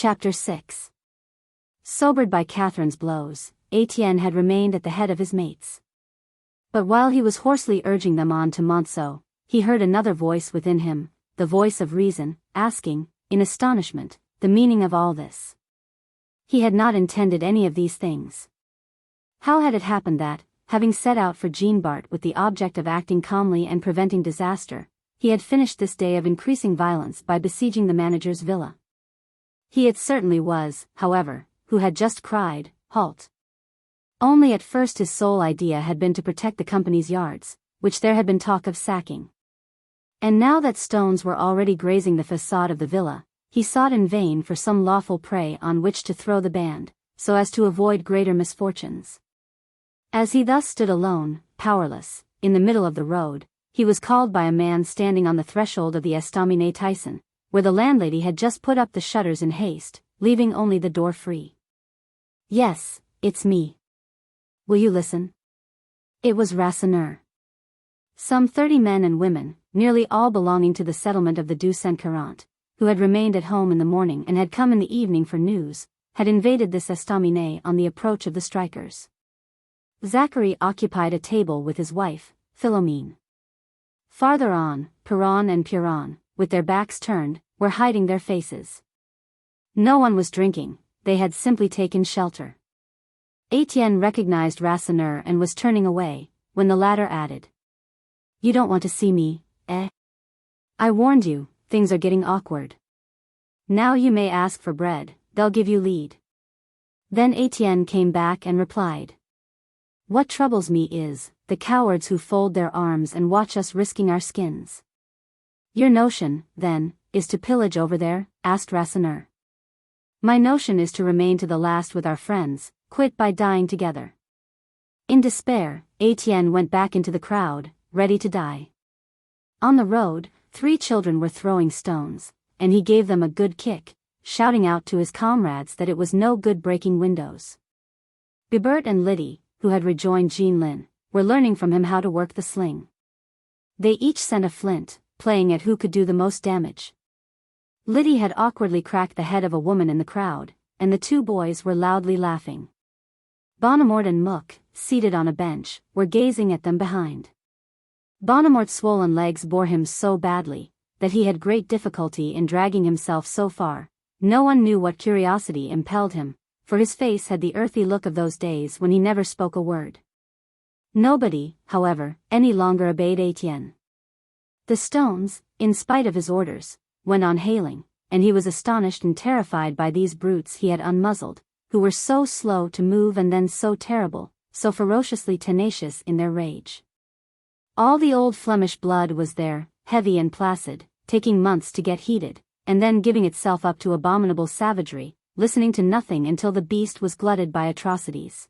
Chapter 6. Sobered by Catherine's blows, Étienne had remained at the head of his mates. But while he was hoarsely urging them on to Monceau, he heard another voice within him, the voice of reason, asking, in astonishment, the meaning of all this. He had not intended any of these things. How had it happened that, having set out for Jean Bart with the object of acting calmly and preventing disaster, he had finished this day of increasing violence by besieging the manager's villa? He it certainly was, however, who had just cried, "Halt!" Only at first his sole idea had been to protect the company's yards, which there had been talk of sacking. And now that stones were already grazing the facade of the villa, he sought in vain for some lawful prey on which to throw the band, so as to avoid greater misfortunes. As he thus stood alone, powerless, in the middle of the road, he was called by a man standing on the threshold of the Estaminet Tyson, where the landlady had just put up the shutters in haste, leaving only the door free. "Yes, it's me. Will you listen?" It was Rasseneur. Some 30 men and women, nearly all belonging to the settlement of the Deux Cent-Quarante, who had remained at home in the morning and had come in the evening for news, had invaded this estaminet on the approach of the strikers. Zachary occupied a table with his wife, Philomene. Farther on, Piron and Piron, with their backs turned, were hiding their faces. No one was drinking, they had simply taken shelter. Étienne recognized Rasseneur and was turning away, when the latter added, "You don't want to see me, eh? I warned you, things are getting awkward. Now you may ask for bread, they'll give you lead." Then Étienne came back and replied, "What troubles me is, the cowards who fold their arms and watch us risking our skins." "Your notion, then, is to pillage over there?" asked Rasseneur. "My notion is to remain to the last with our friends, quit by dying together." In despair, Étienne went back into the crowd, ready to die. On the road, 3 children were throwing stones, and he gave them a good kick, shouting out to his comrades that it was no good breaking windows. Bibert and Liddy, who had rejoined Jeanlin, were learning from him how to work the sling. They each sent a flint, playing at who could do the most damage. Liddy had awkwardly cracked the head of a woman in the crowd, and the 2 boys were loudly laughing. Bonnemort and Mook, seated on a bench, were gazing at them behind. Bonnemort's swollen legs bore him so badly, that he had great difficulty in dragging himself so far. No one knew what curiosity impelled him, for his face had the earthy look of those days when he never spoke a word. Nobody, however, any longer obeyed Étienne. The stones, in spite of his orders, went on hailing, and he was astonished and terrified by these brutes he had unmuzzled, who were so slow to move and then so terrible, so ferociously tenacious in their rage. All the old Flemish blood was there, heavy and placid, taking months to get heated, and then giving itself up to abominable savagery, listening to nothing until the beast was glutted by atrocities.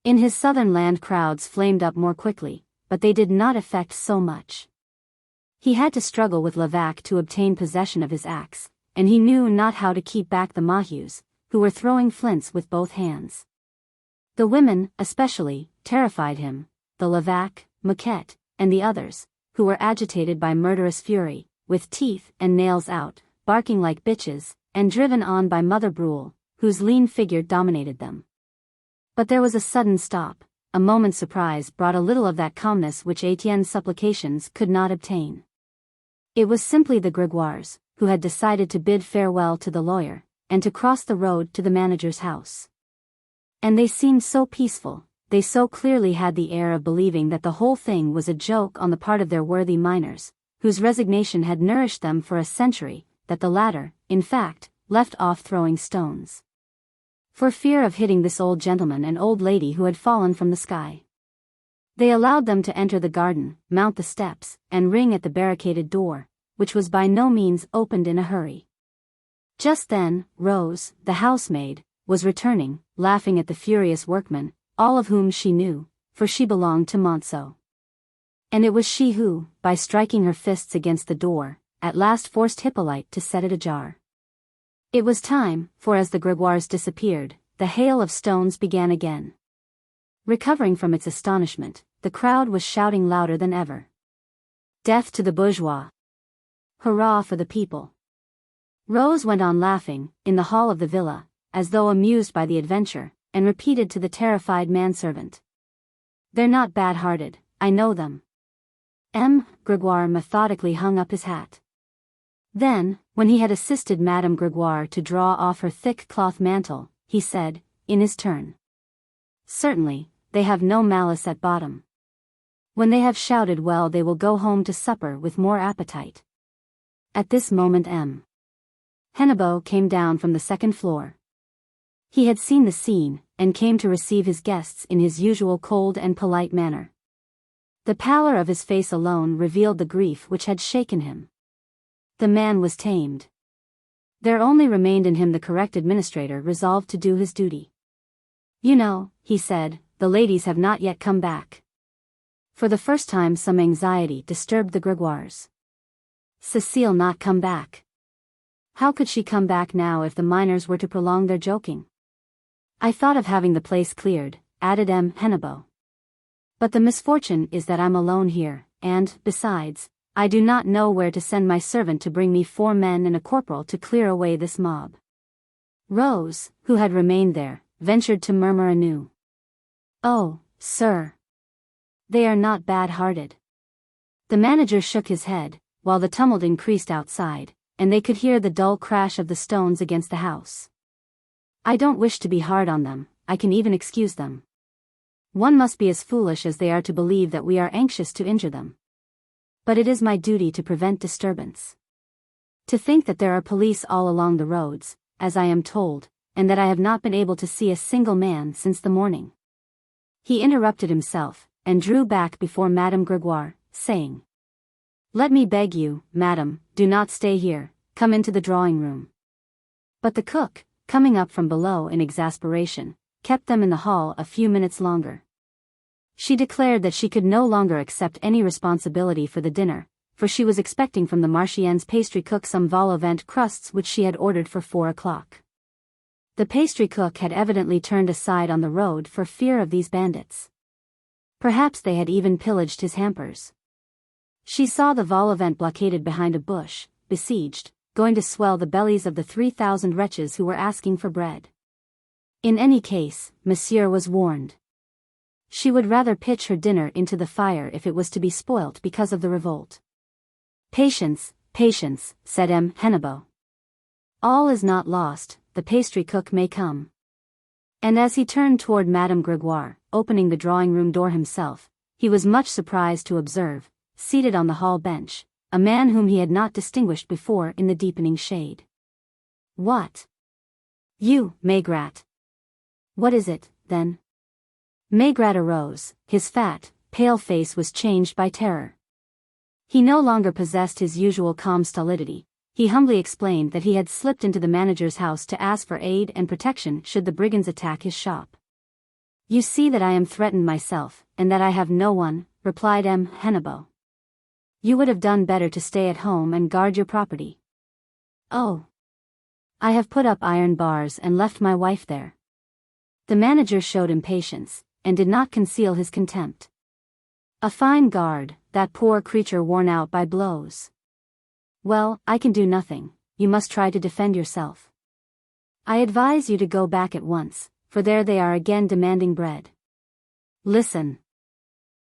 In his southern land crowds flamed up more quickly, but they did not affect so much. He had to struggle with Levaque to obtain possession of his axe, and he knew not how to keep back the Mahus, who were throwing flints with both hands. The women, especially, terrified him, the Levaque, Moquette, and the others, who were agitated by murderous fury, with teeth and nails out, barking like bitches, and driven on by Mother Brule, whose lean figure dominated them. But there was a sudden stop. A moment's surprise brought a little of that calmness which Étienne's supplications could not obtain. It was simply the Grégoires, who had decided to bid farewell to the lawyer, and to cross the road to the manager's house. And they seemed so peaceful, they so clearly had the air of believing that the whole thing was a joke on the part of their worthy miners, whose resignation had nourished them for a century, that the latter, in fact, left off throwing stones, for fear of hitting this old gentleman and old lady who had fallen from the sky. They allowed them to enter the garden, mount the steps, and ring at the barricaded door, which was by no means opened in a hurry. Just then, Rose, the housemaid, was returning, laughing at the furious workmen, all of whom she knew, for she belonged to Monceau. And it was she who, by striking her fists against the door, at last forced Hippolyte to set it ajar. It was time, for as the Grégoires disappeared, the hail of stones began again. Recovering from its astonishment, the crowd was shouting louder than ever. "Death to the bourgeois! Hurrah for the people! Rose went on laughing, in the hall of the villa, as though amused by the adventure, and repeated to the terrified manservant. "They're not bad-hearted, I know them." Grégoire methodically hung up his hat. Then, when he had assisted Madame Grégoire to draw off her thick cloth mantle, he said, in his turn. "Certainly, they have no malice at bottom. When they have shouted well, they will go home to supper with more appetite." At this moment Hennebeau came down from the second floor. He had seen the scene, and came to receive his guests in his usual cold and polite manner. The pallor of his face alone revealed the grief which had shaken him. The man was tamed. There only remained in him the correct administrator resolved to do his duty. "You know," he said, "the ladies have not yet come back." For the first time some anxiety disturbed the Grégoires. Cécile not come back. How could she come back now if the miners were to prolong their joking? "I thought of having the place cleared," added Hennebeau. "But the misfortune is that I'm alone here, and, besides, I do not know where to send my servant to bring me 4 men and a corporal to clear away this mob." Rose, who had remained there, ventured to murmur anew. "Oh, sir. They are not bad-hearted." The manager shook his head, while the tumult increased outside, and they could hear the dull crash of the stones against the house. "I don't wish to be hard on them, I can even excuse them. One must be as foolish as they are to believe that we are anxious to injure them. But it is my duty to prevent disturbance. To think that there are police all along the roads, as I am told, and that I have not been able to see a single man since the morning." He interrupted himself, and drew back before Madame Grégoire, saying, "Let me beg you, madame, do not stay here, come into the drawing-room." But the cook, coming up from below in exasperation, kept them in the hall a few minutes longer. She declared that she could no longer accept any responsibility for the dinner, for she was expecting from the Marchiennes pastry cook some vol au vent crusts which she had ordered for 4 o'clock. The pastry cook had evidently turned aside on the road for fear of these bandits. Perhaps they had even pillaged his hampers. She saw the vol au vent blockaded behind a bush, besieged, going to swell the bellies of the 3,000 wretches who were asking for bread. In any case, Monsieur was warned. She would rather pitch her dinner into the fire if it was to be spoilt because of the revolt. "Patience, patience," said Hennebeau. "All is not lost, the pastry cook may come." And as he turned toward Madame Grégoire, opening the drawing-room door himself, he was much surprised to observe, seated on the hall bench, a man whom he had not distinguished before in the deepening shade. "What? You, Maigrat? What is it, then?" Maigrat arose, his fat, pale face was changed by terror. He no longer possessed his usual calm stolidity. He humbly explained that he had slipped into the manager's house to ask for aid and protection should the brigands attack his shop. "You see that I am threatened myself, and that I have no one," replied Hennebeau. "You would have done better to stay at home and guard your property." "Oh. I have put up iron bars and left my wife there." The manager showed impatience, and did not conceal his contempt. "A fine guard, that poor creature worn out by blows. Well, I can do nothing, you must try to defend yourself. I advise you to go back at once, for there they are again demanding bread. Listen."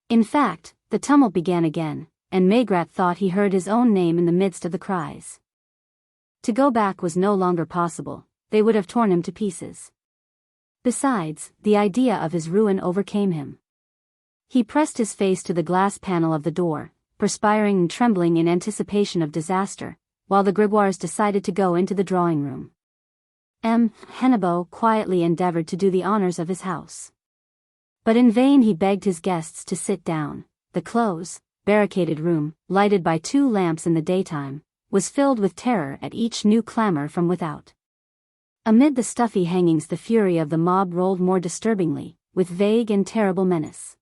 In fact, the tumult began again, and Maigrat thought he heard his own name in the midst of the cries. To go back was no longer possible, they would have torn him to pieces. Besides, the idea of his ruin overcame him. He pressed his face to the glass panel of the door, perspiring and trembling in anticipation of disaster, while the Grégoires decided to go into the drawing-room. Hennebeau quietly endeavored to do the honors of his house. But in vain he begged his guests to sit down. The close, barricaded room, lighted by 2 lamps in the daytime, was filled with terror at each new clamor from without. Amid the stuffy hangings the fury of the mob rolled more disturbingly, with vague and terrible menace.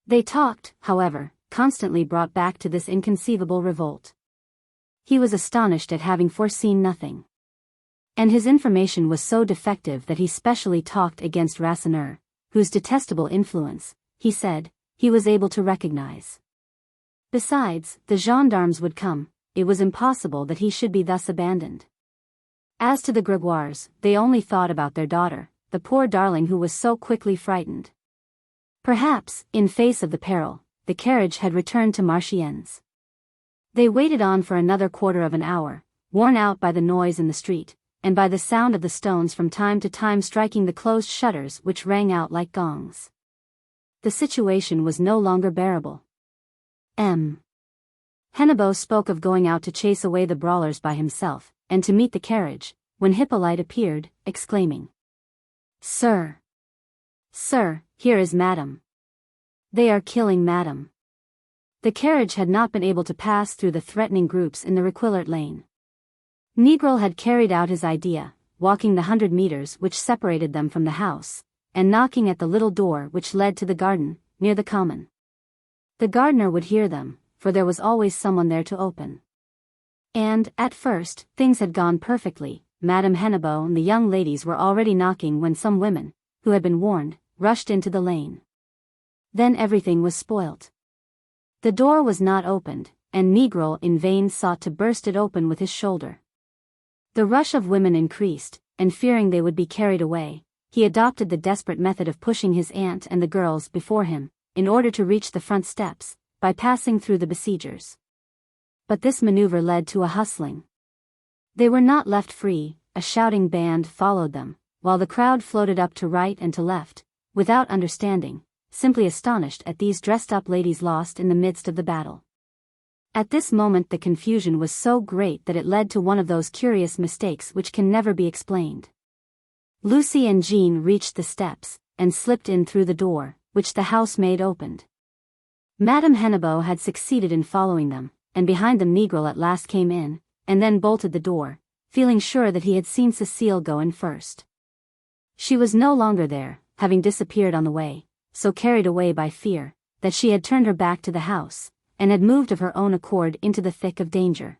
They talked, however, constantly brought back to this inconceivable revolt. He was astonished at having foreseen nothing. And his information was so defective that he specially talked against Rasseneur, whose detestable influence, he said, he was able to recognize. Besides, the gendarmes would come, it was impossible that he should be thus abandoned. As to the Grégoires, they only thought about their daughter, the poor darling who was so quickly frightened. Perhaps, in face of the peril, the carriage had returned to Marchiennes. They waited on for another quarter of an hour, worn out by the noise in the street, and by the sound of the stones from time to time striking the closed shutters which rang out like gongs. The situation was no longer bearable. Hennebeau spoke of going out to chase away the brawlers by himself, and to meet the carriage, when Hippolyte appeared, exclaiming, "Sir! Sir, here is Madame. They are killing Madame." The carriage had not been able to pass through the threatening groups in the Requillart lane. Négrel had carried out his idea, walking the 100 meters which separated them from the house, and knocking at the little door which led to the garden, near the common. The gardener would hear them, for there was always someone there to open. And, at first, things had gone perfectly. Madame Hennebeau and the young ladies were already knocking when some women, who had been warned, rushed into the lane. Then everything was spoilt. The door was not opened, and Négrel in vain sought to burst it open with his shoulder. The rush of women increased, and fearing they would be carried away, he adopted the desperate method of pushing his aunt and the girls before him, in order to reach the front steps, by passing through the besiegers. But this maneuver led to a hustling. They were not left free, a shouting band followed them, while the crowd floated up to right and to left, without understanding, simply astonished at these dressed-up ladies lost in the midst of the battle. At this moment the confusion was so great that it led to one of those curious mistakes which can never be explained. Lucy and Jean reached the steps, and slipped in through the door, which the housemaid opened. Madame Hennebeau had succeeded in following them, and behind them Négrel at last came in, and then bolted the door, feeling sure that he had seen Cécile go in first. She was no longer there, having disappeared on the way, so carried away by fear, that she had turned her back to the house, and had moved of her own accord into the thick of danger.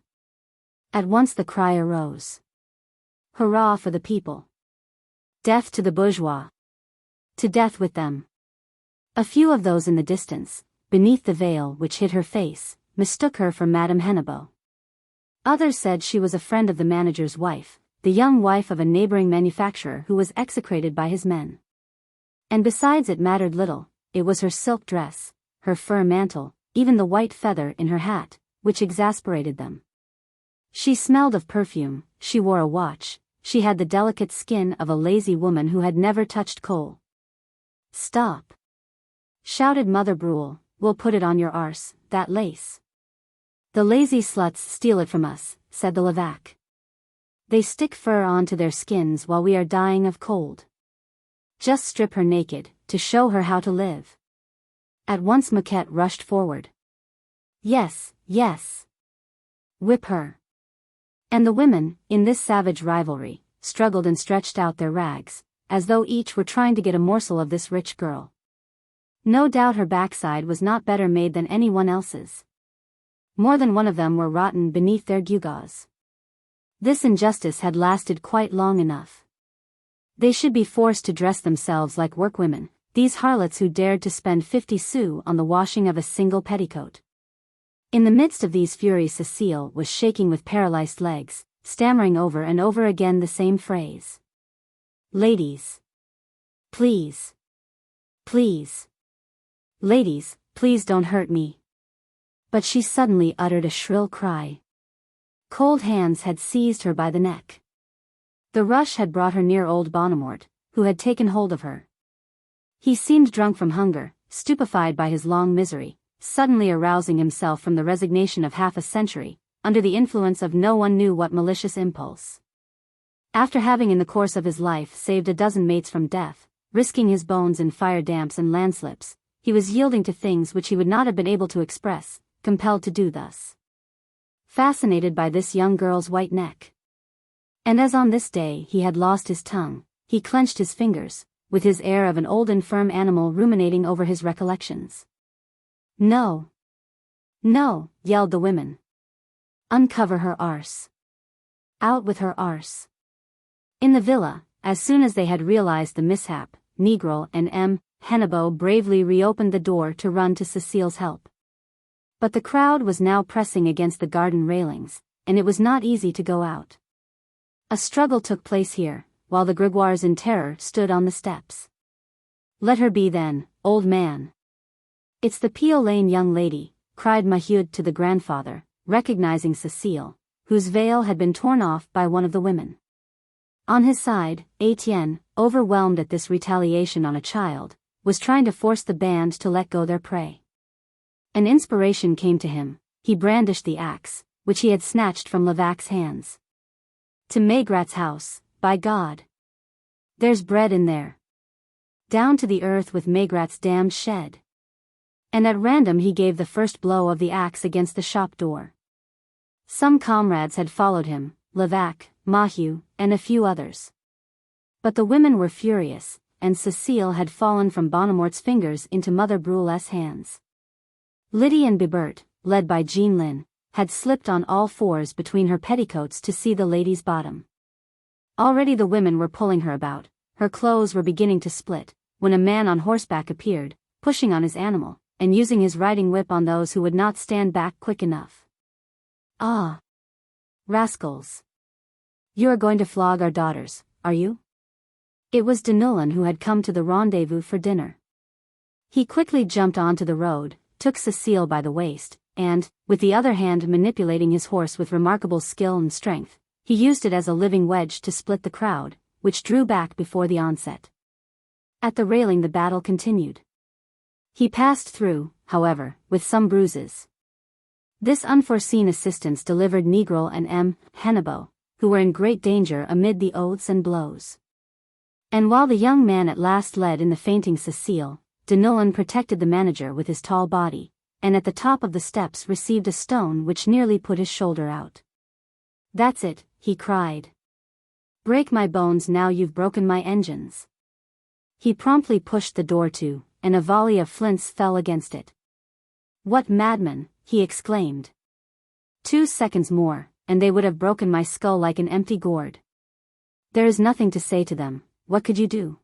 At once the cry arose. Hurrah for the people! Death to the bourgeois! To death with them! A few of those in the distance, beneath the veil which hid her face, mistook her for Madame Hennebeau. Others said she was a friend of the manager's wife, the young wife of a neighboring manufacturer who was execrated by his men. And besides it mattered little, it was her silk dress, her fur mantle, even the white feather in her hat, which exasperated them. She smelled of perfume, she wore a watch, she had the delicate skin of a lazy woman who had never touched coal. "Stop!" shouted Mother Brule, "we'll put it on your arse, that lace." "The lazy sluts steal it from us," said the Levaque. "They stick fur onto their skins while we are dying of cold. Just strip her naked, to show her how to live." At once Moquette rushed forward. "Yes, yes. Whip her." And the women, in this savage rivalry, struggled and stretched out their rags, as though each were trying to get a morsel of this rich girl. No doubt her backside was not better made than anyone else's. More than one of them were rotten beneath their gewgaws. This injustice had lasted quite long enough. They should be forced to dress themselves like workwomen, these harlots who dared to spend 50 sous on the washing of a single petticoat. In the midst of these furies Cécile was shaking with paralyzed legs, stammering over and over again the same phrase. "Ladies. Please. Please. Ladies, please don't hurt me." But she suddenly uttered a shrill cry. Cold hands had seized her by the neck. The rush had brought her near old Bonnemort, who had taken hold of her. He seemed drunk from hunger, stupefied by his long misery, suddenly arousing himself from the resignation of half a century, under the influence of no one knew what malicious impulse. After having in the course of his life saved a dozen mates from death, risking his bones in fire damps and landslips, he was yielding to things which he would not have been able to express, compelled to do thus. Fascinated by this young girl's white neck. And as on this day he had lost his tongue, he clenched his fingers, with his air of an old infirm animal ruminating over his recollections. "No! No!" yelled the women. "Uncover her arse! Out with her arse!" In the villa, as soon as they had realized the mishap, Négrel and Hennebeau bravely reopened the door to run to Cécile's help. But the crowd was now pressing against the garden railings, and it was not easy to go out. A struggle took place here, while the Grégoires in terror stood on the steps. "Let her be then, old man." "It's the Peel Lane young lady," cried Maheude to the grandfather, recognizing Cécile, whose veil had been torn off by one of the women. On his side, Étienne, overwhelmed at this retaliation on a child, was trying to force the band to let go their prey. An inspiration came to him. He brandished the axe, which he had snatched from Levac's hands. "To Maigrat's house, by God! There's bread in there. Down to the earth with Maigrat's damned shed." And at random he gave the first blow of the axe against the shop door. Some comrades had followed him, Levac, Maheu, and a few others. But the women were furious, and Cécile had fallen from Bonnemort's fingers into Mother Brules's hands. Lydie and Bibert, led by Jean Lin, had slipped on all fours between her petticoats to see the lady's bottom. Already the women were pulling her about, her clothes were beginning to split, when a man on horseback appeared, pushing on his animal, and using his riding whip on those who would not stand back quick enough. "Ah! Rascals! You are going to flog our daughters, are you?" It was Deneulin who had come to the rendezvous for dinner. He quickly jumped onto the road, took Cécile by the waist, and, with the other hand manipulating his horse with remarkable skill and strength, he used it as a living wedge to split the crowd, which drew back before the onset. At the railing the battle continued. He passed through, however, with some bruises. This unforeseen assistance delivered Negrel and M. Hennebeau, who were in great danger amid the oaths and blows. And while the young man at last led in the fainting Cécile, Deneulin protected the manager with his tall body, and at the top of the steps received a stone which nearly put his shoulder out. "That's it," he cried. "Break my bones now you've broken my engines." He promptly pushed the door to, and a volley of flints fell against it. "What madman!" he exclaimed. 2 seconds more, and they would have broken my skull like an empty gourd. There is nothing to say to them. What could you do?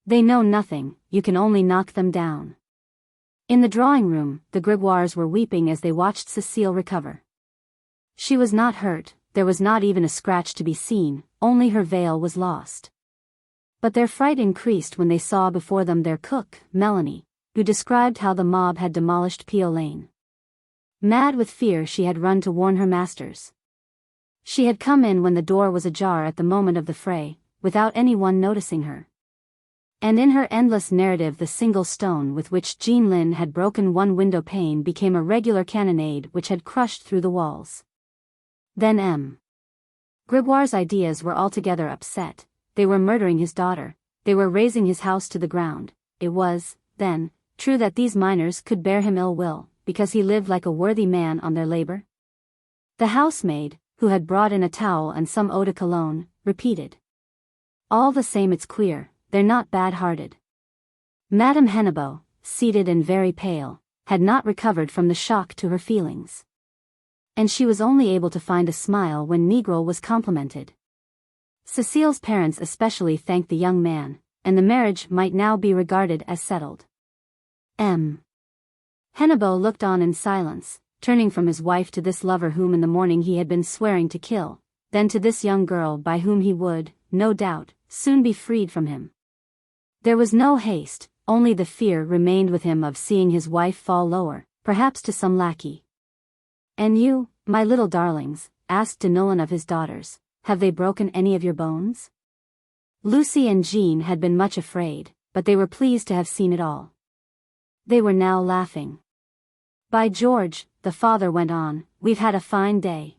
They know nothing, you can only knock them down. In the drawing room, the Grégoires were weeping as they watched Cécile recover. She was not hurt, there was not even a scratch to be seen, only her veil was lost. But their fright increased when they saw before them their cook, Melanie, who described how the mob had demolished Peel Lane. Mad with fear she had run to warn her masters. She had come in when the door was ajar at the moment of the fray, without anyone noticing her. And in her endless narrative the single stone with which Jean Lin had broken one window pane became a regular cannonade which had crushed through the walls. Then M. Grégoire's ideas were altogether upset. They were murdering his daughter, they were razing his house to the ground. It was, then, true that these miners could bear him ill will, because he lived like a worthy man on their labor? The housemaid, who had brought in a towel and some eau de cologne, repeated. "All the same it's queer, they're not bad-hearted." Madame Hennebeau, seated and very pale, had not recovered from the shock to her feelings. And she was only able to find a smile when Negrel was complimented. Cécile's parents especially thanked the young man, and the marriage might now be regarded as settled. M. Hennebeau looked on in silence, turning from his wife to this lover whom in the morning he had been swearing to kill, then to this young girl by whom he would, no doubt, soon be freed from him. There was no haste, only the fear remained with him of seeing his wife fall lower, perhaps to some lackey. "And you, my little darlings," asked Deneulin of his daughters, "have they broken any of your bones?" Lucie and Jean had been much afraid, but they were pleased to have seen it all. They were now laughing. "By George," the father went on, "we've had a fine day.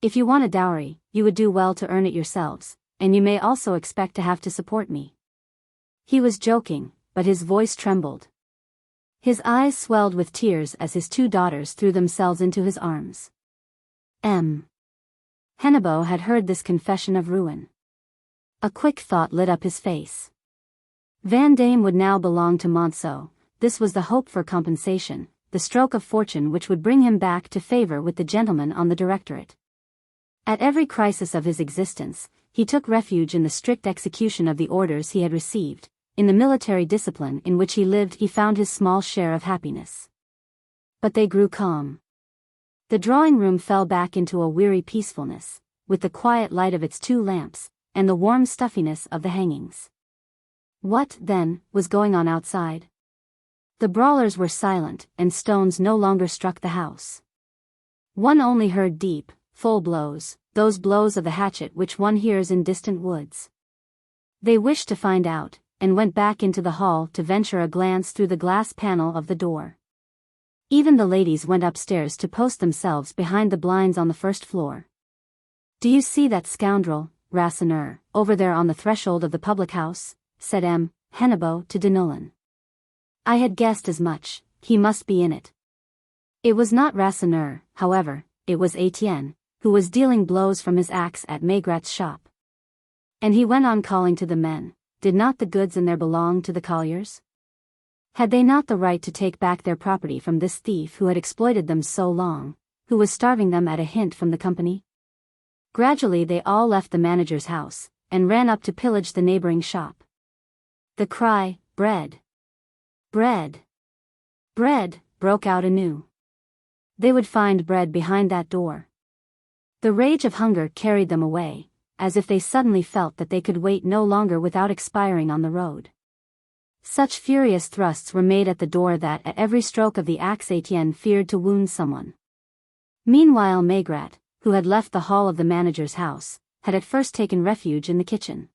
If you want a dowry, you would do well to earn it yourselves, and you may also expect to have to support me." He was joking, but his voice trembled. His eyes swelled with tears as his 2 daughters threw themselves into his arms. M. Hennebeau had heard this confession of ruin. A quick thought lit up his face. Van Dame would now belong to Monceau. This was the hope for compensation, the stroke of fortune which would bring him back to favor with the gentleman on the directorate. At every crisis of his existence, he took refuge in the strict execution of the orders he had received. In the military discipline in which he lived he found his small share of happiness. But they grew calm. The drawing room fell back into a weary peacefulness. with the quiet light of its 2 lamps, and the warm stuffiness of the hangings. What, then, was going on outside? The brawlers were silent, and stones no longer struck the house. One only heard deep, full blows, those blows of the hatchet which one hears in distant woods. They wished to find out, and went back into the hall to venture a glance through the glass panel of the door. Even the ladies went upstairs to post themselves behind the blinds on the first floor. "Do you see that scoundrel, Rasseneur, over there on the threshold of the public house?" said M. Hennebeau to Deneulin. "I had guessed as much, he must be in it." It was not Rasseneur, however, it was Étienne, who was dealing blows from his axe at Maigrat's shop. And he went on calling to the men, did not the goods in there belong to the colliers? Had they not the right to take back their property from this thief who had exploited them so long, who was starving them at a hint from the company? Gradually they all left the manager's house, and ran up to pillage the neighboring shop. The cry, "Bread! Bread! Bread!" broke out anew. They would find bread behind that door. The rage of hunger carried them away, as if they suddenly felt that they could wait no longer without expiring on the road. Such furious thrusts were made at the door that at every stroke of the axe Étienne feared to wound someone. Meanwhile Maigrat, who had left the hall of the manager's house, had at first taken refuge in the kitchen.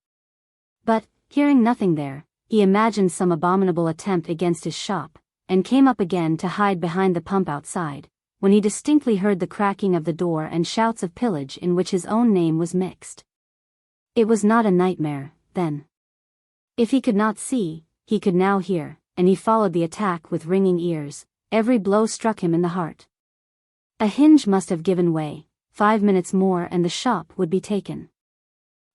But, hearing nothing there, he imagined some abominable attempt against his shop, and came up again to hide behind the pump outside, when he distinctly heard the cracking of the door and shouts of pillage in which his own name was mixed. It was not a nightmare, then. If he could not see, he could now hear, and he followed the attack with ringing ears. Every blow struck him in the heart. A hinge must have given way, 5 minutes more and the shop would be taken.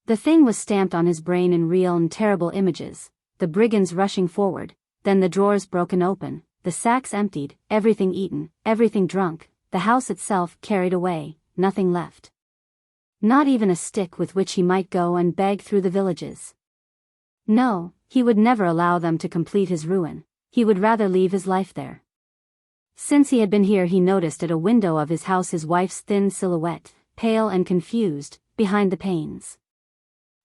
The thing was stamped on his brain in real and terrible images, the brigands rushing forward, then the drawers broken open, the sacks emptied, everything eaten, everything drunk, the house itself carried away, nothing left. Not even a stick with which he might go and beg through the villages. No, he would never allow them to complete his ruin, he would rather leave his life there. Since he had been here he noticed at a window of his house his wife's thin silhouette, pale and confused, behind the panes.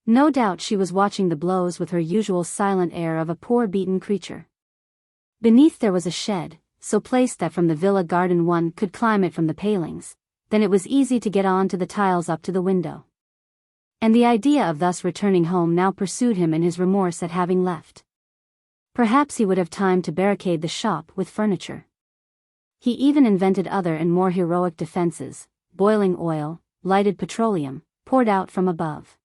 No doubt she was watching the blows with her usual silent air of a poor beaten creature. Beneath there was a shed, so placed that from the villa garden one could climb it from the palings, then it was easy to get on to the tiles up to the window. And the idea of thus returning home now pursued him in his remorse at having left. Perhaps he would have time to barricade the shop with furniture. He even invented other and more heroic defenses, boiling oil, lighted petroleum, poured out from above.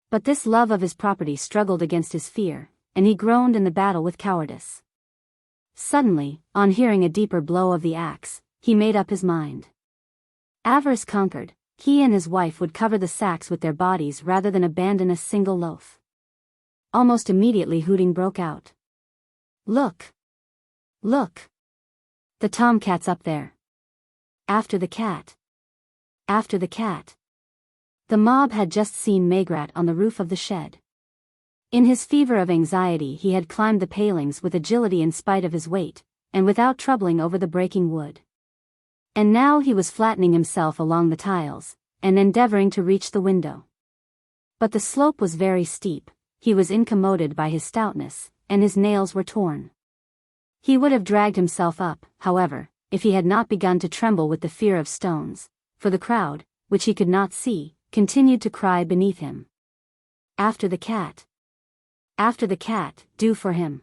But this love of his property struggled against his fear, and he groaned in the battle with cowardice. Suddenly, on hearing a deeper blow of the axe, he made up his mind. Avarice conquered, he and his wife would cover the sacks with their bodies rather than abandon a single loaf. Almost immediately hooting broke out. "Look! Look! The tomcat's up there! After the cat! After the cat!" The mob had just seen Maigrat on the roof of the shed. In his fever of anxiety he had climbed the palings with agility in spite of his weight, and without troubling over the breaking wood. And now he was flattening himself along the tiles, and endeavoring to reach the window. But the slope was very steep, he was incommoded by his stoutness, and his nails were torn. He would have dragged himself up, however, if he had not begun to tremble with the fear of stones, for the crowd, which he could not see, continued to cry beneath him. "After the cat! After the cat, do for him!"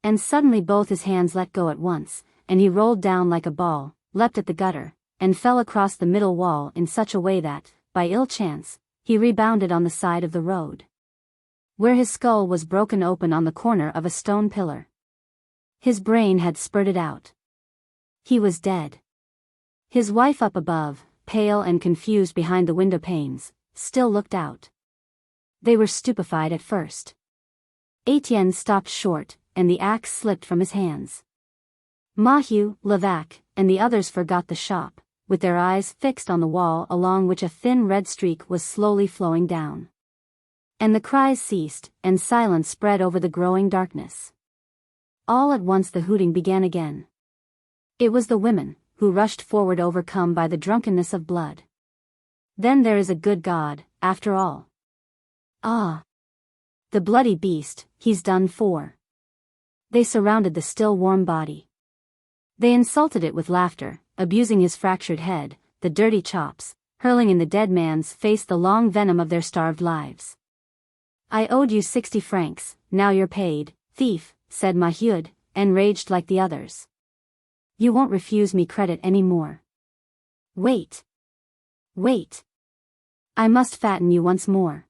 And suddenly both his hands let go at once, and he rolled down like a ball, leapt at the gutter, and fell across the middle wall in such a way that, by ill chance, he rebounded on the side of the road, where his skull was broken open on the corner of a stone pillar. His brain had spurted out. He was dead. His wife up above, pale and confused behind the window panes, still looked out. They were stupefied at first. Étienne stopped short, and the axe slipped from his hands. Mahieu, Levaque, and the others forgot the shop, with their eyes fixed on the wall along which a thin red streak was slowly flowing down. And the cries ceased, and silence spread over the growing darkness. All at once the hooting began again. It was the women, who rushed forward overcome by the drunkenness of blood. Then there is a good God, after all. Ah! The bloody beast, he's done for. They surrounded the still warm body. They insulted it with laughter, abusing his fractured head, the dirty chops, hurling in the dead man's face the long venom of their starved lives. I owed you 60 francs, now you're paid, thief, said Mahud, enraged like the others. You won't refuse me credit any more. Wait. Wait. I must fatten you once more.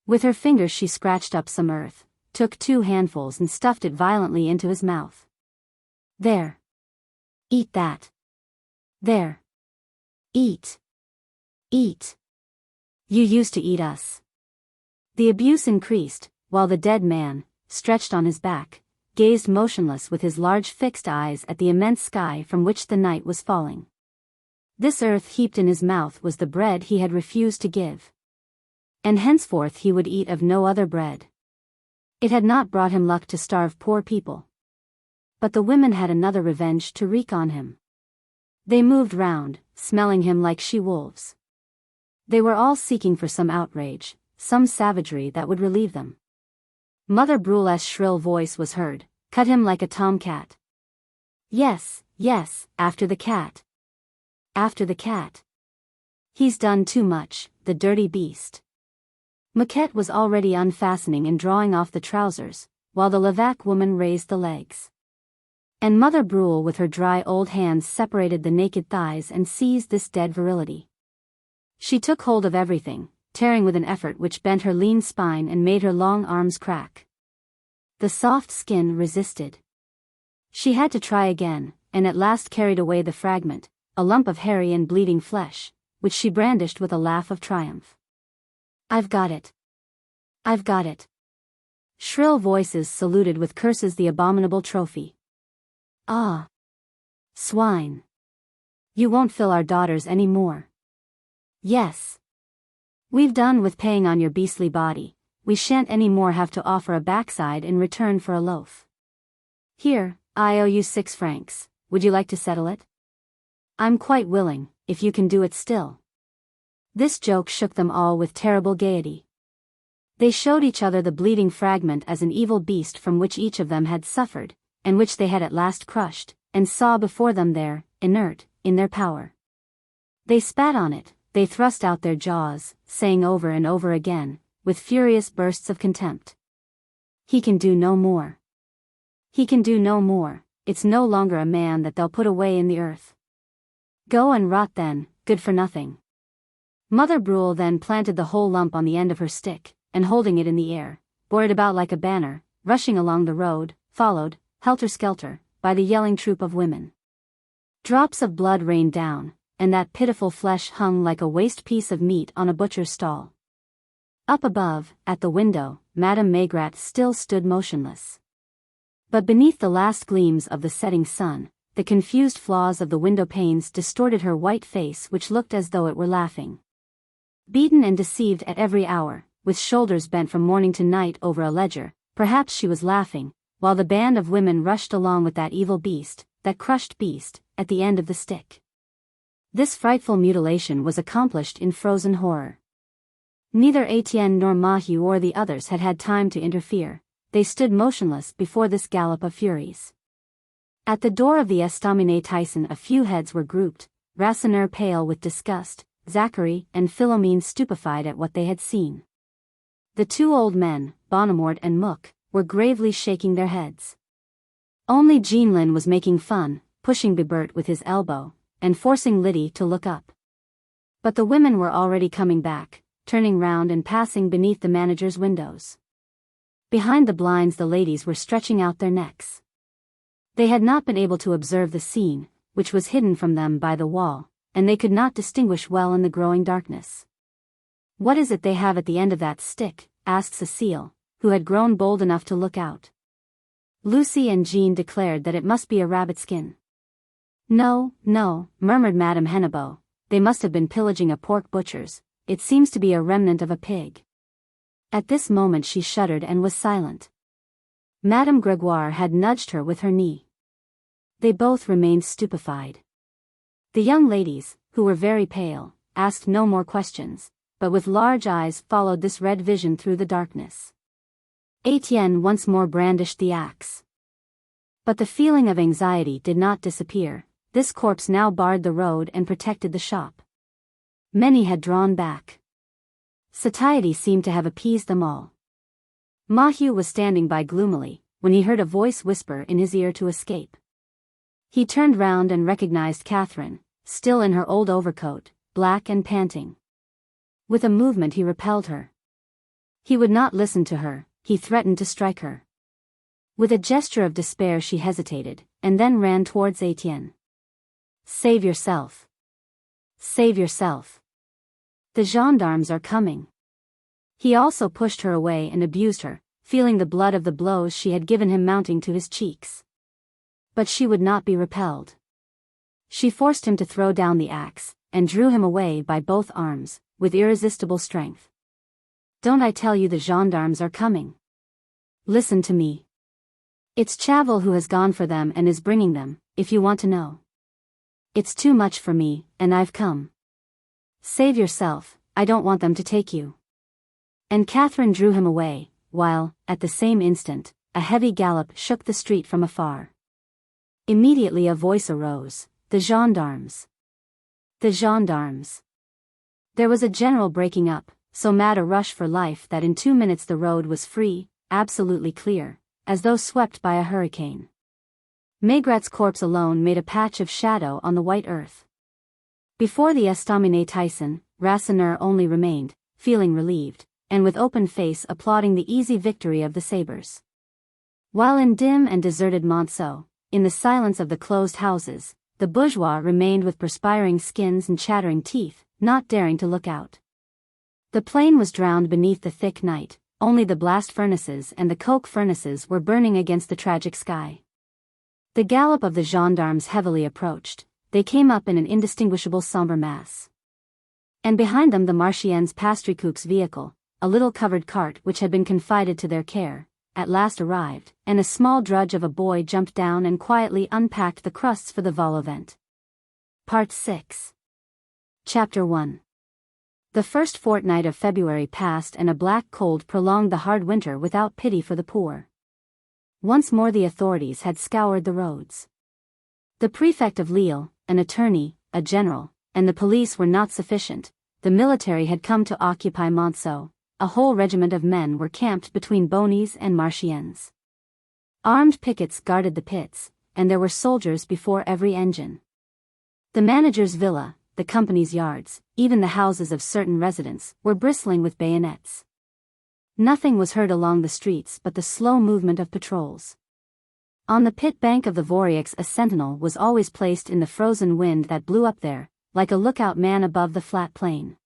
With her fingers she scratched up some earth, took 2 handfuls and stuffed it violently into his mouth. There. Eat that. There. Eat. Eat. You used to eat us. The abuse increased, while the dead man, stretched on his back, gazed motionless with his large fixed eyes at the immense sky from which the night was falling. This earth heaped in his mouth was the bread he had refused to give. And henceforth he would eat of no other bread. It had not brought him luck to starve poor people. But the women had another revenge to wreak on him. They moved round, smelling him like she-wolves. They were all seeking for some outrage, some savagery that would relieve them. Mother Brule's shrill voice was heard, cut him like a tomcat. Yes, yes, after the cat. After the cat. He's done too much, the dirty beast. Moquette was already unfastening and drawing off the trousers, while the Levaque woman raised the legs. And Mother Brule with her dry old hands separated the naked thighs and seized this dead virility. She took hold of everything, tearing with an effort which bent her lean spine and made her long arms crack. The soft skin resisted. She had to try again, and at last carried away the fragment, a lump of hairy and bleeding flesh, which she brandished with a laugh of triumph. I've got it. I've got it. Shrill voices saluted with curses the abominable trophy. Ah! Swine! You won't fill our daughters any more. Yes. We've done with paying on your beastly body, we shan't any more have to offer a backside in return for a loaf. Here, I owe you 6 francs, would you like to settle it? I'm quite willing, if you can do it still. This joke shook them all with terrible gaiety. They showed each other the bleeding fragment as an evil beast from which each of them had suffered, and which they had at last crushed, and saw before them there, inert, in their power. They spat on it, they thrust out their jaws, saying over and over again, with furious bursts of contempt. He can do no more. He can do no more, it's no longer a man that they'll put away in the earth. Go and rot then, good for nothing. Mother Brule then planted the whole lump on the end of her stick, and holding it in the air, bore it about like a banner, rushing along the road, followed, helter-skelter, by the yelling troop of women. Drops of blood rained down, and that pitiful flesh hung like a waste piece of meat on a butcher's stall. Up above, at the window, Madame Maigret still stood motionless. But beneath the last gleams of the setting sun, the confused flaws of the window panes distorted her white face which looked as though it were laughing. Beaten and deceived at every hour, with shoulders bent from morning to night over a ledger, perhaps she was laughing, while the band of women rushed along with that evil beast, that crushed beast, at the end of the stick. This frightful mutilation was accomplished in frozen horror. Neither Étienne nor Maheu or the others had had time to interfere, they stood motionless before this gallop of furies. At the door of the Estaminet Tyson a few heads were grouped, Rasseneur pale with disgust, Zachary and Philomene stupefied at what they had seen. The 2 old men, Bonnemort and Mook, were gravely shaking their heads. Only Jeanlin was making fun, pushing Bibert with his elbow, and forcing Lydie to look up. But the women were already coming back, turning round and passing beneath the manager's windows. Behind the blinds the ladies were stretching out their necks. They had not been able to observe the scene, which was hidden from them by the wall, and they could not distinguish well in the growing darkness. What is it they have at the end of that stick? Asked Cécile, who had grown bold enough to look out. Lucy and Jean declared that it must be a rabbit skin. No, no, murmured Madame Hennebeau, they must have been pillaging a pork butcher's, it seems to be a remnant of a pig. At this moment she shuddered and was silent. Madame Gregoire had nudged her with her knee. They both remained stupefied. The young ladies, who were very pale, asked no more questions, but with large eyes followed this red vision through the darkness. Étienne once more brandished the axe. But the feeling of anxiety did not disappear. This corpse now barred the road and protected the shop. Many had drawn back. Satiety seemed to have appeased them all. Mahieu was standing by gloomily, when he heard a voice whisper in his ear to escape. He turned round and recognized Catherine, still in her old overcoat, black and panting. With a movement he repelled her. He would not listen to her, he threatened to strike her. With a gesture of despair she hesitated, and then ran towards Étienne. "Save yourself. Save yourself. The gendarmes are coming." He also pushed her away and abused her, feeling the blood of the blows she had given him mounting to his cheeks. But she would not be repelled. She forced him to throw down the axe, and drew him away by both arms, with irresistible strength. "Don't I tell you the gendarmes are coming? Listen to me. It's Chavel who has gone for them and is bringing them, if you want to know. It's too much for me, and I've come. Save yourself, I don't want them to take you." And Catherine drew him away, while, at the same instant, a heavy gallop shook the street from afar. Immediately a voice arose, "The gendarmes! The gendarmes!" There was a general breaking up, so mad a rush for life that in 2 minutes the road was free, absolutely clear, as though swept by a hurricane. Maigret's corpse alone made a patch of shadow on the white earth. Before the estaminet Tyson, Rasseneur only remained, feeling relieved, and with open face applauding the easy victory of the sabres. While in dim and deserted Monceau, in the silence of the closed houses, the bourgeois remained with perspiring skins and chattering teeth, not daring to look out. The plain was drowned beneath the thick night, only the blast furnaces and the coke furnaces were burning against the tragic sky. The gallop of the gendarmes heavily approached. They came up in an indistinguishable somber mass. And behind them the Marchiennes Pastricoups vehicle, a little covered cart which had been confided to their care, at last arrived, and a small drudge of a boy jumped down and quietly unpacked the crusts for the vol au vent. Part 6. Chapter 1. The first fortnight of February passed and a black cold prolonged the hard winter without pity for the poor. Once more the authorities had scoured the roads. The prefect of Lille, an attorney, a general, and the police were not sufficient. The military had come to occupy Monceau. A whole regiment of men were camped between Bonny's and Marchiennes. Armed pickets guarded the pits, and there were soldiers before every engine. The manager's villa, the company's yards, even the houses of certain residents, were bristling with bayonets. Nothing was heard along the streets but the slow movement of patrols. On the pit bank of the Voreux a sentinel was always placed in the frozen wind that blew up there, like a lookout man above the flat plain.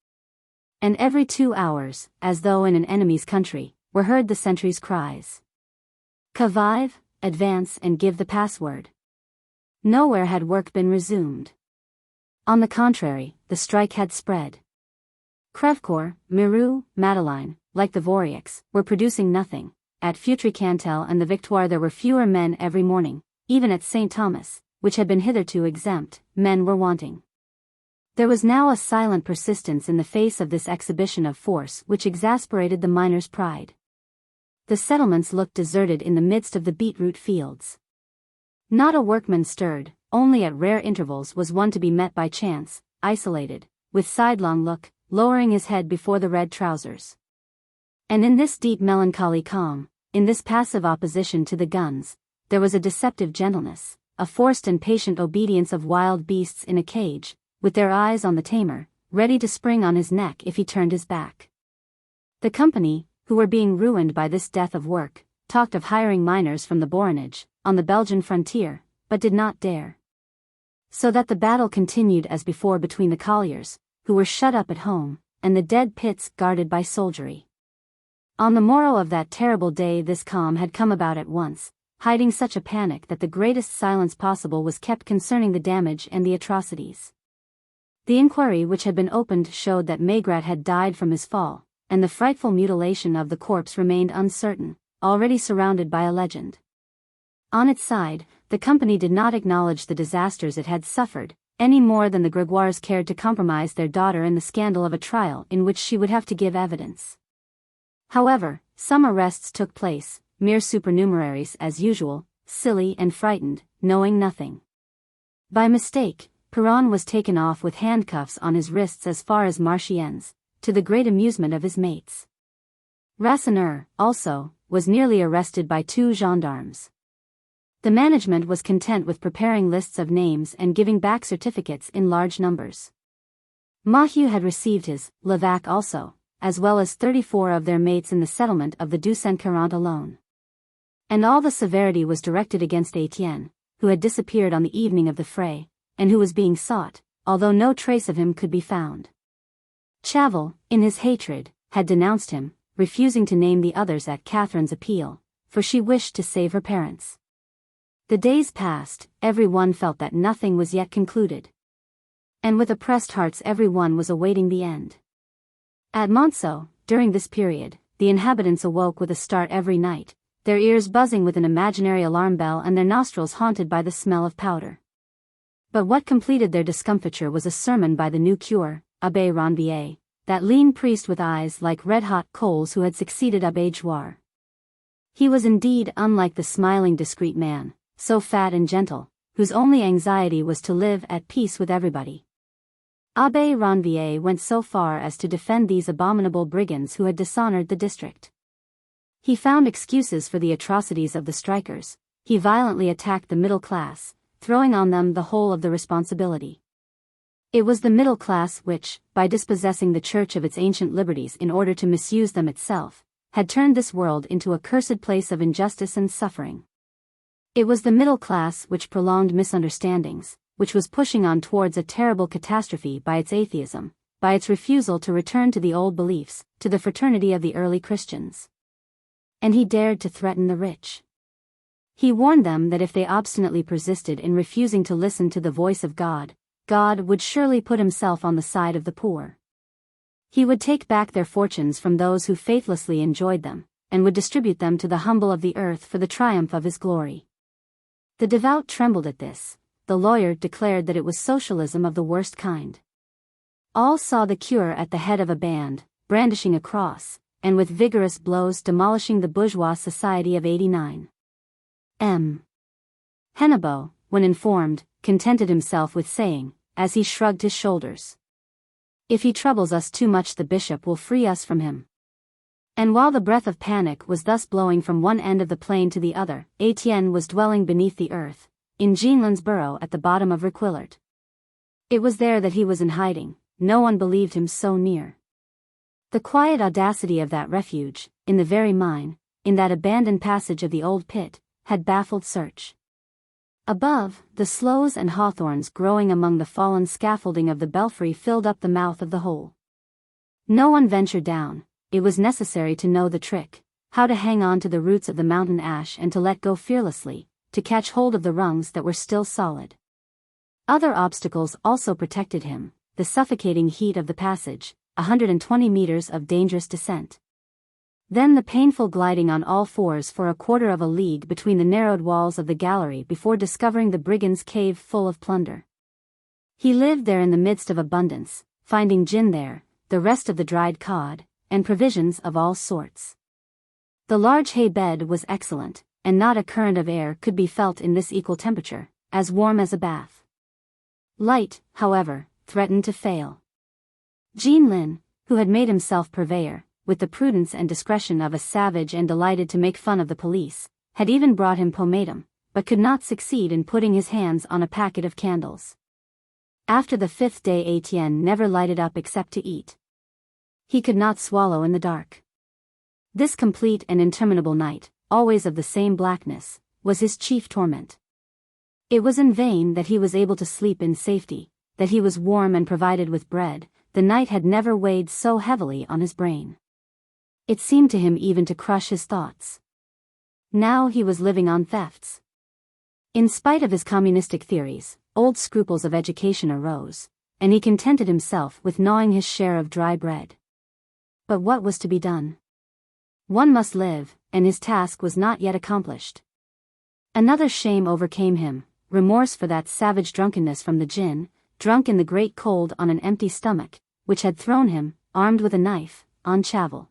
And every 2 hours, as though in an enemy's country, were heard the sentries' cries. "Que vive, advance and give the password." Nowhere had work been resumed. On the contrary, the strike had spread. Crèvecoeur, Mirou, Madeleine, like the Voreux, were producing nothing. At Feutry-Cantel and the Victoire there were fewer men every morning. Even at St. Thomas, which had been hitherto exempt, men were wanting. There was now a silent persistence in the face of this exhibition of force which exasperated the miners' pride. The settlements looked deserted in the midst of the beetroot fields. Not a workman stirred, only at rare intervals was one to be met by chance, isolated, with sidelong look, lowering his head before the red trousers. And in this deep melancholy calm, in this passive opposition to the guns, there was a deceptive gentleness, a forced and patient obedience of wild beasts in a cage, with their eyes on the tamer, ready to spring on his neck if he turned his back. The company, who were being ruined by this death of work, talked of hiring miners from the Borinage, on the Belgian frontier, but did not dare. So that the battle continued as before between the colliers, who were shut up at home, and the dead pits guarded by soldiery. On the morrow of that terrible day this calm had come about at once, hiding such a panic that the greatest silence possible was kept concerning the damage and the atrocities. The inquiry which had been opened showed that Maigret had died from his fall, and the frightful mutilation of the corpse remained uncertain, already surrounded by a legend. On its side, the company did not acknowledge the disasters it had suffered, any more than the Grégoires cared to compromise their daughter in the scandal of a trial in which she would have to give evidence. However, some arrests took place, mere supernumeraries as usual, silly and frightened, knowing nothing. By mistake, Perron was taken off with handcuffs on his wrists as far as Marchiennes, to the great amusement of his mates. Rasseneur, also, was nearly arrested by 2 gendarmes. The management was content with preparing lists of names and giving back certificates in large numbers. Mahieu had received his Levaque also, as well as 34 of their mates in the settlement of the 240 alone. And all the severity was directed against Étienne, who had disappeared on the evening of the fray, and who was being sought, although no trace of him could be found. Chavel, in his hatred, had denounced him, refusing to name the others at Catherine's appeal, for she wished to save her parents. The days passed, every one felt that nothing was yet concluded. And with oppressed hearts every one was awaiting the end. At Monceau, during this period, the inhabitants awoke with a start every night, their ears buzzing with an imaginary alarm bell and their nostrils haunted by the smell of powder. But what completed their discomfiture was a sermon by the new cure, Abbé Ranvier, that lean priest with eyes like red-hot coals who had succeeded Abbé Jouard. He was indeed unlike the smiling discreet man, so fat and gentle, whose only anxiety was to live at peace with everybody. Abbé Ranvier went so far as to defend these abominable brigands who had dishonored the district. He found excuses for the atrocities of the strikers, he violently attacked the middle class, throwing on them the whole of the responsibility. It was the middle class which, by dispossessing the Church of its ancient liberties in order to misuse them itself, had turned this world into a cursed place of injustice and suffering. It was the middle class which prolonged misunderstandings, which was pushing on towards a terrible catastrophe by its atheism, by its refusal to return to the old beliefs, to the fraternity of the early Christians. And he dared to threaten the rich. He warned them that if they obstinately persisted in refusing to listen to the voice of God, God would surely put himself on the side of the poor. He would take back their fortunes from those who faithlessly enjoyed them, and would distribute them to the humble of the earth for the triumph of his glory. The devout trembled at this. The lawyer declared that it was socialism of the worst kind. All saw the cure at the head of a band, brandishing a cross, and with vigorous blows demolishing the bourgeois society of '89. M. Hennebeau, when informed, contented himself with saying, as he shrugged his shoulders, "If he troubles us too much the bishop will free us from him." And while the breath of panic was thus blowing from one end of the plain to the other, Étienne was dwelling beneath the earth, in Jeanlin's burrow at the bottom of Requillart. It was there that he was in hiding, no one believed him so near. The quiet audacity of that refuge, in the very mine, in that abandoned passage of the old pit, had baffled search. Above, the sloes and hawthorns growing among the fallen scaffolding of the belfry filled up the mouth of the hole. No one ventured down. It was necessary to know the trick, how to hang on to the roots of the mountain ash and to let go fearlessly, to catch hold of the rungs that were still solid. Other obstacles also protected him, the suffocating heat of the passage, 120 meters of dangerous descent. Then the painful gliding on all fours for a quarter of a league between the narrowed walls of the gallery before discovering the brigand's cave full of plunder. He lived there in the midst of abundance, finding gin there, the rest of the dried cod, and provisions of all sorts. The large hay bed was excellent, and not a current of air could be felt in this equal temperature, as warm as a bath. Light, however, threatened to fail. Jeanlin, who had made himself purveyor, with the prudence and discretion of a savage and delighted to make fun of the police, had even brought him pomatum, but could not succeed in putting his hands on a packet of candles. After the 5th day Étienne never lighted up except to eat. He could not swallow in the dark. This complete and interminable night, always of the same blackness, was his chief torment. It was in vain that he was able to sleep in safety, that he was warm and provided with bread, the night had never weighed so heavily on his brain. It seemed to him even to crush his thoughts. Now he was living on thefts. In spite of his communistic theories, old scruples of education arose, and he contented himself with gnawing his share of dry bread. But what was to be done? One must live, and his task was not yet accomplished. Another shame overcame him, remorse for that savage drunkenness from the gin, drunk in the great cold on an empty stomach, which had thrown him, armed with a knife, on Chavel.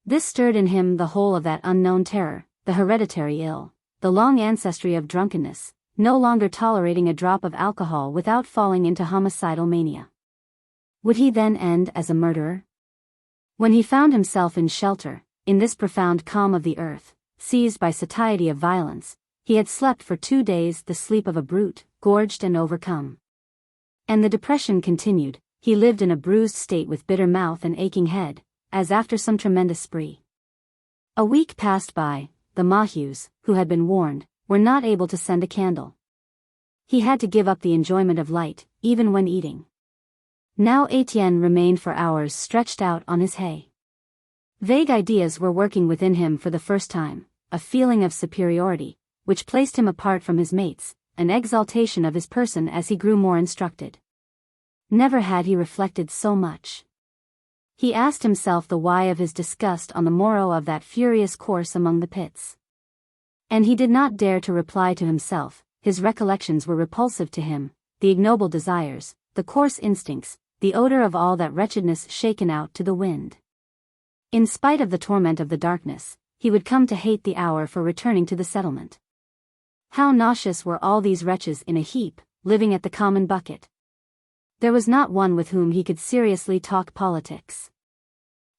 This stirred in him the whole of that unknown terror, the hereditary ill, the long ancestry of drunkenness, no longer tolerating a drop of alcohol without falling into homicidal mania. Would he then end as a murderer? When he found himself in shelter, in this profound calm of the earth, seized by satiety of violence, he had slept for 2 days the sleep of a brute, gorged and overcome. And the depression continued. He lived in a bruised state with bitter mouth and aching head, as after some tremendous spree. A week passed by. The Mahus, who had been warned, were not able to send a candle. He had to give up the enjoyment of light, even when eating. Now Étienne remained for hours stretched out on his hay. Vague ideas were working within him for the first time, a feeling of superiority, which placed him apart from his mates, an exaltation of his person as he grew more instructed. Never had he reflected so much. He asked himself the why of his disgust on the morrow of that furious course among the pits. And he did not dare to reply to himself. His recollections were repulsive to him, the ignoble desires, the coarse instincts, the odor of all that wretchedness shaken out to the wind. In spite of the torment of the darkness, he would come to hate the hour for returning to the settlement. How nauseous were all these wretches in a heap, living at the common bucket. There was not one with whom he could seriously talk politics.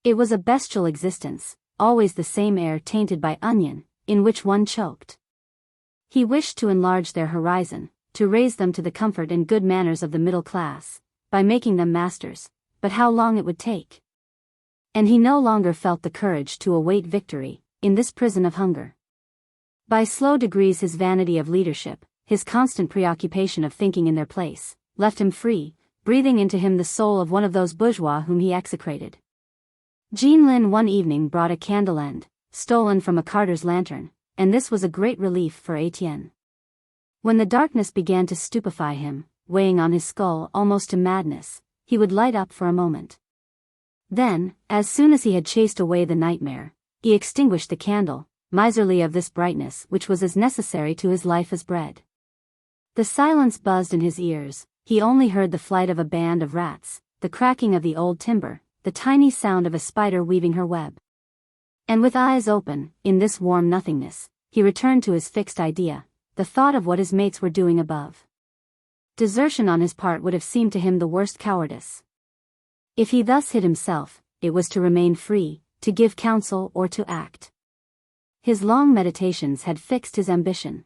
It was a bestial existence, always the same air tainted by onion, in which one choked. He wished to enlarge their horizon, to raise them to the comfort and good manners of the middle class, by making them masters, but how long it would take. And he no longer felt the courage to await victory, in this prison of hunger. By slow degrees his vanity of leadership, his constant preoccupation of thinking in their place, left him free, breathing into him the soul of one of those bourgeois whom he execrated. Jean Lin one evening brought a candle end, stolen from a carter's lantern, and this was a great relief for Étienne. When the darkness began to stupefy him, weighing on his skull almost to madness, he would light up for a moment. Then, as soon as he had chased away the nightmare, he extinguished the candle, miserly of this brightness which was as necessary to his life as bread. The silence buzzed in his ears. He only heard the flight of a band of rats, the cracking of the old timber, the tiny sound of a spider weaving her web. And with eyes open, in this warm nothingness, he returned to his fixed idea, the thought of what his mates were doing above. Desertion on his part would have seemed to him the worst cowardice. If he thus hid himself, it was to remain free, to give counsel or to act. His long meditations had fixed his ambition.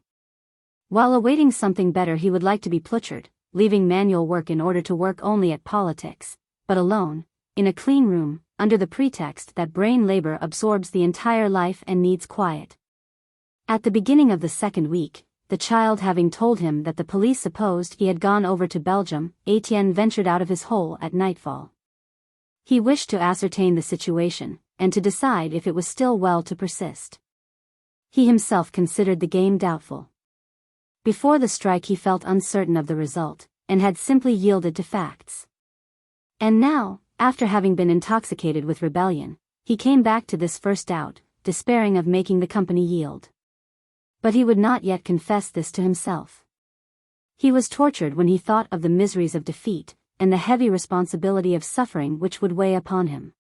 While awaiting something better he would like to be Pluchard, leaving manual work in order to work only at politics, but alone, in a clean room, under the pretext that brain labor absorbs the entire life and needs quiet. At the beginning of the second week, the child having told him that the police supposed he had gone over to Belgium, Étienne ventured out of his hole at nightfall. He wished to ascertain the situation, and to decide if it was still well to persist. He himself considered the game doubtful. Before the strike he felt uncertain of the result, and had simply yielded to facts. And now, after having been intoxicated with rebellion, he came back to this first doubt, despairing of making the company yield. But he would not yet confess this to himself. He was tortured when he thought of the miseries of defeat, and the heavy responsibility of suffering which would weigh upon him.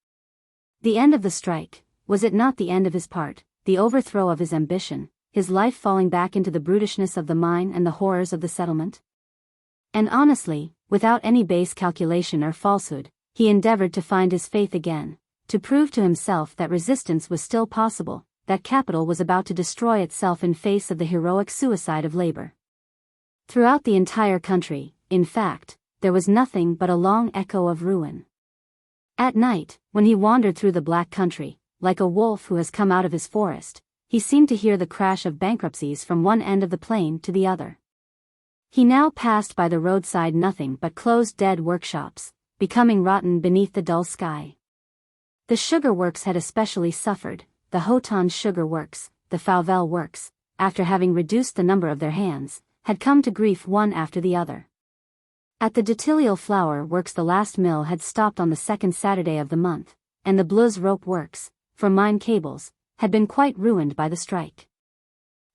The end of the strike, was it not the end of his part, the overthrow of his ambition, his life falling back into the brutishness of the mine and the horrors of the settlement? And honestly, without any base calculation or falsehood, he endeavored to find his faith again, to prove to himself that resistance was still possible, that capital was about to destroy itself in face of the heroic suicide of labor. Throughout the entire country, in fact, there was nothing but a long echo of ruin. At night, when he wandered through the black country, like a wolf who has come out of his forest, he seemed to hear the crash of bankruptcies from one end of the plain to the other. He now passed by the roadside nothing but closed dead workshops, becoming rotten beneath the dull sky. The sugar works had especially suffered, the Hoton sugar works, the Fauvel works, after having reduced the number of their hands, had come to grief one after the other. At the Detillial flour works the last mill had stopped on the second Saturday of the month, and the Bleus rope works, for mine cables, had been quite ruined by the strike.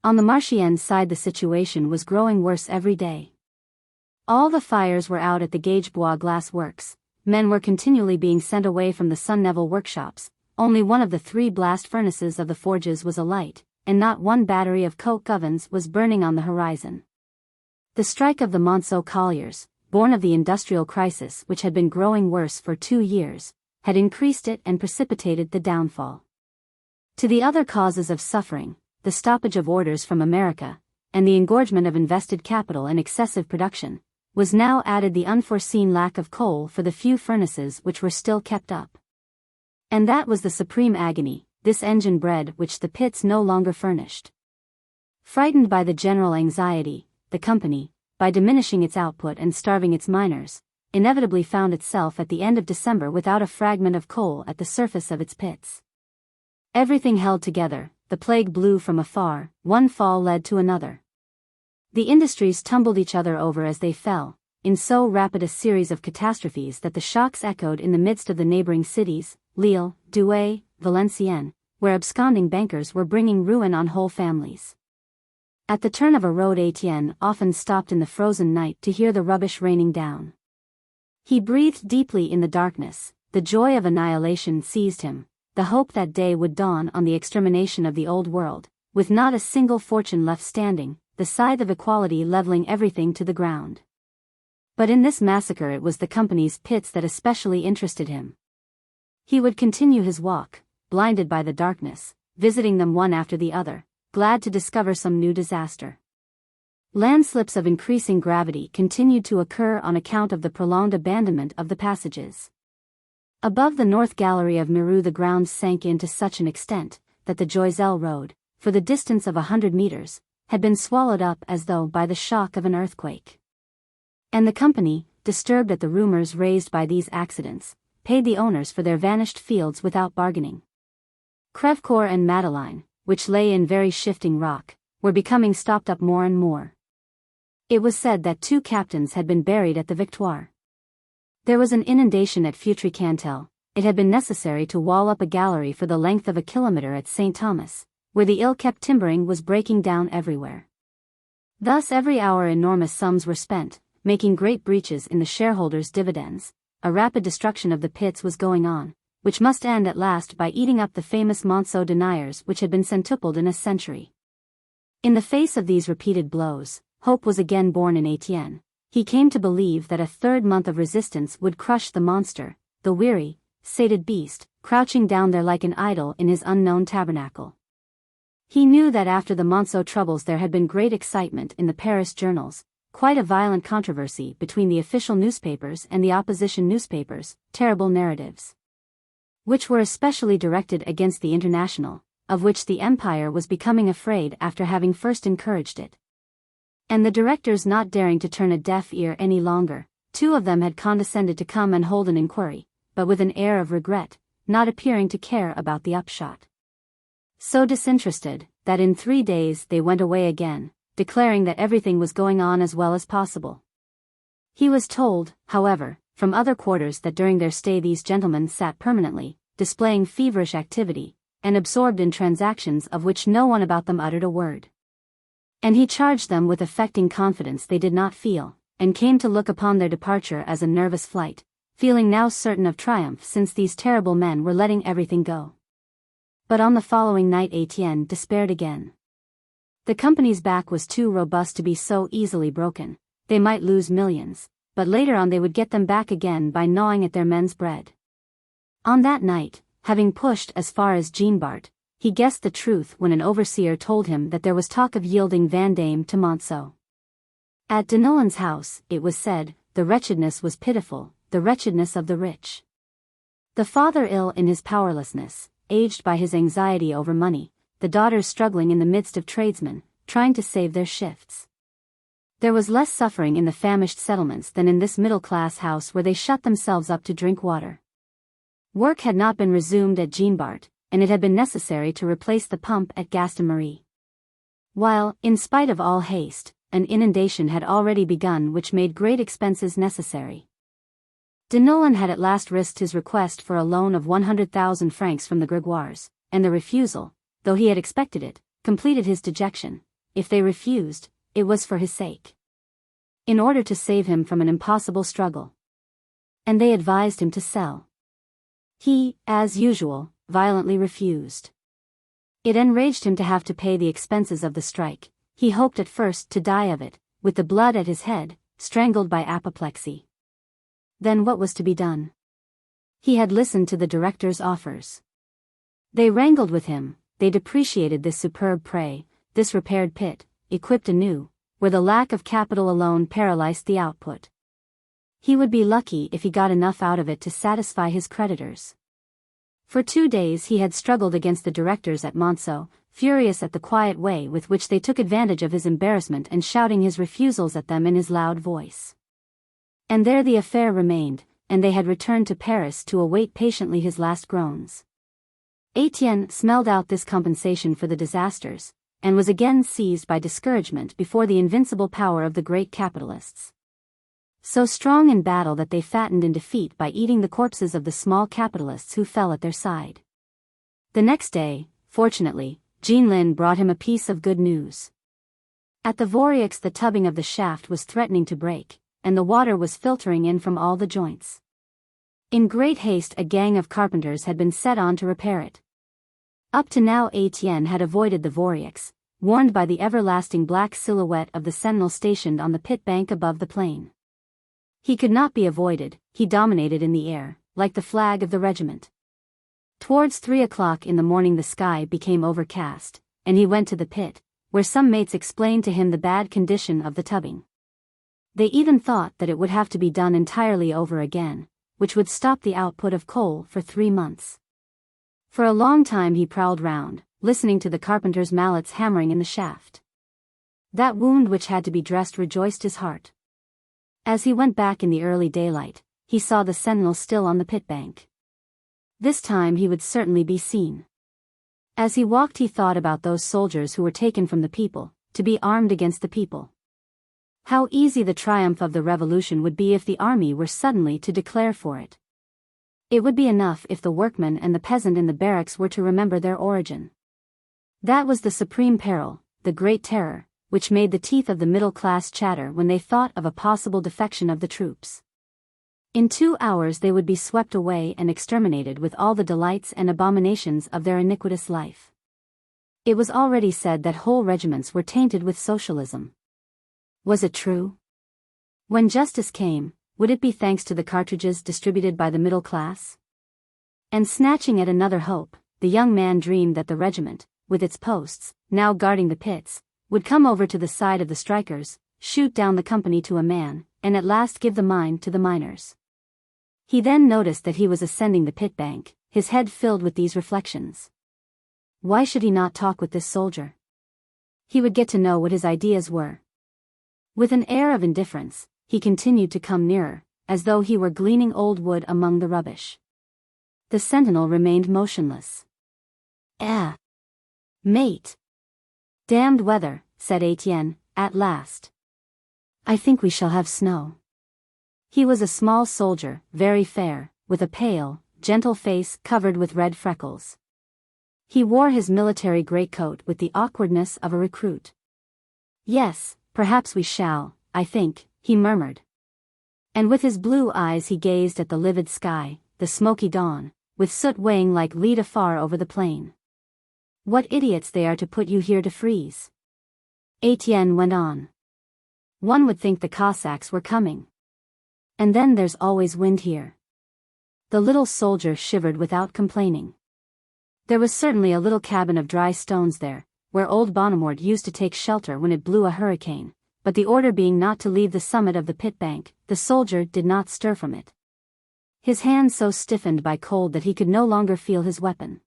On the Marchiennes side the situation was growing worse every day. All the fires were out at the Gagebois glass works, men were continually being sent away from the Sun-Neville workshops, only one of the 3 blast furnaces of the forges was alight, and not one battery of coke ovens was burning on the horizon. The strike of the Monceau colliers, born of the industrial crisis which had been growing worse for 2 years, had increased it and precipitated the downfall. To the other causes of suffering, the stoppage of orders from America, and the engorgement of invested capital and excessive production, was now added the unforeseen lack of coal for the few furnaces which were still kept up. And that was the supreme agony, this engine bread which the pits no longer furnished. Frightened by the general anxiety, the company, by diminishing its output and starving its miners, inevitably found itself at the end of December without a fragment of coal at the surface of its pits. Everything held together, the plague blew from afar, one fall led to another. The industries tumbled each other over as they fell, in so rapid a series of catastrophes that the shocks echoed in the midst of the neighboring cities, Lille, Douai, Valenciennes, where absconding bankers were bringing ruin on whole families. At the turn of a road Étienne often stopped in the frozen night to hear the rubbish raining down. He breathed deeply in the darkness, the joy of annihilation seized him, the hope that day would dawn on the extermination of the old world, with not a single fortune left standing, the scythe of equality leveling everything to the ground. But in this massacre it was the company's pits that especially interested him. He would continue his walk, blinded by the darkness, visiting them one after the other, glad to discover some new disaster. Landslips of increasing gravity continued to occur on account of the prolonged abandonment of the passages. Above the north gallery of Mirou the ground sank in to such an extent, that the Joiselle road, for the distance of 100 meters, had been swallowed up as though by the shock of an earthquake. And the company, disturbed at the rumors raised by these accidents, paid the owners for their vanished fields without bargaining. Crèvecoeur and Madeleine, which lay in very shifting rock, were becoming stopped up more and more. It was said that 2 captains had been buried at the Victoire. There was an inundation at Feutry-Cantel. It had been necessary to wall up a gallery for the length of a kilometre at St. Thomas, where the ill-kept timbering was breaking down everywhere. Thus every hour enormous sums were spent, making great breaches in the shareholders' dividends. A rapid destruction of the pits was going on, which must end at last by eating up the famous Monceau deniers which had been centupled in a century. In the face of these repeated blows, hope was again born in Étienne. He came to believe that a 3rd month of resistance would crush the monster, the weary, sated beast, crouching down there like an idol in his unknown tabernacle. He knew that after the Monceau troubles there had been great excitement in the Paris journals, quite a violent controversy between the official newspapers and the opposition newspapers, terrible narratives, which were especially directed against the International, of which the Empire was becoming afraid after having first encouraged it. And the directors not daring to turn a deaf ear any longer, 2 of them had condescended to come and hold an inquiry, but with an air of regret, not appearing to care about the upshot. So disinterested, that in 3 days they went away again, declaring that everything was going on as well as possible. He was told, however, from other quarters that during their stay these gentlemen sat permanently, displaying feverish activity, and absorbed in transactions of which no one about them uttered a word. And he charged them with affecting confidence they did not feel, and came to look upon their departure as a nervous flight, feeling now certain of triumph since these terrible men were letting everything go. But on the following night Étienne despaired again. The company's back was too robust to be so easily broken. They might lose millions, but later on they would get them back again by gnawing at their men's bread. On that night, having pushed as far as Jean-Bart, he guessed the truth when an overseer told him that there was talk of yielding Vendôme to Monceau. At Deneulin's house, it was said, the wretchedness was pitiful, the wretchedness of the rich. The father ill in his powerlessness, aged by his anxiety over money, the daughters struggling in the midst of tradesmen, trying to save their shifts. There was less suffering in the famished settlements than in this middle-class house where they shut themselves up to drink water. Work had not been resumed at Jean-Bart, and it had been necessary to replace the pump at Gaston-Marie. While, in spite of all haste, an inundation had already begun which made great expenses necessary. Deneulin had at last risked his request for a loan of 100,000 francs from the Grégoires, and the refusal, though he had expected it, completed his dejection. If they refused, it was for his sake. in order to save him from an impossible struggle. And they advised him to sell. He, as usual, violently refused. It enraged him to have to pay the expenses of the strike. He hoped at first to die of it, with the blood at his head, strangled by apoplexy. Then what was to be done? He had listened to the director's offers. They wrangled with him, they depreciated this superb prey, this repaired pit, equipped anew, where the lack of capital alone paralyzed the output. He would be lucky if he got enough out of it to satisfy his creditors. For 2 days he had struggled against the directors at Monceau, furious at the quiet way with which they took advantage of his embarrassment and shouting his refusals at them in his loud voice. And there the affair remained, and they had returned to Paris to await patiently his last groans. Étienne smelled out this compensation for the disasters, and was again seized by discouragement before the invincible power of the great capitalists. So strong in battle that they fattened in defeat by eating the corpses of the small capitalists who fell at their side. The next day, fortunately, Jeanlin brought him a piece of good news. At the Voreux the tubbing of the shaft was threatening to break, and the water was filtering in from all the joints. In great haste a gang of carpenters had been set on to repair it. Up to now Étienne had avoided the Voreux, warned by the everlasting black silhouette of the sentinel stationed on the pit bank above the plain. He could not be avoided, he dominated in the air, like the flag of the regiment. Towards 3 o'clock in the morning the sky became overcast, and he went to the pit, where some mates explained to him the bad condition of the tubbing. They even thought that it would have to be done entirely over again, which would stop the output of coal for 3 months. For a long time he prowled round, listening to the carpenter's mallets hammering in the shaft. That wound which had to be dressed rejoiced his heart. As he went back in the early daylight, he saw the sentinel still on the pit bank. This time he would certainly be seen. As he walked he thought about those soldiers who were taken from the people, to be armed against the people. How easy the triumph of the revolution would be if the army were suddenly to declare for it. It would be enough if the workman and the peasant in the barracks were to remember their origin. That was the supreme peril, the great terror, which made the teeth of the middle class chatter when they thought of a possible defection of the troops. In 2 hours they would be swept away and exterminated with all the delights and abominations of their iniquitous life. It was already said that whole regiments were tainted with socialism. Was it true? When justice came, would it be thanks to the cartridges distributed by the middle class? And snatching at another hope, the young man dreamed that the regiment, with its posts, now guarding the pits, would come over to the side of the strikers, shoot down the company to a man, and at last give the mine to the miners. He then noticed that he was ascending the pit bank, his head filled with these reflections. Why should he not talk with this soldier? He would get to know what his ideas were. With an air of indifference, he continued to come nearer, as though he were gleaning old wood among the rubbish. The sentinel remained motionless. Mate! Damned weather, said Étienne, at last. I think we shall have snow. He was a small soldier, very fair, with a pale, gentle face covered with red freckles. He wore his military greatcoat with the awkwardness of a recruit. Yes, perhaps we shall, I think, he murmured. And with his blue eyes he gazed at the livid sky, the smoky dawn, with soot weighing like lead afar over the plain. What idiots they are to put you here to freeze. Étienne went on. One would think the Cossacks were coming. And then there's always wind here. The little soldier shivered without complaining. There was certainly a little cabin of dry stones there, where old Bonnemort used to take shelter when it blew a hurricane, but the order being not to leave the summit of the pit bank, the soldier did not stir from it. His hands so stiffened by cold that he could no longer feel his weapon.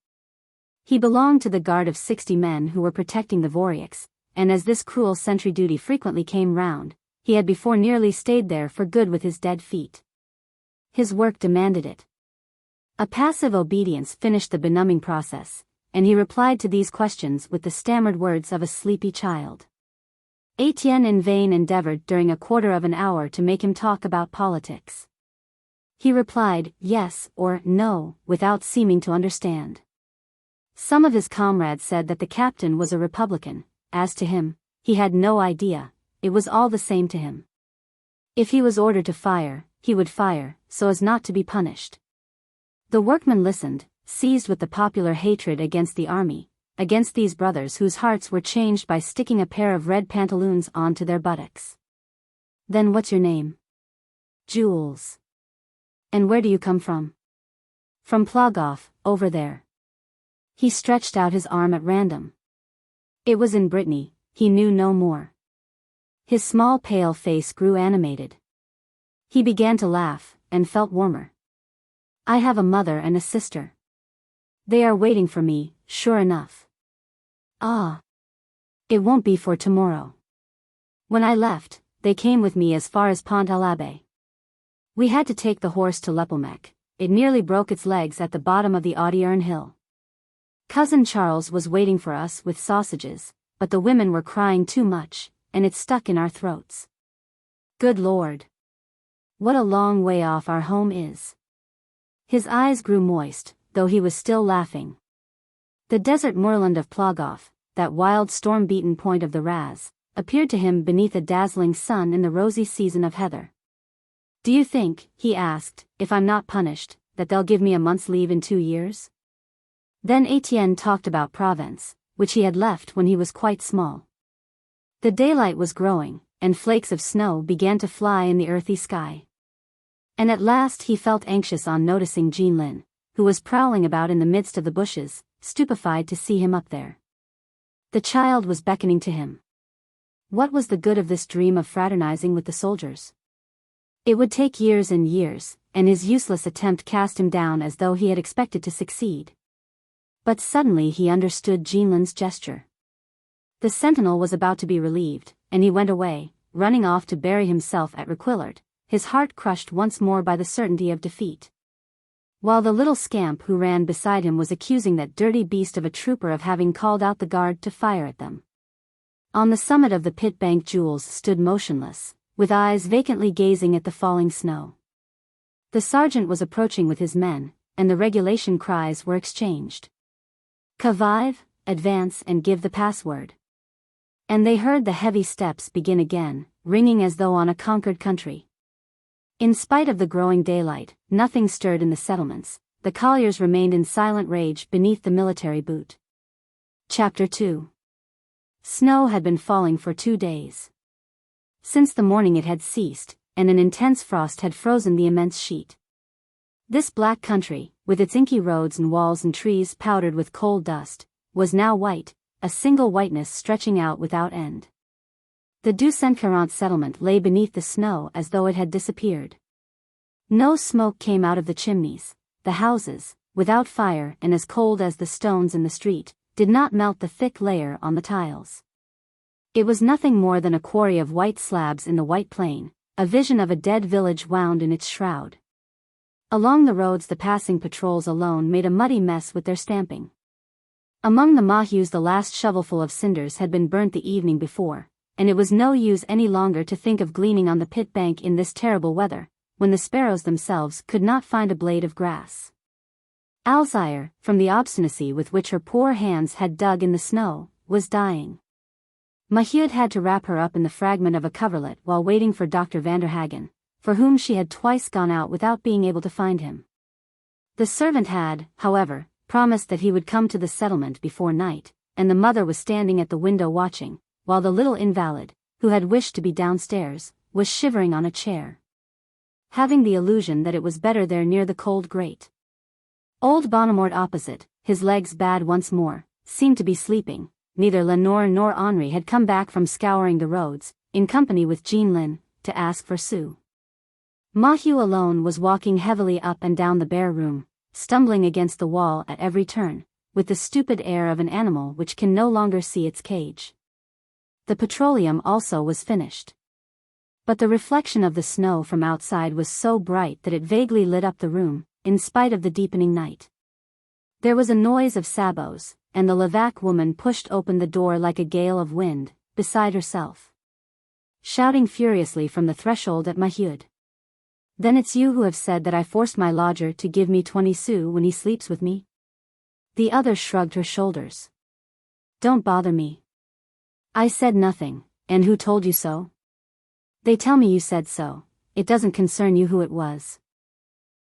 He belonged to the guard of 60 men who were protecting the Voreux, and as this cruel sentry duty frequently came round, he had before nearly stayed there for good with his dead feet. His work demanded it. A passive obedience finished the benumbing process, and he replied to these questions with the stammered words of a sleepy child. Étienne in vain endeavored during a quarter of an hour to make him talk about politics. He replied yes or no, without seeming to understand. Some of his comrades said that the captain was a Republican. As to him, he had no idea, it was all the same to him. If he was ordered to fire, he would fire, so as not to be punished. The workmen listened, seized with the popular hatred against the army, against these brothers whose hearts were changed by sticking a pair of red pantaloons onto their buttocks. "Then what's your name?" "Jules." "And where do you come from?" "From Plogoff, over there." He stretched out his arm at random. It was in Brittany, he knew no more. His small pale face grew animated. He began to laugh, and felt warmer. "I have a mother and a sister. They are waiting for me, sure enough." "Ah. It won't be for tomorrow." "When I left, they came with me as far as Pont à l'Abbé. We had to take the horse to Lepelmec. It nearly broke its legs at the bottom of the Audierne hill. Cousin Charles was waiting for us with sausages, but the women were crying too much, and it stuck in our throats. Good Lord! What a long way off our home is." His eyes grew moist, though he was still laughing. The desert moorland of Plogoff, that wild storm-beaten point of the Raz, appeared to him beneath a dazzling sun in the rosy season of heather. "Do you think," he asked, "if I'm not punished, that they'll give me a month's leave in 2 years?" Then Étienne talked about Provence, which he had left when he was quite small. The daylight was growing, and flakes of snow began to fly in the earthy sky. And at last he felt anxious on noticing Jean Lin, who was prowling about in the midst of the bushes, stupefied to see him up there. The child was beckoning to him. What was the good of this dream of fraternizing with the soldiers? It would take years and years, and his useless attempt cast him down as though he had expected to succeed. But suddenly he understood Jean Lin's gesture. The sentinel was about to be relieved, and he went away, running off to bury himself at Requillart, his heart crushed once more by the certainty of defeat. While the little scamp who ran beside him was accusing that dirty beast of a trooper of having called out the guard to fire at them. On the summit of the pit bank Jules stood motionless, with eyes vacantly gazing at the falling snow. The sergeant was approaching with his men, and the regulation cries were exchanged. "Que vive, advance and give the password." And they heard the heavy steps begin again, ringing as though on a conquered country. In spite of the growing daylight, nothing stirred in the settlements. The colliers remained in silent rage beneath the military boot. Chapter 2. Snow had been falling for 2 days. Since the morning it had ceased, and an intense frost had frozen the immense sheet. This black country, with its inky roads and walls and trees powdered with coal dust, was now white, a single whiteness stretching out without end. The 240 settlement lay beneath the snow as though it had disappeared. No smoke came out of the chimneys. The houses, without fire and as cold as the stones in the street, did not melt the thick layer on the tiles. It was nothing more than a quarry of white slabs in the white plain, a vision of a dead village wound in its shroud. Along the roads the passing patrols alone made a muddy mess with their stamping. Among the mahus the last shovelful of cinders had been burnt the evening before, and it was no use any longer to think of gleaning on the pit bank in this terrible weather, when the sparrows themselves could not find a blade of grass. Alzire, from the obstinacy with which her poor hands had dug in the snow, was dying. Mahud had to wrap her up in the fragment of a coverlet while waiting for Dr. Vanderhagen, for whom she had twice gone out without being able to find him. The servant had, however, promised that he would come to the settlement before night, and the mother was standing at the window watching, while the little invalid, who had wished to be downstairs, was shivering on a chair, having the illusion that it was better there near the cold grate. Old Bonnemort opposite, his legs bad once more, seemed to be sleeping. Neither Lenore nor Henri had come back from scouring the roads, in company with Jean Lin, to ask for Sue. Mahu alone was walking heavily up and down the bare room, stumbling against the wall at every turn, with the stupid air of an animal which can no longer see its cage. The petroleum also was finished. But the reflection of the snow from outside was so bright that it vaguely lit up the room, in spite of the deepening night. There was a noise of sabots, and the Levaque woman pushed open the door like a gale of wind, beside herself, shouting furiously from the threshold at Mahud. "Then it's you who have said that I forced my lodger to give me 20 sous when he sleeps with me?" The other shrugged her shoulders. "Don't bother me. I said nothing, and who told you so?" They tell me you said so. It doesn't concern you who it was.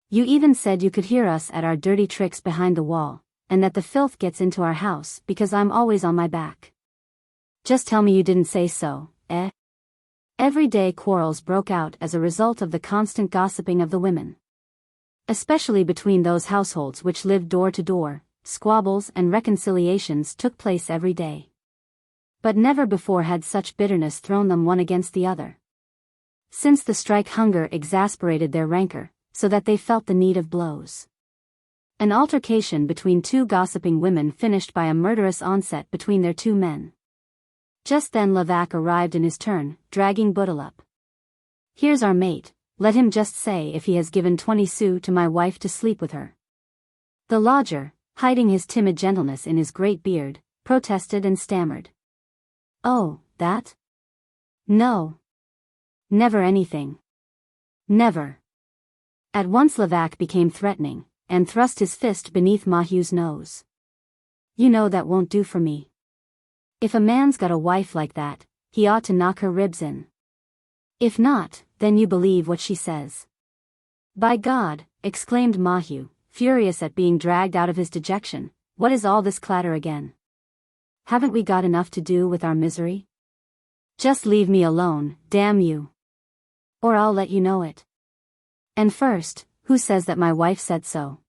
You even said you could hear us at our dirty tricks behind the wall, and that the filth gets into our house because I'm always on my back. Just tell me you didn't say so, eh? Everyday quarrels broke out as a result of the constant gossiping of the women. Especially between those households which lived door to door, squabbles and reconciliations took place every day. But never before had such bitterness thrown them one against the other. Since the strike, hunger exasperated their rancor, so that they felt the need of blows. An altercation between two gossiping women finished by a murderous onset between their two men. Just then Levaque arrived in his turn, dragging Bouteille up. Here's our mate, let him just say if he has given 20 sous to my wife to sleep with her. The lodger, hiding his timid gentleness in his great beard, protested and stammered. Oh, that? No. Never anything. Never. At once Levaque became threatening, and thrust his fist beneath Mahieu's nose. You know that won't do for me. If a man's got a wife like that, he ought to knock her ribs in. If not, then you believe what she says. By God, exclaimed Mahieu, furious at being dragged out of his dejection, what is all this clatter again? Haven't we got enough to do with our misery? Just leave me alone, damn you. Or I'll let you know it. And first, who says that my wife said so?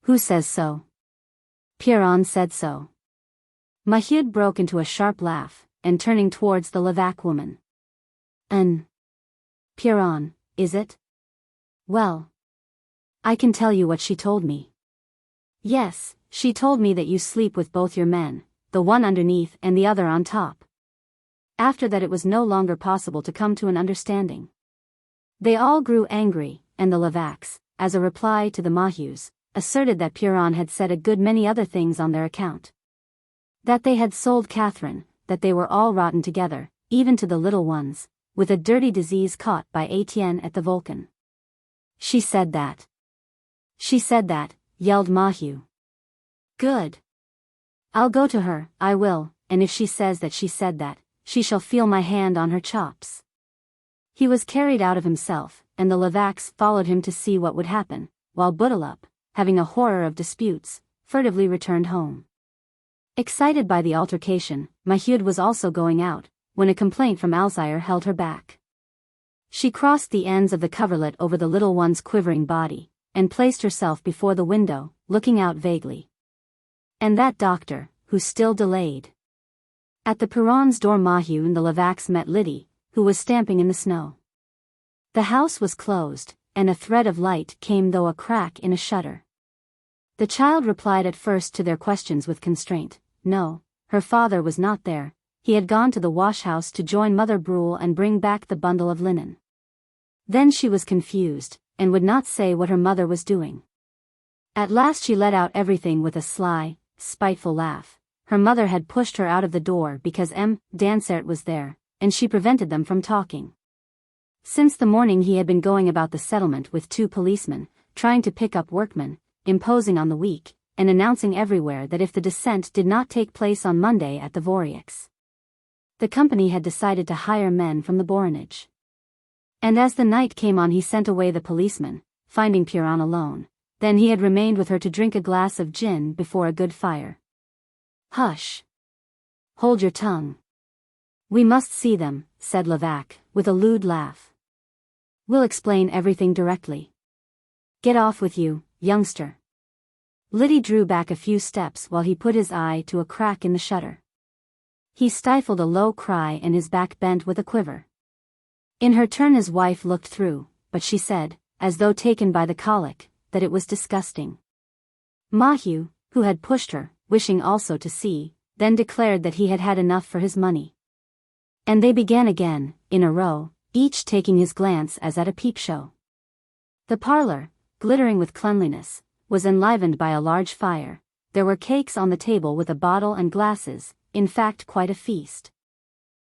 Who says so? Pierron said so. Mahieu broke into a sharp laugh, and turning towards the Levaque woman. Pierron, is it? Well, I can tell you what she told me. Yes, she told me that you sleep with both your men, the one underneath and the other on top. After that it was no longer possible to come to an understanding. They all grew angry, and the Levaques, as a reply to the Mahieus, asserted that Pierron had said a good many other things on their account. That they had sold Catherine, that they were all rotten together, even to the little ones, with a dirty disease caught by Étienne at the Vulcan. She said that. She said that, yelled Mahieu. Good. I'll go to her, I will, and if she says that she said that, she shall feel my hand on her chops. He was carried out of himself, and the Levaques followed him to see what would happen, while Bouteille, having a horror of disputes, furtively returned home. Excited by the altercation, Mahieu was also going out, when a complaint from Alzire held her back. She crossed the ends of the coverlet over the little one's quivering body, and placed herself before the window, looking out vaguely. And that doctor, who still delayed. At the Pierron's door Mahieu and the Levaques met Lydie, who was stamping in the snow. The house was closed, and a thread of light came through a crack in a shutter. The child replied at first to their questions with constraint. No, her father was not there, he had gone to the wash-house to join Mother Brule and bring back the bundle of linen. Then she was confused, and would not say what her mother was doing. At last she let out everything with a sly, spiteful laugh. Her mother had pushed her out of the door because M. Dansert was there, and she prevented them from talking. Since the morning he had been going about the settlement with 2 policemen, trying to pick up workmen, imposing on the weak, and announcing everywhere that if the descent did not take place on Monday at the Voreux, the company had decided to hire men from the Borinage. And as the night came on he sent away the policeman, finding Pierron alone. Then he had remained with her to drink a glass of gin before a good fire. Hush! Hold your tongue. We must see them, said Levaque, with a lewd laugh. We'll explain everything directly. Get off with you, youngster. Lydie drew back a few steps while he put his eye to a crack in the shutter. He stifled a low cry and his back bent with a quiver. In her turn his wife looked through, but she said, as though taken by the colic, that it was disgusting. Mahieu, who had pushed her, wishing also to see, then declared that he had had enough for his money. And they began again, in a row, each taking his glance as at a peep show. The parlor, glittering with cleanliness, was enlivened by a large fire. There were cakes on the table with a bottle and glasses, in fact quite a feast.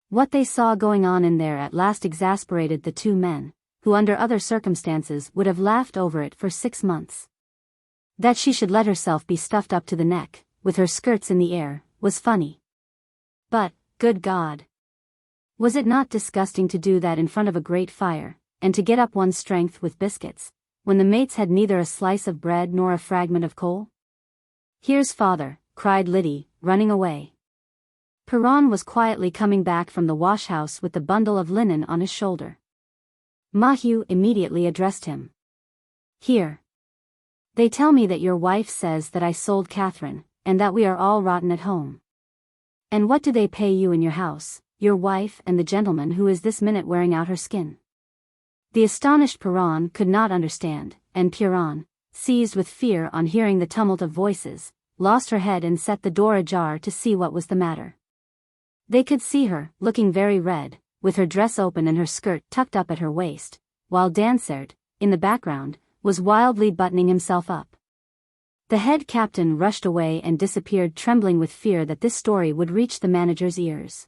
What they saw going on in there at last exasperated the 2 men, who under other circumstances would have laughed over it for 6 months. That she should let herself be stuffed up to the neck, with her skirts in the air, was funny. But, good God! Was it not disgusting to do that in front of a great fire, and to get up one's strength with biscuits, when the mates had neither a slice of bread nor a fragment of coal? "Here's father," cried Liddy, running away. Piron was quietly coming back from the wash-house with the bundle of linen on his shoulder. Maheu immediately addressed him. "Here. They tell me that your wife says that I sold Catherine, and that we are all rotten at home. And what do they pay you in your house, your wife and the gentleman who is this minute wearing out her skin?" The astonished Piron could not understand, and Piron, seized with fear on hearing the tumult of voices, lost her head and set the door ajar to see what was the matter. They could see her, looking very red, with her dress open and her skirt tucked up at her waist, while Dansaert, in the background, was wildly buttoning himself up. The head captain rushed away and disappeared, trembling with fear that this story would reach the manager's ears.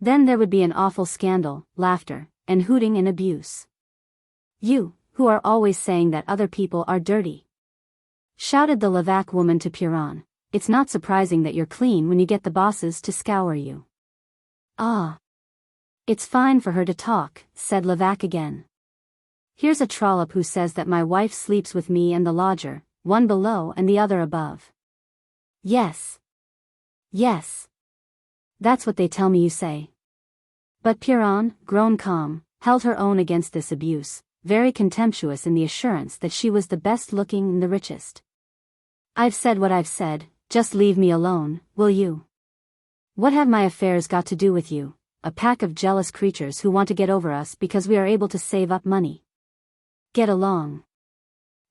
Then there would be an awful scandal, laughter, and hooting and abuse. "You, who are always saying that other people are dirty," shouted the Levaque woman to Piron, "it's not surprising that you're clean when you get the bosses to scour you." "Ah. It's fine for her to talk," said Levaque again. "Here's a trollop who says that my wife sleeps with me and the lodger, one below and the other above." "Yes. Yes. That's what they tell me you say." But Piron, grown calm, held her own against this abuse, very contemptuous in the assurance that she was the best looking and the richest. "I've said what I've said, just leave me alone, will you? What have my affairs got to do with you, a pack of jealous creatures who want to get over us because we are able to save up money? Get along.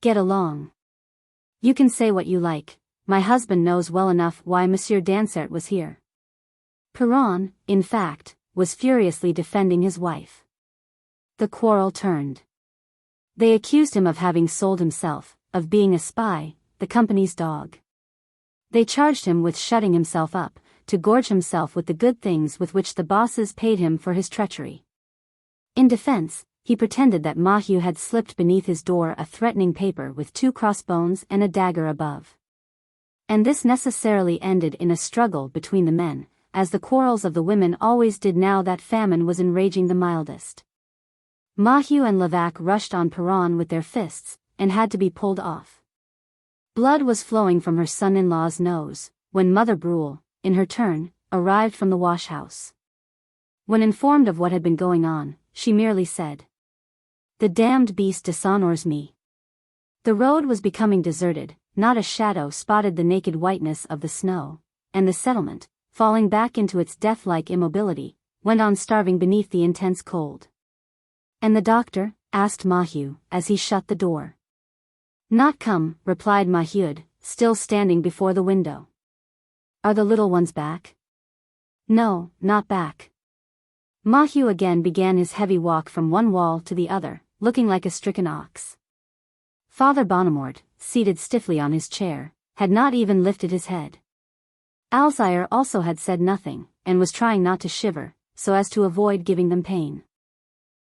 Get along. You can say what you like, my husband knows well enough why Monsieur Dansaert was here." Piron, in fact, was furiously defending his wife. The quarrel turned. They accused him of having sold himself, of being a spy, the company's dog. They charged him with shutting himself up, to gorge himself with the good things with which the bosses paid him for his treachery. In defense, he pretended that Maheu had slipped beneath his door a threatening paper with 2 crossbones and a dagger above. And this necessarily ended in a struggle between the men, as the quarrels of the women always did now that famine was enraging the mildest. Maheu and Levaque rushed on Piron with their fists, and had to be pulled off. Blood was flowing from her son-in-law's nose, when Mother Brule, in her turn, arrived from the wash-house. When informed of what had been going on, she merely said, "The damned beast dishonors me." The road was becoming deserted, not a shadow spotted the naked whiteness of the snow, and the settlement, falling back into its death-like immobility, went on starving beneath the intense cold. "And the doctor?" asked Maheu, as he shut the door. "Not come," replied Maheu, still standing before the window. "Are the little ones back?" "No, not back." Maheu again began his heavy walk from one wall to the other, looking like a stricken ox. Father Bonnemort, seated stiffly on his chair, had not even lifted his head. Alzire also had said nothing, and was trying not to shiver, so as to avoid giving them pain.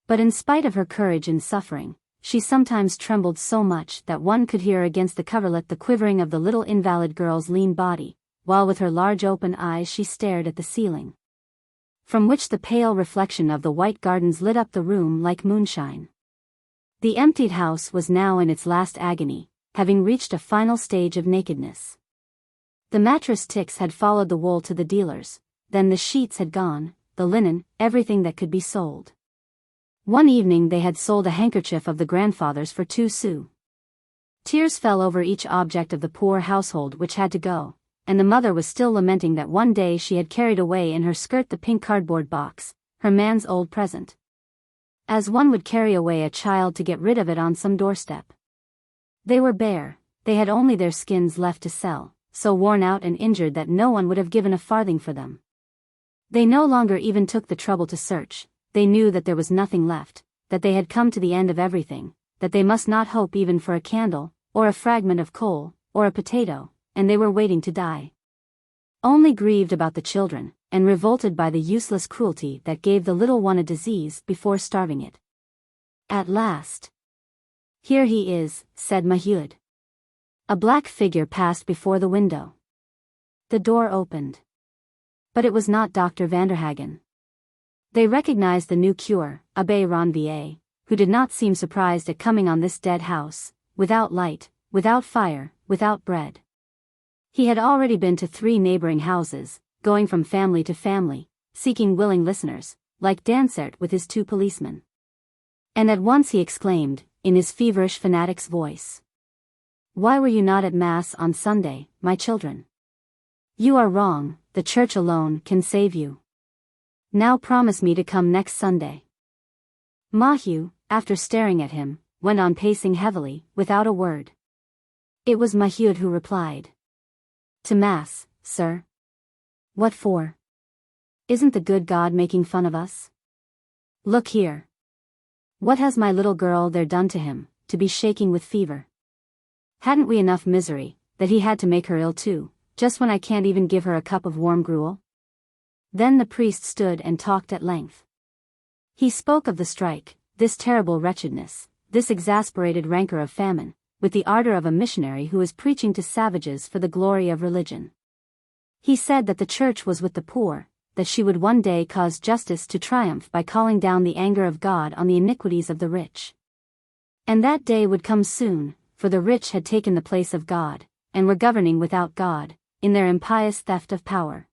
But in spite of her courage in suffering, she sometimes trembled so much that one could hear against the coverlet the quivering of the little invalid girl's lean body, while with her large open eyes she stared at the ceiling, from which the pale reflection of the white gardens lit up the room like moonshine. The emptied house was now in its last agony, having reached a final stage of nakedness. The mattress ticks had followed the wool to the dealers, then the sheets had gone, the linen, everything that could be sold. One evening they had sold a handkerchief of the grandfather's for 2 sous. Tears fell over each object of the poor household which had to go, and the mother was still lamenting that one day she had carried away in her skirt the pink cardboard box, her man's old present. As one would carry away a child to get rid of it on some doorstep. They were bare, they had only their skins left to sell, so worn out and injured that no one would have given a farthing for them. They no longer even took the trouble to search. They knew that there was nothing left, that they had come to the end of everything, that they must not hope even for a candle, or a fragment of coal, or a potato, and they were waiting to die. Only grieved about the children, and revolted by the useless cruelty that gave the little one a disease before starving it. At last. "Here he is," said Maheu. A black figure passed before the window. The door opened. But it was not Dr. Vanderhagen. They recognized the new cure, Abbé Ranvier, who did not seem surprised at coming on this dead house, without light, without fire, without bread. He had already been to 3 neighboring houses, going from family to family, seeking willing listeners, like Dansert with his 2 policemen. And at once he exclaimed, in his feverish fanatic's voice, "Why were you not at Mass on Sunday, my children? You are wrong, the Church alone can save you. Now promise me to come next Sunday." Maheu, after staring at him, went on pacing heavily, without a word. It was Maheu who replied. "To Mass, sir." "What for? Isn't the good God making fun of us? Look here. What has my little girl there done to him, to be shaking with fever? Hadn't we enough misery, that he had to make her ill too, just when I can't even give her a cup of warm gruel?" Then the priest stood and talked at length. He spoke of the strike, this terrible wretchedness, this exasperated rancor of famine, with the ardor of a missionary who is preaching to savages for the glory of religion. He said that the Church was with the poor, that she would one day cause justice to triumph by calling down the anger of God on the iniquities of the rich. And that day would come soon, for the rich had taken the place of God, and were governing without God, in their impious theft of power.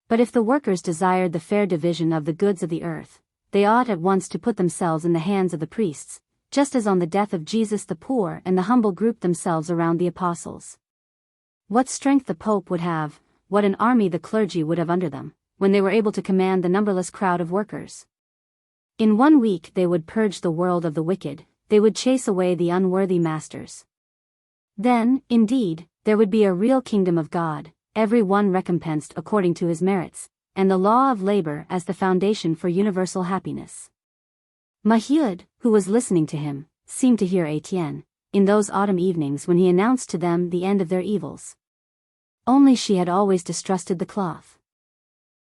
But if the workers desired the fair division of the goods of the earth, they ought at once to put themselves in the hands of the priests, just as on the death of Jesus the poor and the humble grouped themselves around the apostles. What strength the Pope would have, what an army the clergy would have under them, when they were able to command the numberless crowd of workers. In 1 week they would purge the world of the wicked, they would chase away the unworthy masters. Then, indeed, there would be a real kingdom of God, every one recompensed according to his merits, and the law of labor as the foundation for universal happiness. Maheu, who was listening to him, seemed to hear Étienne, in those autumn evenings when he announced to them the end of their evils. Only she had always distrusted the cloth.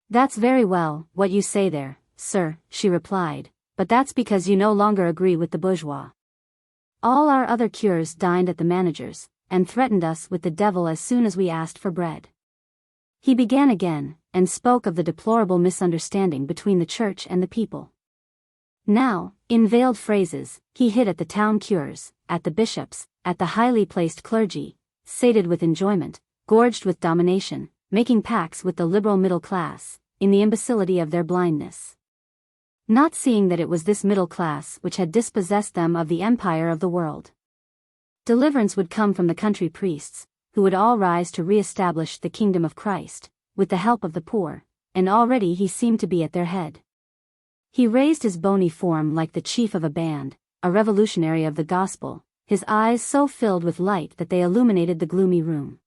"That's very well, what you say there, sir," she replied, "but that's because you no longer agree with the bourgeois. All our other cures dined at the manager's, and threatened us with the devil as soon as we asked for bread." He began again, and spoke of the deplorable misunderstanding between the Church and the people. Now, in veiled phrases, he hit at the town cures, at the bishops, at the highly placed clergy, sated with enjoyment, gorged with domination, making pacts with the liberal middle class, in the imbecility of their blindness. Not seeing that it was this middle class which had dispossessed them of the empire of the world. Deliverance would come from the country priests, who would all rise to re-establish the kingdom of Christ, with the help of the poor, and already he seemed to be at their head. He raised his bony form like the chief of a band, a revolutionary of the gospel, his eyes so filled with light that they illuminated the gloomy room.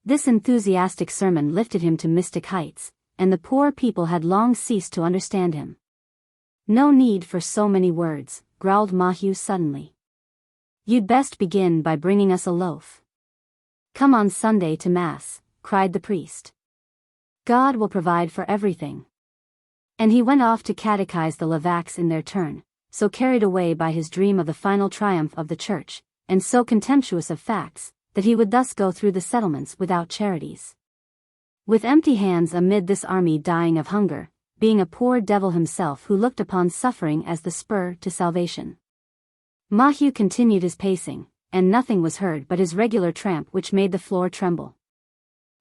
This enthusiastic sermon lifted him to mystic heights, and the poor people had long ceased to understand him. "No need for so many words," growled Maheu suddenly. "You'd best begin by bringing us a loaf." "Come on Sunday to Mass," cried the priest. "God will provide for everything." And he went off to catechize the Levaques in their turn, so carried away by his dream of the final triumph of the Church, and so contemptuous of facts, that he would thus go through the settlements without charities. With empty hands amid this army dying of hunger, being a poor devil himself who looked upon suffering as the spur to salvation. Maheu continued his pacing, and nothing was heard but his regular tramp which made the floor tremble.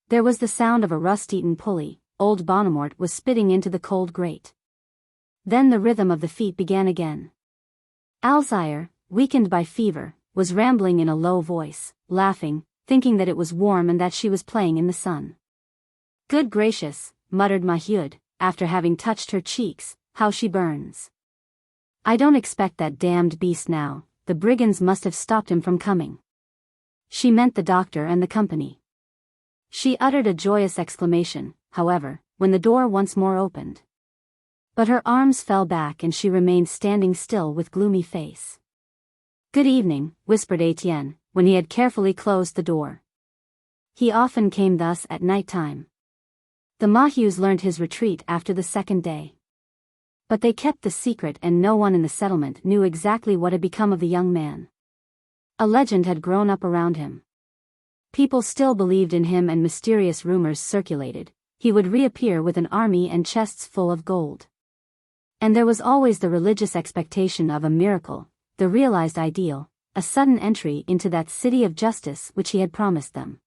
There was the sound of a rust-eaten pulley, old Bonnemort was spitting into the cold grate. Then the rhythm of the feet began again. Alzire, weakened by fever, was rambling in a low voice, laughing, thinking that it was warm and that she was playing in the sun. "Good gracious," muttered Maheu, after having touched her cheeks, "how she burns. I don't expect that damned beast now, the brigands must have stopped him from coming." She meant the doctor and the company. She uttered a joyous exclamation, however, when the door once more opened. But her arms fell back and she remained standing still with gloomy face. "Good evening," whispered Étienne, when he had carefully closed the door. He often came thus at night time. The Maheus learned his retreat after the second day. But they kept the secret and no one in the settlement knew exactly what had become of the young man. A legend had grown up around him. People still believed in him and mysterious rumors circulated. He would reappear with an army and chests full of gold. And there was always the religious expectation of a miracle, the realized ideal, a sudden entry into that city of justice which he had promised them.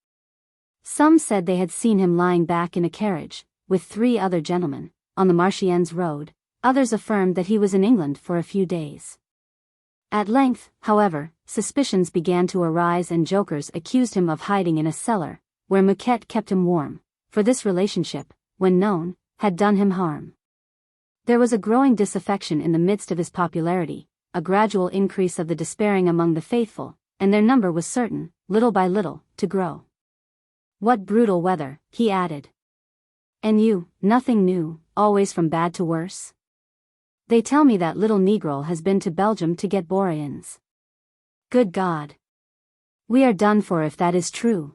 Some said they had seen him lying back in a carriage, with 3 other gentlemen, on the Marchiennes road. Others affirmed that he was in England for a few days. At length, however, suspicions began to arise and jokers accused him of hiding in a cellar, where Mouquette kept him warm, for this relationship, when known, had done him harm. There was a growing disaffection in the midst of his popularity, a gradual increase of the despairing among the faithful, and their number was certain, little by little, to grow. "What brutal weather," he added. "And you, nothing new, always from bad to worse? They tell me that little Negro has been to Belgium to get boreans. Good God! We are done for if that is true."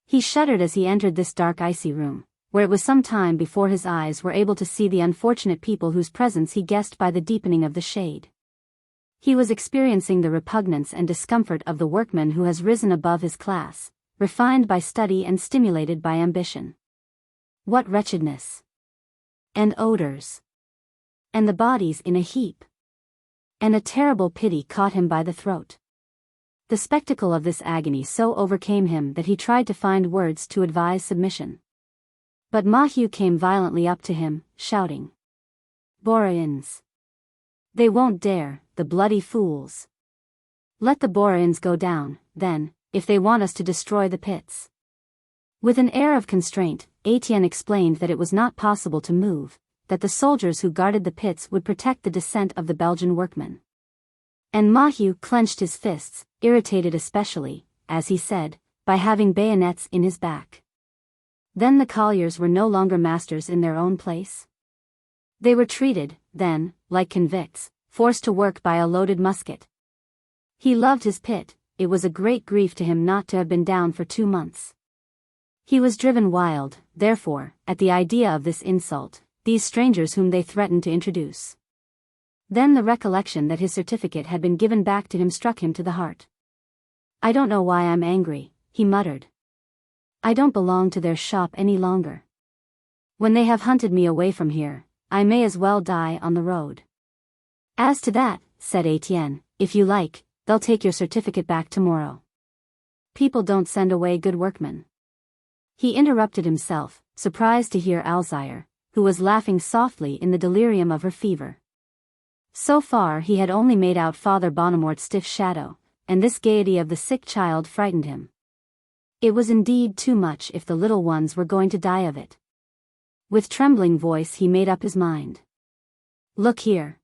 He shuddered as he entered this dark icy room, where it was some time before his eyes were able to see the unfortunate people whose presence he guessed by the deepening of the shade. He was experiencing the repugnance and discomfort of the workman who has risen above his class, refined by study and stimulated by ambition. What wretchedness! And odors! And the bodies in a heap! And a terrible pity caught him by the throat. The spectacle of this agony so overcame him that he tried to find words to advise submission. But Mahieu came violently up to him, shouting, "Boreans! They won't dare, the bloody fools! Let the Boreans go down, then, if they want us to destroy the pits." With an air of constraint, Étienne explained that it was not possible to move, that the soldiers who guarded the pits would protect the descent of the Belgian workmen. And Mahieu clenched his fists, irritated especially, as he said, by having bayonets in his back. Then the colliers were no longer masters in their own place? They were treated, then, like convicts, forced to work by a loaded musket. He loved his pit, it was a great grief to him not to have been down for 2 months. He was driven wild, therefore, at the idea of this insult, these strangers whom they threatened to introduce. Then the recollection that his certificate had been given back to him struck him to the heart. "I don't know why I'm angry," he muttered. "I don't belong to their shop any longer. When they have hunted me away from here, I may as well die on the road." "As to that," said Étienne, "if you like, they'll take your certificate back tomorrow. People don't send away good workmen." He interrupted himself, surprised to hear Alzire, who was laughing softly in the delirium of her fever. So far he had only made out Father Bonnemort's stiff shadow, and this gaiety of the sick child frightened him. It was indeed too much if the little ones were going to die of it. With trembling voice he made up his mind. "Look here.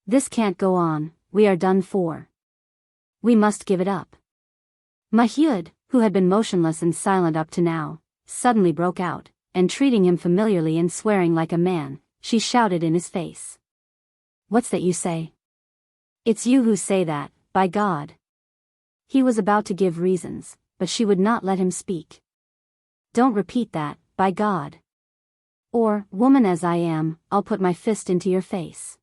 This can't go on, we are done for. We must give it up." Mahieu, who had been motionless and silent up to now, suddenly broke out, and treating him familiarly and swearing like a man, she shouted in his face. "What's that you say? It's you who say that, by God." He was about to give reasons, but she would not let him speak. "Don't repeat that, by God. Or, woman as I am, I'll put my fist into your face.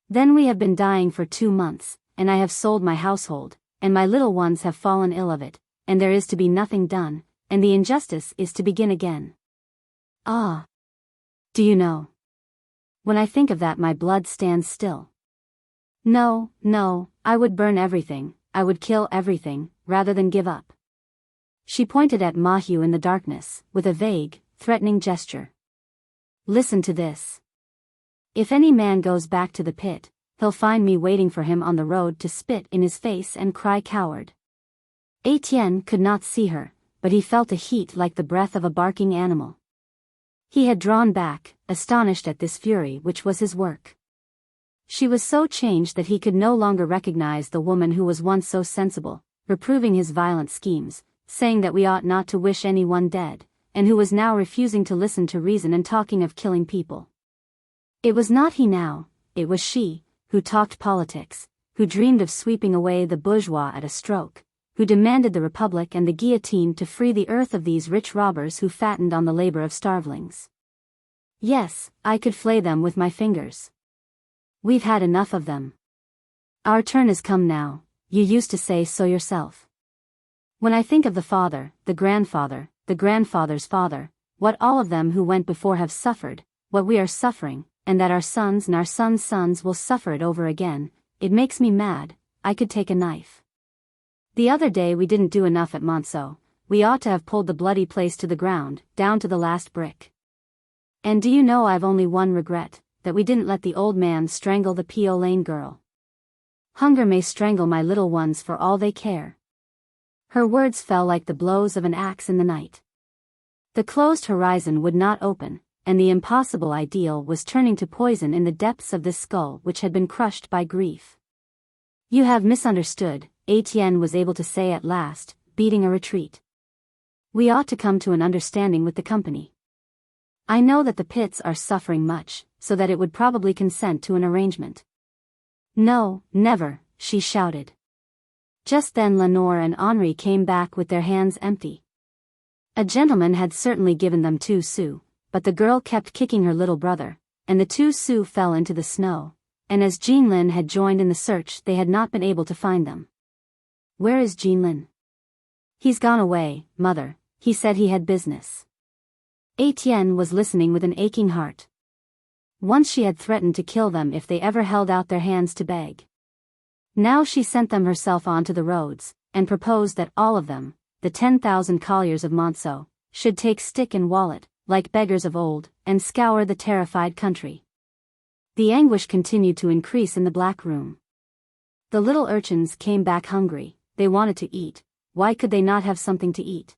Then we have been dying for 2 months, and I have sold my household, and my little ones have fallen ill of it, and there is to be nothing done, and the injustice is to begin again. Ah! Do you know? When I think of that my blood stands still. No, no, I would burn everything, I would kill everything, rather than give up." She pointed at Mahieu in the darkness, with a vague, threatening gesture. "Listen to this. If any man goes back to the pit, he'll find me waiting for him on the road to spit in his face and cry coward." Étienne could not see her, but he felt a heat like the breath of a barking animal. He had drawn back, astonished at this fury which was his work. She was so changed that he could no longer recognize the woman who was once so sensible, reproving his violent schemes, saying that we ought not to wish anyone dead, and who was now refusing to listen to reason and talking of killing people. It was not he now, it was she, who talked politics, who dreamed of sweeping away the bourgeois at a stroke, who demanded the republic and the guillotine to free the earth of these rich robbers who fattened on the labor of starvelings. Yes, I could flay them with my fingers. We've had enough of them. Our turn has come now, you used to say so yourself. When I think of the father, the grandfather's father, what all of them who went before have suffered, what we are suffering, and that our sons and our sons' sons will suffer it over again. It makes me mad. I could take a knife. The other day we didn't do enough at Monceau. We ought to have pulled the bloody place to the ground, down to the last brick. And do you know I've only one regret, that we didn't let the old man strangle the P.O. Lane girl. Hunger may strangle my little ones for all they care. Her words fell like the blows of an axe in the night. The closed horizon would not open, and the impossible ideal was turning to poison in the depths of this skull which had been crushed by grief. You have misunderstood, Étienne was able to say at last, beating a retreat. We ought to come to an understanding with the company. I know that the Pitts are suffering much, so that it would probably consent to an arrangement. No, never, she shouted. Just then Lenore and Henri came back with their hands empty. A gentleman had certainly given them 2 sous, but the girl kept kicking her little brother, and the 2 sous fell into the snow, and as Jeanlin had joined in the search they had not been able to find them. Where is Jeanlin? He's gone away, mother, he said he had business. Étienne was listening with an aching heart. Once she had threatened to kill them if they ever held out their hands to beg. Now she sent them herself onto the roads, and proposed that all of them, the 10,000 colliers of Monceau, should take stick and wallet, like beggars of old, and scour the terrified country. The anguish continued to increase in the black room. The little urchins came back hungry, they wanted to eat, why could they not have something to eat?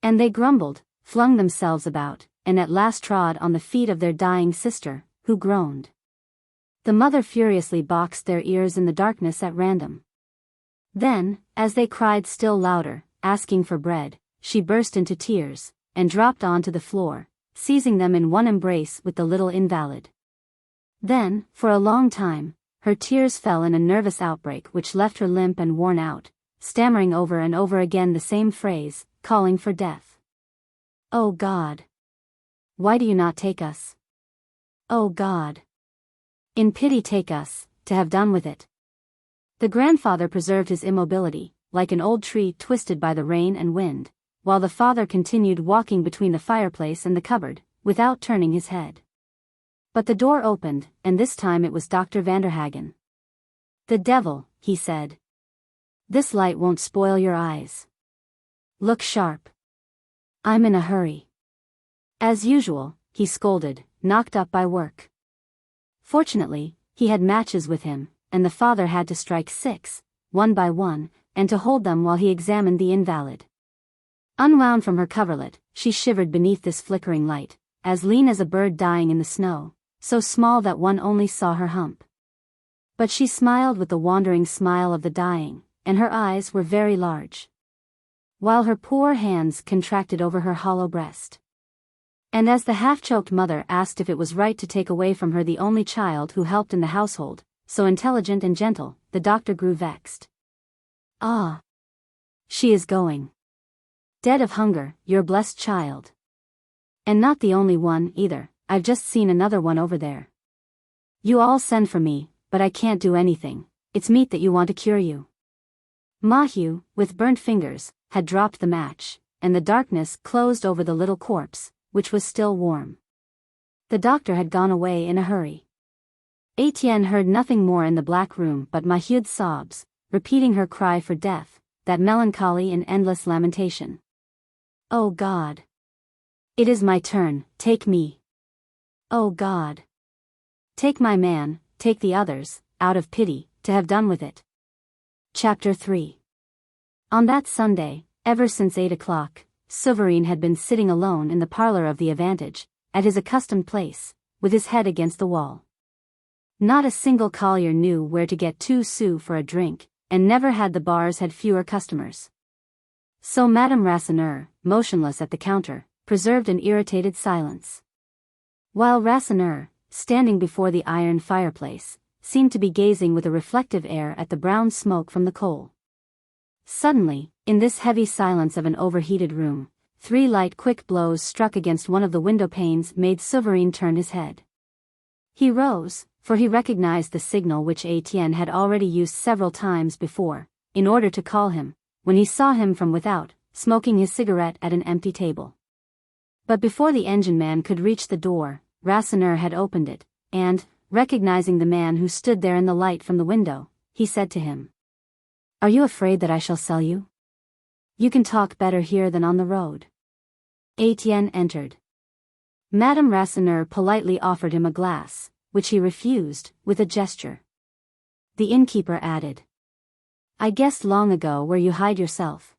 And they grumbled, flung themselves about, and at last trod on the feet of their dying sister, who groaned. The mother furiously boxed their ears in the darkness at random. Then, as they cried still louder, asking for bread, she burst into tears, and dropped onto the floor, seizing them in one embrace with the little invalid. Then, for a long time, her tears fell in a nervous outbreak which left her limp and worn out, stammering over and over again the same phrase, calling for death. Oh God! Why do you not take us? Oh God! In pity take us, to have done with it. The grandfather preserved his immobility, like an old tree twisted by the rain and wind, while the father continued walking between the fireplace and the cupboard, without turning his head. But the door opened, and this time it was Dr. Vanderhagen. The devil, he said. This light won't spoil your eyes. Look sharp. I'm in a hurry. As usual, he scolded, knocked up by work. Fortunately, he had matches with him, and the father had to strike 6, one by one, and to hold them while he examined the invalid. Unwound from her coverlet, she shivered beneath this flickering light, as lean as a bird dying in the snow, so small that one only saw her hump. But she smiled with the wandering smile of the dying, and her eyes were very large, while her poor hands contracted over her hollow breast. And as the half-choked mother asked if it was right to take away from her the only child who helped in the household, so intelligent and gentle, the doctor grew vexed. Ah! She is going. Dead of hunger, your blessed child. And not the only one, either, I've just seen another one over there. You all send for me, but I can't do anything, it's meat that you want to cure you. Maheu, with burnt fingers, had dropped the match, and the darkness closed over the little corpse, which was still warm. The doctor had gone away in a hurry. Étienne heard nothing more in the black room but Maheu's sobs, repeating her cry for death, that melancholy and endless lamentation. Oh God! It is my turn, take me. Oh God! Take my man, take the others, out of pity, to have done with it. Chapter 3. On that Sunday, ever since 8 o'clock, Souverine had been sitting alone in the parlor of the Avantage, at his accustomed place, with his head against the wall. Not a single collier knew where to get 2 sous for a drink, and never had the bars had fewer customers. So Madame Rasseneur, motionless at the counter, preserved an irritated silence. While Rasseneur, standing before the iron fireplace, seemed to be gazing with a reflective air at the brown smoke from the coal. Suddenly, in this heavy silence of an overheated room, 3 light quick blows struck against one of the window panes made Souverine turn his head. He rose, for he recognized the signal which Étienne had already used several times before, in order to call him, when he saw him from without, smoking his cigarette at an empty table. But before the engine-man could reach the door, Rasseneur had opened it, and, recognizing the man who stood there in the light from the window, he said to him, "Are you afraid that I shall sell you? You can talk better here than on the road." Étienne entered. Madame Rasseneur politely offered him a glass, which he refused, with a gesture. The innkeeper added, "I guessed long ago where you hide yourself.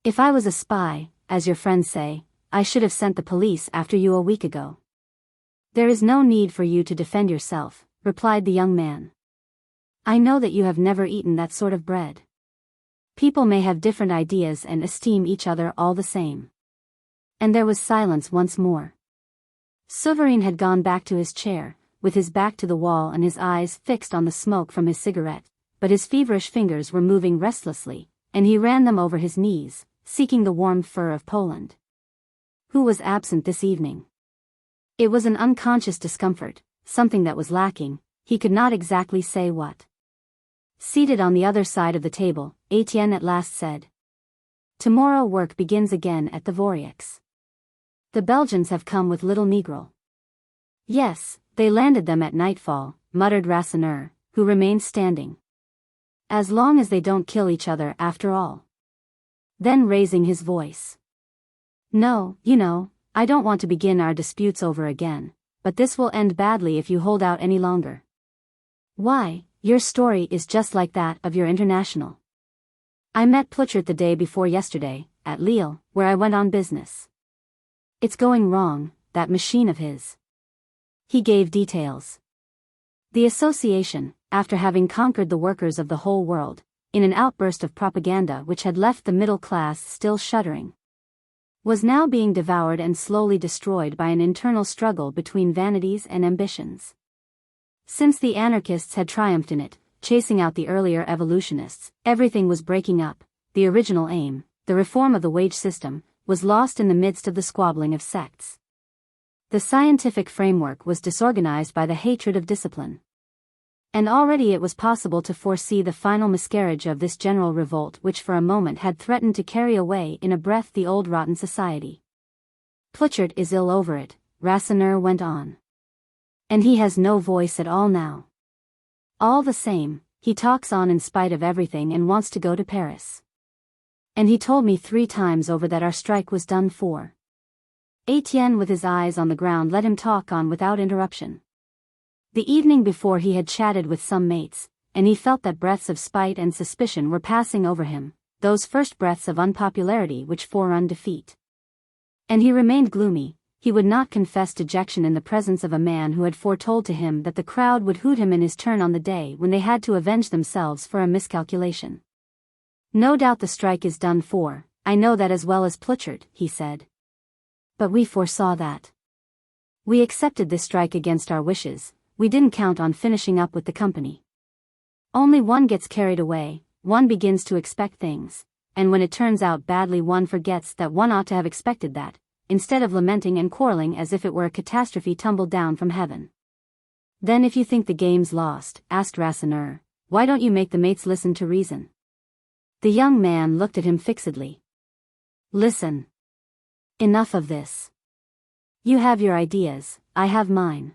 If I was a spy, as your friends say, I should have sent the police after you a week ago." "There is no need for you to defend yourself," replied the young man. "I know that you have never eaten that sort of bread. People may have different ideas and esteem each other all the same." And there was silence once more. Souvarine had gone back to his chair, with his back to the wall and his eyes fixed on the smoke from his cigarette, but his feverish fingers were moving restlessly, and he ran them over his knees, seeking the warm fur of Poland. Who was absent this evening? It was an unconscious discomfort, something that was lacking, he could not exactly say what. Seated on the other side of the table, Étienne at last said, "Tomorrow work begins again at the Voreux. The Belgians have come with little Negro." "Yes, they landed them at nightfall," muttered Rasseneur, who remained standing. "As long as they don't kill each other after all." Then raising his voice, "No, you know, I don't want to begin our disputes over again, but this will end badly if you hold out any longer. Why, your story is just like that of your International. I met Pluchart the day before yesterday, at Lille, where I went on business. It's going wrong, that machine of his." He gave details. The association, after having conquered the workers of the whole world, in an outburst of propaganda which had left the middle class still shuddering, was now being devoured and slowly destroyed by an internal struggle between vanities and ambitions. Since the anarchists had triumphed in it, chasing out the earlier evolutionists, everything was breaking up. The original aim, the reform of the wage system, was lost in the midst of the squabbling of sects. The scientific framework was disorganized by the hatred of discipline. And already it was possible to foresee the final miscarriage of this general revolt which for a moment had threatened to carry away in a breath the old rotten society. "Pluchart is ill over it," Rasseneur went on. "And he has no voice at all now. All the same, he talks on in spite of everything and wants to go to Paris. And he told me 3 times over that our strike was done for." Étienne with his eyes on the ground let him talk on without interruption. The evening before he had chatted with some mates, and he felt that breaths of spite and suspicion were passing over him, those first breaths of unpopularity which forerun defeat. And he remained gloomy. He would not confess dejection in the presence of a man who had foretold to him that the crowd would hoot him in his turn on the day when they had to avenge themselves for a miscalculation. "No doubt the strike is done for, I know that as well as Pluchart," he said. "But we foresaw that. We accepted this strike against our wishes. We didn't count on finishing up with the company. Only one gets carried away, one begins to expect things, and when it turns out badly one forgets that one ought to have expected that, instead of lamenting and quarreling as if it were a catastrophe tumbled down from heaven." "Then if you think the game's lost," asked Rasseneur, "why don't you make the mates listen to reason?" The young man looked at him fixedly. "Listen. Enough of this. You have your ideas, I have mine.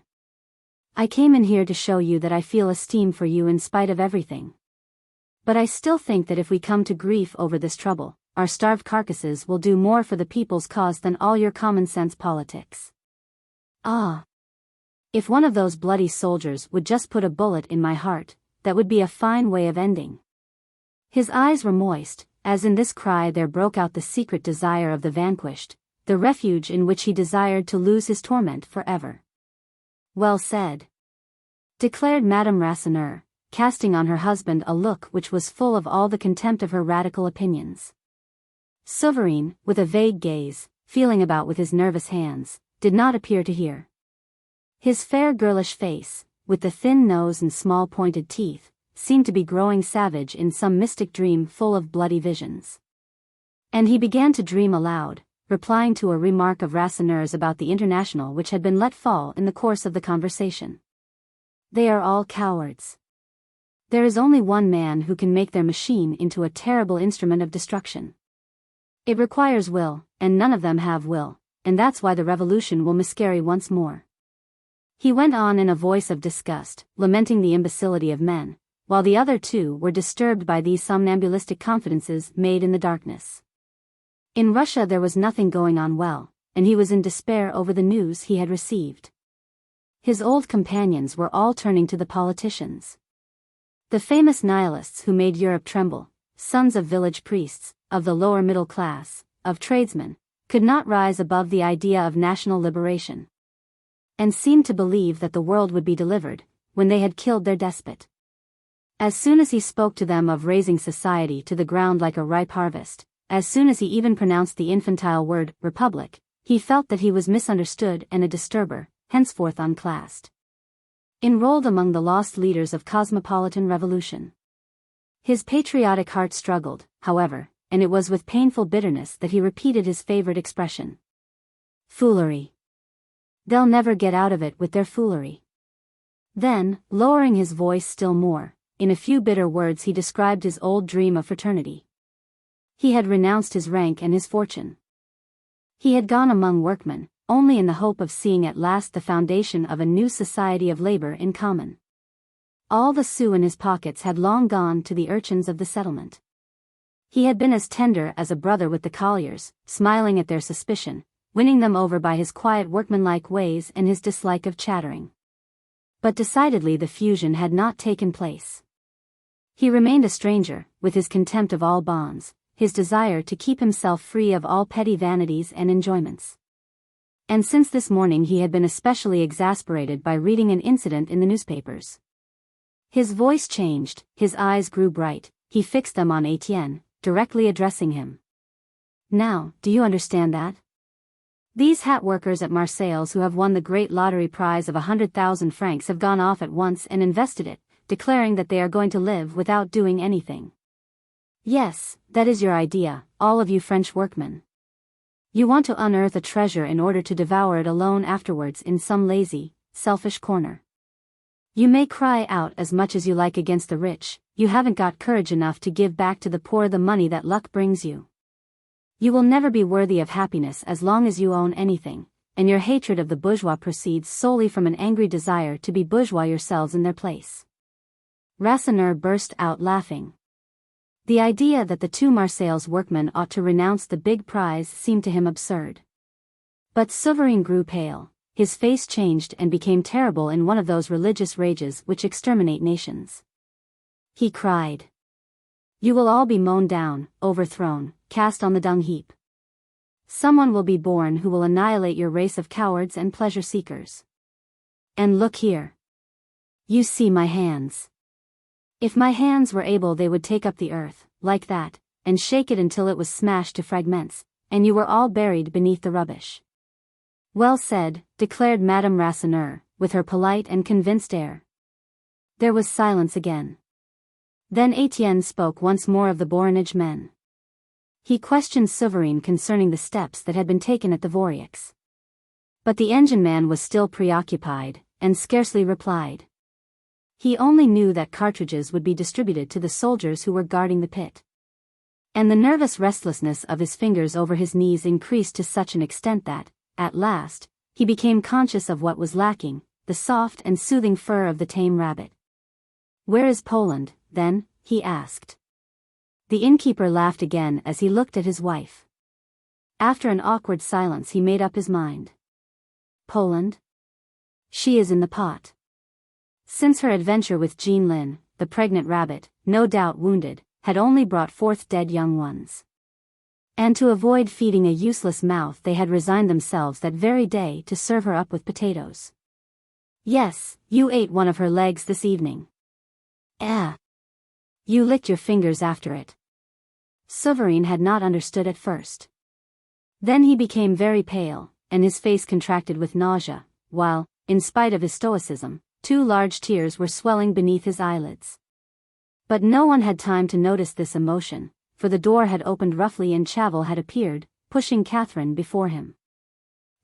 I came in here to show you that I feel esteem for you in spite of everything. But I still think that if we come to grief over this trouble, our starved carcasses will do more for the people's cause than all your common-sense politics. Ah! If one of those bloody soldiers would just put a bullet in my heart, that would be a fine way of ending." His eyes were moist, as in this cry there broke out the secret desire of the vanquished, the refuge in which he desired to lose his torment forever. "Well said," declared Madame Rasseneur, casting on her husband a look which was full of all the contempt of her radical opinions. Souvarine, with a vague gaze, feeling about with his nervous hands, did not appear to hear. His fair girlish face, with the thin nose and small pointed teeth, seemed to be growing savage in some mystic dream full of bloody visions. And he began to dream aloud, replying to a remark of Rasseneur's about the International which had been let fall in the course of the conversation. "They are all cowards. There is only one man who can make their machine into a terrible instrument of destruction. It requires will, and none of them have will, and that's why the revolution will miscarry once more." He went on in a voice of disgust, lamenting the imbecility of men, while the other two were disturbed by these somnambulistic confidences made in the darkness. In Russia there was nothing going on well, and he was in despair over the news he had received. His old companions were all turning to the politicians. The famous nihilists who made Europe tremble, sons of village priests, of the lower middle class, of tradesmen, could not rise above the idea of national liberation, and seemed to believe that the world would be delivered, when they had killed their despot. As soon as he spoke to them of raising society to the ground like a ripe harvest, as soon as he even pronounced the infantile word, republic, he felt that he was misunderstood and a disturber, henceforth unclassed. Enrolled among the lost leaders of cosmopolitan revolution. His patriotic heart struggled, however, and it was with painful bitterness that he repeated his favorite expression. Foolery. They'll never get out of it with their foolery. Then, lowering his voice still more, in a few bitter words he described his old dream of fraternity. He had renounced his rank and his fortune. He had gone among workmen, only in the hope of seeing at last the foundation of a new society of labor in common. All the sous in his pockets had long gone to the urchins of the settlement. He had been as tender as a brother with the colliers, smiling at their suspicion, winning them over by his quiet workmanlike ways and his dislike of chattering. But decidedly the fusion had not taken place. He remained a stranger, with his contempt of all bonds, his desire to keep himself free of all petty vanities and enjoyments. And since this morning he had been especially exasperated by reading an incident in the newspapers. His voice changed, his eyes grew bright, he fixed them on Étienne, directly addressing him. Now, do you understand that? These hat workers at Marseilles who have won the great lottery prize of 100,000 francs have gone off at once and invested it, declaring that they are going to live without doing anything. Yes, that is your idea, all of you French workmen. You want to unearth a treasure in order to devour it alone afterwards in some lazy, selfish corner. You may cry out as much as you like against the rich, you haven't got courage enough to give back to the poor the money that luck brings you. You will never be worthy of happiness as long as you own anything, and your hatred of the bourgeois proceeds solely from an angry desire to be bourgeois yourselves in their place. Rasseneur burst out laughing. The idea that the two Marseilles workmen ought to renounce the big prize seemed to him absurd. But Souvarine grew pale, his face changed and became terrible in one of those religious rages which exterminate nations. He cried. You will all be mown down, overthrown, cast on the dung heap. Someone will be born who will annihilate your race of cowards and pleasure seekers. And look here. You see my hands. If my hands were able they would take up the earth, like that, and shake it until it was smashed to fragments, and you were all buried beneath the rubbish. Well said, declared Madame Rasseneur, with her polite and convinced air. There was silence again. Then Étienne spoke once more of the Borinage men. He questioned Souvarine concerning the steps that had been taken at the Voreux. But the engine man was still preoccupied, and scarcely replied. He only knew that cartridges would be distributed to the soldiers who were guarding the pit. And the nervous restlessness of his fingers over his knees increased to such an extent that, at last, he became conscious of what was lacking, the soft and soothing fur of the tame rabbit. Where is Poland, then? He asked. The innkeeper laughed again as he looked at his wife. After an awkward silence he made up his mind. Poland? She is in the pot. Since her adventure with Jean Lin, the pregnant rabbit, no doubt wounded, had only brought forth dead young ones. And to avoid feeding a useless mouth they had resigned themselves that very day to serve her up with potatoes. Yes, you ate one of her legs this evening. You licked your fingers after it. Souvarine had not understood at first. Then he became very pale, and his face contracted with nausea, while, in spite of his stoicism, 2 large tears were swelling beneath his eyelids. But no one had time to notice this emotion, for the door had opened roughly and Chavel had appeared, pushing Catherine before him.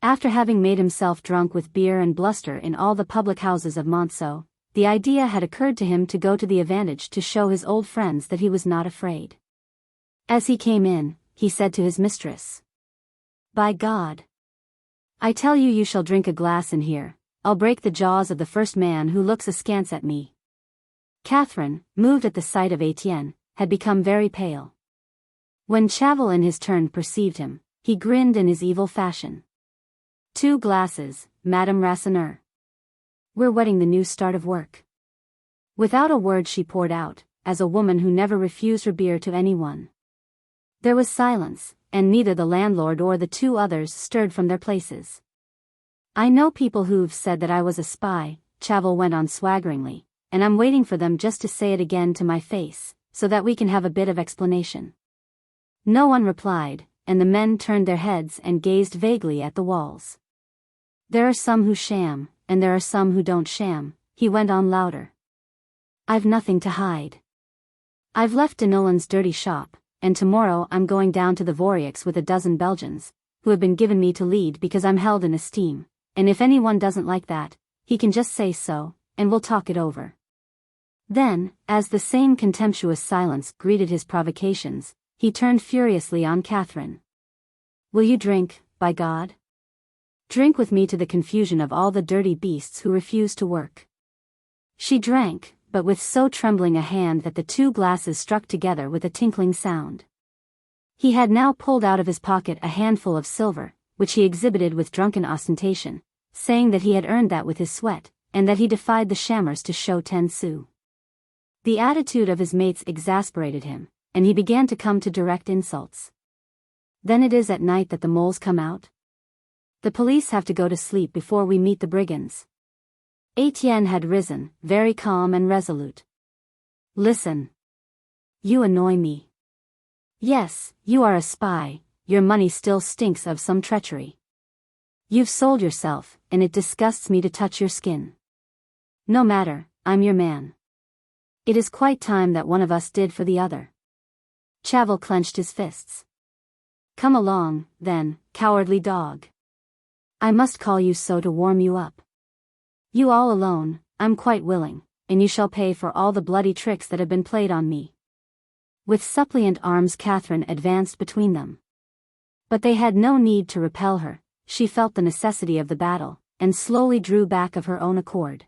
After having made himself drunk with beer and bluster in all the public houses of Monceau, the idea had occurred to him to go to the Avantage to show his old friends that he was not afraid. As he came in, he said to his mistress, "By God! I tell you, you shall drink a glass in here, I'll break the jaws of the first man who looks askance at me. Catherine, moved at the sight of Étienne, had become very pale. When Chaval in his turn perceived him, he grinned in his evil fashion. 2 glasses, Madame Rasseneur. We're wetting the new start of work. Without a word she poured out, as a woman who never refused her beer to anyone. There was silence, and neither the landlord or the 2 others stirred from their places. I know people who've said that I was a spy, Chaval went on swaggeringly, and I'm waiting for them just to say it again to my face, so that we can have a bit of explanation. No one replied, and the men turned their heads and gazed vaguely at the walls. There are some who sham, and there are some who don't sham, he went on louder. I've nothing to hide. I've left Denolin's dirty shop, and tomorrow I'm going down to the Voreux with a dozen Belgians, who have been given me to lead because I'm held in esteem, and if anyone doesn't like that, he can just say so, and we'll talk it over. Then, as the same contemptuous silence greeted his provocations, he turned furiously on Catherine. Will you drink, by God? Drink with me to the confusion of all the dirty beasts who refuse to work. She drank, but with so trembling a hand that the 2 glasses struck together with a tinkling sound. He had now pulled out of his pocket a handful of silver, which he exhibited with drunken ostentation, saying that he had earned that with his sweat, and that he defied the shammers to show 10 sous. The attitude of his mates exasperated him, and he began to come to direct insults. Then it is at night that the moles come out? The police have to go to sleep before we meet the brigands. Étienne had risen, very calm and resolute. Listen. You annoy me. Yes, you are a spy, your money still stinks of some treachery. You've sold yourself, and it disgusts me to touch your skin. No matter, I'm your man. It is quite time that one of us did for the other. Chaval clenched his fists. Come along, then, cowardly dog. I must call you so to warm you up. You all alone, I'm quite willing, and you shall pay for all the bloody tricks that have been played on me. With suppliant arms Catherine advanced between them. But they had no need to repel her, she felt the necessity of the battle, and slowly drew back of her own accord.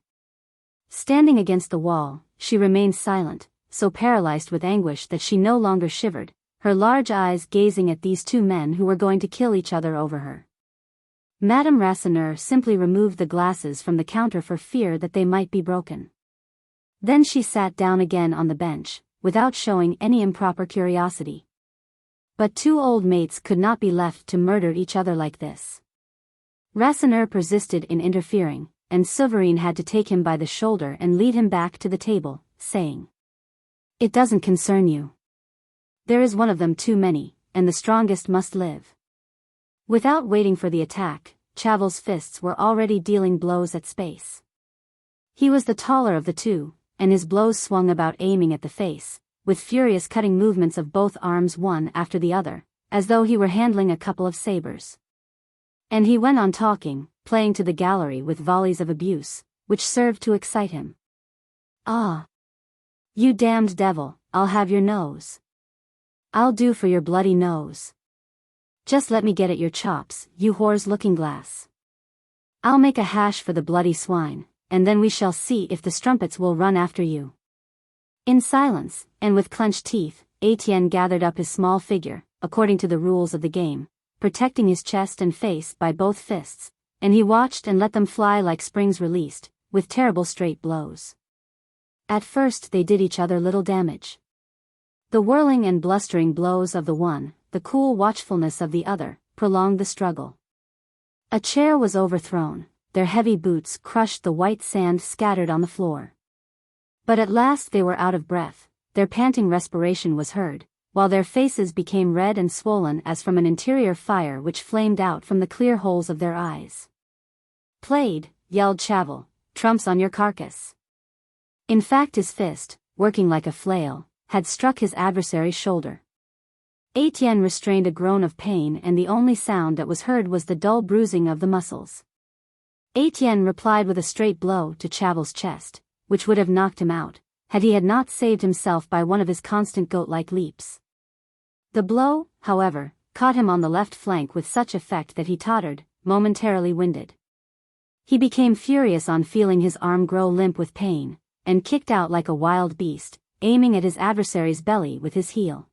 Standing against the wall, she remained silent, so paralyzed with anguish that she no longer shivered, her large eyes gazing at these 2 men who were going to kill each other over her. Madame Rasseneur simply removed the glasses from the counter for fear that they might be broken. Then she sat down again on the bench, without showing any improper curiosity. But 2 old mates could not be left to murder each other like this. Rasseneur persisted in interfering, and Souverain had to take him by the shoulder and lead him back to the table, saying, It doesn't concern you. There is one of them too many, and the strongest must live. Without waiting for the attack, Chaval's fists were already dealing blows at space. He was the taller of the 2, and his blows swung about aiming at the face, with furious cutting movements of both arms one after the other, as though he were handling a couple of sabers. And he went on talking, playing to the gallery with volleys of abuse, which served to excite him. Ah! You damned devil, I'll have your nose. I'll do for your bloody nose. Just let me get at your chops, you whore's looking-glass. I'll make a hash for the bloody swine, and then we shall see if the strumpets will run after you. In silence, and with clenched teeth, Étienne gathered up his small figure, according to the rules of the game, protecting his chest and face by both fists, and he watched and let them fly like springs released, with terrible straight blows. At first they did each other little damage. The whirling and blustering blows of the one, the cool watchfulness of the other, prolonged the struggle. A chair was overthrown, their heavy boots crushed the white sand scattered on the floor. But at last they were out of breath, their panting respiration was heard, while their faces became red and swollen as from an interior fire which flamed out from the clear holes of their eyes. Played, yelled Chaval, trumps on your carcass. In fact his fist, working like a flail, had struck his adversary's shoulder. Étienne restrained a groan of pain and the only sound that was heard was the dull bruising of the muscles. Étienne replied with a straight blow to Chaval's chest, which would have knocked him out, had he not saved himself by one of his constant goat-like leaps. The blow, however, caught him on the left flank with such effect that he tottered, momentarily winded. He became furious on feeling his arm grow limp with pain, and kicked out like a wild beast, aiming at his adversary's belly with his heel.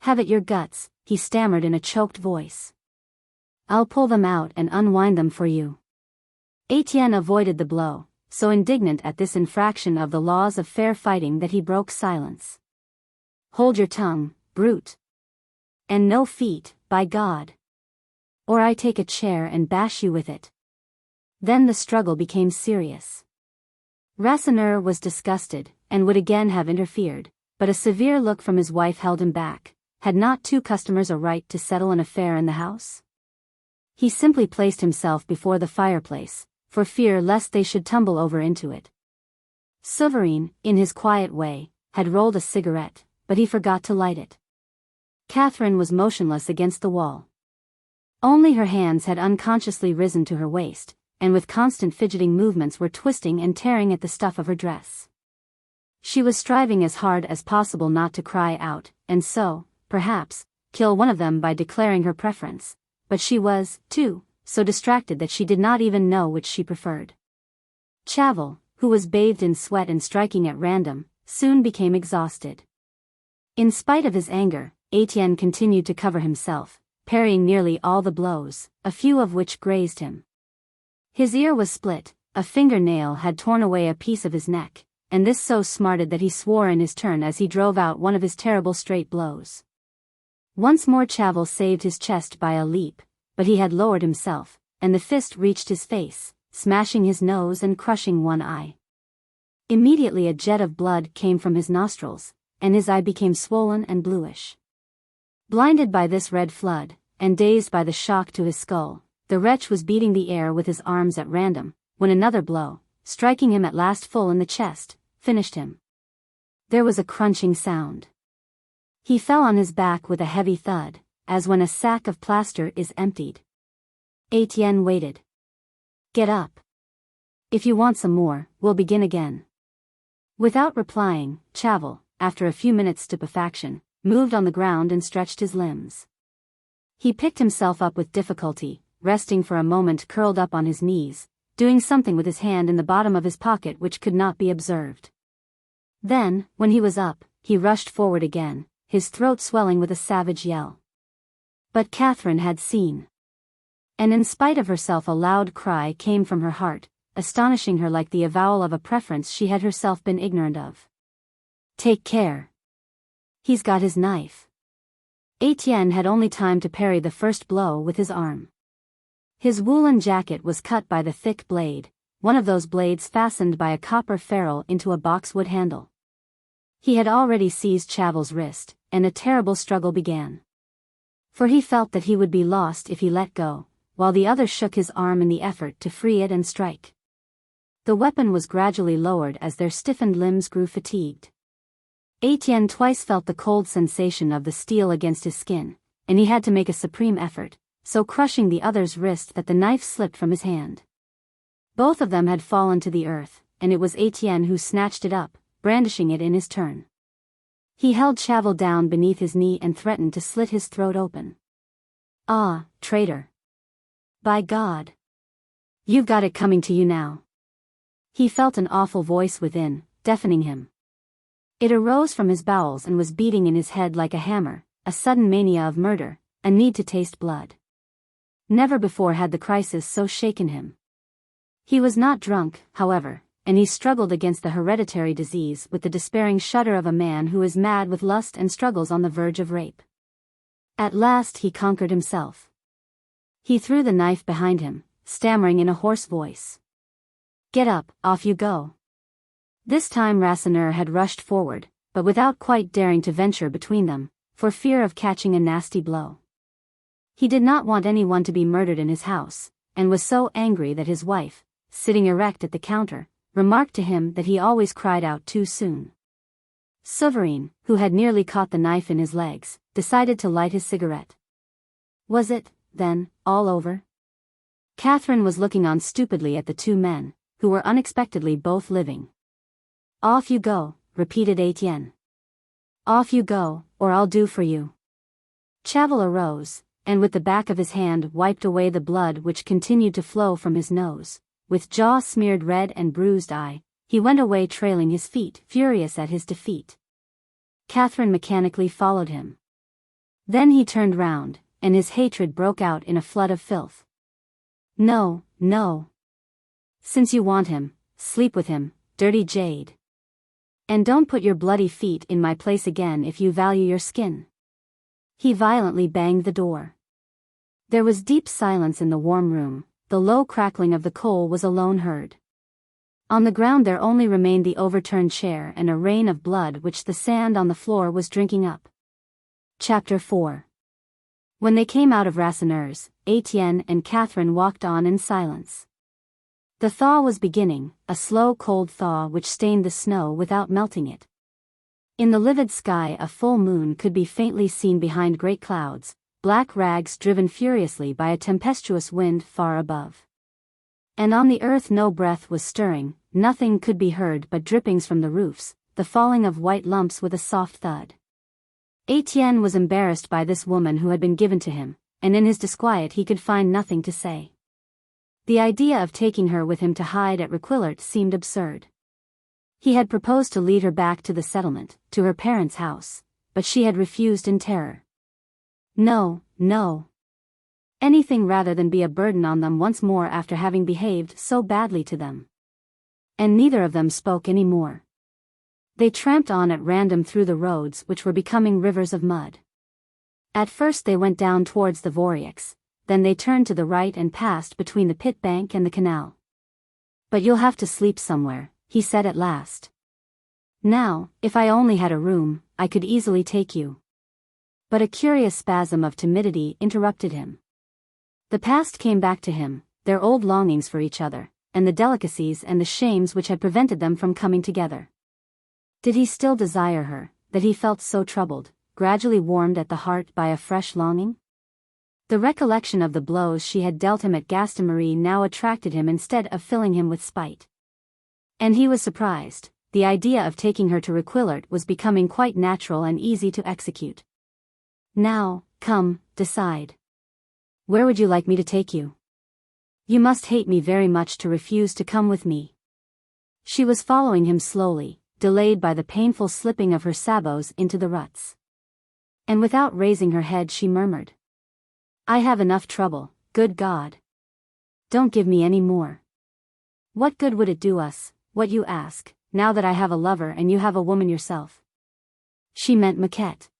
"Have it your guts," he stammered in a choked voice. "I'll pull them out and unwind them for you." Étienne avoided the blow, so indignant at this infraction of the laws of fair fighting that he broke silence. "Hold your tongue, brute. And no feet, by God. Or I take a chair and bash you with it." Then the struggle became serious. Rasseneur was disgusted, and would again have interfered, but a severe look from his wife held him back. Had not two customers a right to settle an affair in the house? He simply placed himself before the fireplace, for fear lest they should tumble over into it. Souverine, in his quiet way, had rolled a cigarette, but he forgot to light it. Catherine was motionless against the wall. Only her hands had unconsciously risen to her waist, and with constant fidgeting movements were twisting and tearing at the stuff of her dress. She was striving as hard as possible not to cry out, and so, perhaps, kill one of them by declaring her preference, but she was, too, so distracted that she did not even know which she preferred. Chavel, who was bathed in sweat and striking at random, soon became exhausted. In spite of his anger, Étienne continued to cover himself, parrying nearly all the blows, a few of which grazed him. His ear was split, a fingernail had torn away a piece of his neck, and this so smarted that he swore in his turn as he drove out one of his terrible straight blows. Once more Chavel saved his chest by a leap, but he had lowered himself, and the fist reached his face, smashing his nose and crushing one eye. Immediately a jet of blood came from his nostrils, and his eye became swollen and bluish. Blinded by this red flood, and dazed by the shock to his skull, the wretch was beating the air with his arms at random, when another blow, striking him at last full in the chest, finished him. There was a crunching sound. He fell on his back with a heavy thud, as when a sack of plaster is emptied. Étienne waited. "Get up. If you want some more, we'll begin again." Without replying, Chavel, after a few minutes' stupefaction, moved on the ground and stretched his limbs. He picked himself up with difficulty, resting for a moment curled up on his knees, doing something with his hand in the bottom of his pocket which could not be observed. Then, when he was up, he rushed forward again, his throat swelling with a savage yell. But Catherine had seen. And in spite of herself a loud cry came from her heart, astonishing her like the avowal of a preference she had herself been ignorant of. "Take care. He's got his knife." Étienne had only time to parry the first blow with his arm. His woolen jacket was cut by the thick blade, one of those blades fastened by a copper ferrule into a boxwood handle. He had already seized Chavel's wrist, and a terrible struggle began. For he felt that he would be lost if he let go, while the other shook his arm in the effort to free it and strike. The weapon was gradually lowered as their stiffened limbs grew fatigued. Étienne twice felt the cold sensation of the steel against his skin, and he had to make a supreme effort, so crushing the other's wrist that the knife slipped from his hand. Both of them had fallen to the earth, and it was Étienne who snatched it up, brandishing it in his turn. He held Chavel down beneath his knee and threatened to slit his throat open. "Ah, traitor. By God. You've got it coming to you now." He felt an awful voice within, deafening him. It arose from his bowels and was beating in his head like a hammer, a sudden mania of murder, a need to taste blood. Never before had the crisis so shaken him. He was not drunk, however, and he struggled against the hereditary disease with the despairing shudder of a man who is mad with lust and struggles on the verge of rape. At last he conquered himself. He threw the knife behind him, stammering in a hoarse voice. "Get up, off you go." This time Rasseneur had rushed forward, but without quite daring to venture between them, for fear of catching a nasty blow. He did not want anyone to be murdered in his house, and was so angry that his wife, sitting erect at the counter, remarked to him that he always cried out too soon. Souverine, who had nearly caught the knife in his legs, decided to light his cigarette. Was it, then, all over? Catherine was looking on stupidly at the two men, who were unexpectedly both living. "Off you go," repeated Étienne. "Off you go, or I'll do for you." Chavel arose, and with the back of his hand wiped away the blood which continued to flow from his nose, with jaw smeared red and bruised eye, he went away trailing his feet, furious at his defeat. Catherine mechanically followed him. Then he turned round, and his hatred broke out in a flood of filth. No, no. Since you want him, sleep with him, dirty jade. And don't put your bloody feet in my place again if you value your skin. He violently banged the door. There was deep silence in the warm room, the low crackling of the coal was alone heard. On the ground there only remained the overturned chair and a rain of blood which the sand on the floor was drinking up. Chapter 4. When they came out of Rasseneur's, Étienne and Catherine walked on in silence. The thaw was beginning, a slow cold thaw which stained the snow without melting it. In the livid sky a full moon could be faintly seen behind great clouds, black rags driven furiously by a tempestuous wind far above. And on the earth no breath was stirring, nothing could be heard but drippings from the roofs, the falling of white lumps with a soft thud. Étienne was embarrassed by this woman who had been given to him, and in his disquiet he could find nothing to say. The idea of taking her with him to hide at Requillart seemed absurd. He had proposed to lead her back to the settlement, to her parents' house, but she had refused in terror. No, no. Anything rather than be a burden on them once more after having behaved so badly to them. And neither of them spoke any more. They tramped on at random through the roads which were becoming rivers of mud. At first they went down towards the Voreux, then they turned to the right and passed between the pit bank and the canal. But you'll have to sleep somewhere, he said at last. Now, if I only had a room, I could easily take you. But a curious spasm of timidity interrupted him. The past came back to him, their old longings for each other, and the delicacies and the shames which had prevented them from coming together. Did he still desire her, that he felt so troubled, gradually warmed at the heart by a fresh longing? The recollection of the blows she had dealt him at Gaston-Marie now attracted him instead of filling him with spite. And he was surprised, the idea of taking her to Requillart was becoming quite natural and easy to execute. Now, come, decide. Where would you like me to take you? You must hate me very much to refuse to come with me. She was following him slowly, delayed by the painful slipping of her sabots into the ruts. And without raising her head she murmured. I have enough trouble, good God. Don't give me any more. What good would it do us, what you ask, now that I have a lover and you have a woman yourself? She meant Maquette.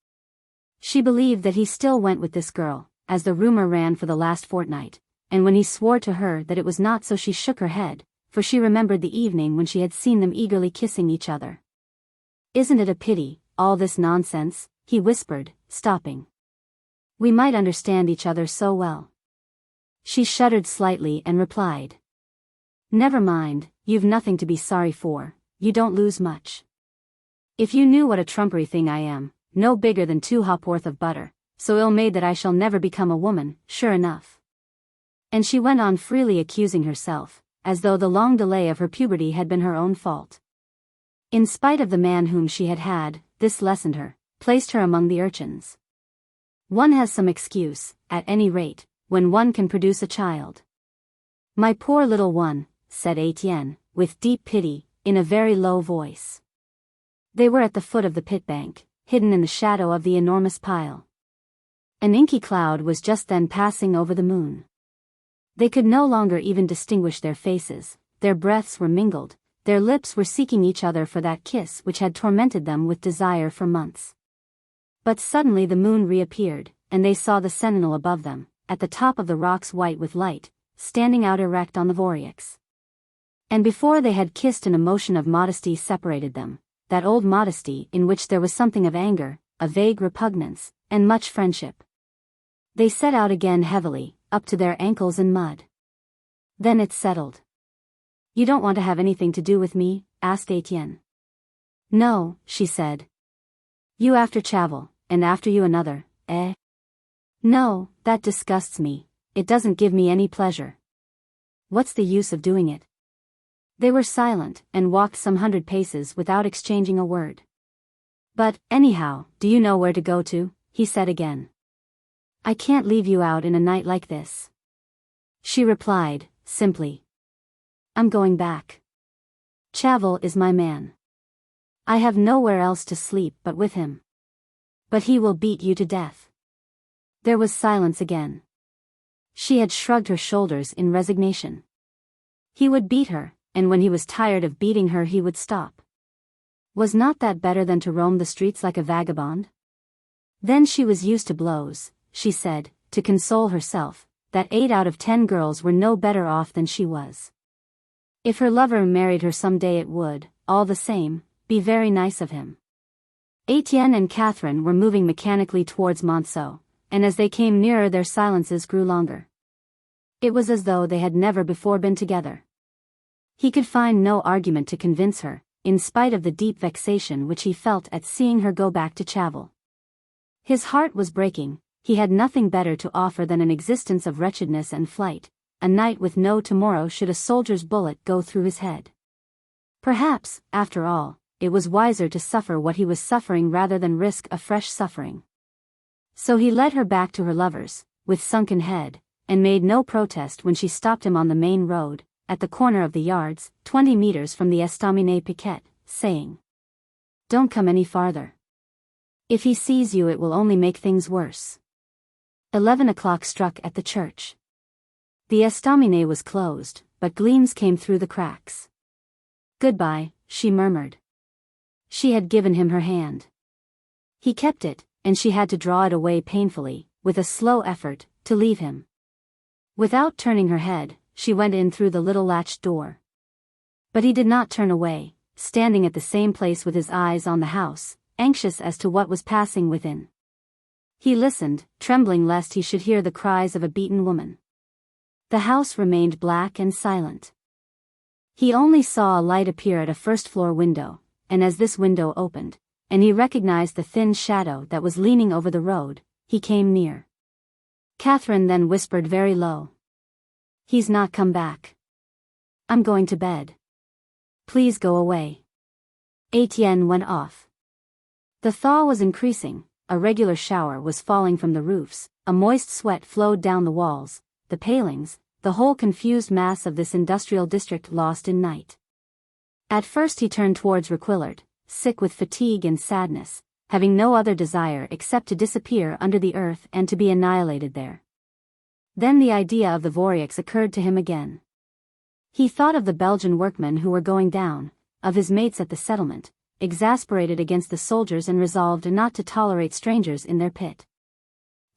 She believed that he still went with this girl, as the rumor ran for the last fortnight, and when he swore to her that it was not so she shook her head, for she remembered the evening when she had seen them eagerly kissing each other. Isn't it a pity, all this nonsense, he whispered, stopping. We might understand each other so well. She shuddered slightly and replied. Never mind, you've nothing to be sorry for, you don't lose much. If you knew what a trumpery thing I am, no bigger than 2 ha'porth of butter, so ill-made that I shall never become a woman, sure enough. And she went on freely accusing herself, as though the long delay of her puberty had been her own fault. In spite of the man whom she had had, this lessened her, placed her among the urchins. One has some excuse, at any rate, when one can produce a child. My poor little one, said Étienne, with deep pity, in a very low voice. They were at the foot of the pit bank, hidden in the shadow of the enormous pile. An inky cloud was just then passing over the moon. They could no longer even distinguish their faces, their breaths were mingled, their lips were seeking each other for that kiss which had tormented them with desire for months. But suddenly the moon reappeared, and they saw the sentinel above them, at the top of the rocks white with light, standing out erect on the Voreux. And before they had kissed an emotion of modesty separated them, that old modesty in which there was something of anger, a vague repugnance, and much friendship. They set out again heavily, up to their ankles in mud. Then it settled. You don't want to have anything to do with me? Asked Étienne. No, she said. You after Chavel, and after you another, eh? No, that disgusts me, it doesn't give me any pleasure. What's the use of doing it? They were silent, and walked some 100 paces without exchanging a word. But, anyhow, do you know where to go to? He said again. I can't leave you out in a night like this. She replied, simply. I'm going back. Chavel is my man. I have nowhere else to sleep but with him. But he will beat you to death. There was silence again. She had shrugged her shoulders in resignation. He would beat her, and when he was tired of beating her he would stop. Was not that better than to roam the streets like a vagabond? Then she was used to blows, she said, to console herself, that 8 out of 10 girls were no better off than she was. If her lover married her some day it would, all the same, be very nice of him. Étienne and Catherine were moving mechanically towards Monceau, and as they came nearer their silences grew longer. It was as though they had never before been together. He could find no argument to convince her, in spite of the deep vexation which he felt at seeing her go back to Chavel. His heart was breaking, he had nothing better to offer than an existence of wretchedness and flight, a night with no tomorrow should a soldier's bullet go through his head. Perhaps, after all, it was wiser to suffer what he was suffering rather than risk a fresh suffering. So he led her back to her lover's, with sunken head, and made no protest when she stopped him on the main road, at the corner of the yards, 20 meters from the estaminet piquet, saying, "Don't come any farther. If he sees you it will only make things worse." 11 o'clock struck at the church. The estaminet was closed, but gleams came through the cracks. "Goodbye," she murmured. She had given him her hand. He kept it, and she had to draw it away painfully, with a slow effort, to leave him. Without turning her head, she went in through the little latched door. But he did not turn away, standing at the same place with his eyes on the house, anxious as to what was passing within. He listened, trembling lest he should hear the cries of a beaten woman. The house remained black and silent. He only saw a light appear at a first-floor window, and as this window opened, and he recognized the thin shadow that was leaning over the road, he came near. Catherine then whispered very low, "He's not come back. I'm going to bed. Please go away." Étienne went off. The thaw was increasing, a regular shower was falling from the roofs, a moist sweat flowed down the walls, the palings, the whole confused mass of this industrial district lost in night. At first he turned towards Requillart, sick with fatigue and sadness, having no other desire except to disappear under the earth and to be annihilated there. Then the idea of the Voreux occurred to him again. He thought of the Belgian workmen who were going down, of his mates at the settlement, exasperated against the soldiers and resolved not to tolerate strangers in their pit.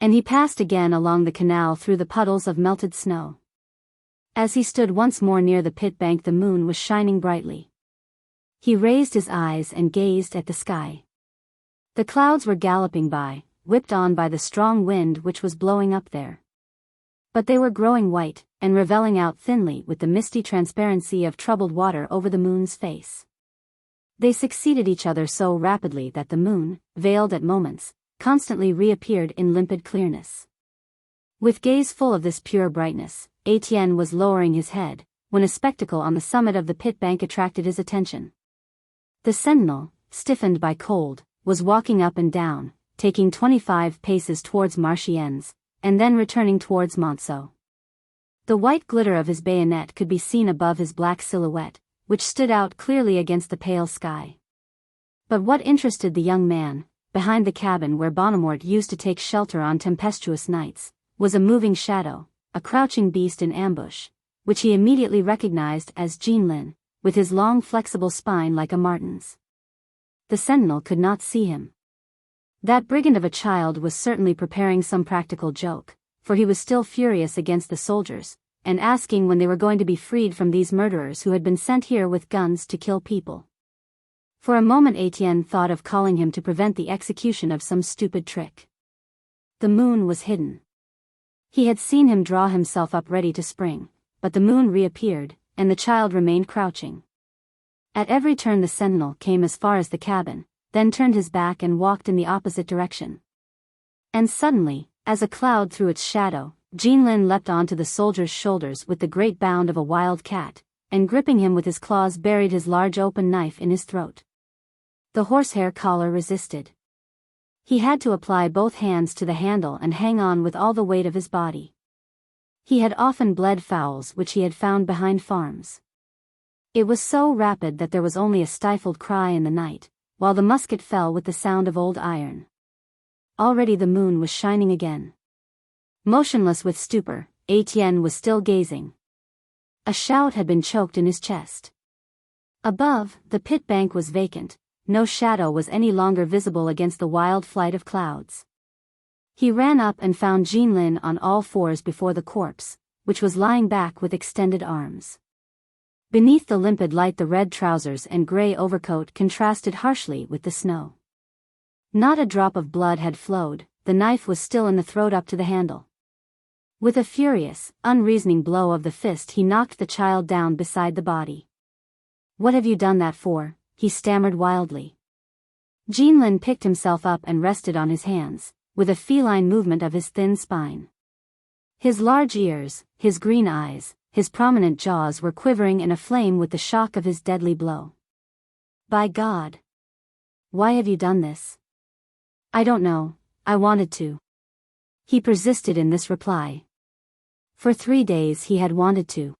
And he passed again along the canal through the puddles of melted snow. As he stood once more near the pit bank the moon was shining brightly. He raised his eyes and gazed at the sky. The clouds were galloping by, whipped on by the strong wind which was blowing up there. But they were growing white, and reveling out thinly with the misty transparency of troubled water over the moon's face. They succeeded each other so rapidly that the moon, veiled at moments, constantly reappeared in limpid clearness. With gaze full of this pure brightness, Étienne was lowering his head, when a spectacle on the summit of the pit bank attracted his attention. The sentinel, stiffened by cold, was walking up and down, taking 25 paces towards Marchiennes, and then returning towards Monceau. The white glitter of his bayonet could be seen above his black silhouette, which stood out clearly against the pale sky. But what interested the young man, behind the cabin where Bonnemort used to take shelter on tempestuous nights, was a moving shadow, a crouching beast in ambush, which he immediately recognized as Jeanlin, with his long flexible spine like a marten's. The sentinel could not see him. That brigand of a child was certainly preparing some practical joke, for he was still furious against the soldiers, and asking when they were going to be freed from these murderers who had been sent here with guns to kill people. For a moment Étienne thought of calling him to prevent the execution of some stupid trick. The moon was hidden. He had seen him draw himself up ready to spring, but the moon reappeared, and the child remained crouching. At every turn the sentinel came as far as the cabin, then turned his back and walked in the opposite direction. And suddenly, as a cloud threw its shadow, Jeanlin leapt onto the soldier's shoulders with the great bound of a wild cat, and gripping him with his claws buried his large open knife in his throat. The horsehair collar resisted. He had to apply both hands to the handle and hang on with all the weight of his body. He had often bled fowls which he had found behind farms. It was so rapid that there was only a stifled cry in the night, while the musket fell with the sound of old iron. Already the moon was shining again. Motionless with stupor, Étienne was still gazing. A shout had been choked in his chest. Above, the pit bank was vacant, no shadow was any longer visible against the wild flight of clouds. He ran up and found Jeanlin on all fours before the corpse, which was lying back with extended arms. Beneath the limpid light the red trousers and grey overcoat contrasted harshly with the snow. Not a drop of blood had flowed, the knife was still in the throat up to the handle. With a furious, unreasoning blow of the fist he knocked the child down beside the body. "What have you done that for?" he stammered wildly. Jeanlin picked himself up and rested on his hands, with a feline movement of his thin spine. His large ears, his green eyes, his prominent jaws were quivering and aflame with the shock of his deadly blow. "By God! Why have you done this?" "I don't know, I wanted to." He persisted in this reply. For 3 days he had wanted to.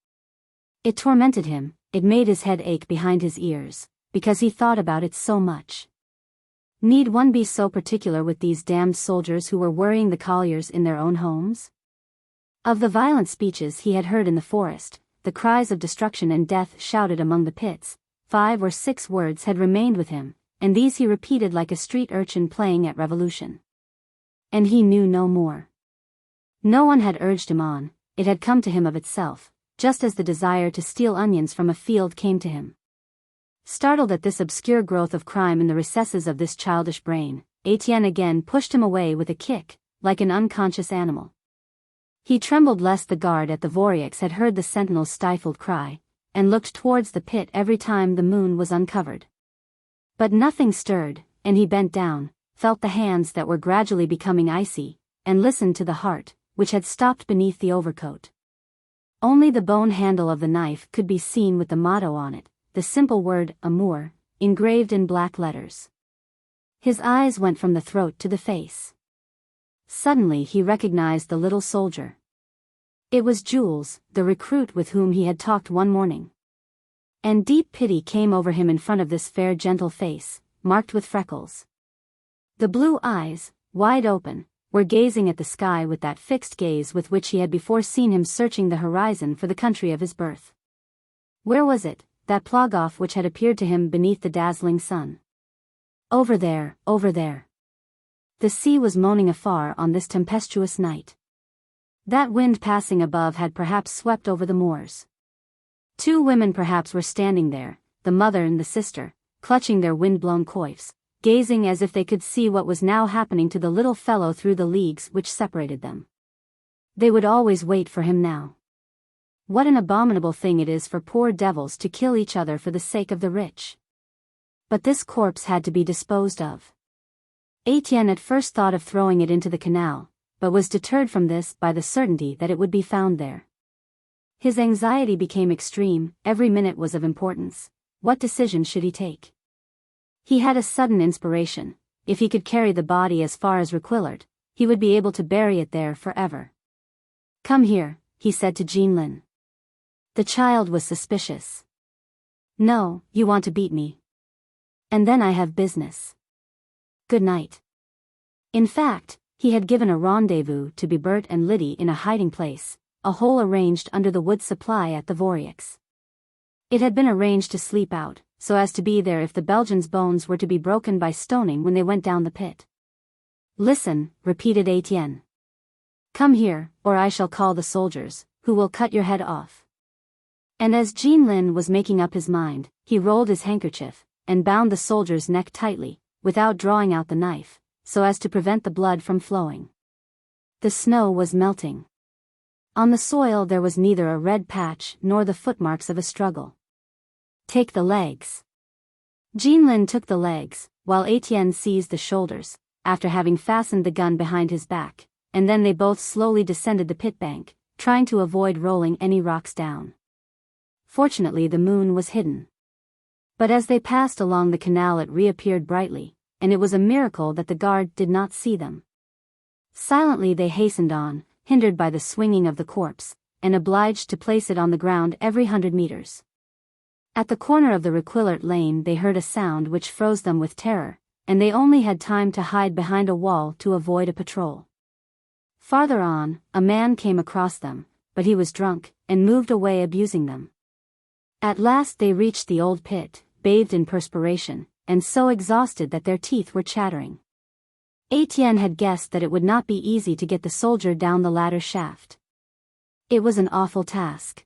It tormented him, it made his head ache behind his ears, because he thought about it so much. Need one be so particular with these damned soldiers who were worrying the colliers in their own homes? Of the violent speeches he had heard in the forest, the cries of destruction and death shouted among the pits, 5 or 6 words had remained with him, and these he repeated like a street urchin playing at Revolution. And he knew no more. No one had urged him on, it had come to him of itself, just as the desire to steal onions from a field came to him. Startled at this obscure growth of crime in the recesses of this childish brain, Étienne again pushed him away with a kick, like an unconscious animal. He trembled lest the guard at the Voreux had heard the sentinel's stifled cry, and looked towards the pit every time the moon was uncovered. But nothing stirred, and he bent down, felt the hands that were gradually becoming icy, and listened to the heart, which had stopped beneath the overcoat. Only the bone handle of the knife could be seen with the motto on it, the simple word amour, engraved in black letters. His eyes went from the throat to the face. Suddenly he recognized the little soldier. It was Jules, the recruit with whom he had talked one morning. And deep pity came over him in front of this fair gentle face, marked with freckles. The blue eyes, wide open, were gazing at the sky with that fixed gaze with which he had before seen him searching the horizon for the country of his birth. Where was it, that Plogoff which had appeared to him beneath the dazzling sun? Over there, over there. The sea was moaning afar on this tempestuous night. That wind passing above had perhaps swept over the moors. 2 women perhaps were standing there, the mother and the sister, clutching their wind-blown coifs, gazing as if they could see what was now happening to the little fellow through the leagues which separated them. They would always wait for him now. What an abominable thing it is for poor devils to kill each other for the sake of the rich. But this corpse had to be disposed of. Étienne at first thought of throwing it into the canal, but was deterred from this by the certainty that it would be found there. His anxiety became extreme, every minute was of importance. What decision should he take? He had a sudden inspiration. If he could carry the body as far as Requillart, he would be able to bury it there forever. "Come here," he said to Jeanlin. The child was suspicious. "No, you want to beat me. And then I have business. Good night." In fact, he had given a rendezvous to Bibert and Lydie in a hiding place, a hole arranged under the wood supply at the Voreux. It had been arranged to sleep out, so as to be there if the Belgians' bones were to be broken by stoning when they went down the pit. "Listen," repeated Étienne. "Come here, or I shall call the soldiers, who will cut your head off." And as Jeanlin was making up his mind, he rolled his handkerchief, and bound the soldier's neck tightly, without drawing out the knife, so as to prevent the blood from flowing. The snow was melting. On the soil there was neither a red patch nor the footmarks of a struggle. "Take the legs." Jeanlin took the legs, while Étienne seized the shoulders, after having fastened the gun behind his back, and then they both slowly descended the pit bank, trying to avoid rolling any rocks down. Fortunately the moon was hidden. But as they passed along the canal it reappeared brightly, and it was a miracle that the guard did not see them. Silently they hastened on, hindered by the swinging of the corpse, and obliged to place it on the ground every 100 meters. At the corner of the Requillart lane they heard a sound which froze them with terror, and they only had time to hide behind a wall to avoid a patrol. Farther on, a man came across them, but he was drunk, and moved away abusing them. At last they reached the old pit, bathed in perspiration, and so exhausted that their teeth were chattering. Étienne had guessed that it would not be easy to get the soldier down the ladder shaft. It was an awful task.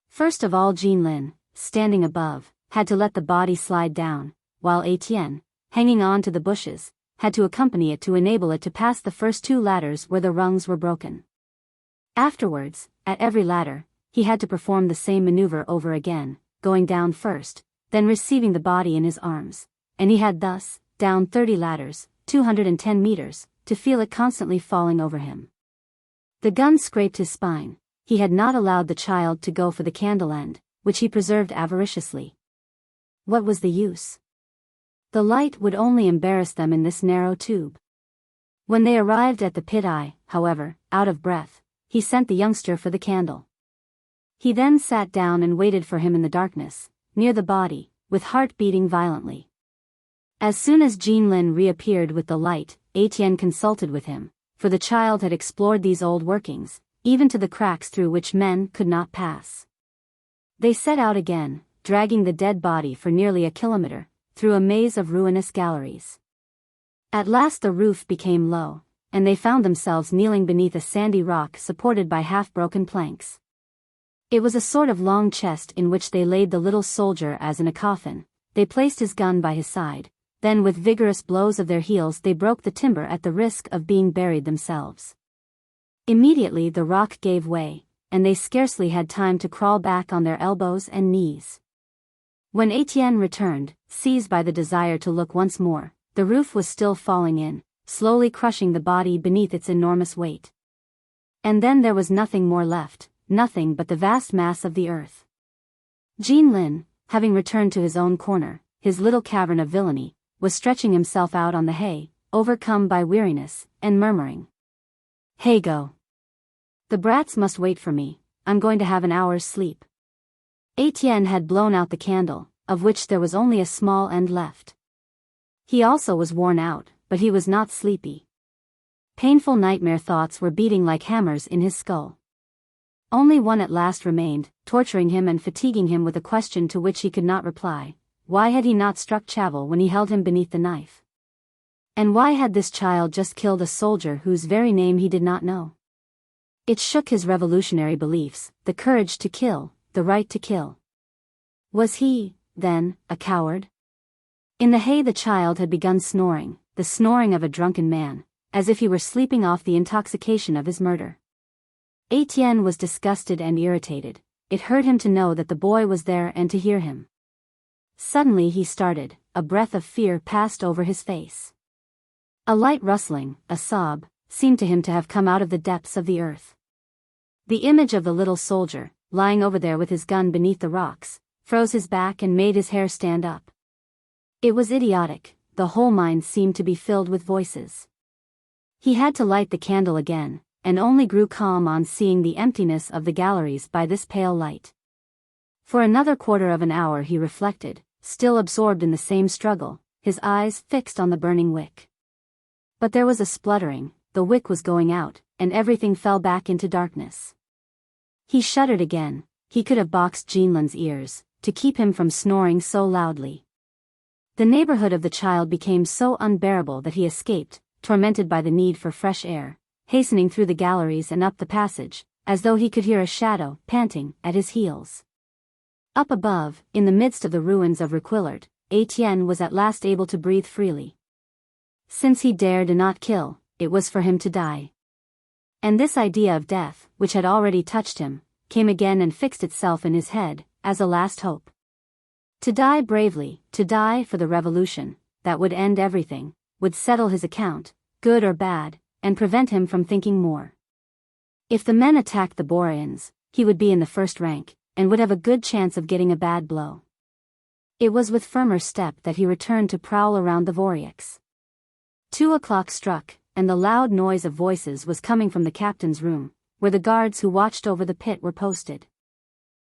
First of all, Jeanlin, standing above, had to let the body slide down, while Étienne, hanging on to the bushes, had to accompany it to enable it to pass the first 2 ladders where the rungs were broken. Afterwards, at every ladder, he had to perform the same maneuver over again, going down first, then receiving the body in his arms, and he had thus, down 30 ladders, 210 meters, to feel it constantly falling over him. The gun scraped his spine. He had not allowed the child to go for the candle end, which he preserved avariciously. What was the use? The light would only embarrass them in this narrow tube. When they arrived at the pit eye, however, out of breath, he sent the youngster for the candle. He then sat down and waited for him in the darkness, near the body, with heart beating violently. As soon as Jeanlin reappeared with the light, Étienne consulted with him, for the child had explored these old workings, even to the cracks through which men could not pass. They set out again, dragging the dead body for nearly a kilometer, through a maze of ruinous galleries. At last the roof became low, and they found themselves kneeling beneath a sandy rock supported by half-broken planks. It was a sort of long chest in which they laid the little soldier as in a coffin. They placed his gun by his side, then with vigorous blows of their heels they broke the timber at the risk of being buried themselves. Immediately the rock gave way, and they scarcely had time to crawl back on their elbows and knees. When Étienne returned, seized by the desire to look once more, the roof was still falling in, slowly crushing the body beneath its enormous weight. And then there was nothing more left, nothing but the vast mass of the earth. Jeanlin, having returned to his own corner, his little cavern of villainy, was stretching himself out on the hay, overcome by weariness, and murmuring, "Hey go. The brats must wait for me, I'm going to have an hour's sleep." Étienne had blown out the candle, of which there was only a small end left. He also was worn out, but he was not sleepy. Painful nightmare thoughts were beating like hammers in his skull. Only one at last remained, torturing him and fatiguing him with a question to which he could not reply. Why had he not struck Chavel when he held him beneath the knife? And why had this child just killed a soldier whose very name he did not know? It shook his revolutionary beliefs, the courage to kill, the right to kill. Was he, then, a coward? In the hay the child had begun snoring, the snoring of a drunken man, as if he were sleeping off the intoxication of his murder. Étienne was disgusted and irritated. It hurt him to know that the boy was there and to hear him. Suddenly he started, a breath of fear passed over his face. A light rustling, a sob, seemed to him to have come out of the depths of the earth. The image of the little soldier, lying over there with his gun beneath the rocks, froze his back and made his hair stand up. It was idiotic, the whole mind seemed to be filled with voices. He had to light the candle again, and only grew calm on seeing the emptiness of the galleries by this pale light. For another quarter of an hour he reflected, still absorbed in the same struggle, his eyes fixed on the burning wick. But there was a spluttering, the wick was going out, and everything fell back into darkness. He shuddered again. He could have boxed Jeanlin's ears, to keep him from snoring so loudly. The neighborhood of the child became so unbearable that he escaped, tormented by the need for fresh air, hastening through the galleries and up the passage, as though he could hear a shadow, panting, at his heels. Up above, in the midst of the ruins of Requillart, Étienne was at last able to breathe freely. Since he dared not kill, it was for him to die. And this idea of death, which had already touched him, came again and fixed itself in his head, as a last hope. To die bravely, to die for the revolution, that would end everything, would settle his account, good or bad, and prevent him from thinking more. If the men attacked the Boreans, he would be in the first rank, and would have a good chance of getting a bad blow. It was with firmer step that he returned to prowl around the Voreux. 2 o'clock struck, and the loud noise of voices was coming from the captain's room, where the guards who watched over the pit were posted.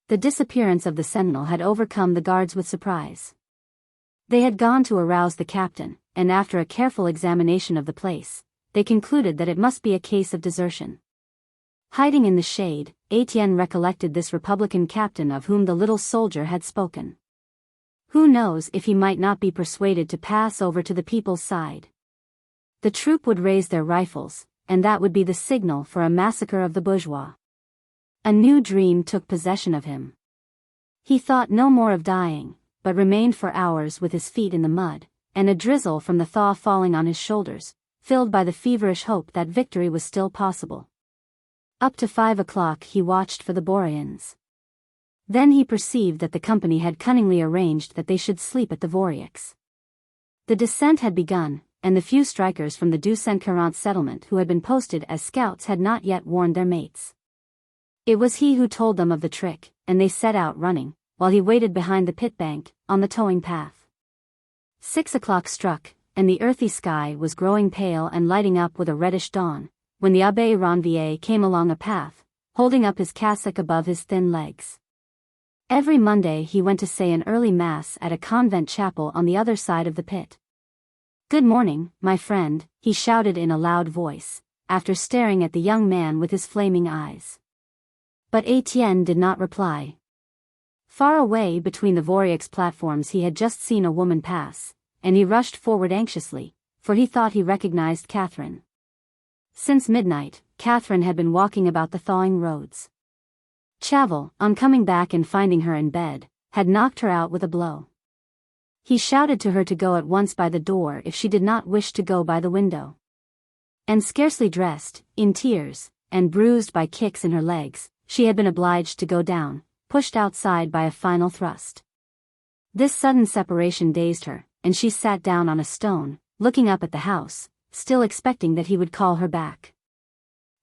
The disappearance of the sentinel had overcome the guards with surprise. They had gone to arouse the captain, and after a careful examination of the place, they concluded that it must be a case of desertion. Hiding in the shade, Étienne recollected this Republican captain of whom the little soldier had spoken. Who knows if he might not be persuaded to pass over to the people's side? The troop would raise their rifles, and that would be the signal for a massacre of the bourgeois. A new dream took possession of him. He thought no more of dying, but remained for hours with his feet in the mud, and a drizzle from the thaw falling on his shoulders, filled by the feverish hope that victory was still possible. Up to 5 o'clock he watched for the Boreans. Then he perceived that the company had cunningly arranged that they should sleep at the Voreux. The descent had begun, and the few strikers from the 240 settlement who had been posted as scouts had not yet warned their mates. It was he who told them of the trick, and they set out running, while he waited behind the pit bank, on the towing path. 6 o'clock struck, and the earthy sky was growing pale and lighting up with a reddish dawn, when the Abbé Ranvier came along a path, holding up his cassock above his thin legs. Every Monday he went to say an early mass at a convent chapel on the other side of the pit. "Good morning, my friend," he shouted in a loud voice, after staring at the young man with his flaming eyes. But Étienne did not reply. Far away between the Voreux platforms he had just seen a woman pass, and he rushed forward anxiously, for he thought he recognized Catherine. Since midnight, Catherine had been walking about the thawing roads. Chavel, on coming back and finding her in bed, had knocked her out with a blow. He shouted to her to go at once by the door if she did not wish to go by the window. And scarcely dressed, in tears, and bruised by kicks in her legs, she had been obliged to go down, pushed outside by a final thrust. This sudden separation dazed her, and she sat down on a stone, looking up at the house, still expecting that he would call her back.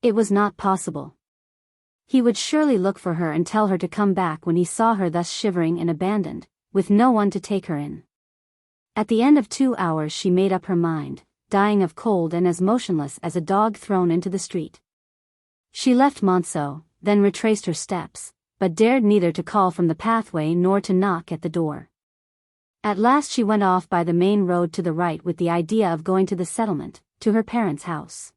It was not possible. He would surely look for her and tell her to come back when he saw her thus shivering and abandoned, with no one to take her in. At the end of 2 hours she made up her mind, dying of cold and as motionless as a dog thrown into the street. She left Monceau, then retraced her steps, but dared neither to call from the pathway nor to knock at the door. At last she went off by the main road to the right with the idea of going to the settlement, to her parents' house.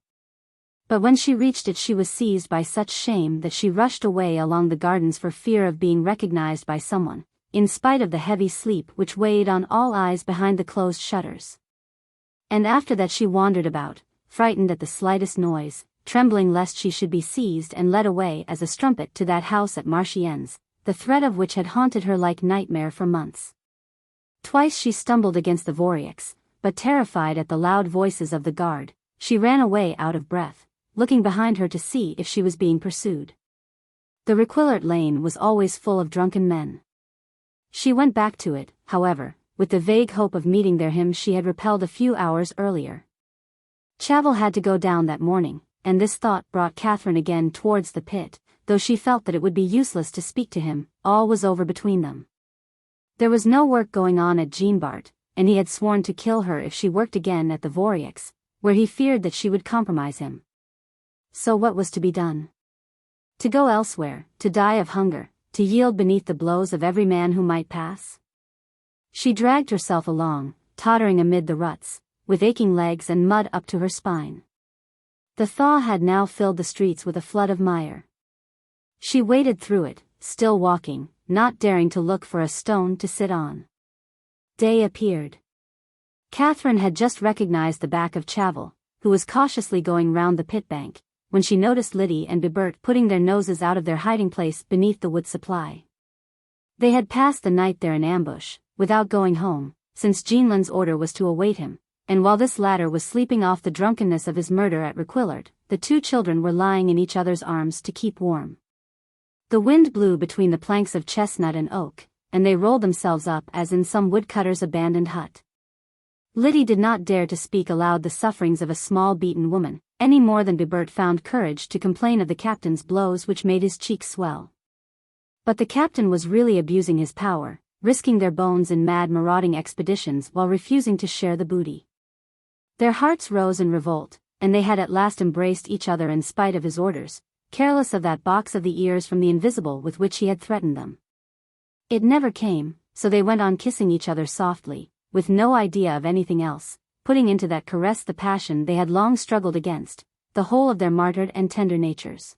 But when she reached it she was seized by such shame that she rushed away along the gardens for fear of being recognized by someone, in spite of the heavy sleep which weighed on all eyes behind the closed shutters. And after that she wandered about, frightened at the slightest noise, trembling lest she should be seized and led away as a strumpet to that house at Marchiennes, the threat of which had haunted her like nightmare for months. Twice she stumbled against the Voreux, but terrified at the loud voices of the guard, she ran away out of breath, looking behind her to see if she was being pursued. The Requillart lane was always full of drunken men. She went back to it, however, with the vague hope of meeting there him she had repelled a few hours earlier. Chavel had to go down that morning, and this thought brought Catherine again towards the pit, though she felt that it would be useless to speak to him, all was over between them. There was no work going on at Jeanbart, and he had sworn to kill her if she worked again at the Voreux, where he feared that she would compromise him. So what was to be done? To go elsewhere, to die of hunger, to yield beneath the blows of every man who might pass? She dragged herself along, tottering amid the ruts, with aching legs and mud up to her spine. The thaw had now filled the streets with a flood of mire. She waded through it, still walking, not daring to look for a stone to sit on. Day appeared. Catherine had just recognized the back of Chavel, who was cautiously going round the pit bank, when she noticed Lydie and Bibert putting their noses out of their hiding place beneath the wood supply. They had passed the night there in ambush, without going home, since Jeanlin's order was to await him, and while this latter was sleeping off the drunkenness of his murder at Requillart, the two children were lying in each other's arms to keep warm. The wind blew between the planks of chestnut and oak, and they rolled themselves up as in some woodcutter's abandoned hut. Lydie did not dare to speak aloud the sufferings of a small beaten woman, any more than Bibert found courage to complain of the captain's blows which made his cheeks swell. But the captain was really abusing his power, risking their bones in mad marauding expeditions while refusing to share the booty. Their hearts rose in revolt, and they had at last embraced each other in spite of his orders, careless of that box of the ears from the invisible with which he had threatened them. It never came, so they went on kissing each other softly, with no idea of anything else, putting into that caress the passion they had long struggled against, the whole of their martyred and tender natures.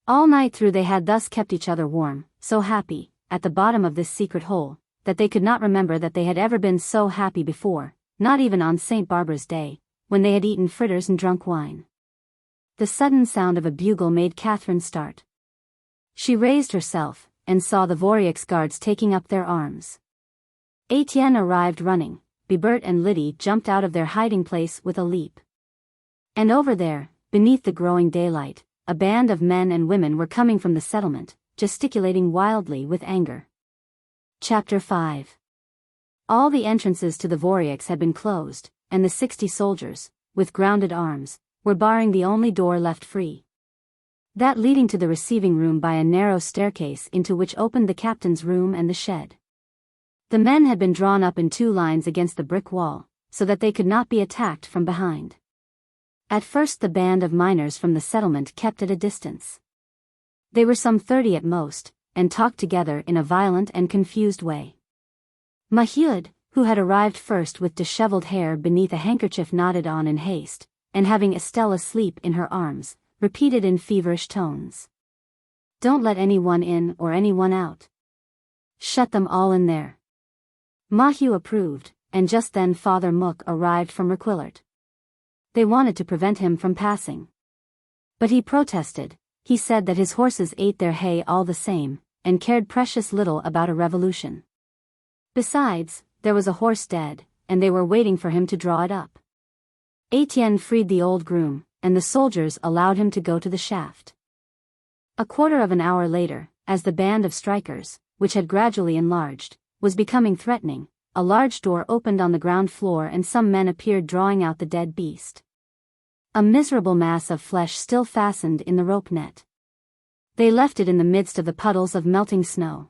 All night through they had thus kept each other warm, so happy, at the bottom of this secret hole, that they could not remember that they had ever been so happy before, not even on St. Barbara's Day, when they had eaten fritters and drunk wine. The sudden sound of a bugle made Catherine start. She raised herself, and saw the Voreux guards taking up their arms. Étienne arrived running. Bibert and Lydie jumped out of their hiding place with a leap. And over there, beneath the growing daylight, a band of men and women were coming from the settlement, gesticulating wildly with anger. Chapter 5. All the entrances to the Voreux had been closed, and the 60 soldiers, with grounded arms, were barring the only door left free. That leading to the receiving room by a narrow staircase into which opened the captain's room and the shed. The men had been drawn up in 2 lines against the brick wall, so that they could not be attacked from behind. At first the band of miners from the settlement kept at a distance. They were some 30 at most, and talked together in a violent and confused way. Mahud, who had arrived first with disheveled hair beneath a handkerchief knotted on in haste, and having Estelle asleep in her arms, repeated in feverish tones. "Don't let anyone in or anyone out. Shut them all in there." Mahud approved, and just then Father Mook arrived from Requillart. They wanted to prevent him from passing. But he protested. He said that his horses ate their hay all the same, and cared precious little about a revolution. Besides, there was a horse dead, and they were waiting for him to draw it up. Étienne freed the old groom, and the soldiers allowed him to go to the shaft. A quarter of an hour later, as the band of strikers, which had gradually enlarged, was becoming threatening, a large door opened on the ground floor and some men appeared drawing out the dead beast. A miserable mass of flesh still fastened in the rope net. They left it in the midst of the puddles of melting snow.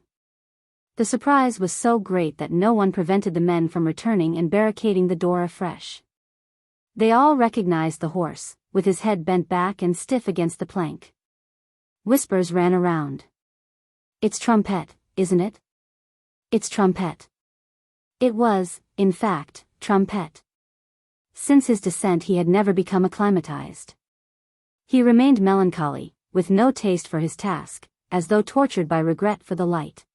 The surprise was so great that no one prevented the men from returning and barricading the door afresh. They all recognized the horse, with his head bent back and stiff against the plank. Whispers ran around. "It's Trumpet, isn't it? It's Trumpet." It was, in fact, Trumpet. Since his descent he had never become acclimatized. He remained melancholy, with no taste for his task, as though tortured by regret for the light.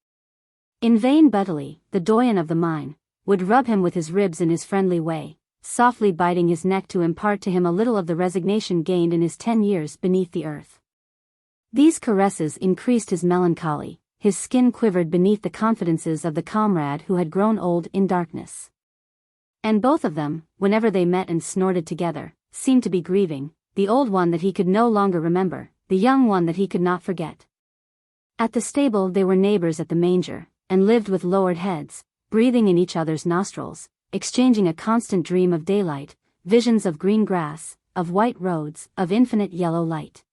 In vain Budley, the doyen of the mine, would rub him with his ribs in his friendly way, softly biting his neck to impart to him a little of the resignation gained in his 10 years beneath the earth. These caresses increased his melancholy. His skin quivered beneath the confidences of the comrade who had grown old in darkness. And both of them, whenever they met and snorted together, seemed to be grieving, the old one that he could no longer remember, the young one that he could not forget. At the stable they were neighbors at the manger, and lived with lowered heads, breathing in each other's nostrils, exchanging a constant dream of daylight, visions of green grass, of white roads, of infinite yellow light.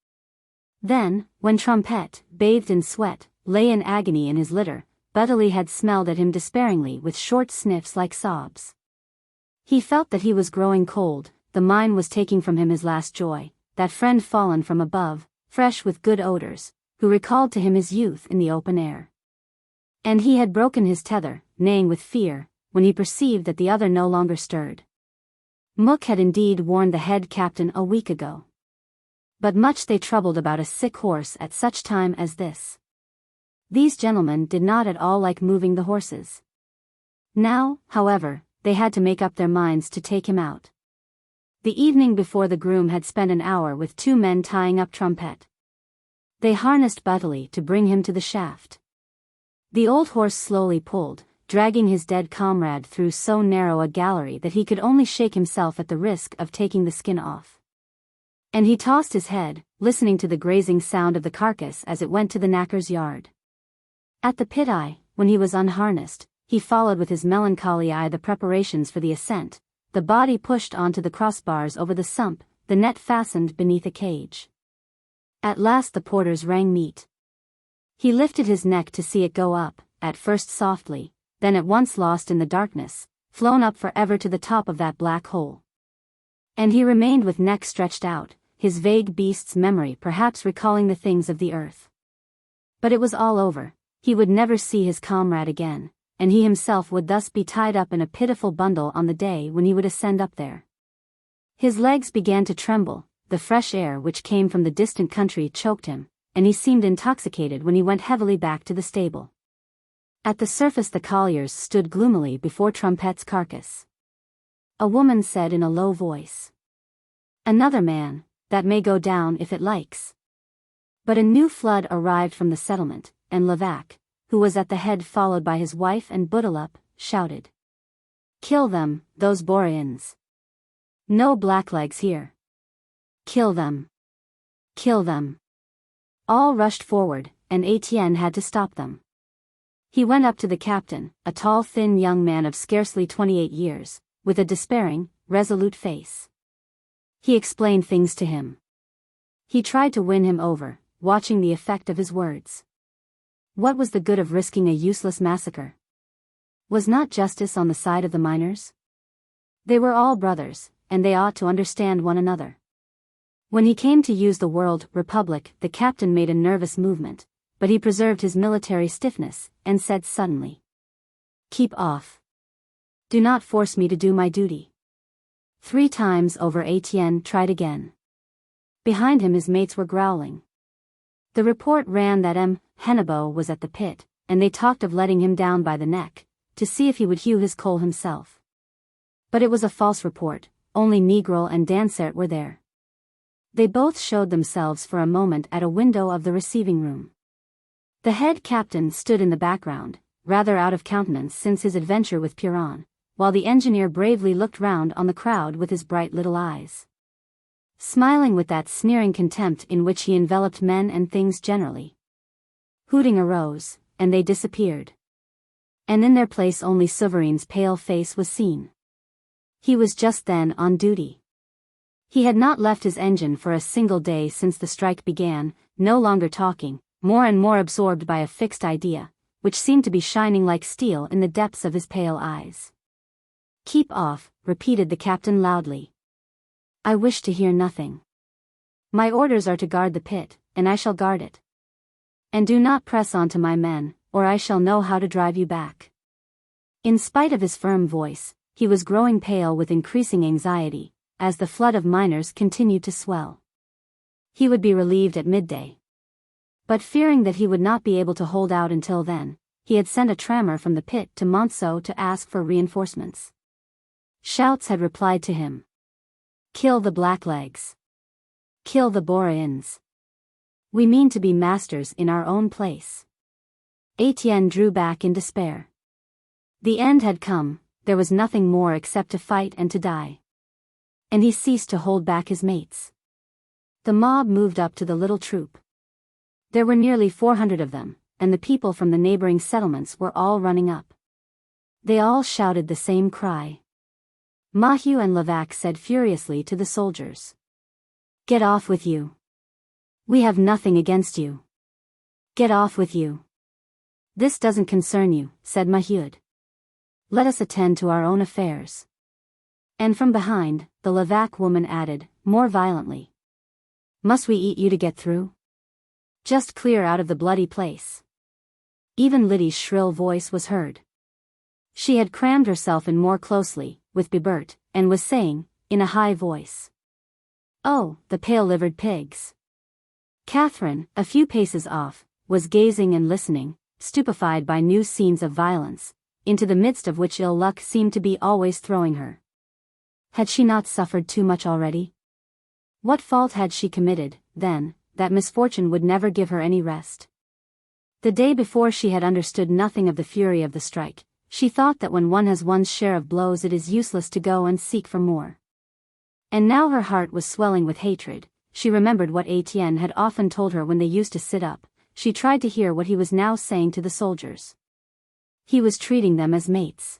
Then, when Trumpet, bathed in sweat, lay in agony in his litter, Budley had smelled at him despairingly with short sniffs like sobs. He felt that he was growing cold, the mine was taking from him his last joy, that friend fallen from above, fresh with good odors, who recalled to him his youth in the open air. And he had broken his tether, neighing with fear, when he perceived that the other no longer stirred. Mook had indeed warned the head captain a week ago. But much they troubled about a sick horse at such time as this. These gentlemen did not at all like moving the horses. Now, however, they had to make up their minds to take him out. The evening before the groom had spent an hour with 2 men tying up Trumpet. They harnessed Budley to bring him to the shaft. The old horse slowly pulled, dragging his dead comrade through so narrow a gallery that he could only shake himself at the risk of taking the skin off. And he tossed his head, listening to the grazing sound of the carcass as it went to the knacker's yard. At the pit eye, when he was unharnessed, he followed with his melancholy eye the preparations for the ascent, the body pushed onto the crossbars over the sump, the net fastened beneath a cage. At last the porters rang meat. He lifted his neck to see it go up, at first softly, then at once lost in the darkness, flown up forever to the top of that black hole. And he remained with neck stretched out, his vague beast's memory perhaps recalling the things of the earth. But it was all over. He would never see his comrade again, and he himself would thus be tied up in a pitiful bundle on the day when he would ascend up there. His legs began to tremble, the fresh air which came from the distant country choked him, and he seemed intoxicated when he went heavily back to the stable. At the surface the colliers stood gloomily before Trumpet's carcass. A woman said in a low voice, "Another man, that may go down if it likes." But a new flood arrived from the settlement, and Levaque, who was at the head followed by his wife and Bouteloup, shouted, "Kill them, those Boreans. No blacklegs here. Kill them. Kill them." All rushed forward, and Étienne had to stop them. He went up to the captain, a tall thin young man of scarcely 28 years, with a despairing, resolute face. He explained things to him. He tried to win him over, watching the effect of his words. What was the good of risking a useless massacre? Was not justice on the side of the miners? They were all brothers, and they ought to understand one another. When he came to use the word republic, the captain made a nervous movement, but he preserved his military stiffness, and said suddenly, "Keep off. Do not force me to do my duty." 3 times over Étienne tried again. Behind him his mates were growling. The report ran that Hennebeau was at the pit, and they talked of letting him down by the neck, to see if he would hew his coal himself. But it was a false report, only Négrel and Dansaert were there. They both showed themselves for a moment at a window of the receiving room. The head captain stood in the background, rather out of countenance since his adventure with Piron, while the engineer bravely looked round on the crowd with his bright little eyes, smiling with that sneering contempt in which he enveloped men and things generally. Hooting arose, and they disappeared. And in their place only Souvarine's pale face was seen. He was just then on duty. He had not left his engine for a single day since the strike began, no longer talking, more and more absorbed by a fixed idea, which seemed to be shining like steel in the depths of his pale eyes. "Keep off," repeated the captain loudly. "I wish to hear nothing. My orders are to guard the pit, and I shall guard it. And do not press on to my men, or I shall know how to drive you back." In spite of his firm voice, he was growing pale with increasing anxiety, as the flood of miners continued to swell. He would be relieved at midday. But fearing that he would not be able to hold out until then, he had sent a trammer from the pit to Monceau to ask for reinforcements. Shouts had replied to him. "Kill the blacklegs. Kill the Boreans. We mean to be masters in our own place." Étienne drew back in despair. The end had come, there was nothing more except to fight and to die. And he ceased to hold back his mates. The mob moved up to the little troop. There were nearly 400 of them, and the people from the neighboring settlements were all running up. They all shouted the same cry. Mahieu and Levaque said furiously to the soldiers, "Get off with you. We have nothing against you. Get off with you." "This doesn't concern you," said Mahieu. "Let us attend to our own affairs." And from behind, the Levaque woman added, more violently, "Must we eat you to get through? Just clear out of the bloody place." Even Liddy's shrill voice was heard. She had crammed herself in more closely, with Bibert, and was saying, in a high voice, "Oh, the pale-livered pigs." Catherine, a few paces off, was gazing and listening, stupefied by new scenes of violence, into the midst of which ill luck seemed to be always throwing her. Had she not suffered too much already? What fault had she committed, then, that misfortune would never give her any rest? The day before she had understood nothing of the fury of the strike. She thought that when one has one's share of blows it is useless to go and seek for more. And now her heart was swelling with hatred. She remembered what Étienne had often told her when they used to sit up. She tried to hear what he was now saying to the soldiers. He was treating them as mates.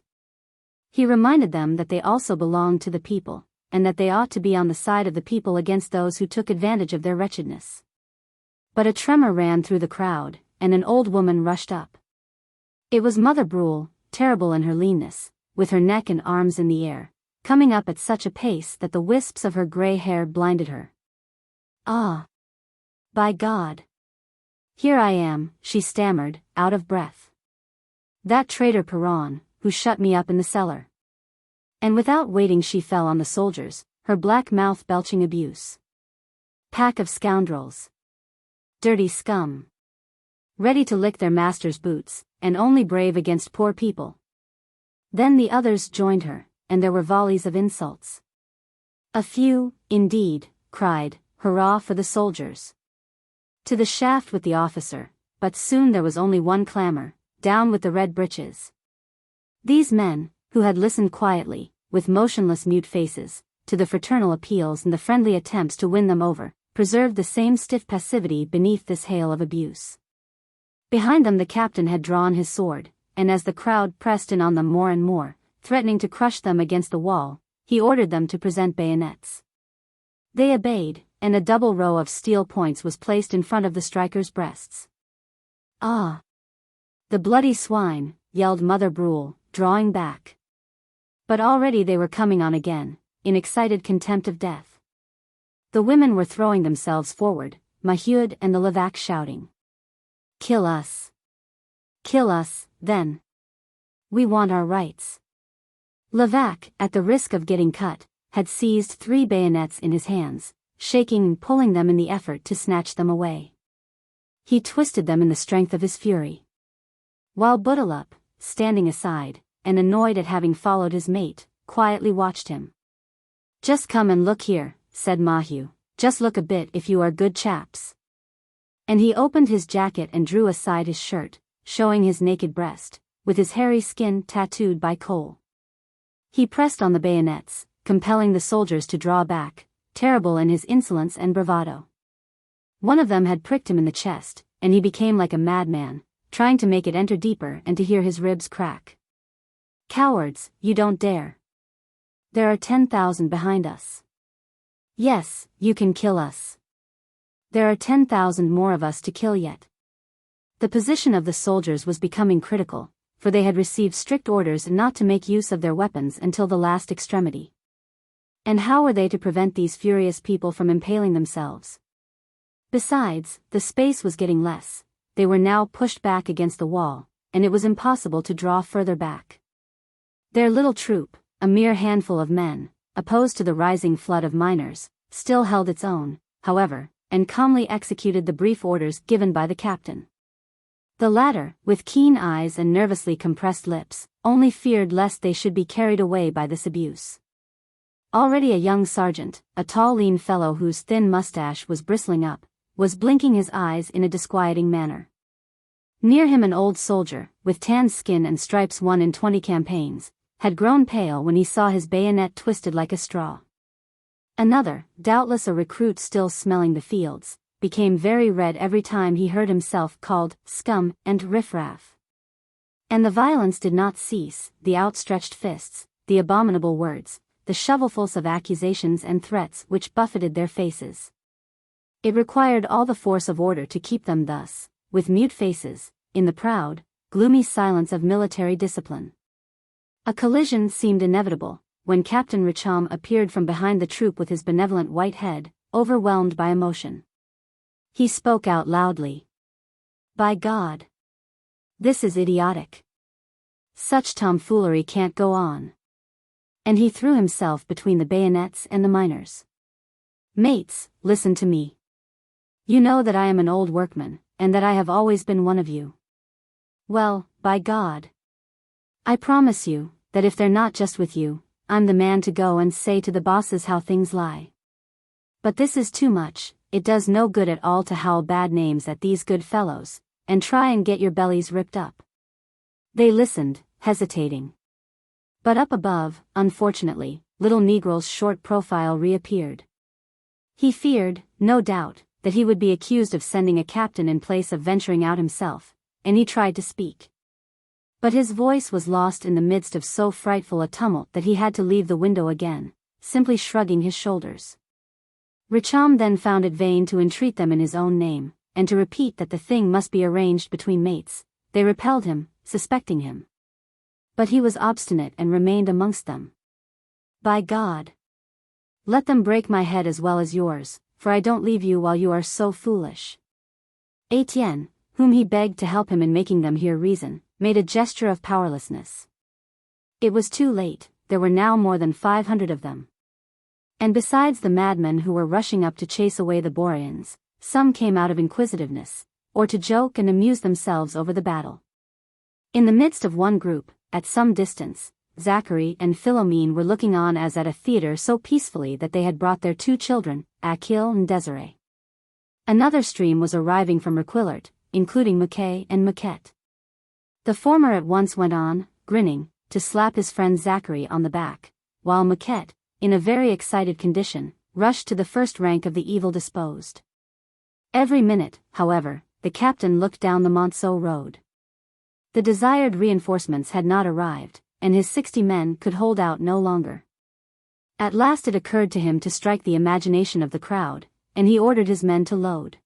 He reminded them that they also belonged to the people, and that they ought to be on the side of the people against those who took advantage of their wretchedness. But a tremor ran through the crowd, and an old woman rushed up. It was Mother Brule, terrible in her leanness, with her neck and arms in the air, coming up at such a pace that the wisps of her grey hair blinded her. Ah! By God! Here I am, she stammered, out of breath. That traitor Perron, who shut me up in the cellar. And without waiting she fell on the soldiers, her black mouth belching abuse. Pack of scoundrels. Dirty scum. Ready to lick their master's boots, and only brave against poor people. Then the others joined her, and there were volleys of insults. A few, indeed, cried, "Hurrah for the soldiers!" To the shaft with the officer, but soon there was only one clamor, "Down with the red breeches!" These men, who had listened quietly, with motionless mute faces, to the fraternal appeals and the friendly attempts to win them over, preserved the same stiff passivity beneath this hail of abuse. Behind them the captain had drawn his sword, and as the crowd pressed in on them more and more, threatening to crush them against the wall, he ordered them to present bayonets. They obeyed, and a double row of steel points was placed in front of the strikers' breasts. "Ah! The bloody swine," yelled Mother Brule, drawing back. But already they were coming on again, in excited contempt of death. The women were throwing themselves forward, Mahud and the Levaque shouting. "Kill us! Kill us, then! We want our rights!" Levaque, at the risk of getting cut, had seized 3 bayonets in his hands, shaking and pulling them in the effort to snatch them away. He twisted them in the strength of his fury. While Bouteloup, standing aside, and annoyed at having followed his mate, quietly watched him. "Just come and look here," said Maheu, "just look a bit if you are good chaps." And he opened his jacket and drew aside his shirt, showing his naked breast, with his hairy skin tattooed by coal. He pressed on the bayonets, compelling the soldiers to draw back, terrible in his insolence and bravado. One of them had pricked him in the chest, and he became like a madman, trying to make it enter deeper and to hear his ribs crack. "Cowards, you don't dare. There are 10,000 behind us. Yes, you can kill us. There are 10,000 more of us to kill yet." The position of the soldiers was becoming critical, for they had received strict orders not to make use of their weapons until the last extremity. And how were they to prevent these furious people from impaling themselves? Besides, the space was getting less, they were now pushed back against the wall, and it was impossible to draw further back. Their little troop, a mere handful of men, opposed to the rising flood of miners, still held its own, however, and calmly executed the brief orders given by the captain. The latter, with keen eyes and nervously compressed lips, only feared lest they should be carried away by this abuse. Already a young sergeant, a tall lean fellow whose thin mustache was bristling up, was blinking his eyes in a disquieting manner. Near him an old soldier, with tanned skin and stripes won in 20 campaigns, had grown pale when he saw his bayonet twisted like a straw. Another, doubtless a recruit still smelling the fields, became very red every time he heard himself called scum and riffraff. And the violence did not cease, the outstretched fists, the abominable words, the shovelfuls of accusations and threats which buffeted their faces. It required all the force of order to keep them thus, with mute faces, in the proud, gloomy silence of military discipline. A collision seemed inevitable, when Captain Richaume appeared from behind the troop with his benevolent white head, overwhelmed by emotion. He spoke out loudly. "By God! This is idiotic. Such tomfoolery can't go on." And he threw himself between the bayonets and the miners. "Mates, listen to me. You know that I am an old workman, and that I have always been one of you. Well, by God! I promise you, that if they're not just with you, I'm the man to go and say to the bosses how things lie. But this is too much, it does no good at all to howl bad names at these good fellows, and try and get your bellies ripped up." They listened, hesitating. But up above, unfortunately, little Negro's short profile reappeared. He feared, no doubt, that he would be accused of sending a captain in place of venturing out himself, and he tried to speak. But his voice was lost in the midst of so frightful a tumult that he had to leave the window again, simply shrugging his shoulders. Richaume then found it vain to entreat them in his own name, and to repeat that the thing must be arranged between mates. They repelled him, suspecting him. But he was obstinate and remained amongst them. "By God! Let them break my head as well as yours, for I don't leave you while you are so foolish." Étienne, whom he begged to help him in making them hear reason, made a gesture of powerlessness. It was too late, there were now more than 500 of them. And besides the madmen who were rushing up to chase away the Boreans, some came out of inquisitiveness, or to joke and amuse themselves over the battle. In the midst of one group, at some distance, Zachary and Philomene were looking on as at a theater so peacefully that they had brought their 2 children, Achille and Désirée. Another stream was arriving from Requillart, including Mackay and Maquette. The former at once went on, grinning, to slap his friend Zachary on the back, while Maquette, in a very excited condition, rushed to the first rank of the evil-disposed. Every minute, however, the captain looked down the Monceau road. The desired reinforcements had not arrived, and his 60 men could hold out no longer. At last it occurred to him to strike the imagination of the crowd, and he ordered his men to load.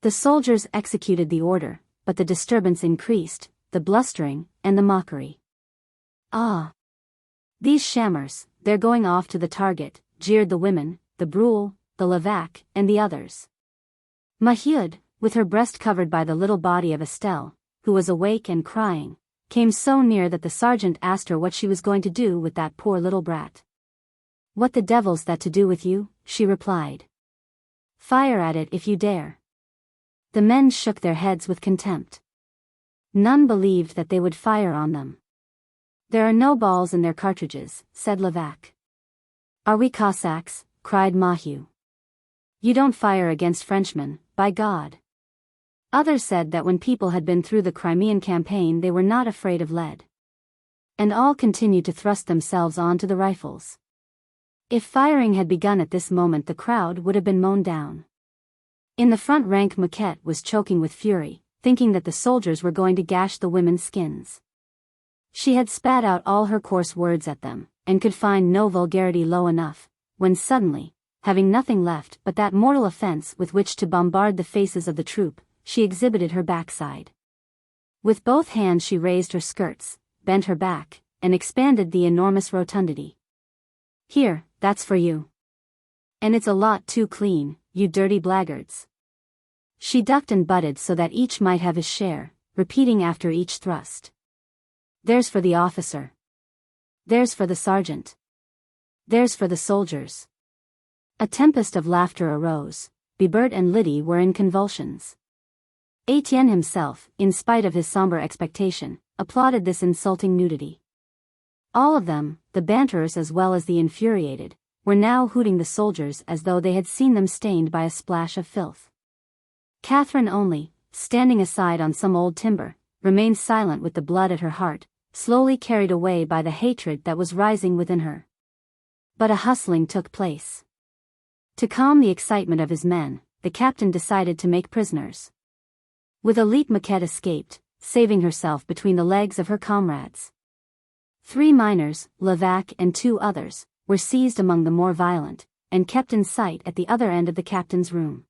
The soldiers executed the order, but the disturbance increased, the blustering, and the mockery. "Ah! These shammers, they're going off to the target," jeered the women, the Brule, the Levaque, and the others. Maheude, with her breast covered by the little body of Estelle, who was awake and crying, came so near that the sergeant asked her what she was going to do with that poor little brat. "What the devil's that to do with you?" she replied. "Fire at it if you dare." The men shook their heads with contempt. None believed that they would fire on them. "There are no balls in their cartridges," said Levaque. "Are we Cossacks?" cried Maheu. "You don't fire against Frenchmen, by God." Others said that when people had been through the Crimean campaign they were not afraid of lead. And all continued to thrust themselves on to the rifles. If firing had begun at this moment the crowd would have been mown down. In the front rank Maquette was choking with fury, thinking that the soldiers were going to gash the women's skins. She had spat out all her coarse words at them, and could find no vulgarity low enough, when suddenly, having nothing left but that mortal offense with which to bombard the faces of the troop, she exhibited her backside. With both hands she raised her skirts, bent her back, and expanded the enormous rotundity. "Here, that's for you. And it's a lot too clean, you dirty blackguards." She ducked and butted so that each might have his share, repeating after each thrust. "There's for the officer. There's for the sergeant. There's for the soldiers." A tempest of laughter arose. Bibert and Lydie were in convulsions. Étienne himself, in spite of his somber expectation, applauded this insulting nudity. All of them, the banterers as well as the infuriated, were now hooting the soldiers as though they had seen them stained by a splash of filth. Catherine only, standing aside on some old timber, remained silent with the blood at her heart, slowly carried away by the hatred that was rising within her. But a hustling took place. To calm the excitement of his men, the captain decided to make prisoners. With Elite Maquette escaped, saving herself between the legs of her comrades. 3 miners, Levaque and 2 others, were seized among the more violent, and kept in sight at the other end of the captain's room.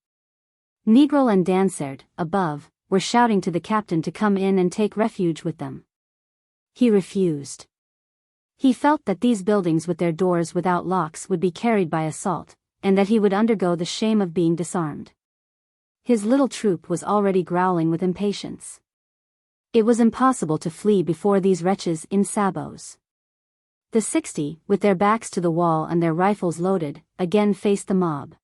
Negril and Dansard, above, were shouting to the captain to come in and take refuge with them. He refused. He felt that these buildings with their doors without locks would be carried by assault, and that he would undergo the shame of being disarmed. His little troop was already growling with impatience. It was impossible to flee before these wretches in sabots. The 60, with their backs to the wall and their rifles loaded, again faced the mob.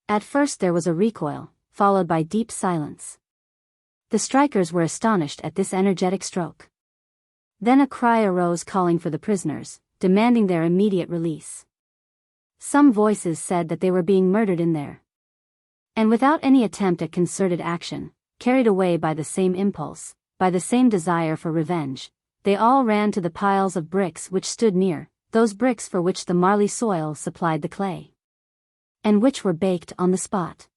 At first there was a recoil, followed by deep silence. The strikers were astonished at this energetic stroke. Then a cry arose calling for the prisoners, demanding their immediate release. Some voices said that they were being murdered in there. And without any attempt at concerted action, carried away by the same impulse, by the same desire for revenge, they all ran to the piles of bricks which stood near, those bricks for which the Marly soil supplied the clay, and which were baked on the spot.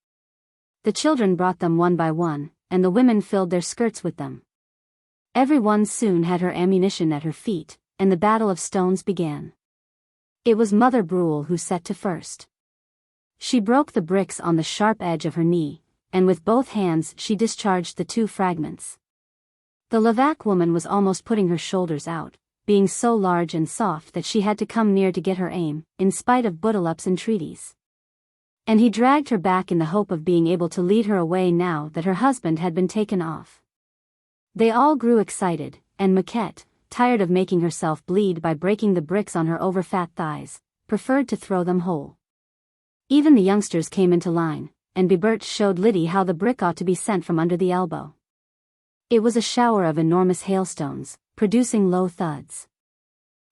The children brought them one by one, and the women filled their skirts with them. Every one soon had her ammunition at her feet, and the battle of stones began. It was Mother Brule who set to first. She broke the bricks on the sharp edge of her knee, and with both hands she discharged the 2 fragments. The Levaque woman was almost putting her shoulders out, being so large and soft that she had to come near to get her aim, in spite of Bouteloup's entreaties. And he dragged her back in the hope of being able to lead her away now that her husband had been taken off. They all grew excited, and Maquette, tired of making herself bleed by breaking the bricks on her over-fat thighs, preferred to throw them whole. Even the youngsters came into line, and Bibert showed Liddy how the brick ought to be sent from under the elbow. It was a shower of enormous hailstones, producing low thuds.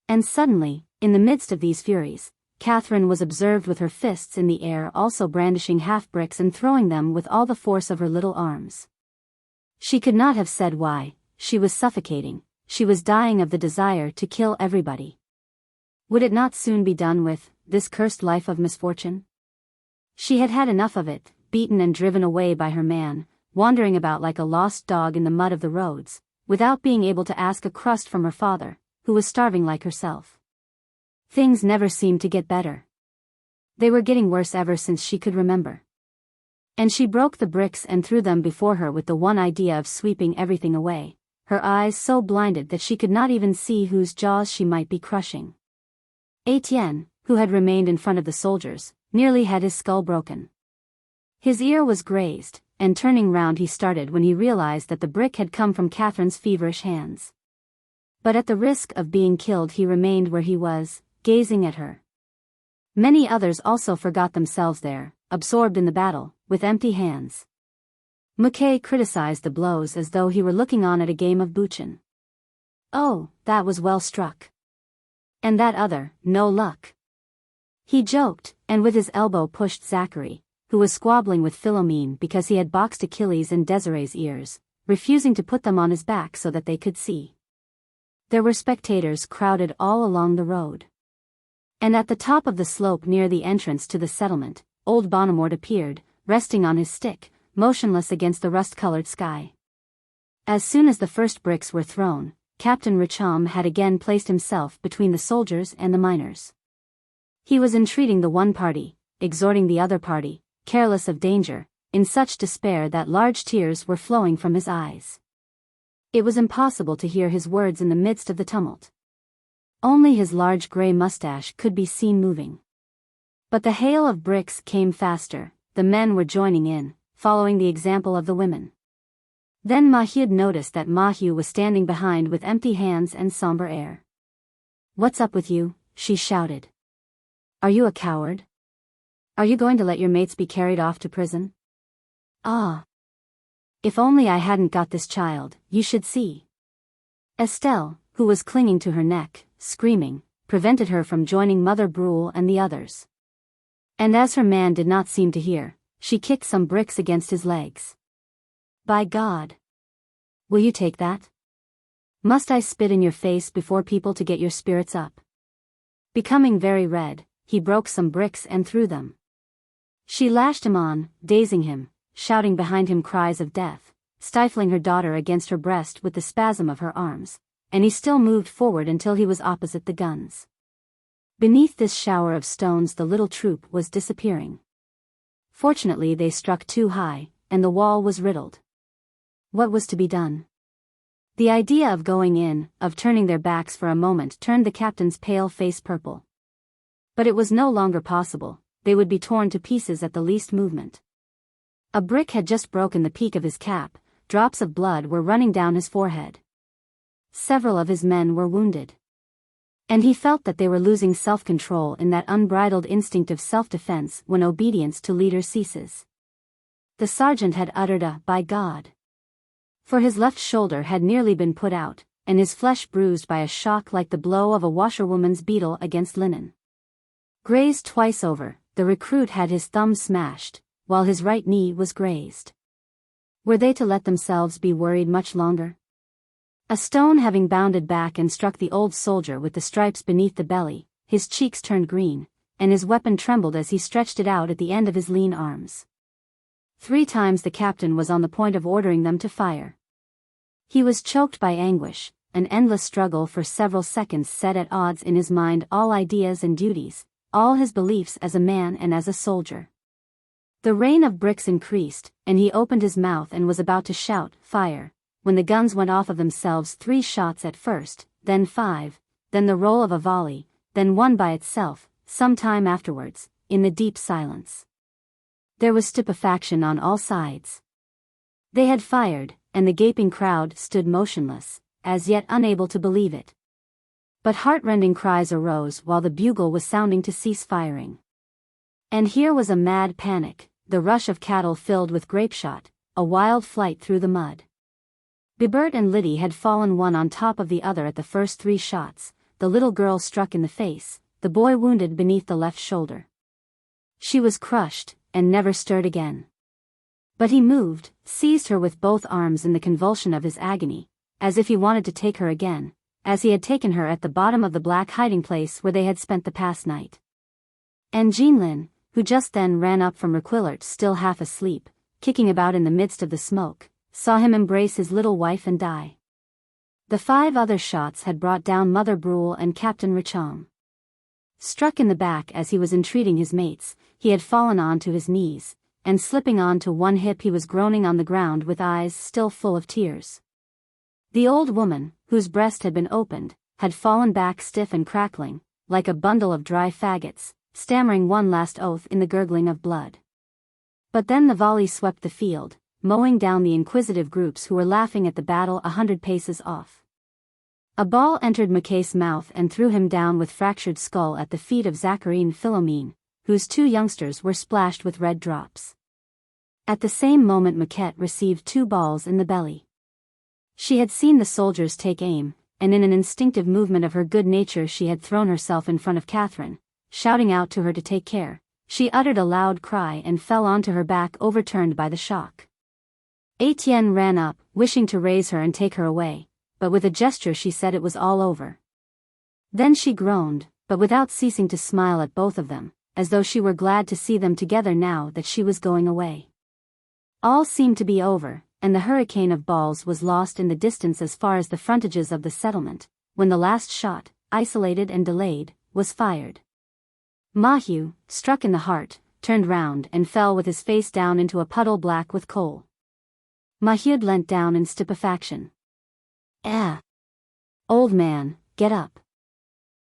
And suddenly, in the midst of these furies, Catherine was observed with her fists in the air, also brandishing half-bricks and throwing them with all the force of her little arms. She could not have said why. She was suffocating, she was dying of the desire to kill everybody. Would it not soon be done with, this cursed life of misfortune? She had had enough of it, beaten and driven away by her man, wandering about like a lost dog in the mud of the roads, without being able to ask a crust from her father, who was starving like herself. Things never seemed to get better. They were getting worse ever since she could remember. And she broke the bricks and threw them before her with the one idea of sweeping everything away, her eyes so blinded that she could not even see whose jaws she might be crushing. Étienne, who had remained in front of the soldiers, nearly had his skull broken. His ear was grazed, and turning round he started when he realized that the brick had come from Catherine's feverish hands. But at the risk of being killed he remained where he was, gazing at her. Many others also forgot themselves there, absorbed in the battle, with empty hands. Maquet criticized the blows as though he were looking on at a game of bouchon. Oh, that was well struck. And that other, no luck. He joked, and with his elbow pushed Zachary, who was squabbling with Philomene because he had boxed Achilles and Desiree's ears, refusing to put them on his back so that they could see. There were spectators crowded all along the road. And at the top of the slope near the entrance to the settlement, old Bonnemort appeared, resting on his stick, motionless against the rust-colored sky. As soon as the first bricks were thrown, Captain Richaume had again placed himself between the soldiers and the miners. He was entreating the one party, exhorting the other party, careless of danger, in such despair that large tears were flowing from his eyes. It was impossible to hear his words in the midst of the tumult. Only his large grey mustache could be seen moving. But the hail of bricks came faster, the men were joining in, following the example of the women. Then Maheude noticed that Mahu was standing behind with empty hands and somber air. "What's up with you?" she shouted. "Are you a coward? Are you going to let your mates be carried off to prison? Ah! If only I hadn't got this child, you should see." Estelle, who was clinging to her neck, screaming, prevented her from joining Mother Brule and the others. And as her man did not seem to hear, she kicked some bricks against his legs. "By God! Will you take that? Must I spit in your face before people to get your spirits up?" Becoming very red, he broke some bricks and threw them. She lashed him on, dazing him, shouting behind him cries of death, stifling her daughter against her breast with the spasm of her arms, and he still moved forward until he was opposite the guns. Beneath this shower of stones the little troop was disappearing. Fortunately they struck too high, and the wall was riddled. What was to be done? The idea of going in, of turning their backs for a moment, turned the captain's pale face purple. But it was no longer possible, they would be torn to pieces at the least movement. A brick had just broken the peak of his cap, drops of blood were running down his forehead. Several of his men were wounded. And he felt that they were losing self-control in that unbridled instinct of self-defense when obedience to leaders ceases. The sergeant had uttered a "by God." For his left shoulder had nearly been put out, and his flesh bruised by a shock like the blow of a washerwoman's beetle against linen. Grazed twice over, the recruit had his thumb smashed, while his right knee was grazed. Were they to let themselves be worried much longer? A stone having bounded back and struck the old soldier with the stripes beneath the belly, his cheeks turned green, and his weapon trembled as he stretched it out at the end of his lean arms. 3 times the captain was on the point of ordering them to fire. He was choked by anguish, an endless struggle for several seconds set at odds in his mind all ideas and duties, all his beliefs as a man and as a soldier. The rain of bricks increased, and he opened his mouth and was about to shout, "Fire," when the guns went off of themselves, 3 shots at first, then 5, then the roll of a volley, then one by itself, some time afterwards, in the deep silence. There was stupefaction on all sides. They had fired, and the gaping crowd stood motionless, as yet unable to believe it. But heart-rending cries arose while the bugle was sounding to cease firing. And here was a mad panic, the rush of cattle filled with grapeshot, a wild flight through the mud. Bibert and Liddy had fallen one on top of the other at the first 3 shots, the little girl struck in the face, the boy wounded beneath the left shoulder. She was crushed, and never stirred again. But he moved, seized her with both arms in the convulsion of his agony, as if he wanted to take her again, as he had taken her at the bottom of the black hiding place where they had spent the past night. And Jeanlin, who just then ran up from Requillart still half asleep, kicking about in the midst of the smoke, saw him embrace his little wife and die. The 5 other shots had brought down Mother Brule and Captain Richong. Struck in the back as he was entreating his mates, he had fallen on to his knees, and slipping on to one hip he was groaning on the ground with eyes still full of tears. The old woman, whose breast had been opened, had fallen back stiff and crackling, like a bundle of dry faggots, stammering one last oath in the gurgling of blood. But then the volley swept the field, mowing down the inquisitive groups who were laughing at the battle 100 paces off. A ball entered Mackay's mouth and threw him down with fractured skull at the feet of Zacharine Philomene, whose 2 youngsters were splashed with red drops. At the same moment Maquette received 2 balls in the belly. She had seen the soldiers take aim, and in an instinctive movement of her good nature she had thrown herself in front of Catherine, shouting out to her to take care. She uttered a loud cry and fell onto her back overturned by the shock. Étienne ran up, wishing to raise her and take her away, but with a gesture she said it was all over. Then she groaned, but without ceasing to smile at both of them, as though she were glad to see them together now that she was going away. All seemed to be over, and the hurricane of balls was lost in the distance as far as the frontages of the settlement, when the last shot, isolated and delayed, was fired. Mahieu, struck in the heart, turned round and fell with his face down into a puddle black with coal. Mahieu leant down in stupefaction. Old man, get up.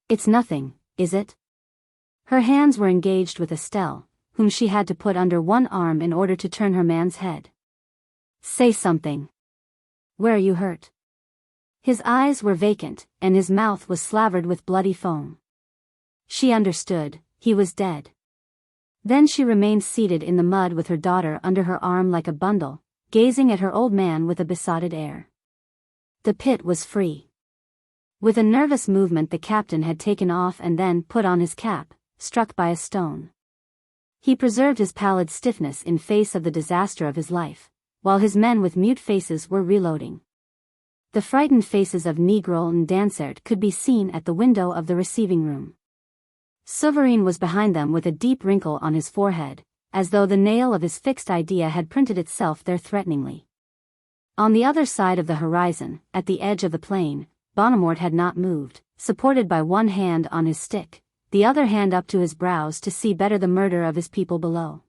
It's nothing, is it? Her hands were engaged with Estelle, whom she had to put under one arm in order to turn her man's head. Say something. Where are you hurt? His eyes were vacant, and his mouth was slavered with bloody foam. She understood, he was dead. Then she remained seated in the mud with her daughter under her arm like a bundle, gazing at her old man with a besotted air. The pit was free. With a nervous movement the captain had taken off and then put on his cap, struck by a stone. He preserved his pallid stiffness in face of the disaster of his life, while his men with mute faces were reloading. The frightened faces of Negro and Dansert could be seen at the window of the receiving room. Souverain was behind them with a deep wrinkle on his forehead, as though the nail of his fixed idea had printed itself there threateningly. On the other side of the horizon, at the edge of the plain, Bonnemort had not moved, supported by one hand on his stick, the other hand up to his brows to see better the murder of his people below.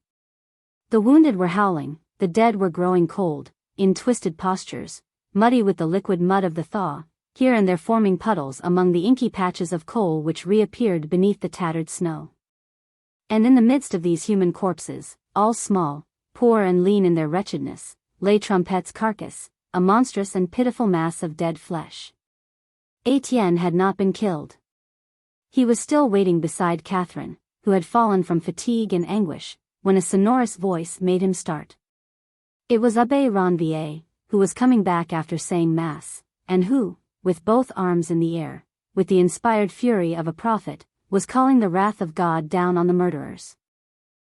The wounded were howling, the dead were growing cold, in twisted postures, muddy with the liquid mud of the thaw, here and there forming puddles among the inky patches of coal which reappeared beneath the tattered snow. And in the midst of these human corpses, all small, poor and lean in their wretchedness, lay Trompette's carcass, a monstrous and pitiful mass of dead flesh. Étienne had not been killed. He was still waiting beside Catherine, who had fallen from fatigue and anguish, when a sonorous voice made him start. It was Abbé Ranvier, who was coming back after saying Mass, and who, with both arms in the air, with the inspired fury of a prophet, was calling the wrath of God down on the murderers.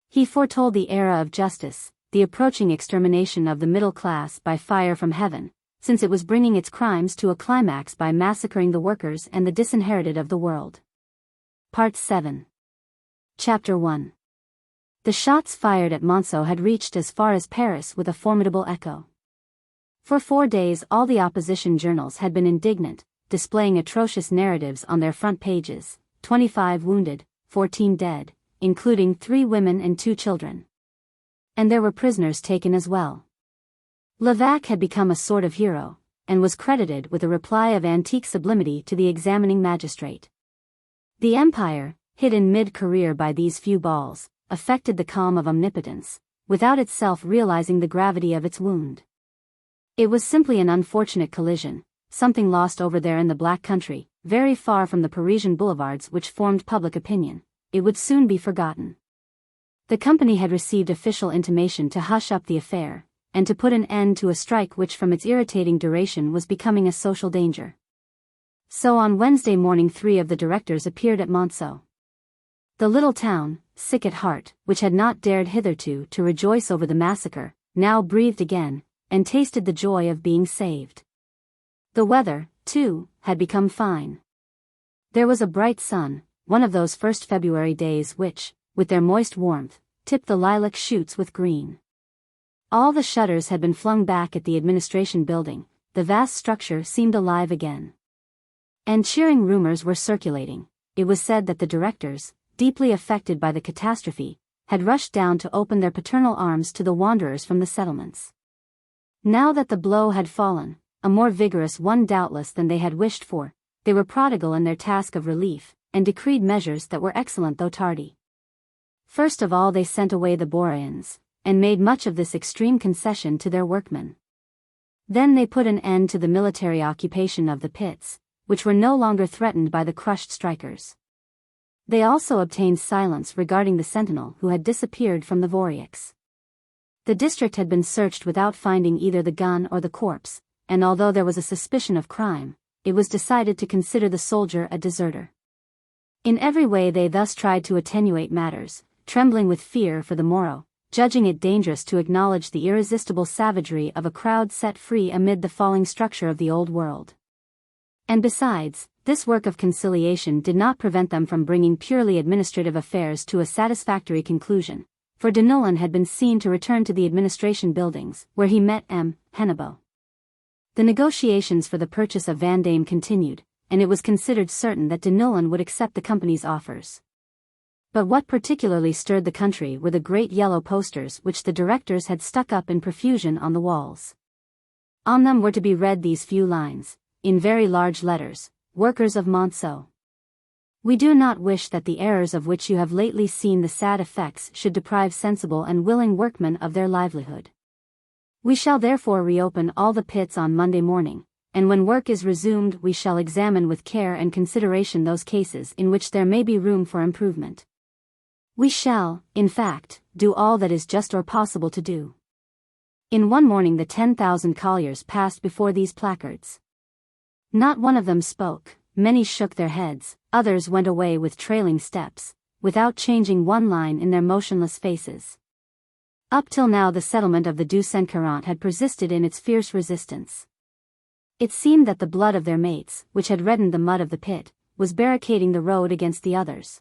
He foretold the era of justice, the approaching extermination of the middle class by fire from heaven, since it was bringing its crimes to a climax by massacring the workers and the disinherited of the world. Part 7. Chapter 1. The shots fired at Monceau had reached as far as Paris with a formidable echo. For 4 days all the opposition journals had been indignant, displaying atrocious narratives on their front pages, 25 wounded, 14 dead, including 3 women and 2 children. And there were prisoners taken as well. Levaque had become a sort of hero, and was credited with a reply of antique sublimity to the examining magistrate. The empire, hit in mid-career by these few balls, affected the calm of omnipotence, without itself realizing the gravity of its wound. It was simply an unfortunate collision, something lost over there in the Black Country, very far from the Parisian boulevards which formed public opinion. It would soon be forgotten. The company had received official intimation to hush up the affair, and to put an end to a strike which from its irritating duration was becoming a social danger. So on Wednesday morning 3 of the directors appeared at Monceau. The little town, sick at heart, which had not dared hitherto to rejoice over the massacre, now breathed again, and tasted the joy of being saved. The weather, too, had become fine. There was a bright sun, one of those first February days which, with their moist warmth, tipped the lilac shoots with green. All the shutters had been flung back at the administration building, the vast structure seemed alive again. And cheering rumors were circulating. It was said that the directors, deeply affected by the catastrophe, had rushed down to open their paternal arms to the wanderers from the settlements. Now that the blow had fallen, a more vigorous one doubtless than they had wished for, they were prodigal in their task of relief, and decreed measures that were excellent though tardy. First of all they sent away the Voreux, and made much of this extreme concession to their workmen. Then they put an end to the military occupation of the pits, which were no longer threatened by the crushed strikers. They also obtained silence regarding the sentinel who had disappeared from the Voreux. The district had been searched without finding either the gun or the corpse, and although there was a suspicion of crime, it was decided to consider the soldier a deserter. In every way they thus tried to attenuate matters, trembling with fear for the morrow, judging it dangerous to acknowledge the irresistible savagery of a crowd set free amid the falling structure of the old world. And besides, this work of conciliation did not prevent them from bringing purely administrative affairs to a satisfactory conclusion, for Deneulin had been seen to return to the administration buildings, where he met M. Hennebeau. The negotiations for the purchase of Vendôme continued, and it was considered certain that Deneulin would accept the company's offers. But what particularly stirred the country were the great yellow posters which the directors had stuck up in profusion on the walls. On them were to be read these few lines, in very large letters: "Workers of Monceau. We do not wish that the errors of which you have lately seen the sad effects should deprive sensible and willing workmen of their livelihood. We shall therefore reopen all the pits on Monday morning, and when work is resumed we shall examine with care and consideration those cases in which there may be room for improvement. We shall, in fact, do all that is just or possible to do." In one morning the 10,000 colliers passed before these placards. Not one of them spoke, many shook their heads, others went away with trailing steps, without changing one line in their motionless faces. Up till now the settlement of the Deux Cent-Quarante had persisted in its fierce resistance. It seemed that the blood of their mates, which had reddened the mud of the pit, was barricading the road against the others.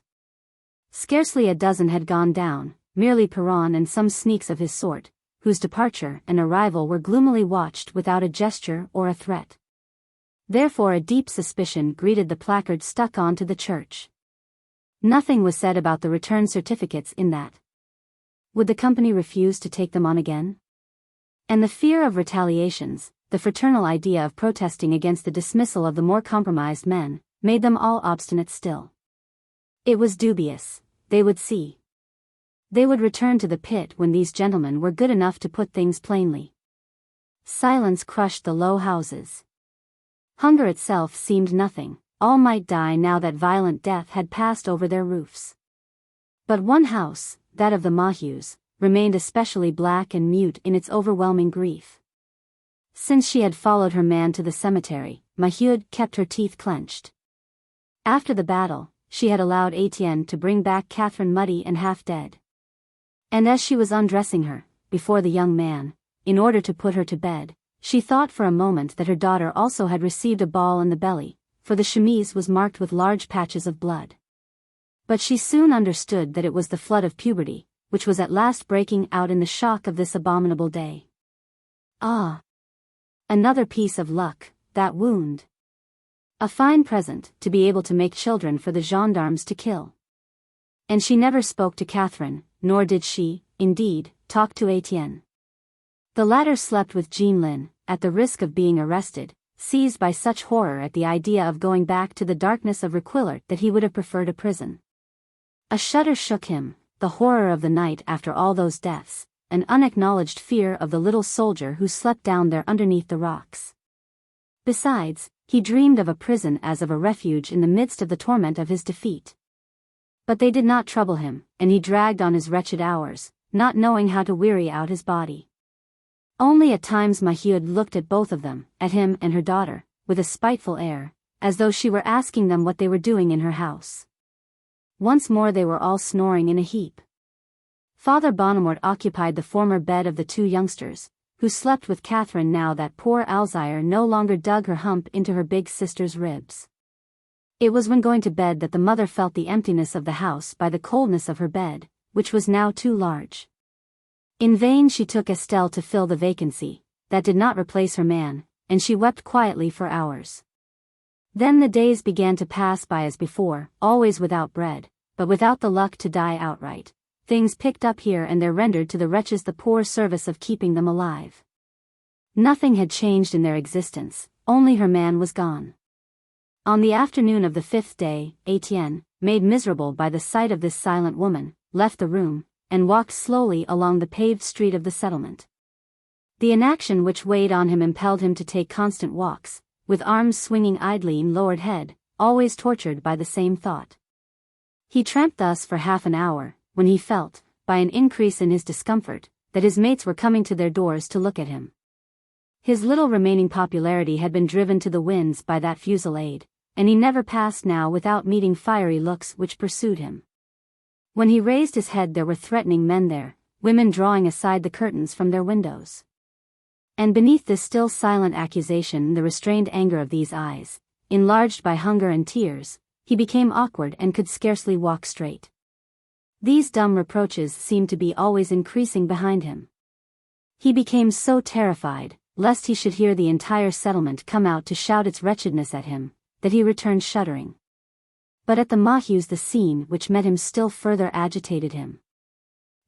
Scarcely a dozen had gone down, merely Perron and some sneaks of his sort, whose departure and arrival were gloomily watched without a gesture or a threat. Therefore a deep suspicion greeted the placard stuck on to the church. Nothing was said about the return certificates in that. Would the company refuse to take them on again? And the fear of retaliations, the fraternal idea of protesting against the dismissal of the more compromised men, made them all obstinate still. It was dubious. They would see. They would return to the pit when these gentlemen were good enough to put things plainly. Silence crushed the low houses. Hunger itself seemed nothing, all might die now that violent death had passed over their roofs. But one house, that of the Mahues, remained especially black and mute in its overwhelming grief. Since she had followed her man to the cemetery, Maheude kept her teeth clenched. After the battle, she had allowed Étienne to bring back Catherine muddy and half dead. And as she was undressing her, before the young man, in order to put her to bed, she thought for a moment that her daughter also had received a ball in the belly, for the chemise was marked with large patches of blood. But she soon understood that it was the flood of puberty, which was at last breaking out in the shock of this abominable day. Ah! Another piece of luck, that wound. A fine present, to be able to make children for the gendarmes to kill. And she never spoke to Catherine, nor did she, indeed, talk to Étienne. The latter slept with Jean Lin, at the risk of being arrested, seized by such horror at the idea of going back to the darkness of Requillart that he would have preferred a prison. A shudder shook him, the horror of the night after all those deaths, an unacknowledged fear of the little soldier who slept down there underneath the rocks. Besides, he dreamed of a prison as of a refuge in the midst of the torment of his defeat. But they did not trouble him, and he dragged on his wretched hours, not knowing how to weary out his body. Only at times Maheude looked at both of them, at him and her daughter, with a spiteful air, as though she were asking them what they were doing in her house. Once more they were all snoring in a heap. Father Bonnemort occupied the former bed of the two youngsters, who slept with Catherine now that poor Alzire no longer dug her hump into her big sister's ribs. It was when going to bed that the mother felt the emptiness of the house by the coldness of her bed, which was now too large. In vain she took Estelle to fill the vacancy, that did not replace her man, and she wept quietly for hours. Then the days began to pass by as before, always without bread, but without the luck to die outright. Things picked up here and there rendered to the wretches the poor service of keeping them alive. Nothing had changed in their existence, only her man was gone. On the afternoon of the 5th day, Étienne, made miserable by the sight of this silent woman, left the room, and walked slowly along the paved street of the settlement. The inaction which weighed on him impelled him to take constant walks, with arms swinging idly in lowered head, always tortured by the same thought. He tramped thus for half an hour, when he felt, by an increase in his discomfort, that his mates were coming to their doors to look at him. His little remaining popularity had been driven to the winds by that fusillade, and he never passed now without meeting fiery looks which pursued him. When he raised his head there were threatening men there, women drawing aside the curtains from their windows. And beneath this still silent accusation the restrained anger of these eyes, enlarged by hunger and tears, he became awkward and could scarcely walk straight. These dumb reproaches seemed to be always increasing behind him. He became so terrified, lest he should hear the entire settlement come out to shout its wretchedness at him, that he returned shuddering. But at the Maheus the scene which met him still further agitated him.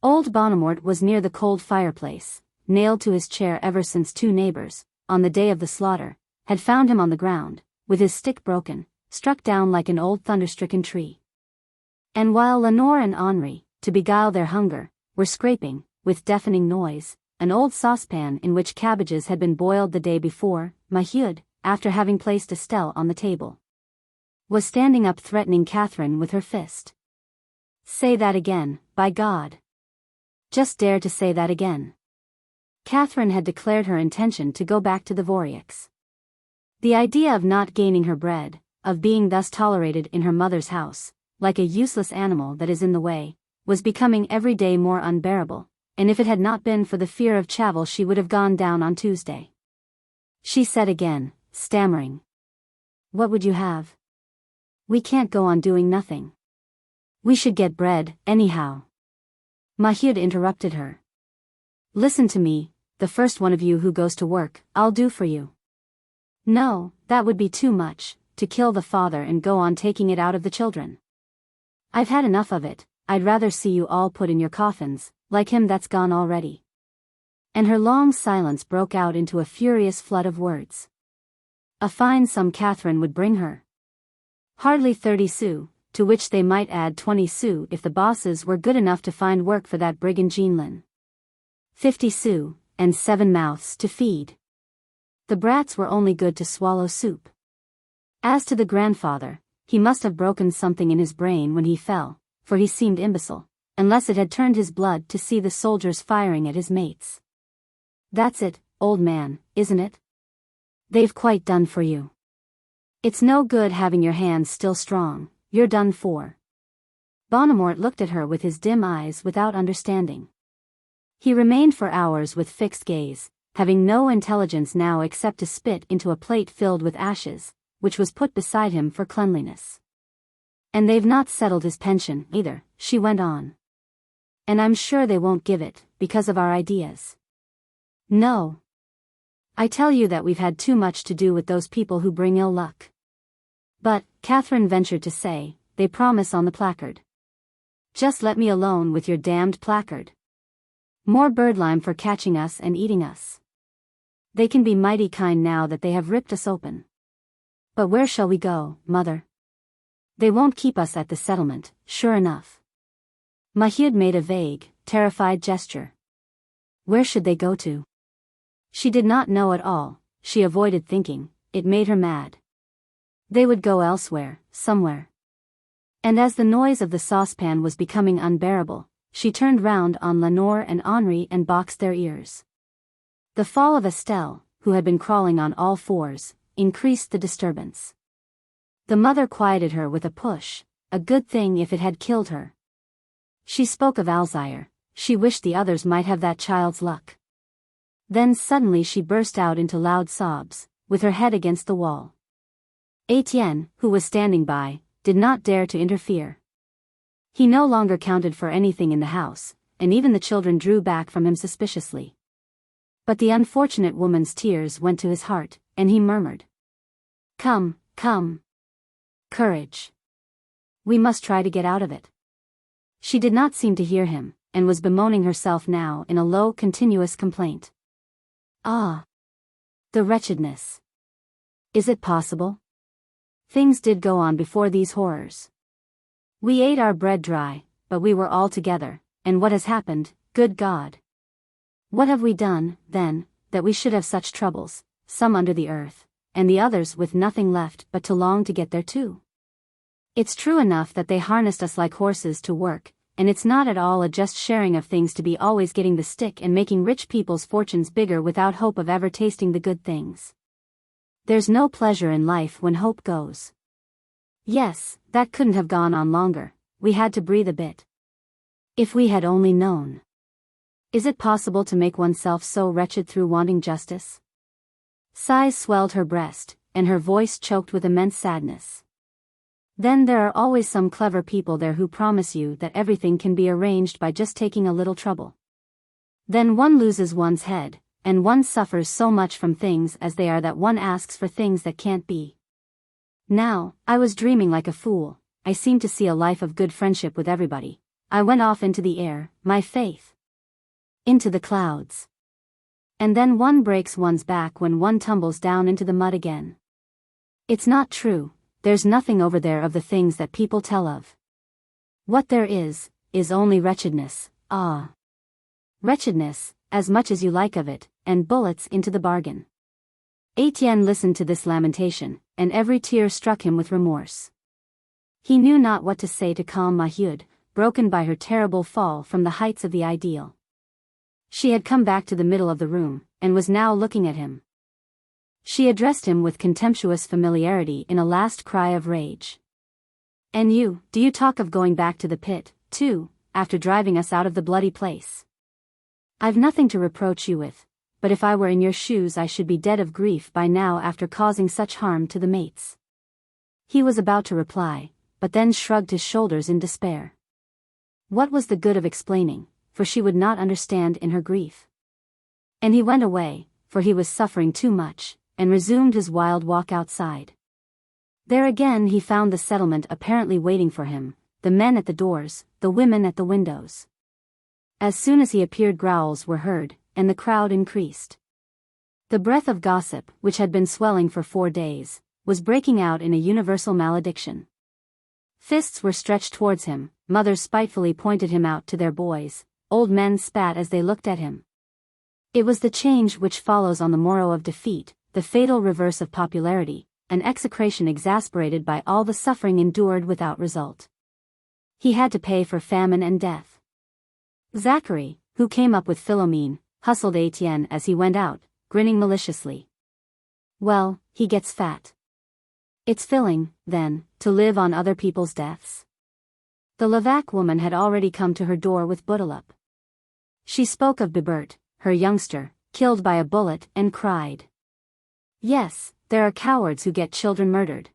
Old Bonnemort was near the cold fireplace, nailed to his chair ever since two neighbors, on the day of the slaughter, had found him on the ground, with his stick broken, struck down like an old thunder-stricken tree. And while Lenore and Henri, to beguile their hunger, were scraping, with deafening noise, an old saucepan in which cabbages had been boiled the day before, Maheude, after having placed Estelle on the table, was standing up threatening Catherine with her fist. "Say that again, by God! Just dare to say that again!" Catherine had declared her intention to go back to the Voreux. The idea of not gaining her bread, of being thus tolerated in her mother's house, like a useless animal that is in the way, was becoming every day more unbearable, and if it had not been for the fear of Chavel she would have gone down on Tuesday. She said again, stammering, "What would you have? We can't go on doing nothing. We should get bread, anyhow." Maheude interrupted her. "Listen to me, the first one of you who goes to work, I'll do for you." "No, that would be too much, to kill the father and go on taking it out of the children. I've had enough of it, I'd rather see you all put in your coffins, like him that's gone already." And her long silence broke out into a furious flood of words. A fine sum Catherine would bring her. Hardly 30 sous, to which they might add 20 sous if the bosses were good enough to find work for that brigand Jeanlin. 50 sous, and 7 mouths to feed. The brats were only good to swallow soup. As to the grandfather, he must have broken something in his brain when he fell, for he seemed imbecile, unless it had turned his blood to see the soldiers firing at his mates. "That's it, old man, isn't it? They've quite done for you. It's no good having your hands still strong, you're done for." Bonnemort looked at her with his dim eyes without understanding. He remained for hours with fixed gaze, having no intelligence now except to spit into a plate filled with ashes, which was put beside him for cleanliness. "And they've not settled his pension, either," she went on. "And I'm sure they won't give it, because of our ideas. No. I tell you that we've had too much to do with those people who bring ill luck." "But," Catherine ventured to say, "they promise on the placard." "Just let me alone with your damned placard. More birdlime for catching us and eating us. They can be mighty kind now that they have ripped us open. But where shall we go, mother? They won't keep us at the settlement, sure enough." Maheude made a vague, terrified gesture. Where should they go to? She did not know at all, she avoided thinking, it made her mad. They would go elsewhere, somewhere. And as the noise of the saucepan was becoming unbearable, she turned round on Lenore and Henri and boxed their ears. The fall of Estelle, who had been crawling on all fours, increased the disturbance. The mother quieted her with a push, a good thing if it had killed her. She spoke of Alzire, she wished the others might have that child's luck. Then suddenly she burst out into loud sobs, with her head against the wall. Étienne, who was standing by, did not dare to interfere. He no longer counted for anything in the house, and even the children drew back from him suspiciously. But the unfortunate woman's tears went to his heart, and he murmured, "Come, come. Courage. We must try to get out of it." She did not seem to hear him, and was bemoaning herself now in a low, continuous complaint. Ah! The wretchedness. Is it possible? Things did go on before these horrors. We ate our bread dry, but we were all together, and what has happened, good God? What have we done, then, that we should have such troubles, some under the earth, and the others with nothing left but to long to get there too? It's true enough that they harnessed us like horses to work, and it's not at all a just sharing of things to be always getting the stick and making rich people's fortunes bigger without hope of ever tasting the good things. There's no pleasure in life when hope goes. Yes, that couldn't have gone on longer, we had to breathe a bit. If we had only known. Is it possible to make oneself so wretched through wanting justice? Sighs swelled her breast, and her voice choked with immense sadness. Then there are always some clever people there who promise you that everything can be arranged by just taking a little trouble. Then one loses one's head, and one suffers so much from things as they are that one asks for things that can't be. Now, I was dreaming like a fool, I seemed to see a life of good friendship with everybody. I went off into the air, my faith. Into the clouds. And then one breaks one's back when one tumbles down into the mud again. It's not true, there's nothing over there of the things that people tell of. What there is only wretchedness, ah. Wretchedness, as much as you like of it, and bullets into the bargain. Étienne listened to this lamentation, and every tear struck him with remorse. He knew not what to say to calm Maheude, broken by her terrible fall from the heights of the ideal. She had come back to the middle of the room, and was now looking at him. She addressed him with contemptuous familiarity in a last cry of rage. "And you, do you talk of going back to the pit, too, after driving us out of the bloody place? I've nothing to reproach you with, but if I were in your shoes I should be dead of grief by now after causing such harm to the mates." He was about to reply, but then shrugged his shoulders in despair. What was the good of explaining, for she would not understand in her grief? And he went away, for he was suffering too much, and resumed his wild walk outside. There again he found the settlement apparently waiting for him, the men at the doors, the women at the windows. As soon as he appeared growls were heard, and the crowd increased. The breath of gossip, which had been swelling for 4 days, was breaking out in a universal malediction. Fists were stretched towards him, mothers spitefully pointed him out to their boys, old men spat as they looked at him. It was the change which follows on the morrow of defeat, the fatal reverse of popularity, an execration exasperated by all the suffering endured without result. He had to pay for famine and death. Zachary, who came up with Philomene, hustled Étienne as he went out, grinning maliciously. Well, he gets fat. It's filling, then, to live on other people's deaths. The Levaque woman had already come to her door with Bouteloup. She spoke of Bibert, her youngster, killed by a bullet, and cried. Yes, there are cowards who get children murdered.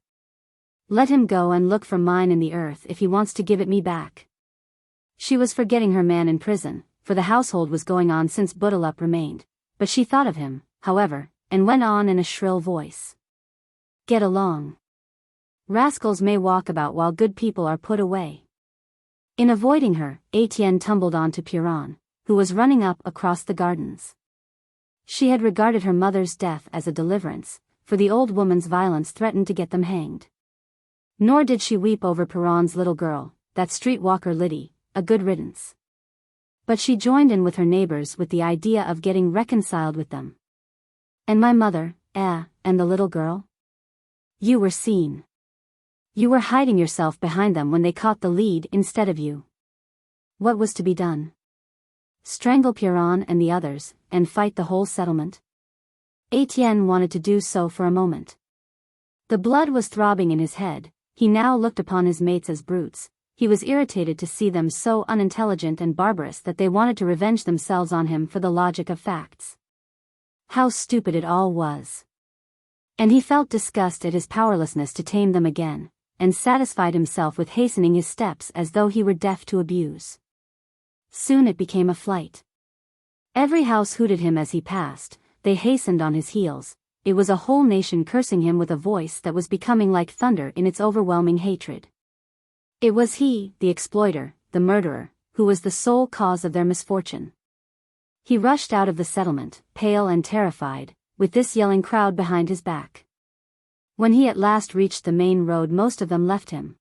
Let him go and look for mine in the earth if he wants to give it me back. She was forgetting her man in prison, for the household was going on since Bouteloup remained, but she thought of him, however, and went on in a shrill voice. Get along. Rascals may walk about while good people are put away. In avoiding her, Étienne tumbled on to Piron, who was running up across the gardens. She had regarded her mother's death as a deliverance, for the old woman's violence threatened to get them hanged. Nor did she weep over Piron's little girl, that street walker Lydie, a good riddance. But she joined in with her neighbors with the idea of getting reconciled with them. And my mother, and the little girl? You were seen. You were hiding yourself behind them when they caught the lead instead of you. What was to be done? Strangle Piron and the others, and fight the whole settlement? Étienne wanted to do so for a moment. The blood was throbbing in his head. He now looked upon his mates as brutes. He was irritated to see them so unintelligent and barbarous that they wanted to revenge themselves on him for the logic of facts. How stupid it all was. And he felt disgust at his powerlessness to tame them again, and satisfied himself with hastening his steps as though he were deaf to abuse. Soon it became a flight. Every house hooted him as he passed, they hastened on his heels. It was a whole nation cursing him with a voice that was becoming like thunder in its overwhelming hatred. It was he, the exploiter, the murderer, who was the sole cause of their misfortune. He rushed out of the settlement, pale and terrified, with this yelling crowd behind his back. When he at last reached the main road, most of them left him.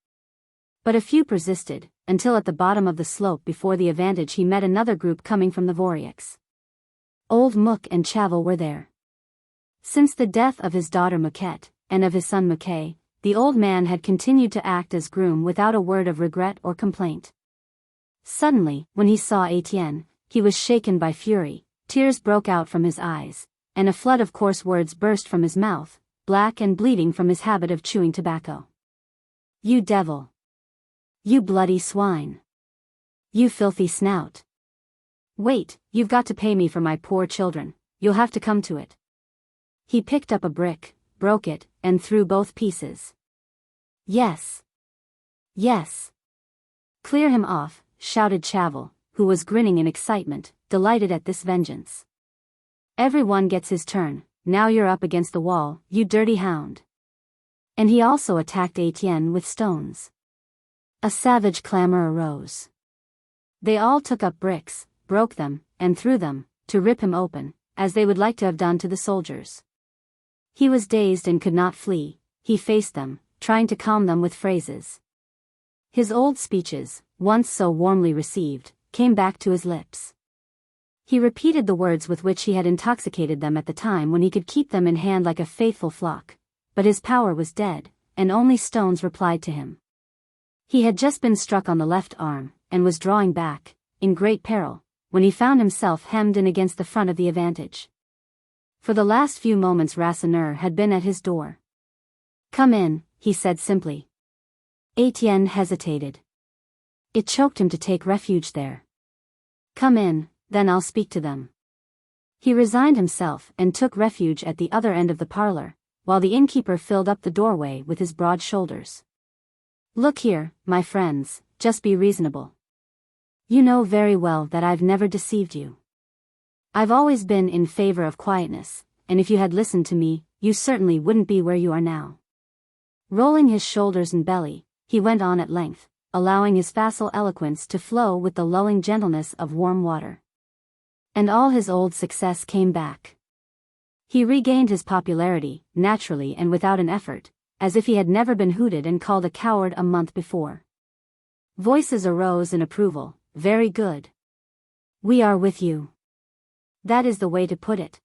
But a few persisted, until at the bottom of the slope before the Avantage he met another group coming from the Voreux. Old Mook and Chavel were there. Since the death of his daughter Moquette, and of his son Mackay, the old man had continued to act as groom without a word of regret or complaint. Suddenly, when he saw Étienne, he was shaken by fury, tears broke out from his eyes, and a flood of coarse words burst from his mouth, black and bleeding from his habit of chewing tobacco. You devil! You bloody swine! You filthy snout! Wait, you've got to pay me for my poor children, you'll have to come to it. He picked up a brick, broke it, and threw both pieces. Yes. Yes. Clear him off, shouted Chavel, who was grinning in excitement, delighted at this vengeance. Everyone gets his turn, now you're up against the wall, you dirty hound. And he also attacked Étienne with stones. A savage clamor arose. They all took up bricks, broke them, and threw them, to rip him open, as they would like to have done to the soldiers. He was dazed and could not flee. He faced them, trying to calm them with phrases. His old speeches, once so warmly received, came back to his lips. He repeated the words with which he had intoxicated them at the time when he could keep them in hand like a faithful flock, but his power was dead, and only stones replied to him. He had just been struck on the left arm, and was drawing back, in great peril, when he found himself hemmed in against the front of the Avantage. For the last few moments Rasseneur had been at his door. Come in, he said simply. Étienne hesitated. It choked him to take refuge there. Come in, then I'll speak to them. He resigned himself and took refuge at the other end of the parlor, while the innkeeper filled up the doorway with his broad shoulders. Look here, my friends, just be reasonable. You know very well that I've never deceived you. I've always been in favor of quietness, and if you had listened to me, you certainly wouldn't be where you are now. Rolling his shoulders and belly, he went on at length, allowing his facile eloquence to flow with the lulling gentleness of warm water. And all his old success came back. He regained his popularity, naturally and without an effort, as if he had never been hooted and called a coward a month before. Voices arose in approval. Very good. We are with you. That is the way to put it.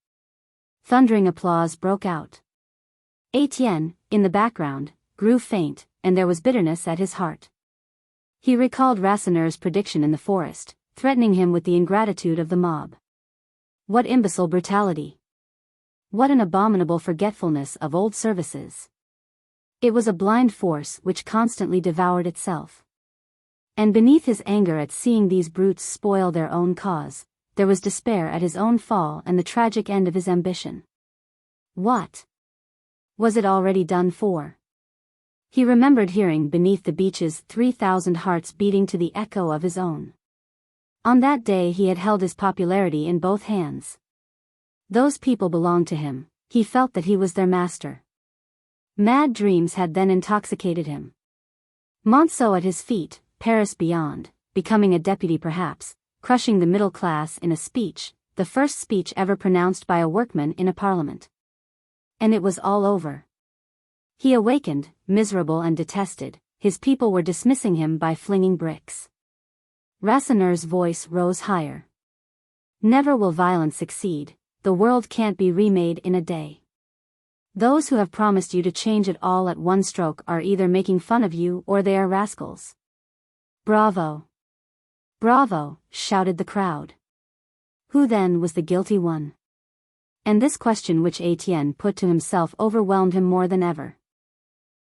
Thundering applause broke out. Étienne, in the background, grew faint, and there was bitterness at his heart. He recalled Rasseneur's prediction in the forest, threatening him with the ingratitude of the mob. What imbecile brutality! What an abominable forgetfulness of old services! It was a blind force which constantly devoured itself. And beneath his anger at seeing these brutes spoil their own cause, there was despair at his own fall and the tragic end of his ambition. What? Was it already done for? He remembered hearing beneath the beeches 3,000 hearts beating to the echo of his own. On that day he had held his popularity in both hands. Those people belonged to him, he felt that he was their master. Mad dreams had then intoxicated him. Monceau at his feet, Paris beyond, becoming a deputy perhaps, crushing the middle class in a speech, the first speech ever pronounced by a workman in a parliament. And it was all over. He awakened, miserable and detested, his people were dismissing him by flinging bricks. Rassonneur's voice rose higher. Never will violence succeed, the world can't be remade in a day. Those who have promised you to change it all at one stroke are either making fun of you or they are rascals. Bravo! Bravo! Shouted the crowd. Who then was the guilty one? And this question which Étienne put to himself overwhelmed him more than ever.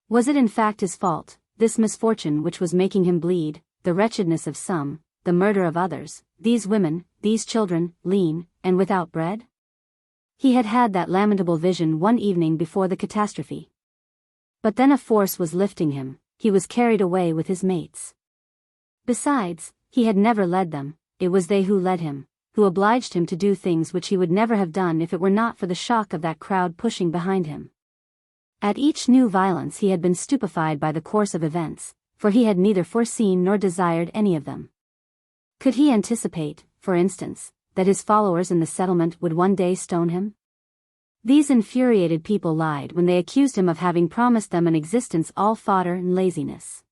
Was it in fact his fault, this misfortune which was making him bleed, the wretchedness of some, the murder of others, these women, these children, lean, and without bread? He had had that lamentable vision one evening before the catastrophe. But then a force was lifting him, he was carried away with his mates. Besides, he had never led them, it was they who led him, who obliged him to do things which he would never have done if it were not for the shock of that crowd pushing behind him. At each new violence he had been stupefied by the course of events, for he had neither foreseen nor desired any of them. Could he anticipate, for instance, that his followers in the settlement would one day stone him? These infuriated people lied when they accused him of having promised them an existence all fodder and laziness.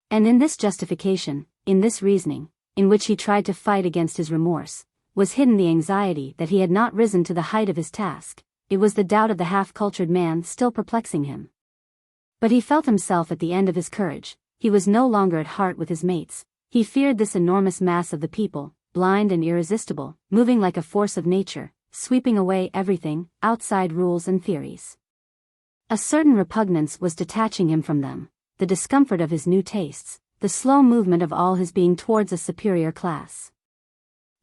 And in this justification, in this reasoning, in which he tried to fight against his remorse, was hidden the anxiety that he had not risen to the height of his task. It was the doubt of the half-cultured man still perplexing him. But he felt himself at the end of his courage, he was no longer at heart with his mates, he feared this enormous mass of the people, blind and irresistible, moving like a force of nature, sweeping away everything, outside rules and theories. A certain repugnance was detaching him from them, the discomfort of his new tastes, the slow movement of all his being towards a superior class.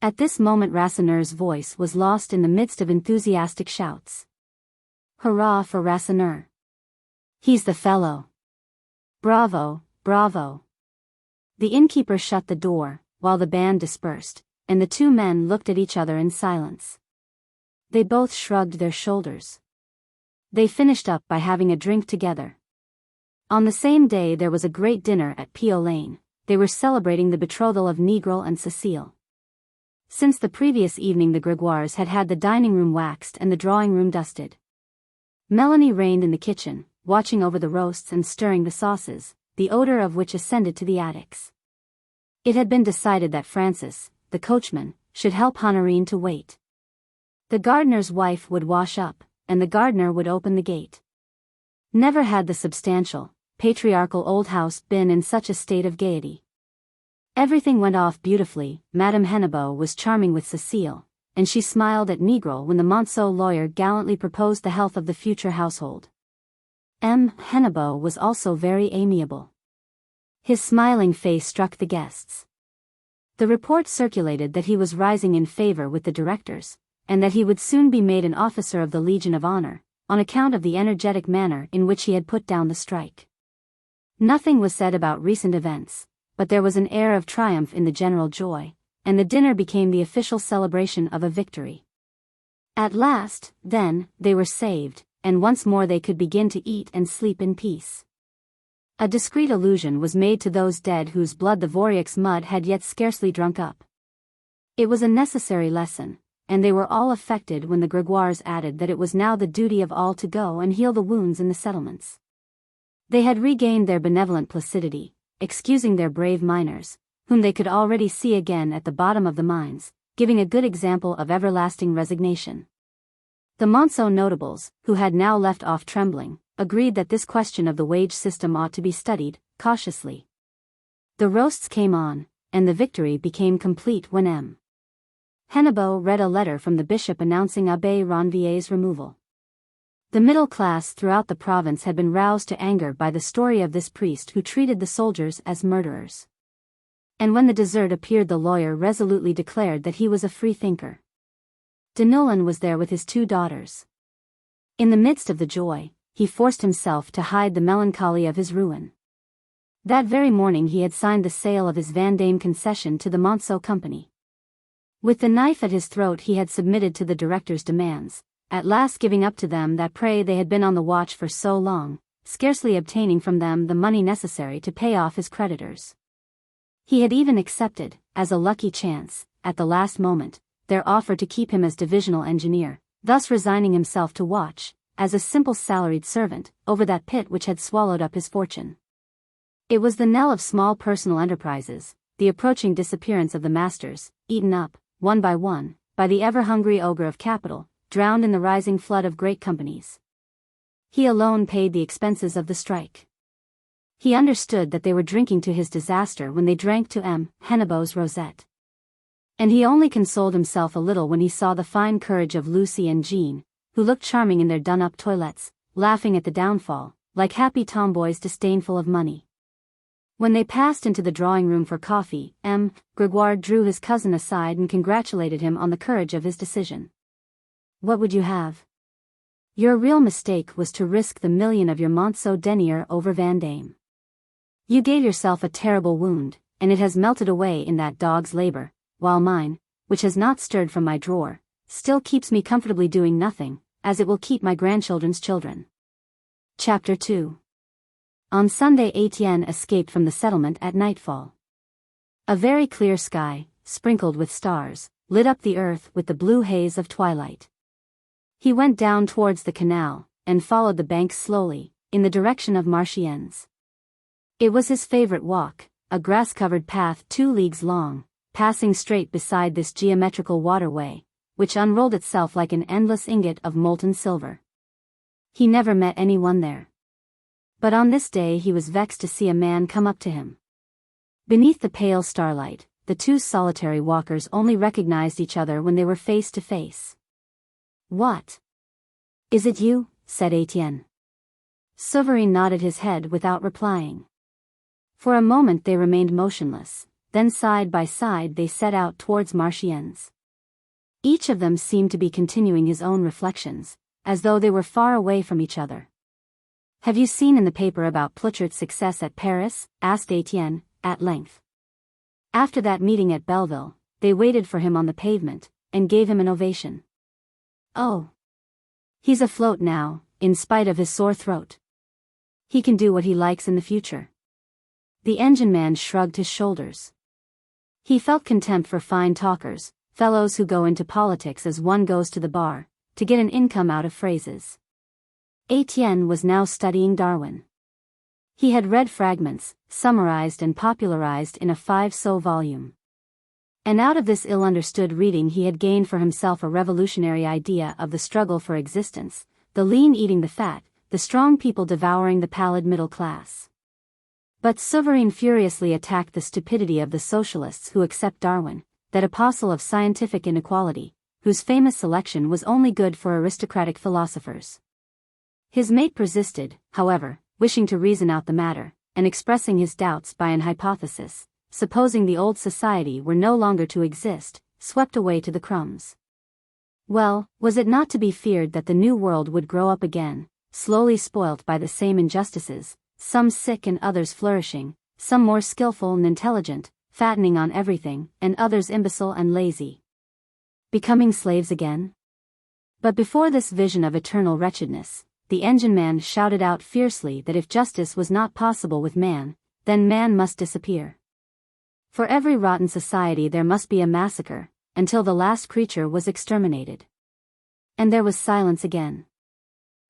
At this moment Rassenneur's voice was lost in the midst of enthusiastic shouts. Hurrah for Rassenneur! He's the fellow! Bravo, bravo! The innkeeper shut the door, while the band dispersed, and the two men looked at each other in silence. They both shrugged their shoulders. They finished up by having a drink together. On the same day there was a great dinner at Pio Lane. They were celebrating the betrothal of Negril and Cécile. Since the previous evening the Grégoires had had the dining-room waxed and the drawing-room dusted. Mélanie reigned in the kitchen, watching over the roasts and stirring the sauces, the odor of which ascended to the attics. It had been decided that Francis, the coachman, should help Honorine to wait. The gardener's wife would wash up, and the gardener would open the gate. Never had the substantial, patriarchal old house been in such a state of gaiety. Everything went off beautifully. Madame Hennebeau was charming with Cécile, and she smiled at Negril when the Monceau lawyer gallantly proposed the health of the future household. M. Hennebeau was also very amiable. His smiling face struck the guests. The report circulated that he was rising in favor with the directors, and that he would soon be made an officer of the Legion of Honor, on account of the energetic manner in which he had put down the strike. Nothing was said about recent events, but there was an air of triumph in the general joy, and the dinner became the official celebration of a victory. At last, then, they were saved, and once more they could begin to eat and sleep in peace. A discreet allusion was made to those dead whose blood the Voreux mud had yet scarcely drunk up. It was a necessary lesson, and they were all affected when the Grégoires added that it was now the duty of all to go and heal the wounds in the settlements. They had regained their benevolent placidity, excusing their brave miners, whom they could already see again at the bottom of the mines, giving a good example of everlasting resignation. The Monceau notables, who had now left off trembling, agreed that this question of the wage system ought to be studied, cautiously. The roasts came on, and the victory became complete when M. Hennebeau read a letter from the bishop announcing Abbé Ranvier's removal. The middle class throughout the province had been roused to anger by the story of this priest who treated the soldiers as murderers. And when the dessert appeared the lawyer resolutely declared that he was a free thinker. Deneulin was there with his 2 daughters. In the midst of the joy, he forced himself to hide the melancholy of his ruin. That very morning he had signed the sale of his Vendôme concession to the Monceau Company. With the knife at his throat he had submitted to the directors' demands, at last giving up to them that prey they had been on the watch for so long, scarcely obtaining from them the money necessary to pay off his creditors. He had even accepted, as a lucky chance, at the last moment, their offer to keep him as divisional engineer, thus resigning himself to watch, as a simple salaried servant, over that pit which had swallowed up his fortune. It was the knell of small personal enterprises, the approaching disappearance of the masters, eaten up, one by one, by the ever-hungry ogre of capital, drowned in the rising flood of great companies. He alone paid the expenses of the strike. He understood that they were drinking to his disaster when they drank to Hennebeau's rosette. And he only consoled himself a little when he saw the fine courage of Lucy and Jean, who looked charming in their done-up toilettes, laughing at the downfall, like happy tomboys disdainful of money. When they passed into the drawing-room for coffee, Grégoire drew his cousin aside and congratulated him on the courage of his decision. "What would you have? Your real mistake was to risk the million of your Monceau denier over Vendôme. You gave yourself a terrible wound, and it has melted away in that dog's labor, while mine, which has not stirred from my drawer, still keeps me comfortably doing nothing, as it will keep my grandchildren's children." Chapter 2. On Sunday Étienne escaped from the settlement at nightfall. A very clear sky, sprinkled with stars, lit up the earth with the blue haze of twilight. He went down towards the canal, and followed the banks slowly, in the direction of Marchiennes. It was his favorite walk, a grass-covered path 2 leagues long, passing straight beside this geometrical waterway, which unrolled itself like an endless ingot of molten silver. He never met anyone there. But on this day he was vexed to see a man come up to him. Beneath the pale starlight, the 2 solitary walkers only recognized each other when they were face to face. "What? Is it you?" said Étienne. Souvarine nodded his head without replying. For a moment they remained motionless, then side by side they set out towards Marchiennes. Each of them seemed to be continuing his own reflections, as though they were far away from each other. "Have you seen in the paper about Plouchert's success at Paris?" asked Étienne, at length. After that meeting at Belleville, they waited for him on the pavement, and gave him an ovation. "Oh. He's afloat now, in spite of his sore throat. He can do what he likes in the future." The engine-man shrugged his shoulders. He felt contempt for fine talkers, fellows who go into politics as one goes to the bar, to get an income out of phrases. Étienne was now studying Darwin. He had read fragments, summarized and popularized in a 5-so volume. And out of this ill-understood reading he had gained for himself a revolutionary idea of the struggle for existence, the lean eating the fat, the strong people devouring the pallid middle class. But Souvarine furiously attacked the stupidity of the socialists who accept Darwin, that apostle of scientific inequality, whose famous selection was only good for aristocratic philosophers. His mate persisted, however, wishing to reason out the matter, and expressing his doubts by an hypothesis, supposing the old society were no longer to exist, swept away to the crumbs. Well, was it not to be feared that the new world would grow up again, slowly spoilt by the same injustices, some sick and others flourishing, some more skillful and intelligent, fattening on everything, and others imbecile and lazy? Becoming slaves again? But before this vision of eternal wretchedness, the engine-man shouted out fiercely that if justice was not possible with man, then man must disappear. For every rotten society there must be a massacre, until the last creature was exterminated. And there was silence again.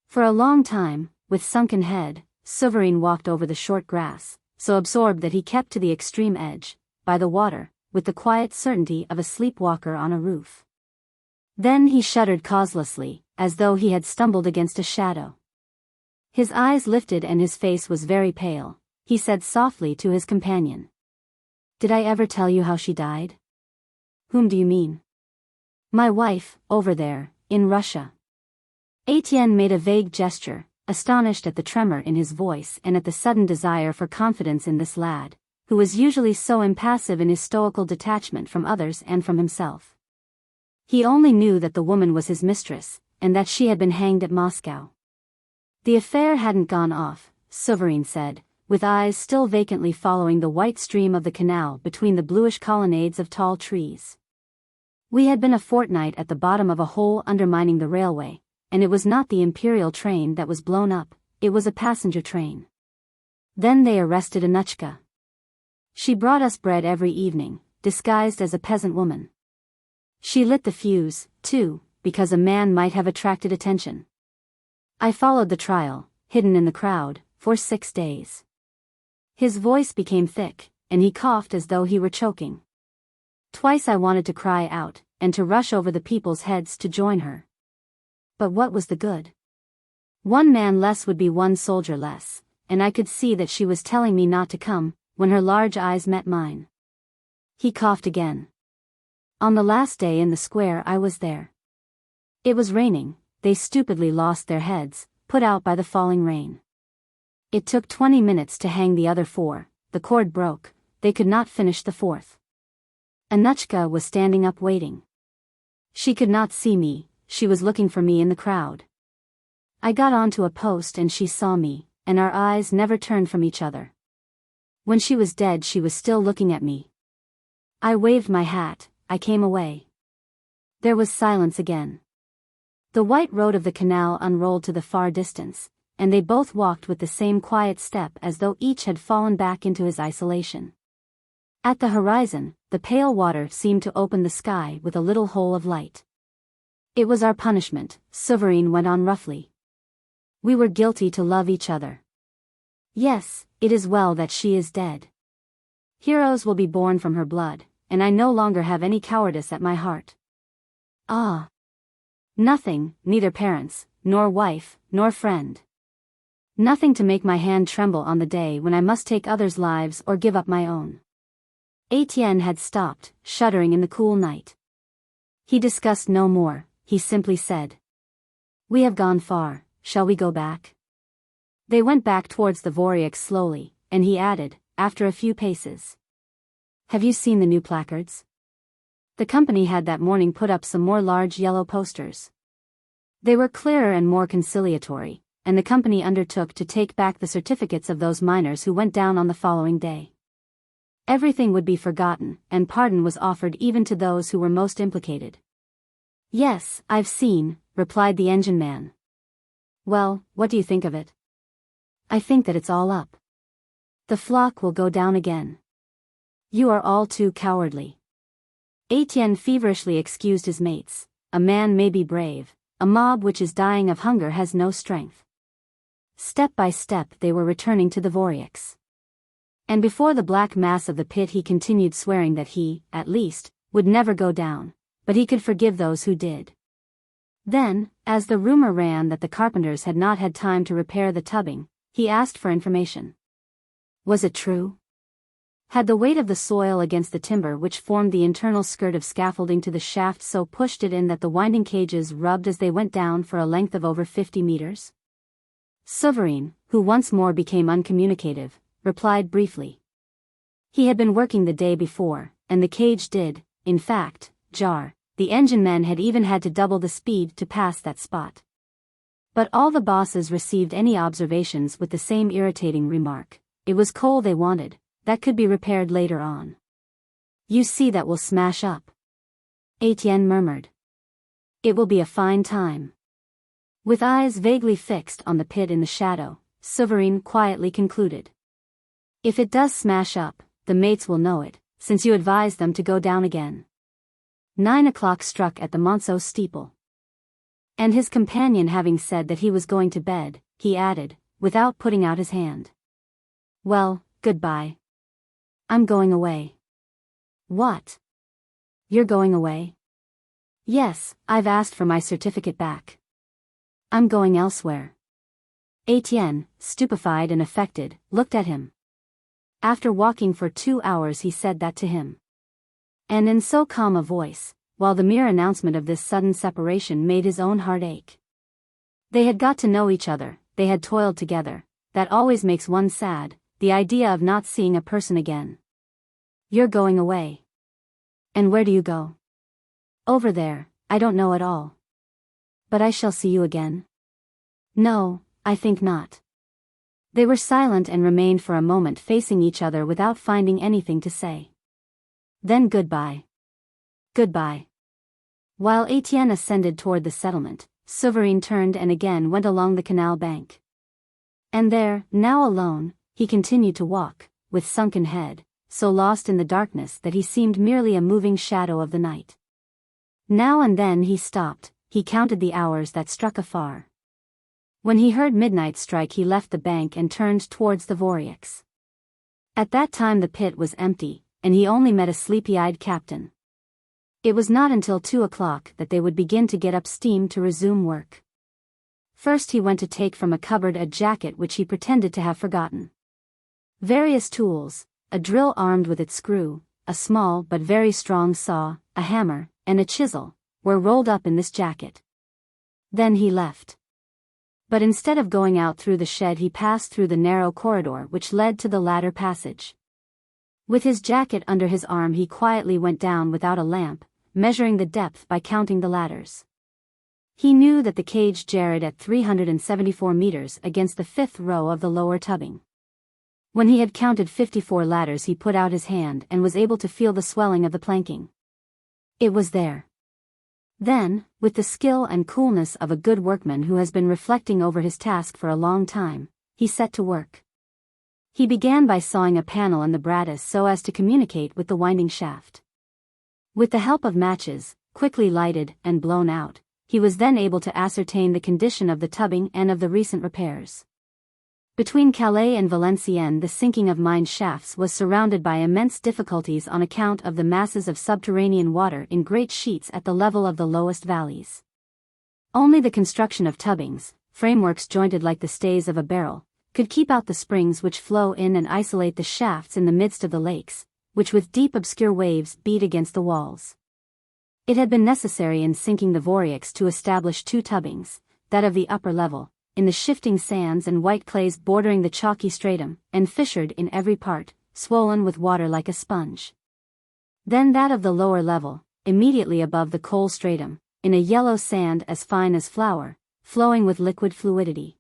For a long time, with sunken head, Souvarine walked over the short grass, so absorbed that he kept to the extreme edge, by the water, with the quiet certainty of a sleepwalker on a roof. Then he shuddered causelessly, as though he had stumbled against a shadow. His eyes lifted and his face was very pale. He said softly to his companion, "Did I ever tell you how she died?" "Whom do you mean?" "My wife, over there, in Russia." Étienne made a vague gesture, astonished at the tremor in his voice and at the sudden desire for confidence in this lad, who was usually so impassive in his stoical detachment from others and from himself. He only knew that the woman was his mistress, and that she had been hanged at Moscow. "The affair hadn't gone off," Souvarine said, with eyes still vacantly following the white stream of the canal between the bluish colonnades of tall trees. "We had been a fortnight at the bottom of a hole undermining the railway, and it was not the imperial train that was blown up, it was a passenger train. Then they arrested Anushka. She brought us bread every evening, disguised as a peasant woman. She lit the fuse, too, because a man might have attracted attention. I followed the trial, hidden in the crowd, for 6 days." His voice became thick, and he coughed as though he were choking. Twice I wanted to cry out, and to rush over the people's heads to join her. But what was the good? One man less would be one soldier less, and I could see that she was telling me not to come, when her large eyes met mine. He coughed again. On the last day in the square I was there. It was raining, they stupidly lost their heads, put out by the falling rain. It took 20 minutes to hang the other 4, the cord broke, they could not finish the 4th. Anushka was standing up waiting. She could not see me, she was looking for me in the crowd. I got onto a post and she saw me, and our eyes never turned from each other. When she was dead she was still looking at me. I waved my hat, I came away. There was silence again. The white road of the canal unrolled to the far distance, and they both walked with the same quiet step as though each had fallen back into his isolation. At the horizon, the pale water seemed to open the sky with a little hole of light. It was our punishment, Sovereign went on roughly. We were guilty to love each other. Yes, it is well that she is dead. Heroes will be born from her blood, and I no longer have any cowardice at my heart. Ah! Nothing, neither parents, nor wife, nor friend. Nothing to make my hand tremble on the day when I must take others' lives or give up my own. Étienne had stopped, shuddering in the cool night. He discussed no more, he simply said. We have gone far, shall we go back? They went back towards the Voreux slowly, and he added, after a few paces. Have you seen the new placards? The company had that morning put up some more large yellow posters. They were clearer and more conciliatory, and the company undertook to take back the certificates of those miners who went down on the following day. Everything would be forgotten, and pardon was offered even to those who were most implicated. Yes, I've seen, replied the engine man. Well, what do you think of it? I think that it's all up. The flock will go down again. You are all too cowardly. Étienne feverishly excused his mates. A man may be brave, a mob which is dying of hunger has no strength. Step by step they were returning to the Voreux. And before the black mass of the pit he continued swearing that he, at least, would never go down, but he could forgive those who did. Then, as the rumor ran that the carpenters had not had time to repair the tubbing, he asked for information. Was it true? Had the weight of the soil against the timber which formed the internal skirt of scaffolding to the shaft so pushed it in that the winding cages rubbed as they went down for a length of over 50 meters? Sovereign, who once more became uncommunicative, replied briefly. He had been working the day before, and the cage did, in fact, jar. The engine men had even had to double the speed to pass that spot. But all the bosses received any observations with the same irritating remark. It was coal they wanted, that could be repaired later on. You see that will smash up. Étienne murmured. It will be a fine time. With eyes vaguely fixed on the pit in the shadow, Sovereign quietly concluded. If it does smash up, the mates will know it, since you advised them to go down again. 9 o'clock struck at the Monceau steeple. And his companion having said that he was going to bed, he added, without putting out his hand. Well, goodbye. I'm going away. What? You're going away? Yes, I've asked for my certificate back. I'm going elsewhere. Étienne, stupefied and affected, looked at him. After walking for 2 hours he said that to him. And in so calm a voice, while the mere announcement of this sudden separation made his own heart ache. They had got to know each other, they had toiled together, that always makes one sad, the idea of not seeing a person again. You're going away. And where do you go? Over there, I don't know at all. But I shall see you again? No, I think not. They were silent and remained for a moment facing each other without finding anything to say. Then goodbye. Goodbye. While Étienne ascended toward the settlement, Sovereign turned and again went along the canal bank. And there, now alone, he continued to walk, with sunken head, so lost in the darkness that he seemed merely a moving shadow of the night. Now and then he stopped, he counted the hours that struck afar. When he heard midnight strike he left the bank and turned towards the Voreux. At that time the pit was empty, and he only met a sleepy-eyed captain. It was not until 2 o'clock that they would begin to get up steam to resume work. First he went to take from a cupboard a jacket which he pretended to have forgotten. Various tools, a drill armed with its screw, a small but very strong saw, a hammer, and a chisel, were rolled up in this jacket. Then he left. But instead of going out through the shed he passed through the narrow corridor which led to the ladder passage. With his jacket under his arm he quietly went down without a lamp, measuring the depth by counting the ladders. He knew that the cage jarred at 374 meters against the 5th row of the lower tubbing. When he had counted 54 ladders he put out his hand and was able to feel the swelling of the planking. It was there. Then, with the skill and coolness of a good workman who has been reflecting over his task for a long time, he set to work. He began by sawing a panel in the brattice so as to communicate with the winding shaft. With the help of matches, quickly lighted and blown out, he was then able to ascertain the condition of the tubbing and of the recent repairs. Between Calais and Valenciennes the sinking of mine shafts was surrounded by immense difficulties on account of the masses of subterranean water in great sheets at the level of the lowest valleys. Only the construction of tubbings, frameworks jointed like the stays of a barrel, could keep out the springs which flow in and isolate the shafts in the midst of the lakes, which with deep obscure waves beat against the walls. It had been necessary in sinking the Voreux to establish 2 tubbings, that of the upper level, in the shifting sands and white clays bordering the chalky stratum, and fissured in every part, swollen with water like a sponge. Then that of the lower level, immediately above the coal stratum, in a yellow sand as fine as flour, flowing with liquid fluidity.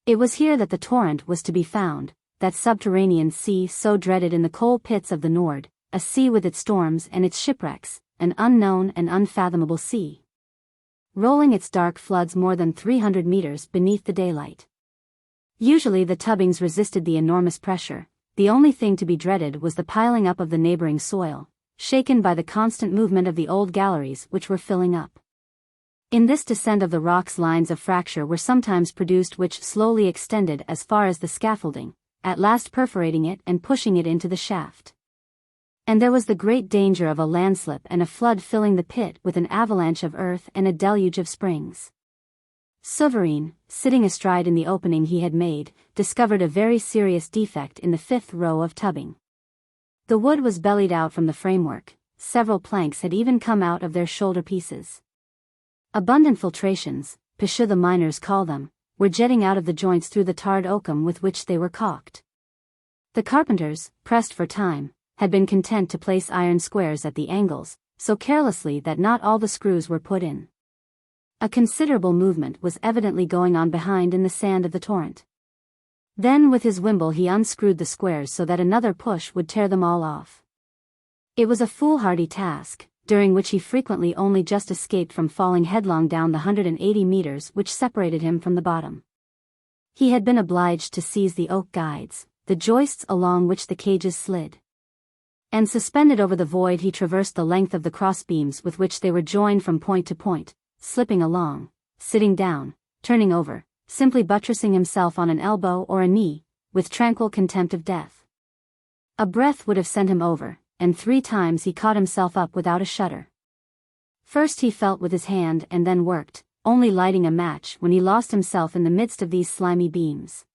It was here that the torrent was to be found, that subterranean sea so dreaded in the coal pits of the Nord, a sea with its storms and its shipwrecks, an unknown and unfathomable sea, rolling its dark floods more than 300 meters beneath the daylight. Usually the tubbings resisted the enormous pressure. The only thing to be dreaded was the piling up of the neighboring soil, shaken by the constant movement of the old galleries which were filling up. In this descent of the rocks lines of fracture were sometimes produced which slowly extended as far as the scaffolding, at last perforating it and pushing it into the shaft. And there was the great danger of a landslip and a flood filling the pit with an avalanche of earth and a deluge of springs. Souverine, sitting astride in the opening he had made, discovered a very serious defect in the 5th row of tubbing. The wood was bellied out from the framework, several planks had even come out of their shoulder pieces. Abundant filtrations, picheux the miners call them, were jetting out of the joints through the tarred oakum with which they were caulked. The carpenters, pressed for time, had been content to place iron squares at the angles, so carelessly that not all the screws were put in. A considerable movement was evidently going on behind in the sand of the torrent. Then with his wimble he unscrewed the squares so that another push would tear them all off. It was a foolhardy task, during which he frequently only just escaped from falling headlong down the 180 meters which separated him from the bottom. He had been obliged to seize the oak guides, the joists along which the cages slid. And suspended over the void he traversed the length of the cross-beams with which they were joined from point to point, slipping along, sitting down, turning over, simply buttressing himself on an elbow or a knee, with tranquil contempt of death. A breath would have sent him over, and 3 times he caught himself up without a shudder. First he felt with his hand and then worked, only lighting a match when he lost himself in the midst of these slimy beams.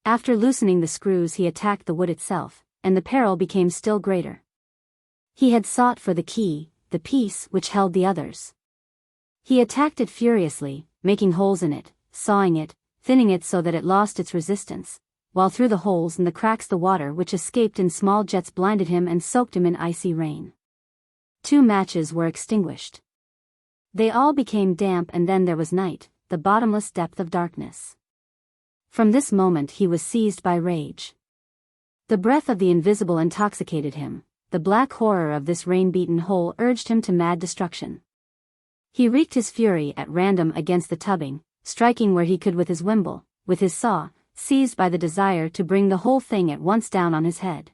After loosening the screws he attacked the wood itself, and the peril became still greater. He had sought for the key, the piece which held the others. He attacked it furiously, making holes in it, sawing it, thinning it so that it lost its resistance, while through the holes and the cracks the water which escaped in small jets blinded him and soaked him in icy rain. 2 matches were extinguished. They all became damp and then there was night, the bottomless depth of darkness. From this moment he was seized by rage. The breath of the invisible intoxicated him, the black horror of this rain-beaten hole urged him to mad destruction. He wreaked his fury at random against the tubbing, striking where he could with his wimble, with his saw, seized by the desire to bring the whole thing at once down on his head.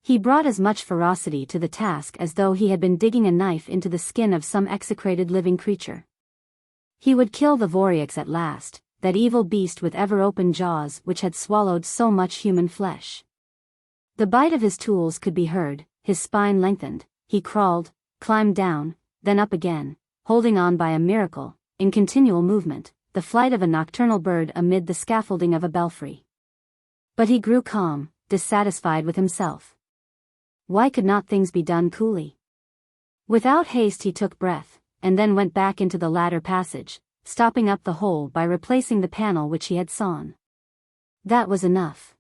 He brought as much ferocity to the task as though he had been digging a knife into the skin of some execrated living creature. He would kill the Voreux at last, that evil beast with ever-open jaws which had swallowed so much human flesh. The bite of his tools could be heard, his spine lengthened, he crawled, climbed down, then up again, holding on by a miracle, in continual movement, the flight of a nocturnal bird amid the scaffolding of a belfry. But he grew calm, dissatisfied with himself. Why could not things be done coolly? Without haste he took breath, and then went back into the ladder passage, stopping up the hole by replacing the panel which he had sawn. That was enough.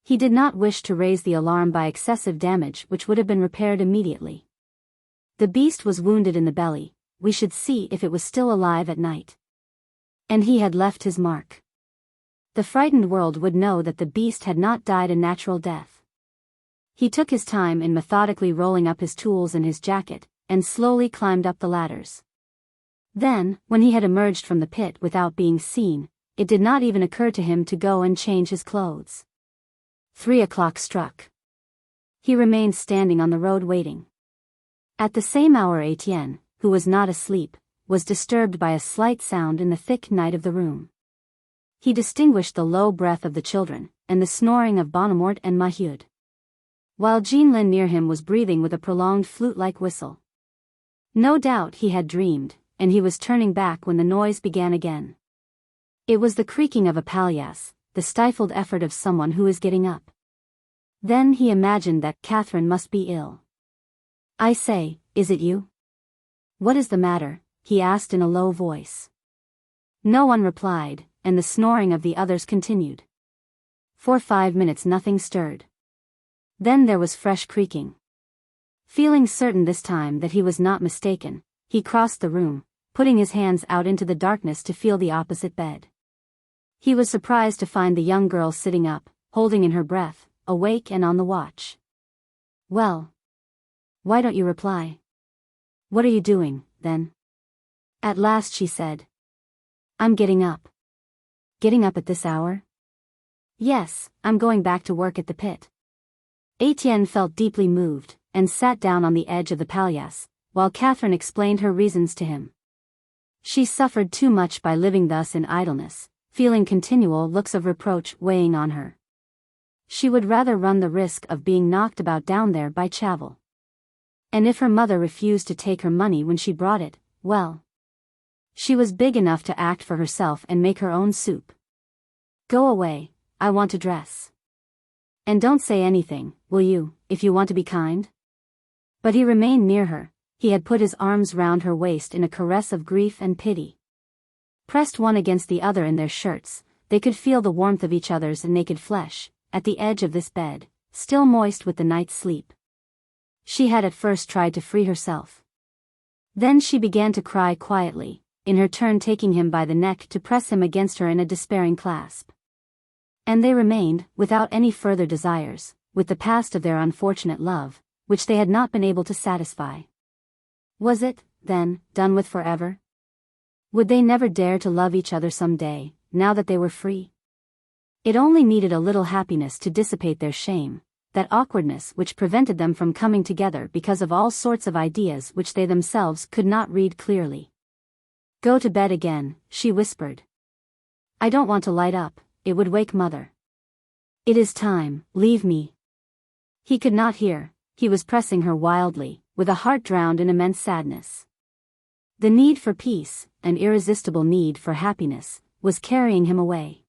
He did not wish to raise the alarm by excessive damage which would have been repaired immediately. The beast was wounded in the belly, we should see if it was still alive at night. And he had left his mark. The frightened world would know that the beast had not died a natural death. He took his time in methodically rolling up his tools in his jacket, and slowly climbed up the ladders. Then, when he had emerged from the pit without being seen, it did not even occur to him to go and change his clothes. 3 o'clock struck. He remained standing on the road waiting. At the same hour Étienne, who was not asleep, was disturbed by a slight sound in the thick night of the room. He distinguished the low breath of the children, and the snoring of Bonnemort and Maheude. While Jeanlin near him was breathing with a prolonged flute-like whistle. No doubt he had dreamed, and he was turning back when the noise began again. It was the creaking of a palliasse, the stifled effort of someone who is getting up. Then he imagined that Catherine must be ill. "I say, is it you? What is the matter?" he asked in a low voice. No one replied, and the snoring of the others continued. For 5 minutes nothing stirred. Then there was fresh creaking. Feeling certain this time that he was not mistaken, he crossed the room, putting his hands out into the darkness to feel the opposite bed. He was surprised to find the young girl sitting up, holding in her breath, awake and on the watch. "Well, why don't you reply? What are you doing, then?" At last she said. "I'm getting up." "Getting up at this hour?" "Yes, I'm going back to work at the pit." Étienne felt deeply moved, and sat down on the edge of the palliasse, while Catherine explained her reasons to him. She suffered too much by living thus in idleness, feeling continual looks of reproach weighing on her. She would rather run the risk of being knocked about down there by Chavel. And if her mother refused to take her money when she brought it, well, she was big enough to act for herself and make her own soup. "Go away, I want to dress. And don't say anything, will you, if you want to be kind?" But he remained near her. He had put his arms round her waist in a caress of grief and pity. Pressed one against the other in their shirts, they could feel the warmth of each other's naked flesh, at the edge of this bed, still moist with the night's sleep. She had at first tried to free herself. Then she began to cry quietly, in her turn taking him by the neck to press him against her in a despairing clasp. And they remained, without any further desires, with the past of their unfortunate love, which they had not been able to satisfy. Was it, then, done with forever? Would they never dare to love each other some day, now that they were free? It only needed a little happiness to dissipate their shame, that awkwardness which prevented them from coming together because of all sorts of ideas which they themselves could not read clearly. "Go to bed again," she whispered. "I don't want to light up, it would wake Mother." "It is time, leave me." He could not hear, he was pressing her wildly, with a heart drowned in immense sadness. The need for peace, an irresistible need for happiness, was carrying him away.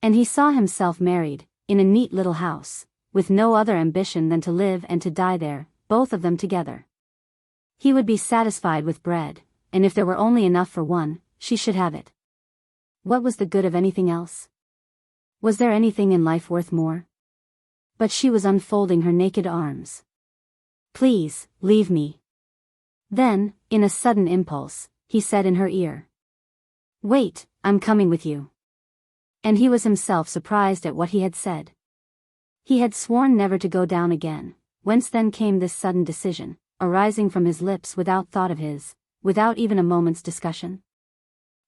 And he saw himself married, in a neat little house, with no other ambition than to live and to die there, both of them together. He would be satisfied with bread, and if there were only enough for one, she should have it. What was the good of anything else? Was there anything in life worth more? But she was unfolding her naked arms. "Please, leave me." Then, in a sudden impulse, he said in her ear, "Wait, I'm coming with you." And he was himself surprised at what he had said. He had sworn never to go down again, whence then came this sudden decision, arising from his lips without thought of his, without even a moment's discussion?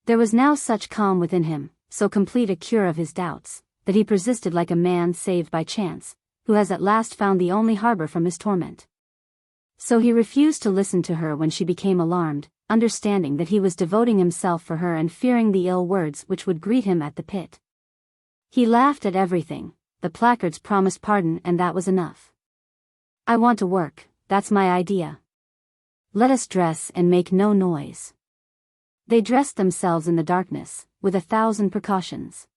There was now such calm within him, so complete a cure of his doubts, that he persisted like a man saved by chance, who has at last found the only harbor from his torment. So he refused to listen to her when she became alarmed, understanding that he was devoting himself for her and fearing the ill words which would greet him at the pit. He laughed at everything, the placards promised pardon and that was enough. I want to work, that's my idea. Let us dress and make no noise. They dressed themselves in the darkness, with 1,000 precautions.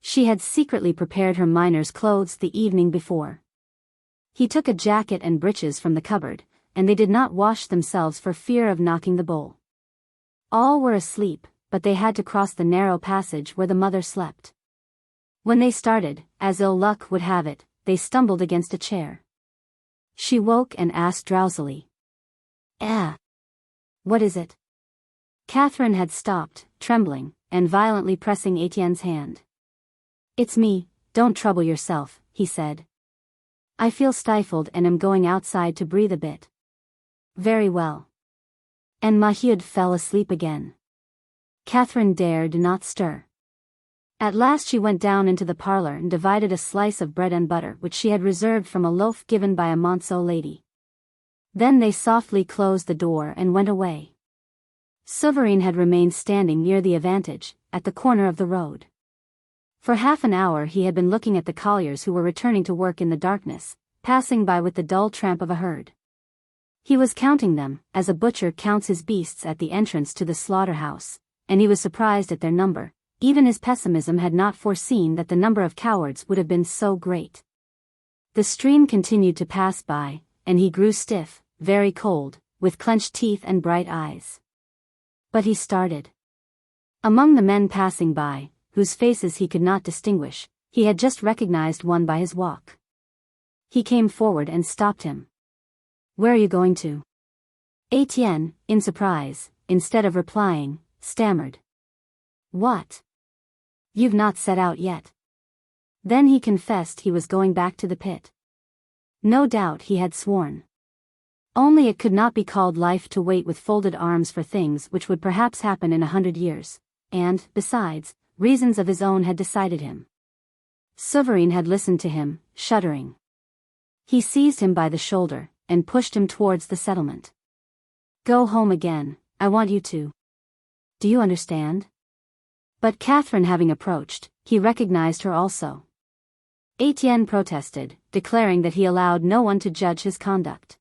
She had secretly prepared her miner's clothes the evening before. He took a jacket and breeches from the cupboard, and they did not wash themselves for fear of knocking the bowl. All were asleep, but they had to cross the narrow passage where the mother slept. When they started, as ill luck would have it, they stumbled against a chair. She woke and asked drowsily. What is it? Catherine had stopped, trembling, and violently pressing Étienne's hand. It's me, don't trouble yourself, he said. I feel stifled and am going outside to breathe a bit. Very well. And Mahud fell asleep again. Catherine dared not stir. At last she went down into the parlor and divided a slice of bread and butter which she had reserved from a loaf given by a Monceau lady. Then they softly closed the door and went away. Souverine had remained standing near the Avantage, at the corner of the road. For half an hour he had been looking at the colliers who were returning to work in the darkness, passing by with the dull tramp of a herd. He was counting them, as a butcher counts his beasts at the entrance to the slaughterhouse, and he was surprised at their number. Even his pessimism had not foreseen that the number of cowards would have been so great. The stream continued to pass by, and he grew stiff, very cold, with clenched teeth and bright eyes. But he started. Among the men passing by, whose faces he could not distinguish, he had just recognized one by his walk. He came forward and stopped him. Where are you going to? Étienne, in surprise, instead of replying, stammered. What? You've not set out yet. Then he confessed he was going back to the pit. No doubt he had sworn. Only it could not be called life to wait with folded arms for things which would perhaps happen in 100 years, and, besides, reasons of his own had decided him. Souverine had listened to him, shuddering. He seized him by the shoulder, and pushed him towards the settlement. Go home again, I want you to. Do you understand? But Catherine having approached, he recognized her also. Étienne protested, declaring that he allowed no one to judge his conduct.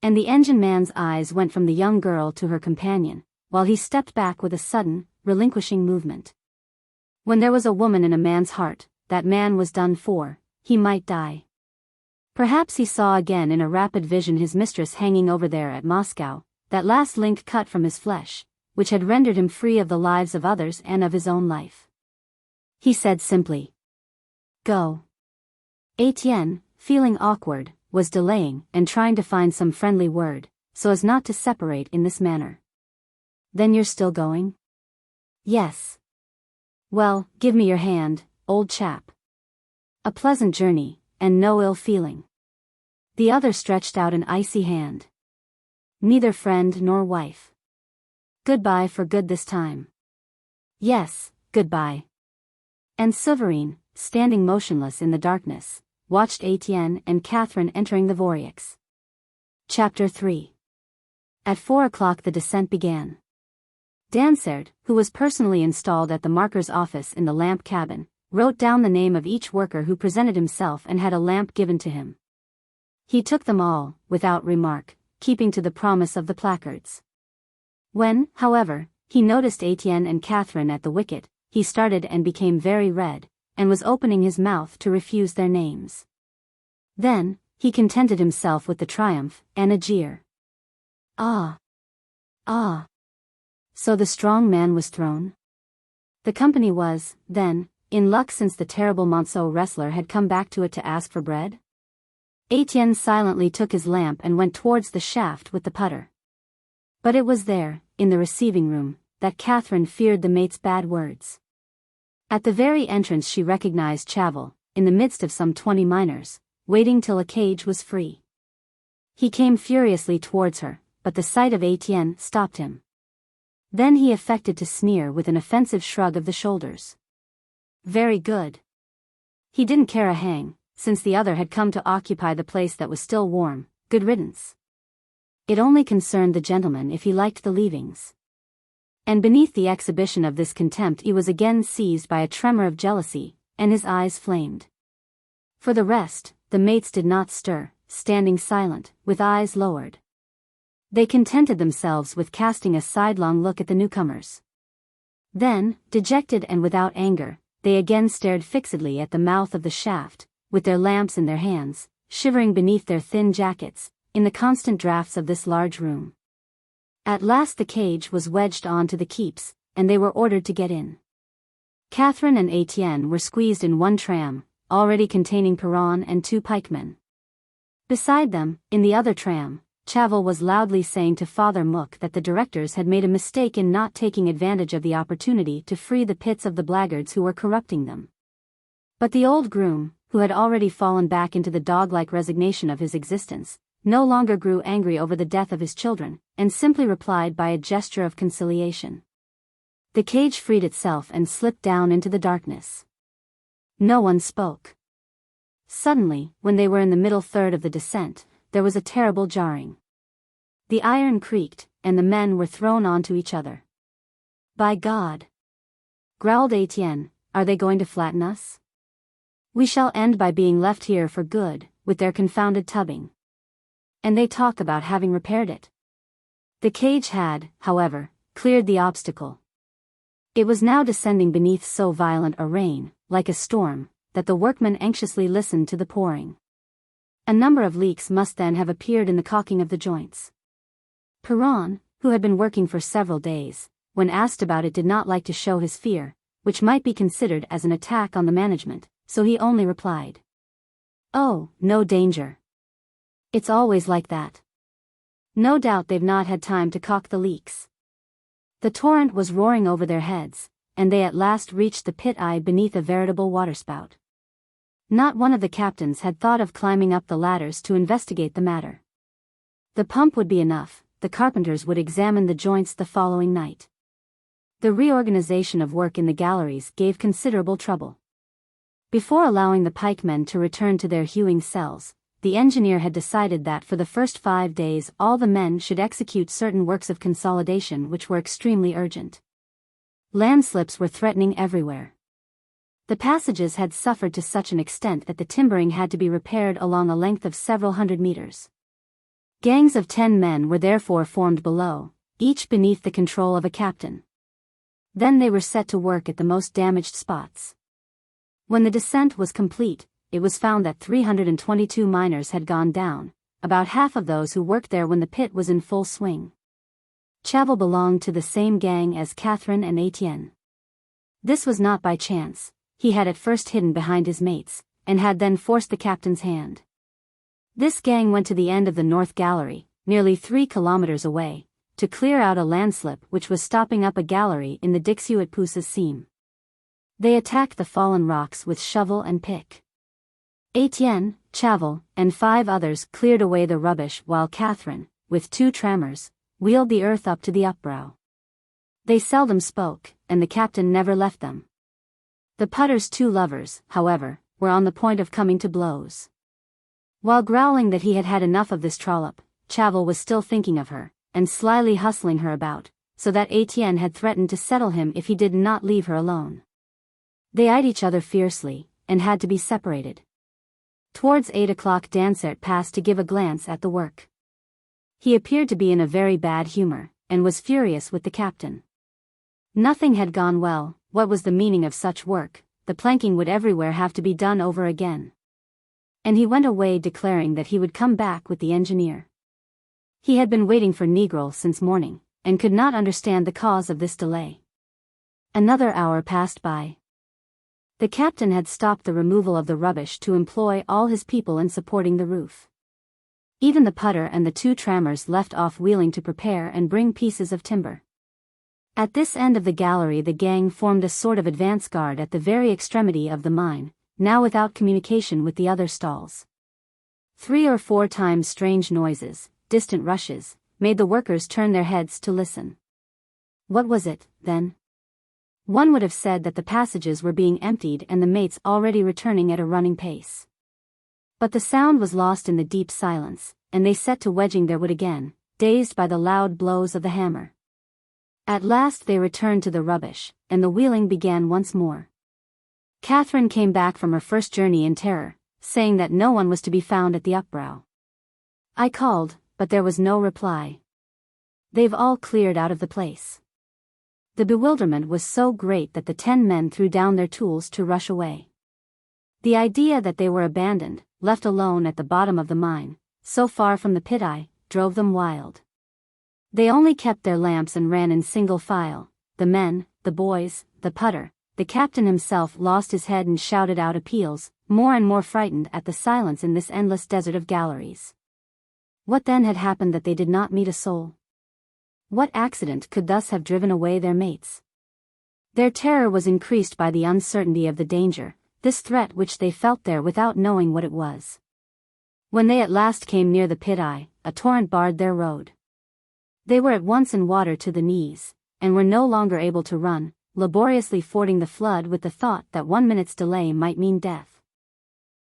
And the engine man's eyes went from the young girl to her companion, while he stepped back with a sudden, relinquishing movement. When there was a woman in a man's heart, that man was done for, he might die. Perhaps he saw again in a rapid vision his mistress hanging over there at Moscow, that last link cut from his flesh, which had rendered him free of the lives of others and of his own life. He said simply, Go. Étienne, feeling awkward, was delaying and trying to find some friendly word, so as not to separate in this manner. Then you're still going? Yes. Well, give me your hand, old chap. A pleasant journey, and no ill feeling. The other stretched out an icy hand. Neither friend nor wife. Goodbye for good this time. Yes, goodbye. And Souverine, standing motionless in the darkness, watched Étienne and Catherine entering the Voreux. Chapter 3. At 4 o'clock the descent began. Dansard, who was personally installed at the marker's office in the lamp cabin, wrote down the name of each worker who presented himself and had a lamp given to him. He took them all, without remark, keeping to the promise of the placards. When, however, he noticed Étienne and Catherine at the wicket, he started and became very red, and was opening his mouth to refuse their names. Then, he contented himself with the triumph, and a jeer. Ah! Ah! So the strong man was thrown? The company was, then, in luck since the terrible Monceau wrestler had come back to it to ask for bread? Étienne silently took his lamp and went towards the shaft with the putter. But it was there, in the receiving room, that Catherine feared the mate's bad words. At the very entrance she recognized Chavel, in the midst of some 20 miners, waiting till a cage was free. He came furiously towards her, but the sight of Étienne stopped him. Then he affected to sneer with an offensive shrug of the shoulders. Very good. He didn't care a hang, since the other had come to occupy the place that was still warm, good riddance. It only concerned the gentleman if he liked the leavings. And beneath the exhibition of this contempt he was again seized by a tremor of jealousy, and his eyes flamed. For the rest, the mates did not stir, standing silent, with eyes lowered. They contented themselves with casting a sidelong look at the newcomers. Then, dejected and without anger, they again stared fixedly at the mouth of the shaft, with their lamps in their hands, shivering beneath their thin jackets, in the constant draughts of this large room. At last the cage was wedged on to the keeps, and they were ordered to get in. Catherine and Étienne were squeezed in one tram, already containing Perron and 2 pikemen. Beside them, in the other tram, Chaval was loudly saying to Father Mook that the directors had made a mistake in not taking advantage of the opportunity to free the pits of the blackguards who were corrupting them. But the old groom, who had already fallen back into the dog-like resignation of his existence, no longer grew angry over the death of his children, and simply replied by a gesture of conciliation. The cage freed itself and slipped down into the darkness. No one spoke. Suddenly, when they were in the middle third of the descent, there was a terrible jarring. The iron creaked, and the men were thrown onto each other. "By God!" growled Étienne, "are they going to flatten us? We shall end by being left here for good, with their confounded tubbing. And they talk about having repaired it." The cage had, however, cleared the obstacle. It was now descending beneath so violent a rain, like a storm, that the workmen anxiously listened to the pouring. A number of leaks must then have appeared in the caulking of the joints. Perron, who had been working for several days, when asked about it did not like to show his fear, which might be considered as an attack on the management, so he only replied, "Oh, no danger. It's always like that. No doubt they've not had time to caulk the leaks." The torrent was roaring over their heads, and they at last reached the pit-eye beneath a veritable waterspout. Not one of the captains had thought of climbing up the ladders to investigate the matter. The pump would be enough, the carpenters would examine the joints the following night. The reorganization of work in the galleries gave considerable trouble. Before allowing the pikemen to return to their hewing cells, the engineer had decided that for the first 5 days all the men should execute certain works of consolidation which were extremely urgent. Landslips were threatening everywhere. The passages had suffered to such an extent that the timbering had to be repaired along a length of several hundred meters. Gangs of 10 men were therefore formed below, each beneath the control of a captain. Then they were set to work at the most damaged spots. When the descent was complete, it was found that 322 miners had gone down, about half of those who worked there when the pit was in full swing. Chaval belonged to the same gang as Catherine and Étienne. This was not by chance. He had at first hidden behind his mates, and had then forced the captain's hand. This gang went to the end of the North Gallery, nearly 3 kilometers away, to clear out a landslip which was stopping up a gallery in the Dixu at Pousse's seam. They attacked the fallen rocks with shovel and pick. Étienne, Chaval, and 5 others cleared away the rubbish while Catherine, with 2 trammers, wheeled the earth up to the upbrow. They seldom spoke, and the captain never left them. The putter's 2 lovers, however, were on the point of coming to blows. While growling that he had had enough of this trollop, Chaval was still thinking of her, and slyly hustling her about, so that Étienne had threatened to settle him if he did not leave her alone. They eyed each other fiercely, and had to be separated. Towards 8 o'clock Dansert passed to give a glance at the work. He appeared to be in a very bad humor, and was furious with the captain. Nothing had gone well. What was the meaning of such work? The planking would everywhere have to be done over again. And he went away declaring that he would come back with the engineer. He had been waiting for Negril since morning, and could not understand the cause of this delay. Another hour passed by. The captain had stopped the removal of the rubbish to employ all his people in supporting the roof. Even the putter and the 2 trammers left off wheeling to prepare and bring pieces of timber. At this end of the gallery the gang formed a sort of advance guard at the very extremity of the mine, now without communication with the other stalls. 3 or 4 times strange noises, distant rushes, made the workers turn their heads to listen. What was it, then? One would have said that the passages were being emptied and the mates already returning at a running pace. But the sound was lost in the deep silence, and they set to wedging their wood again, dazed by the loud blows of the hammer. At last they returned to the rubbish, and the wheeling began once more. Catherine came back from her first journey in terror, saying that no one was to be found at the upbrow. I called, but there was no reply. They've all cleared out of the place. The bewilderment was so great that the 10 men threw down their tools to rush away. The idea that they were abandoned, left alone at the bottom of the mine, so far from the pit eye, drove them wild. They only kept their lamps and ran in single file. The men, the boys, the putter, the captain himself lost his head and shouted out appeals, more and more frightened at the silence in this endless desert of galleries. What then had happened that they did not meet a soul? What accident could thus have driven away their mates? Their terror was increased by the uncertainty of the danger, this threat which they felt there without knowing what it was. When they at last came near the pit eye, a torrent barred their road. They were at once in water to the knees, and were no longer able to run, laboriously fording the flood with the thought that 1 minute's delay might mean death.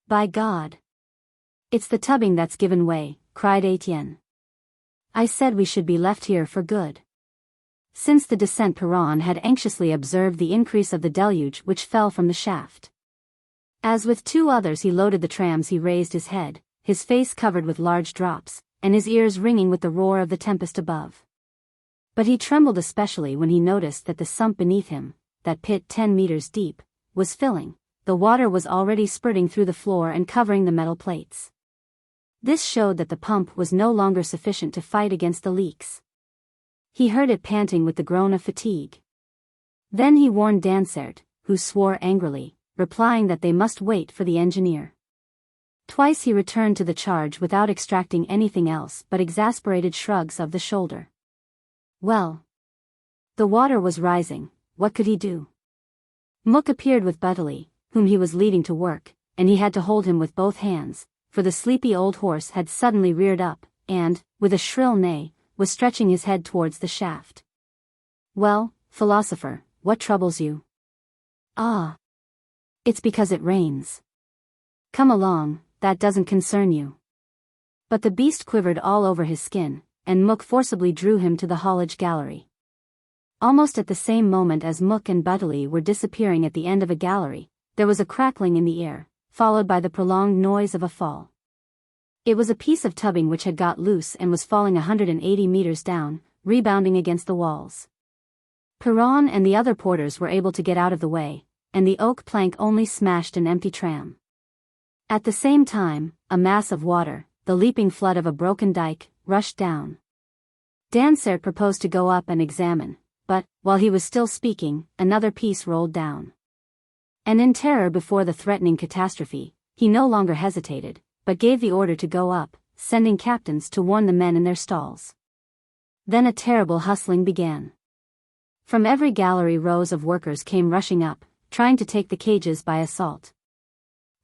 By God! It's the tubbing that's given way, cried Étienne. I said we should be left here for good. Since the descent, Perron had anxiously observed the increase of the deluge which fell from the shaft. As with 2 others he loaded the trams, he raised his head, his face covered with large drops, and his ears ringing with the roar of the tempest above. But he trembled especially when he noticed that the sump beneath him, that pit 10 meters deep, was filling. The water was already spurting through the floor and covering the metal plates. This showed that the pump was no longer sufficient to fight against the leaks. He heard it panting with the groan of fatigue. Then he warned Dansaert, who swore angrily, replying that they must wait for the engineer. Twice he returned to the charge without extracting anything else but exasperated shrugs of the shoulder. Well. The water was rising, what could he do? Mook appeared with Butley, whom he was leading to work, and he had to hold him with both hands, for the sleepy old horse had suddenly reared up, and, with a shrill neigh, was stretching his head towards the shaft. Well, philosopher, what troubles you? Ah! It's because it rains. Come along, that doesn't concern you. But the beast quivered all over his skin, and Mook forcibly drew him to the haulage gallery. Almost at the same moment as Mook and Butley were disappearing at the end of a gallery, there was a crackling in the air, followed by the prolonged noise of a fall. It was a piece of tubbing which had got loose and was falling 180 meters down, rebounding against the walls. Perron and the other porters were able to get out of the way, and the oak plank only smashed an empty tram. At the same time, a mass of water, the leaping flood of a broken dike, rushed down. Dansaert proposed to go up and examine, but, while he was still speaking, another piece rolled down. And in terror before the threatening catastrophe, he no longer hesitated, but gave the order to go up, sending captains to warn the men in their stalls. Then a terrible hustling began. From every gallery rows of workers came rushing up, trying to take the cages by assault.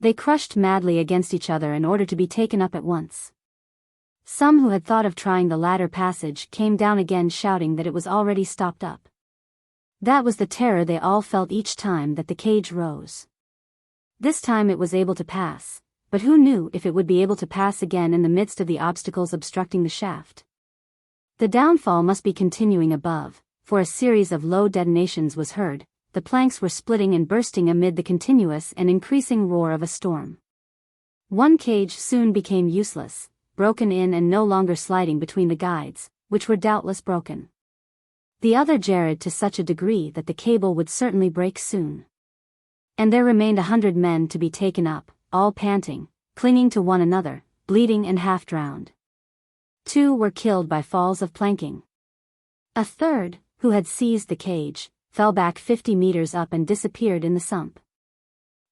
They crushed madly against each other in order to be taken up at once. Some who had thought of trying the ladder passage came down again shouting that it was already stopped up. That was the terror they all felt each time that the cage rose. This time it was able to pass, but who knew if it would be able to pass again in the midst of the obstacles obstructing the shaft? The downfall must be continuing above, for a series of low detonations was heard. The planks were splitting and bursting amid the continuous and increasing roar of a storm. One cage soon became useless, broken in and no longer sliding between the guides, which were doubtless broken. The other jarred to such a degree that the cable would certainly break soon. And there remained 100 men to be taken up, all panting, clinging to one another, bleeding and half drowned. 2 were killed by falls of planking. A third, who had seized the cage, fell back 50 meters up and disappeared in the sump.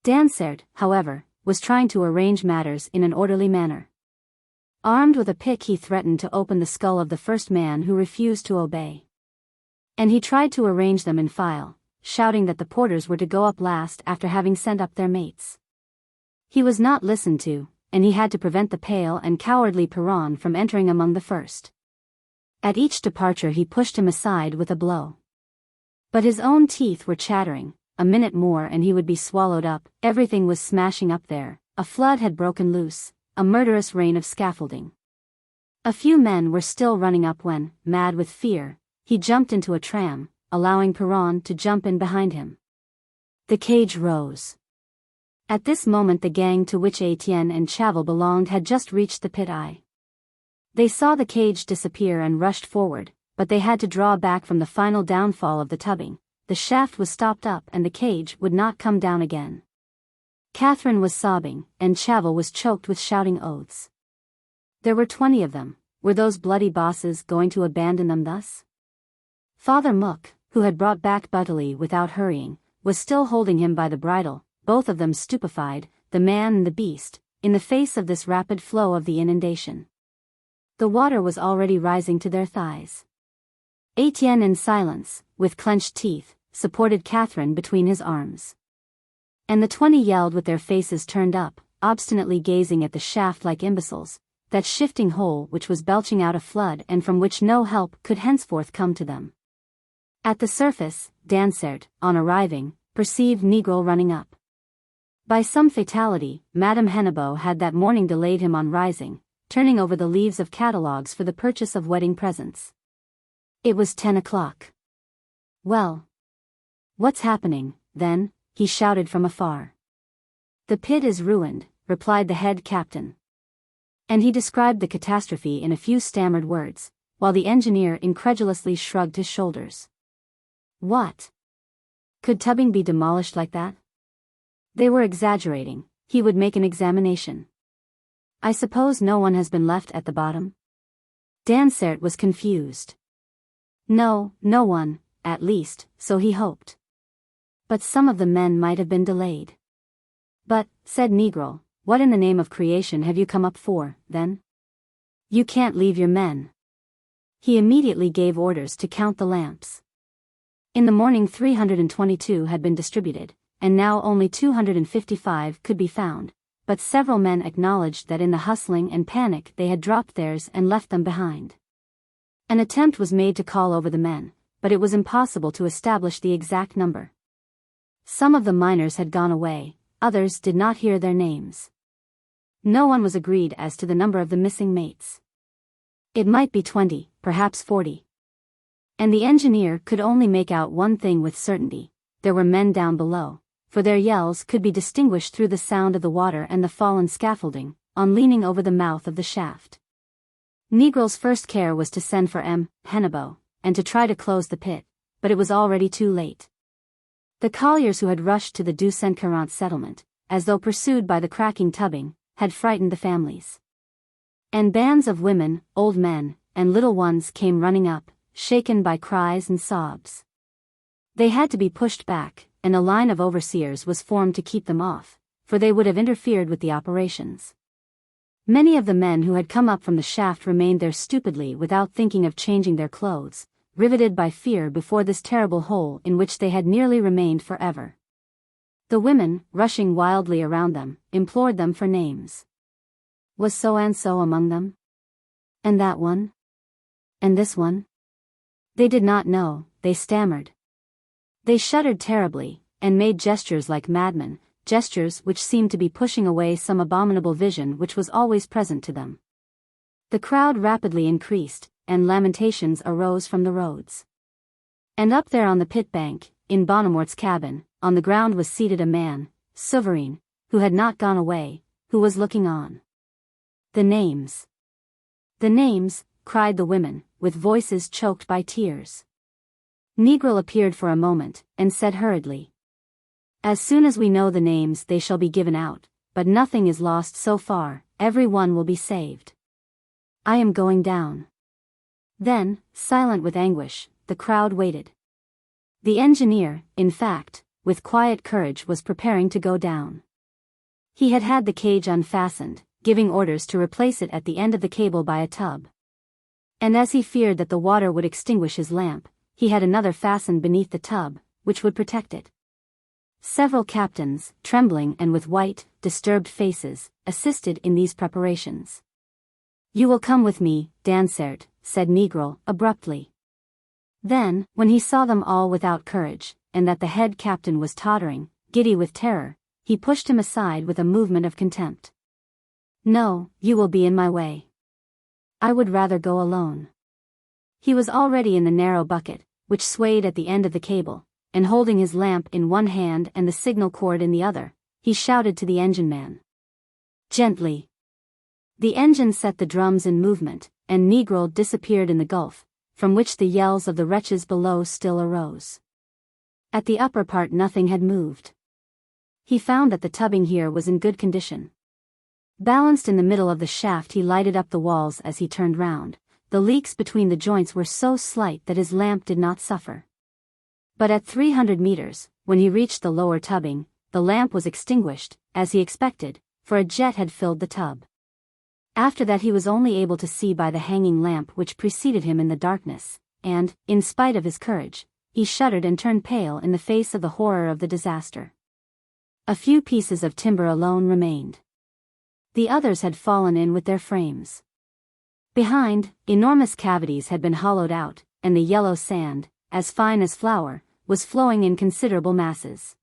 Dansaert, however, was trying to arrange matters in an orderly manner. Armed with a pick he threatened to open the skull of the first man who refused to obey. And he tried to arrange them in file, shouting that the porters were to go up last after having sent up their mates. He was not listened to, and he had to prevent the pale and cowardly Perron from entering among the first. At each departure he pushed him aside with a blow. But his own teeth were chattering, a minute more and he would be swallowed up. Everything was smashing up there, a flood had broken loose, a murderous rain of scaffolding. A few men were still running up when, mad with fear, he jumped into a tram, allowing Perron to jump in behind him. The cage rose. At this moment the gang to which Étienne and Chaval belonged had just reached the pit eye. They saw the cage disappear and rushed forward, but they had to draw back from the final downfall of the tubbing. The shaft was stopped up and the cage would not come down again. Catherine was sobbing, and Chaval was choked with shouting oaths. There were 20 of them. Were those bloody bosses going to abandon them thus? Father Mook, who had brought back Butterly without hurrying, was still holding him by the bridle, both of them stupefied, the man and the beast, in the face of this rapid flow of the inundation. The water was already rising to their thighs. Étienne in silence, with clenched teeth, supported Catherine between his arms. And the 20 yelled with their faces turned up, obstinately gazing at the shaft like imbeciles, that shifting hole which was belching out a flood and from which no help could henceforth come to them. At the surface, Dansaert, on arriving, perceived Negro running up. By some fatality, Madame Hennebeau had that morning delayed him on rising, turning over the leaves of catalogues for the purchase of wedding presents. It was 10 o'clock. "Well, what's happening, then?" he shouted from afar. "The pit is ruined," replied the head captain. And he described the catastrophe in a few stammered words, while the engineer incredulously shrugged his shoulders. What? Could tubbing be demolished like that? They were exaggerating. He would make an examination. "I suppose no one has been left at the bottom?" Dansaert was confused. No one, at least, so he hoped. But some of the men might have been delayed. "But," said Negro, "what in the name of creation have you come up for, then? You can't leave your men." He immediately gave orders to count the lamps. In the morning 322 had been distributed, and now only 255 could be found, but several men acknowledged that in the hustling and panic they had dropped theirs and left them behind. An attempt was made to call over the men, but it was impossible to establish the exact number. Some of the miners had gone away, others did not hear their names. No one was agreed as to the number of the missing mates. It might be 20, perhaps 40. And the engineer could only make out one thing with certainty: there were men down below, for their yells could be distinguished through the sound of the water and the fallen scaffolding, on leaning over the mouth of the shaft. Negro's first care was to send for Hennebeau, and to try to close the pit, but it was already too late. The colliers who had rushed to the Du Saint-Quarante settlement, as though pursued by the cracking tubbing, had frightened the families. And bands of women, old men, and little ones came running up, shaken by cries and sobs. They had to be pushed back, and a line of overseers was formed to keep them off, for they would have interfered with the operations. Many of the men who had come up from the shaft remained there stupidly without thinking of changing their clothes, riveted by fear before this terrible hole in which they had nearly remained forever. The women, rushing wildly around them, implored them for names. Was so-and-so among them? And that one? And this one? They did not know, they stammered. They shuddered terribly, and made gestures like madmen, gestures which seemed to be pushing away some abominable vision which was always present to them. The crowd rapidly increased, and lamentations arose from the roads. And up there on the pit bank, in Bonnemort's cabin, on the ground was seated a man, Souverain, who had not gone away, who was looking on. "The names! The names!" cried the women, with voices choked by tears. Negro appeared for a moment, and said hurriedly, "As soon as we know the names they shall be given out, but nothing is lost so far, every one will be saved. I am going down." Then, silent with anguish, the crowd waited. The engineer, in fact, with quiet courage was preparing to go down. He had had the cage unfastened, giving orders to replace it at the end of the cable by a tub. And as he feared that the water would extinguish his lamp, he had another fastened beneath the tub, which would protect it. Several captains, trembling and with white, disturbed faces, assisted in these preparations. "You will come with me, Dansaert," said Negro, abruptly. Then, when he saw them all without courage, and that the head captain was tottering, giddy with terror, he pushed him aside with a movement of contempt. "No, you will be in my way. I would rather go alone." He was already in the narrow bucket, which swayed at the end of the cable, and holding his lamp in one hand and the signal cord in the other, he shouted to the engine man. Gently. The engine set the drums in movement, and Negro disappeared in the gulf, from which the yells of the wretches below still arose. At the upper part nothing had moved. He found that the tubbing here was in good condition. Balanced in the middle of the shaft, he lighted up the walls as he turned round. The leaks between the joints were so slight that his lamp did not suffer. But at 300 meters, when he reached the lower tubbing, the lamp was extinguished, as he expected, for a jet had filled the tub. After that he was only able to see by the hanging lamp which preceded him in the darkness, and, in spite of his courage, he shuddered and turned pale in the face of the horror of the disaster. A few pieces of timber alone remained. The others had fallen in with their frames. Behind, enormous cavities had been hollowed out, and the yellow sand, as fine as flour, was flowing in considerable masses.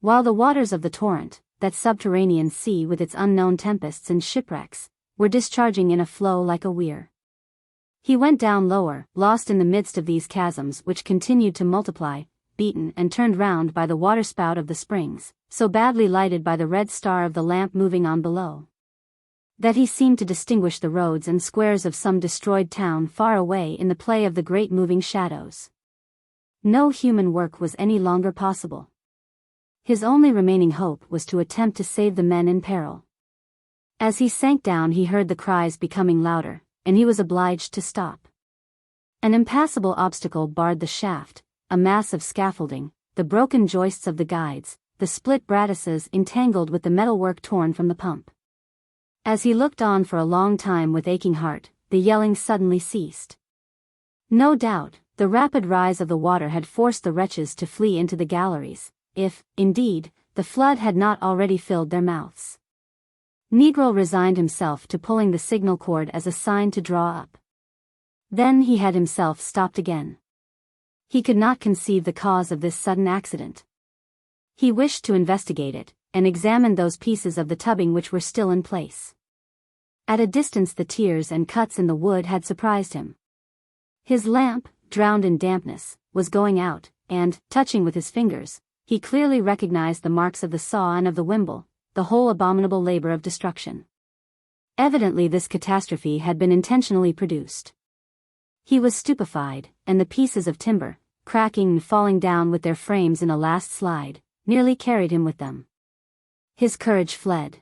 While the waters of the torrent, that subterranean sea with its unknown tempests and shipwrecks, were discharging in a flow like a weir. He went down lower, lost in the midst of these chasms which continued to multiply, beaten and turned round by the waterspout of the springs, so badly lighted by the red star of the lamp moving on below, that he seemed to distinguish the roads and squares of some destroyed town far away in the play of the great moving shadows. No human work was any longer possible. His only remaining hope was to attempt to save the men in peril. As he sank down he heard the cries becoming louder, and he was obliged to stop. An impassable obstacle barred the shaft, a mass of scaffolding, the broken joists of the guides, the split brattices entangled with the metalwork torn from the pump. As he looked on for a long time with aching heart, the yelling suddenly ceased. No doubt, the rapid rise of the water had forced the wretches to flee into the galleries, if, indeed, the flood had not already filled their mouths. Negro resigned himself to pulling the signal cord as a sign to draw up. Then he had himself stopped again. He could not conceive the cause of this sudden accident. He wished to investigate it, and examine those pieces of the tubbing which were still in place. At a distance the tears and cuts in the wood had surprised him. His lamp, drowned in dampness, was going out, and, touching with his fingers, he clearly recognized the marks of the saw and of the wimble, the whole abominable labor of destruction. Evidently this catastrophe had been intentionally produced. He was stupefied, and the pieces of timber, cracking and falling down with their frames in a last slide, nearly carried him with them. His courage fled.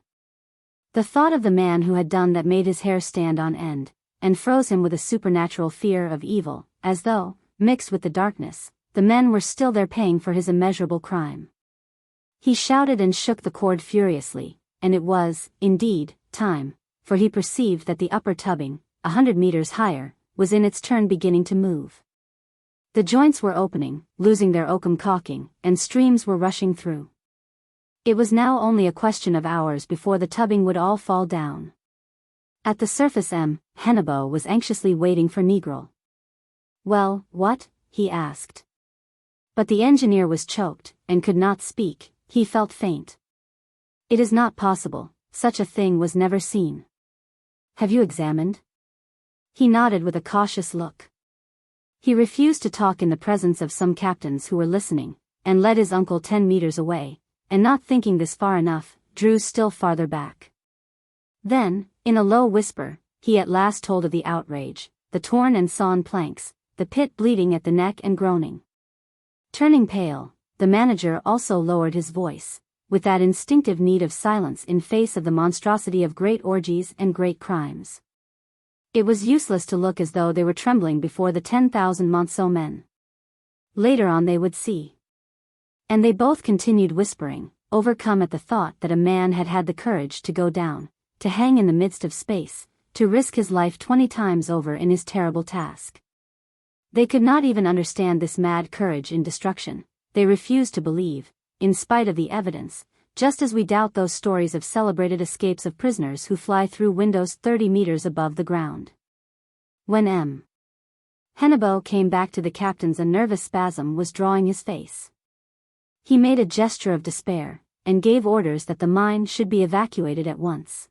The thought of the man who had done that made his hair stand on end, and froze him with a supernatural fear of evil, as though, mixed with the darkness, the men were still there paying for his immeasurable crime. He shouted and shook the cord furiously, and it was, indeed, time, for he perceived that the upper tubbing, 100 meters higher, was in its turn beginning to move. The joints were opening, losing their oakum caulking, and streams were rushing through. It was now only a question of hours before the tubbing would all fall down. At the surface Hennebo was anxiously waiting for Negro. "Well, what?" he asked. But the engineer was choked, and could not speak. He felt faint. "It is not possible, such a thing was never seen." "Have you examined?" He nodded with a cautious look. He refused to talk in the presence of some captains who were listening, and led his uncle 10 meters away, and not thinking this far enough, drew still farther back. Then, in a low whisper, he at last told of the outrage, the torn and sawn planks, the pit bleeding at the neck and groaning. Turning pale, the manager also lowered his voice, with that instinctive need of silence in face of the monstrosity of great orgies and great crimes. It was useless to look as though they were trembling before the 10,000 Monceau men. Later on they would see. And they both continued whispering, overcome at the thought that a man had had the courage to go down, to hang in the midst of space, to risk his life 20 times over in his terrible task. They could not even understand this mad courage in destruction. They refused to believe, in spite of the evidence, just as we doubt those stories of celebrated escapes of prisoners who fly through windows 30 meters above the ground. When Hennebo came back to the captains, a nervous spasm was drawing his face. He made a gesture of despair, and gave orders that the mine should be evacuated at once.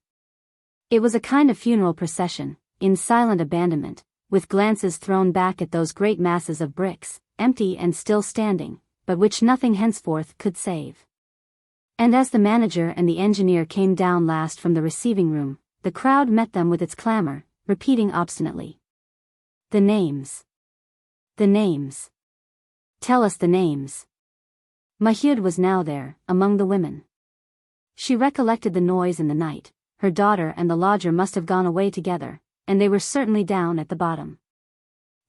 It was a kind of funeral procession, in silent abandonment, with glances thrown back at those great masses of bricks, empty and still standing, but which nothing henceforth could save. And as the manager and the engineer came down last from the receiving room, the crowd met them with its clamor, repeating obstinately. The names. The names. Tell us the names. Mahud was now there, among the women. She recollected the noise in the night. Her daughter and the lodger must have gone away together, and they were certainly down at the bottom.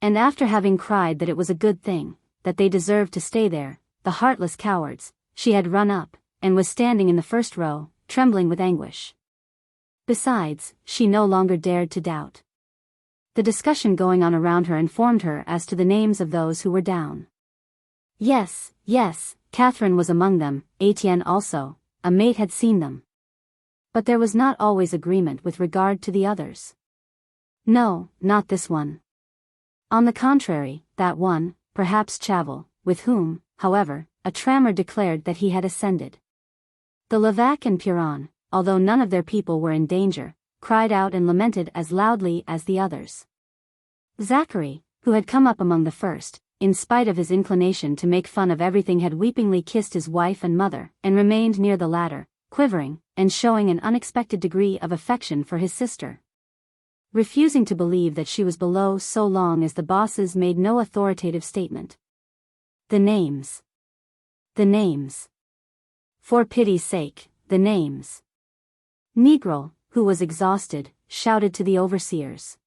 And after having cried that it was a good thing, that they deserved to stay there, the heartless cowards, she had run up, and was standing in the first row, trembling with anguish. Besides, she no longer dared to doubt. The discussion going on around her informed her as to the names of those who were down. Yes, yes, Catherine was among them, Étienne also, a mate had seen them. But there was not always agreement with regard to the others. No, not this one. On the contrary, that one, perhaps Chavel, with whom, however, a trammer declared that he had ascended. The Levaque and Piron, although none of their people were in danger, cried out and lamented as loudly as the others. Zachary, who had come up among the first, in spite of his inclination to make fun of everything, had weepingly kissed his wife and mother, and remained near the latter, quivering, and showing an unexpected degree of affection for his sister. Refusing to believe that she was below so long as the bosses made no authoritative statement. The names. The names. For pity's sake, the names. Negro, who was exhausted, shouted to the overseers.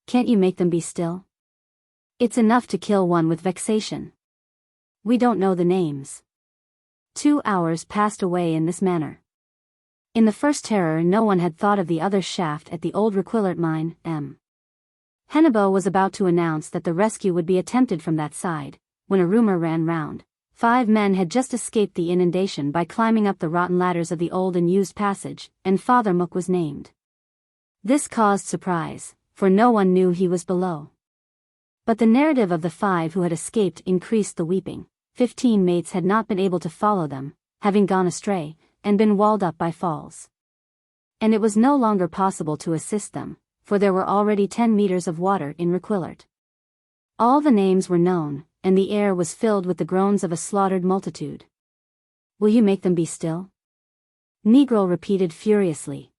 Can't you make them be still? It's enough to kill one with vexation. We don't know the names. 2 hours passed away in this manner. In the first terror no one had thought of the other shaft at the old Requillart mine, M. Hennebeau was about to announce that the rescue would be attempted from that side, when a rumor ran round. 5 men had just escaped the inundation by climbing up the rotten ladders of the old and used passage, and Father Mook was named. This caused surprise, for no one knew he was below. But the narrative of the 5 who had escaped increased the weeping. 15 mates had not been able to follow them, having gone astray, and been walled up by falls. And it was no longer possible to assist them, for there were already 10 meters of water in Requillart. All the names were known, and the air was filled with the groans of a slaughtered multitude. Will you make them be still? Negro repeated furiously.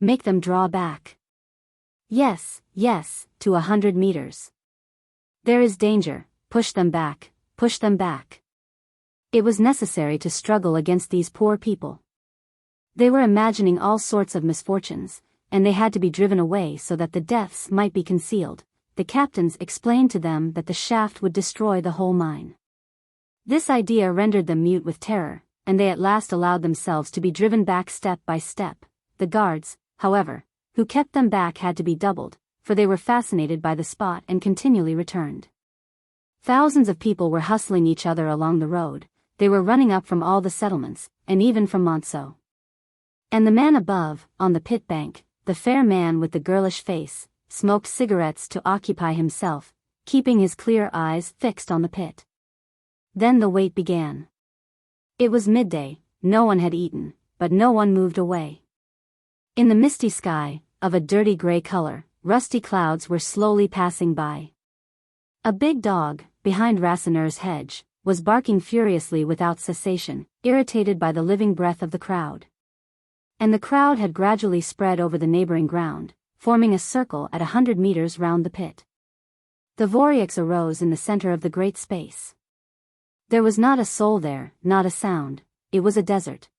Make them draw back. Yes, yes, to 100 meters. There is danger, push them back, push them back. It was necessary to struggle against these poor people. They were imagining all sorts of misfortunes, and they had to be driven away so that the deaths might be concealed. The captains explained to them that the shaft would destroy the whole mine. This idea rendered them mute with terror, and they at last allowed themselves to be driven back step by step. The guards, however, who kept them back had to be doubled, for they were fascinated by the spot and continually returned. Thousands of people were hustling each other along the road. They were running up from all the settlements, and even from Monceau. And the man above, on the pit bank, the fair man with the girlish face, smoked cigarettes to occupy himself, keeping his clear eyes fixed on the pit. Then the wait began. It was midday, no one had eaten, but no one moved away. In the misty sky, of a dirty gray color, rusty clouds were slowly passing by. A big dog, behind Rasseneur's hedge, was barking furiously without cessation, irritated by the living breath of the crowd. And the crowd had gradually spread over the neighboring ground, forming a circle at 100 meters round the pit. The Voreux arose in the center of the great space. There was not a soul there, not a sound, it was a desert.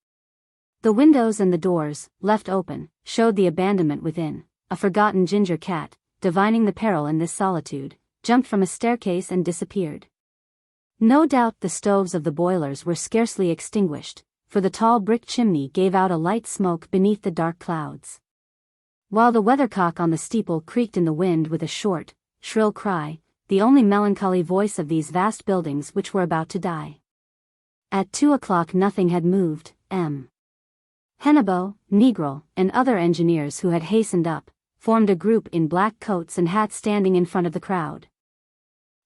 The windows and the doors, left open, showed the abandonment within. A forgotten ginger cat, divining the peril in this solitude, jumped from a staircase and disappeared. No doubt the stoves of the boilers were scarcely extinguished, for the tall brick chimney gave out a light smoke beneath the dark clouds. While the weathercock on the steeple creaked in the wind with a short, shrill cry, the only melancholy voice of these vast buildings which were about to die. At 2 o'clock nothing had moved. M. Hennebeau, Negro, and other engineers who had hastened up, formed a group in black coats and hats standing in front of the crowd.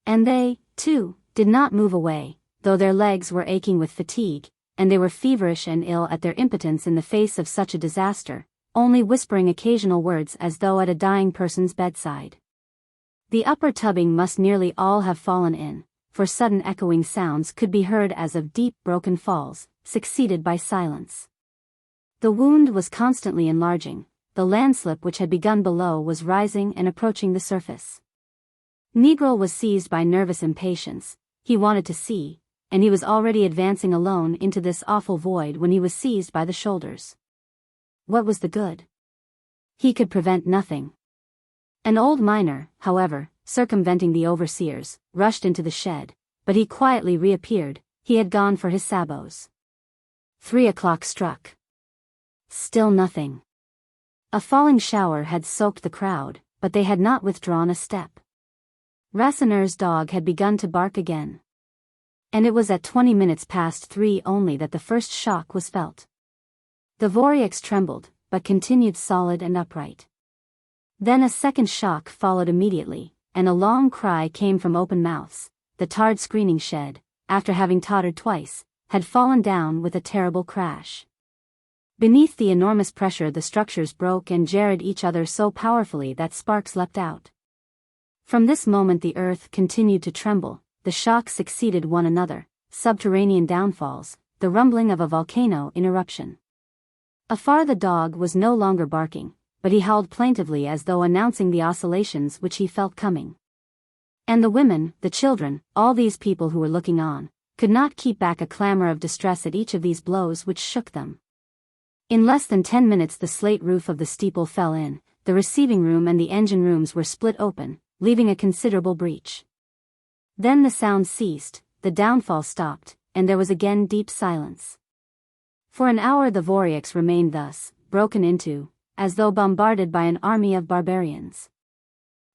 And they, too, did not move away, though their legs were aching with fatigue, and they were feverish and ill at their impotence in the face of such a disaster, only whispering occasional words as though at a dying person's bedside. The upper tubbing must nearly all have fallen in, for sudden echoing sounds could be heard as of deep broken falls, succeeded by silence. The wound was constantly enlarging, the landslip which had begun below was rising and approaching the surface. Negril was seized by nervous impatience, he wanted to see, and he was already advancing alone into this awful void when he was seized by the shoulders. What was the good? He could prevent nothing. An old miner, however, circumventing the overseers, rushed into the shed, but he quietly reappeared, he had gone for his sabots. 3 o'clock struck. Still nothing. A falling shower had soaked the crowd, but they had not withdrawn a step. Rasseneur's dog had begun to bark again. And it was at 20 minutes past 3 only that the first shock was felt. The Voreux trembled, but continued solid and upright. Then a second shock followed immediately, and a long cry came from open mouths. The tarred screening shed, after having tottered twice, had fallen down with a terrible crash. Beneath the enormous pressure the structures broke and jarred each other so powerfully that sparks leapt out. From this moment the earth continued to tremble, the shocks succeeded one another, subterranean downfalls, the rumbling of a volcano in eruption. Afar the dog was no longer barking, but he howled plaintively as though announcing the oscillations which he felt coming. And the women, the children, all these people who were looking on, could not keep back a clamor of distress at each of these blows which shook them. In less than 10 minutes the slate roof of the steeple fell in, the receiving room and the engine rooms were split open, leaving a considerable breach. Then the sound ceased, the downfall stopped, and there was again deep silence. For an hour the Voreux remained thus, broken into, as though bombarded by an army of barbarians.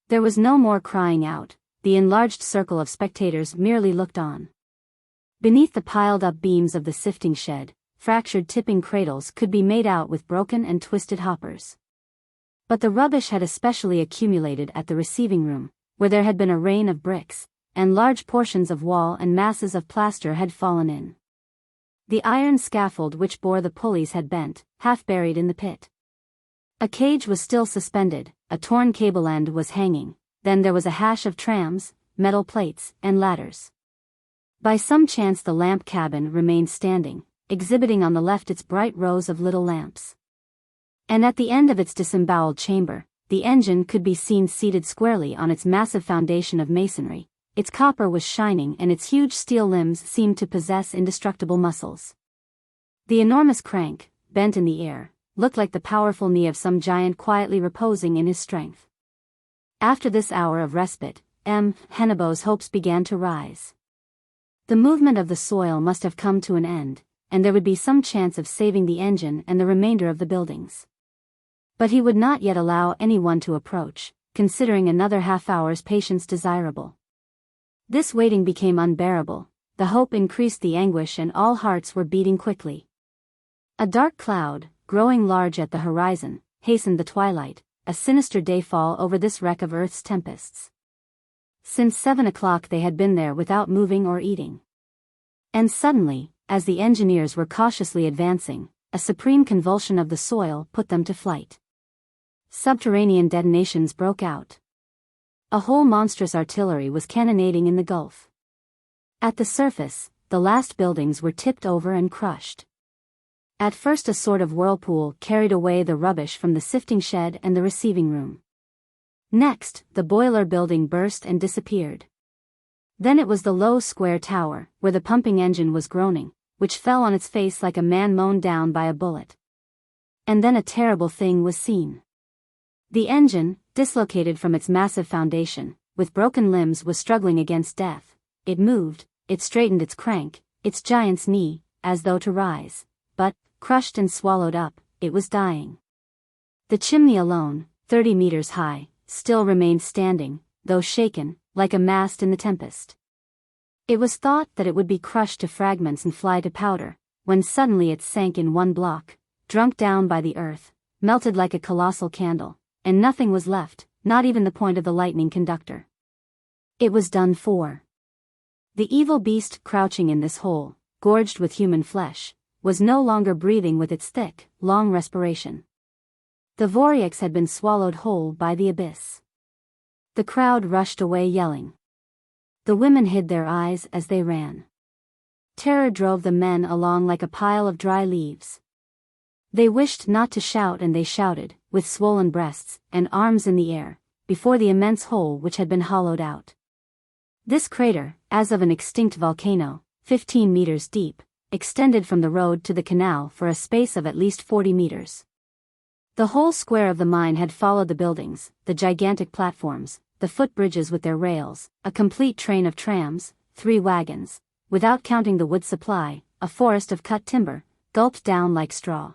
There was no more crying out, the enlarged circle of spectators merely looked on. Beneath the piled-up beams of the sifting shed, fractured tipping cradles could be made out with broken and twisted hoppers. But the rubbish had especially accumulated at the receiving room, where there had been a rain of bricks, and large portions of wall and masses of plaster had fallen in. The iron scaffold which bore the pulleys had bent, half buried in the pit. A cage was still suspended, a torn cable end was hanging, then there was a hash of trams, metal plates, and ladders. By some chance the lamp cabin remained standing, exhibiting on the left its bright rows of little lamps. And at the end of its disemboweled chamber, the engine could be seen seated squarely on its massive foundation of masonry. Its copper was shining and its huge steel limbs seemed to possess indestructible muscles. The enormous crank, bent in the air, looked like the powerful knee of some giant quietly reposing in his strength. After this hour of respite, Hennebeau's hopes began to rise. The movement of the soil must have come to an end, and there would be some chance of saving the engine and the remainder of the buildings. But he would not yet allow anyone to approach, considering another half-hour's patience desirable. This waiting became unbearable, the hope increased the anguish and all hearts were beating quickly. A dark cloud, growing large at the horizon, hastened the twilight, a sinister dayfall over this wreck of earth's tempests. Since 7 o'clock they had been there without moving or eating. And suddenly, as the engineers were cautiously advancing, a supreme convulsion of the soil put them to flight. Subterranean detonations broke out. A whole monstrous artillery was cannonading in the gulf. At the surface, the last buildings were tipped over and crushed. At first a sort of whirlpool carried away the rubbish from the sifting shed and the receiving room. Next, the boiler building burst and disappeared. Then it was the low square tower, where the pumping engine was groaning, which fell on its face like a man mown down by a bullet. And then a terrible thing was seen. The engine, dislocated from its massive foundation, with broken limbs was struggling against death. It moved, it straightened its crank, its giant's knee, as though to rise, but, crushed and swallowed up, it was dying. The chimney alone, 30 meters high, still remained standing, though shaken, like a mast in the tempest. It was thought that it would be crushed to fragments and fly to powder, when suddenly it sank in one block, drunk down by the earth, melted like a colossal candle, and nothing was left, not even the point of the lightning conductor. It was done for. The evil beast crouching in this hole, gorged with human flesh, was no longer breathing with its thick, long respiration. The Voreux had been swallowed whole by the abyss. The crowd rushed away yelling. The women hid their eyes as they ran. Terror drove the men along like a pile of dry leaves. They wished not to shout, and they shouted, with swollen breasts and arms in the air, before the immense hole which had been hollowed out. This crater, as of an extinct volcano, 15 meters deep, extended from the road to the canal for a space of at least 40 meters. The whole square of the mine had followed the buildings, the gigantic platforms, the footbridges with their rails, a complete train of trams, 3 wagons, without counting the wood supply, a forest of cut timber, gulped down like straw.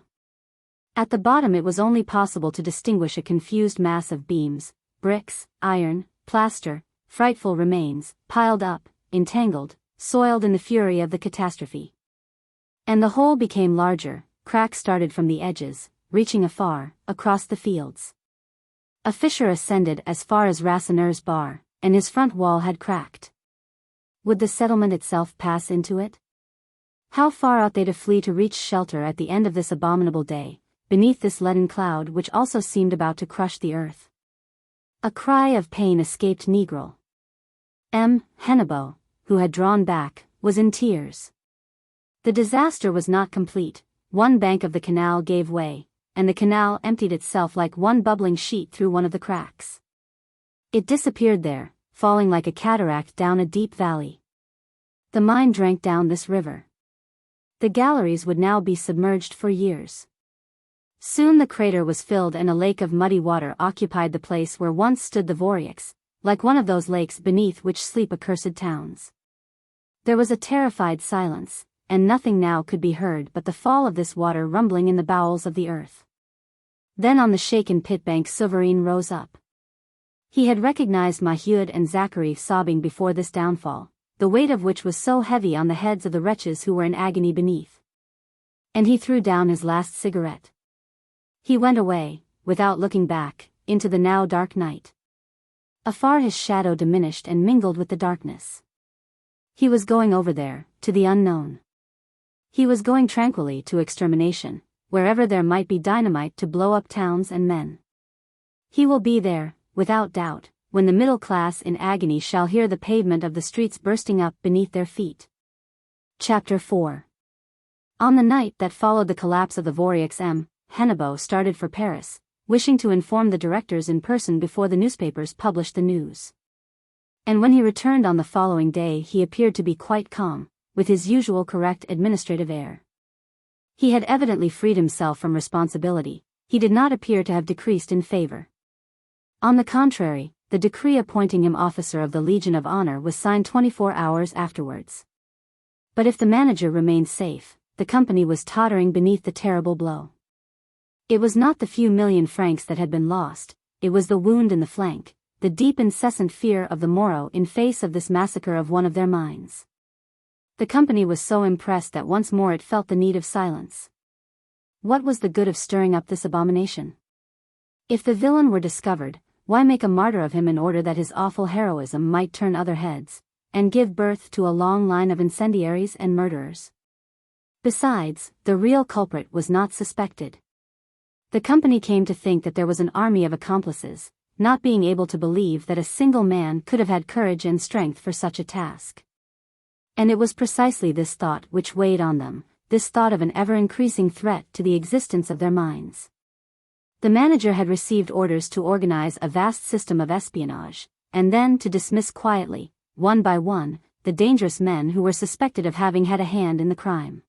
At the bottom it was only possible to distinguish a confused mass of beams, bricks, iron, plaster, frightful remains, piled up, entangled, soiled in the fury of the catastrophe. And the hole became larger, cracks started from the edges, reaching afar, across the fields. A fissure ascended as far as Rasseneur's bar, and his front wall had cracked. Would the settlement itself pass into it? How far ought they to flee to reach shelter at the end of this abominable day, beneath this leaden cloud which also seemed about to crush the earth? A cry of pain escaped Negril. Hennebeau, who had drawn back, was in tears. The disaster was not complete. One bank of the canal gave way, and the canal emptied itself like one bubbling sheet through one of the cracks. It disappeared there, falling like a cataract down a deep valley. The mine drank down this river. The galleries would now be submerged for years. Soon the crater was filled and a lake of muddy water occupied the place where once stood the Voreux, like one of those lakes beneath which sleep accursed towns. There was a terrified silence, and nothing now could be heard but the fall of this water rumbling in the bowels of the earth. Then on the shaken pit bank Souverine rose up. He had recognized Mahiud and Zachary sobbing before this downfall, the weight of which was so heavy on the heads of the wretches who were in agony beneath. And he threw down his last cigarette. He went away, without looking back, into the now dark night. Afar his shadow diminished and mingled with the darkness. He was going over there, to the unknown. He was going tranquilly to extermination, wherever there might be dynamite to blow up towns and men. He will be there, without doubt, when the middle class in agony shall hear the pavement of the streets bursting up beneath their feet. Chapter 4. On the night that followed the collapse of the Voreux, Hennebeau started for Paris, wishing to inform the directors in person before the newspapers published the news. And when he returned on the following day he appeared to be quite calm, with his usual correct administrative air. He had evidently freed himself from responsibility. He did not appear to have decreased in favor. On the contrary, the decree appointing him officer of the Legion of Honor was signed 24 hours afterwards. But if the manager remained safe, the company was tottering beneath the terrible blow. It was not the few million francs that had been lost, it was the wound in the flank, the deep incessant fear of the morrow in face of this massacre of one of their mines. The company was so impressed that once more it felt the need of silence. What was the good of stirring up this abomination? If the villain were discovered, why make a martyr of him in order that his awful heroism might turn other heads, and give birth to a long line of incendiaries and murderers? Besides, the real culprit was not suspected. The company came to think that there was an army of accomplices, not being able to believe that a single man could have had courage and strength for such a task. And it was precisely this thought which weighed on them, this thought of an ever-increasing threat to the existence of their minds. The manager had received orders to organize a vast system of espionage, and then to dismiss quietly, one by one, the dangerous men who were suspected of having had a hand in the crime.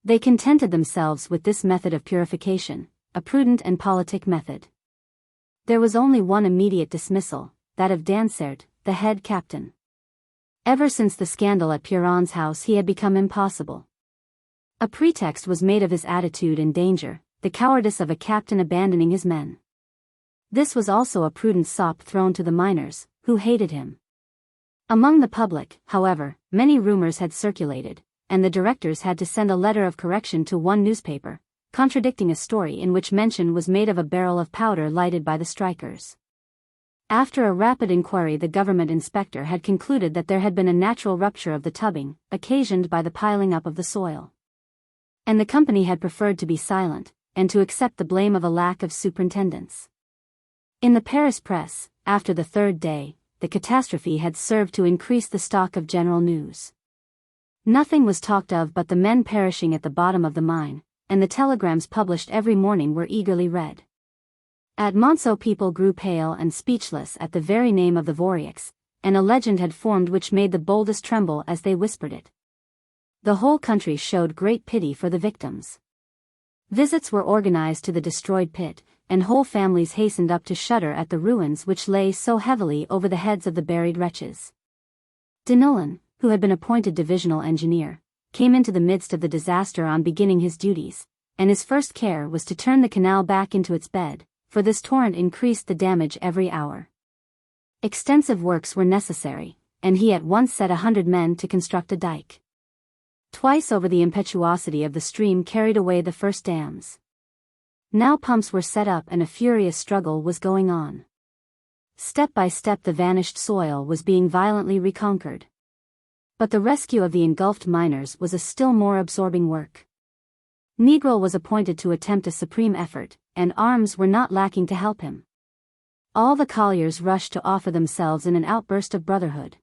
They contented themselves with this method of purification, a prudent and politic method. There was only one immediate dismissal, that of Dansert, the head captain. Ever since the scandal at Piron's house he had become impossible. A pretext was made of his attitude and danger, the cowardice of a captain abandoning his men. This was also a prudent sop thrown to the miners, who hated him. Among the public, however, many rumors had circulated, and the directors had to send a letter of correction to one newspaper, contradicting a story in which mention was made of a barrel of powder lighted by the strikers. After a rapid inquiry the government inspector had concluded that there had been a natural rupture of the tubbing, occasioned by the piling up of the soil. And the company had preferred to be silent, and to accept the blame of a lack of superintendence. In the Paris press, after the third day, the catastrophe had served to increase the stock of general news. Nothing was talked of but the men perishing at the bottom of the mine, and the telegrams published every morning were eagerly read. At Monceau people grew pale and speechless at the very name of the Voreux, and a legend had formed which made the boldest tremble as they whispered it. The whole country showed great pity for the victims. Visits were organized to the destroyed pit, and whole families hastened up to shudder at the ruins which lay so heavily over the heads of the buried wretches. Deneulin, who had been appointed divisional engineer, came into the midst of the disaster on beginning his duties, and his first care was to turn the canal back into its bed, for this torrent increased the damage every hour. Extensive works were necessary, and he at once set 100 men to construct a dike. Twice over the impetuosity of the stream carried away the first dams. Now pumps were set up and a furious struggle was going on. Step by step the vanished soil was being violently reconquered. But the rescue of the engulfed miners was a still more absorbing work. Negral was appointed to attempt a supreme effort, and arms were not lacking to help him. All the colliers rushed to offer themselves in an outburst of brotherhood.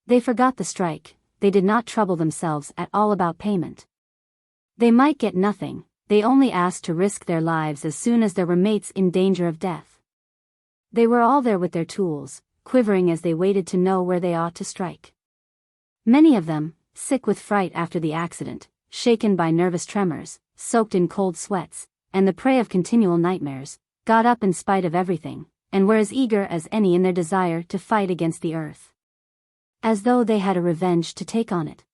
They forgot the strike, they did not trouble themselves at all about payment. They might get nothing, they only asked to risk their lives as soon as there were mates in danger of death. They were all there with their tools, quivering as they waited to know where they ought to strike. Many of them, sick with fright after the accident, shaken by nervous tremors, soaked in cold sweats, and the prey of continual nightmares, got up in spite of everything, and were as eager as any in their desire to fight against the earth. As though they had a revenge to take on it.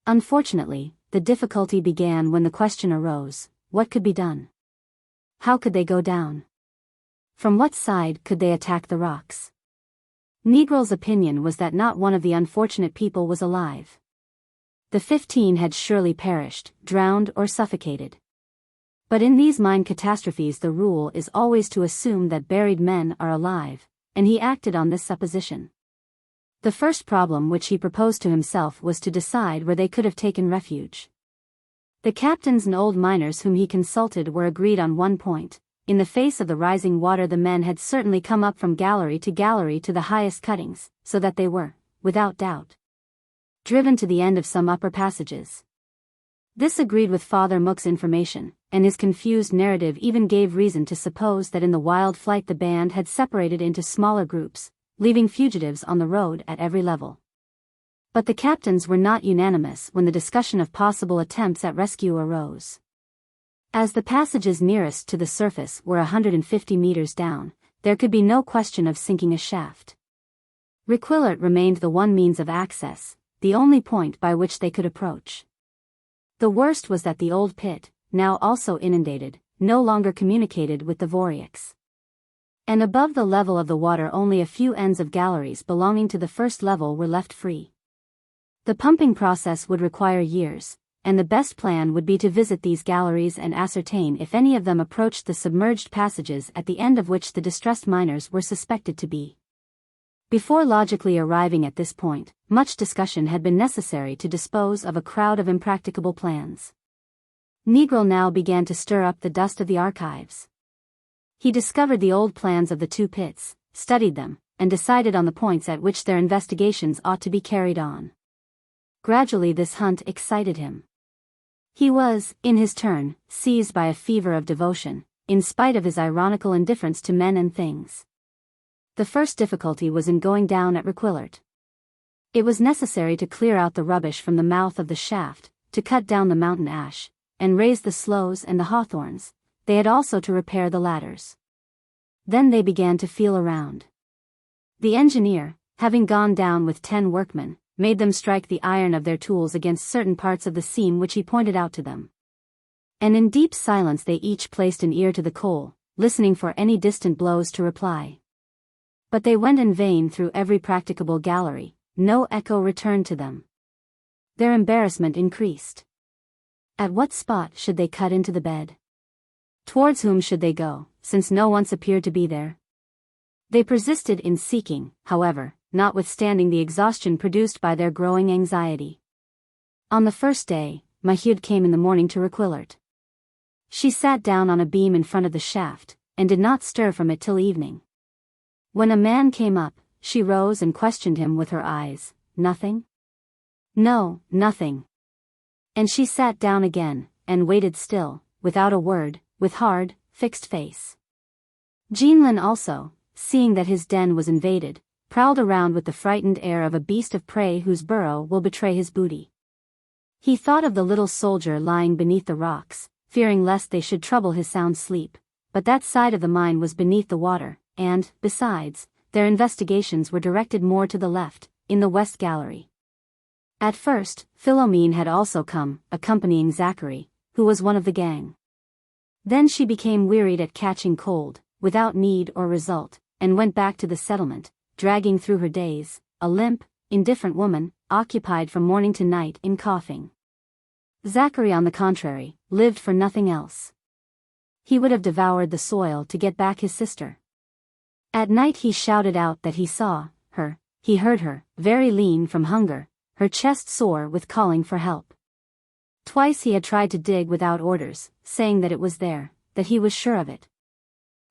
Unfortunately, the difficulty began when the question arose, what could be done? How could they go down? From what side could they attack the rocks? Negral's opinion was that not one of the unfortunate people was alive. The 15 had surely perished, drowned or suffocated. But in these mine catastrophes the rule is always to assume that buried men are alive, and he acted on this supposition. The first problem which he proposed to himself was to decide where they could have taken refuge. The captains and old miners whom he consulted were agreed on one point: in the face of the rising water the men had certainly come up from gallery to the highest cuttings, so that they were, without doubt, driven to the end of some upper passages. This agreed with Father Mook's information, and his confused narrative even gave reason to suppose that in the wild flight the band had separated into smaller groups, leaving fugitives on the road at every level. But the captains were not unanimous when the discussion of possible attempts at rescue arose. As the passages nearest to the surface were 150 meters down, there could be no question of sinking a shaft. Requillart remained the one means of access, the only point by which they could approach. The worst was that the old pit, now also inundated, no longer communicated with the Voreux. And above the level of the water only a few ends of galleries belonging to the first level were left free. The pumping process would require years, and the best plan would be to visit these galleries and ascertain if any of them approached the submerged passages at the end of which the distressed miners were suspected to be. Before logically arriving at this point, much discussion had been necessary to dispose of a crowd of impracticable plans. Negral now began to stir up the dust of the archives. He discovered the old plans of the two pits, studied them, and decided on the points at which their investigations ought to be carried on. Gradually this hunt excited him. He was, in his turn, seized by a fever of devotion, in spite of his ironical indifference to men and things. The first difficulty was in going down at Requillart. It was necessary to clear out the rubbish from the mouth of the shaft, to cut down the mountain ash, and raise the sloes and the hawthorns. They had also to repair the ladders. Then they began to feel around. The engineer, having gone down with 10 workmen, made them strike the iron of their tools against certain parts of the seam which he pointed out to them. And in deep silence they each placed an ear to the coal, listening for any distant blows to reply. But they went in vain through every practicable gallery, no echo returned to them. Their embarrassment increased. At what spot should they cut into the bed? Towards whom should they go, since no one appeared to be there? They persisted in seeking, however, notwithstanding the exhaustion produced by their growing anxiety. On the first day, Maheude came in the morning to Requillart. She sat down on a beam in front of the shaft, and did not stir from it till evening. When a man came up, she rose and questioned him with her eyes. Nothing? No, nothing. And she sat down again, and waited still, without a word, with hard, fixed face. Jeanlin also, seeing that his den was invaded, prowled around with the frightened air of a beast of prey whose burrow will betray his booty. He thought of the little soldier lying beneath the rocks, fearing lest they should trouble his sound sleep, but that side of the mine was beneath the water, and, besides, their investigations were directed more to the left, in the west gallery. At first, Philomene had also come, accompanying Zachary, who was one of the gang. Then she became wearied at catching cold, without need or result, and went back to the settlement, dragging through her days, a limp, indifferent woman, occupied from morning to night in coughing. Zachary, on the contrary, lived for nothing else. He would have devoured the soil to get back his sister. At night he shouted out that he saw her, he heard her, very lean from hunger, her chest sore with calling for help. Twice he had tried to dig without orders, saying that it was there, that he was sure of it.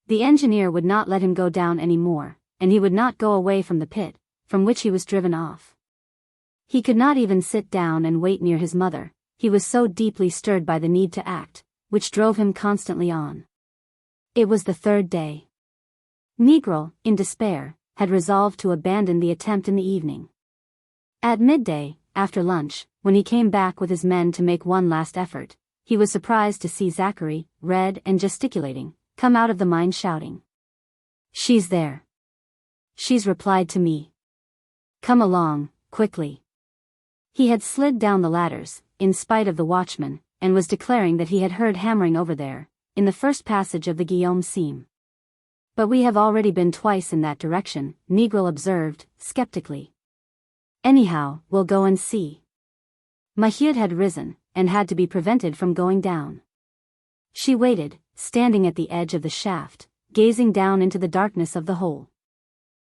The engineer would not let him go down any more, and he would not go away from the pit, from which he was driven off. He could not even sit down and wait near his mother, he was so deeply stirred by the need to act, which drove him constantly on. It was the third day. Negril, in despair, had resolved to abandon the attempt in the evening. At midday, after lunch, when he came back with his men to make one last effort, he was surprised to see Zachary, red and gesticulating, come out of the mine shouting. "She's there. She's replied to me. Come along, quickly." He had slid down the ladders, in spite of the watchman, and was declaring that he had heard hammering over there, in the first passage of the Guillaume seam. "But we have already been twice in that direction," Negril observed, skeptically. "Anyhow, we'll go and see." Mahud had risen, and had to be prevented from going down. She waited, standing at the edge of the shaft, gazing down into the darkness of the hole.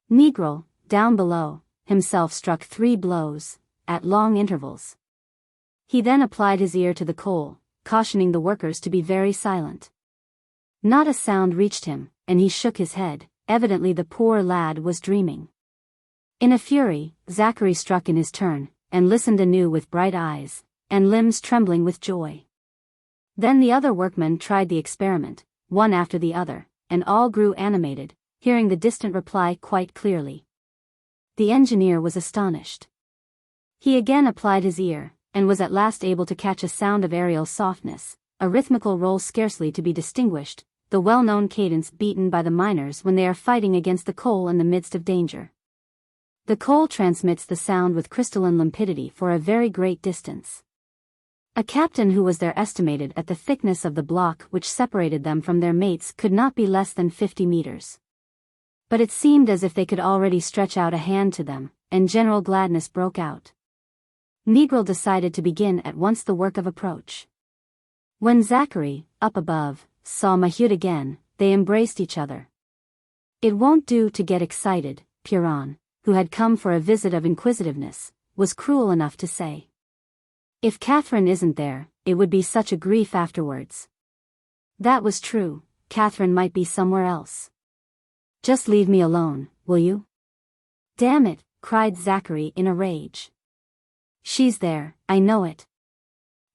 Negril, down below, himself struck 3 blows, at long intervals. He then applied his ear to the coal, cautioning the workers to be very silent. Not a sound reached him, and he shook his head, evidently the poor lad was dreaming. In a fury, Zachary struck in his turn, and listened anew with bright eyes, and limbs trembling with joy. Then the other workmen tried the experiment, one after the other, and all grew animated, hearing the distant reply quite clearly. The engineer was astonished. He again applied his ear, and was at last able to catch a sound of aerial softness, a rhythmical roll scarcely to be distinguished, the well-known cadence beaten by the miners when they are fighting against the coal in the midst of danger. The coal transmits the sound with crystalline limpidity for a very great distance. A captain who was there estimated at the thickness of the block which separated them from their mates could not be less than 50 meters. But it seemed as if they could already stretch out a hand to them, and general gladness broke out. Negril decided to begin at once the work of approach. When Zachary, up above, saw Mahud again, they embraced each other. "It won't do to get excited," Piron, who had come for a visit of inquisitiveness, was cruel enough to say. "If Catherine isn't there, it would be such a grief afterwards." That was true, Catherine might be somewhere else. "Just leave me alone, will you?" "Damn it," cried Zachary in a rage. "She's there, I know it."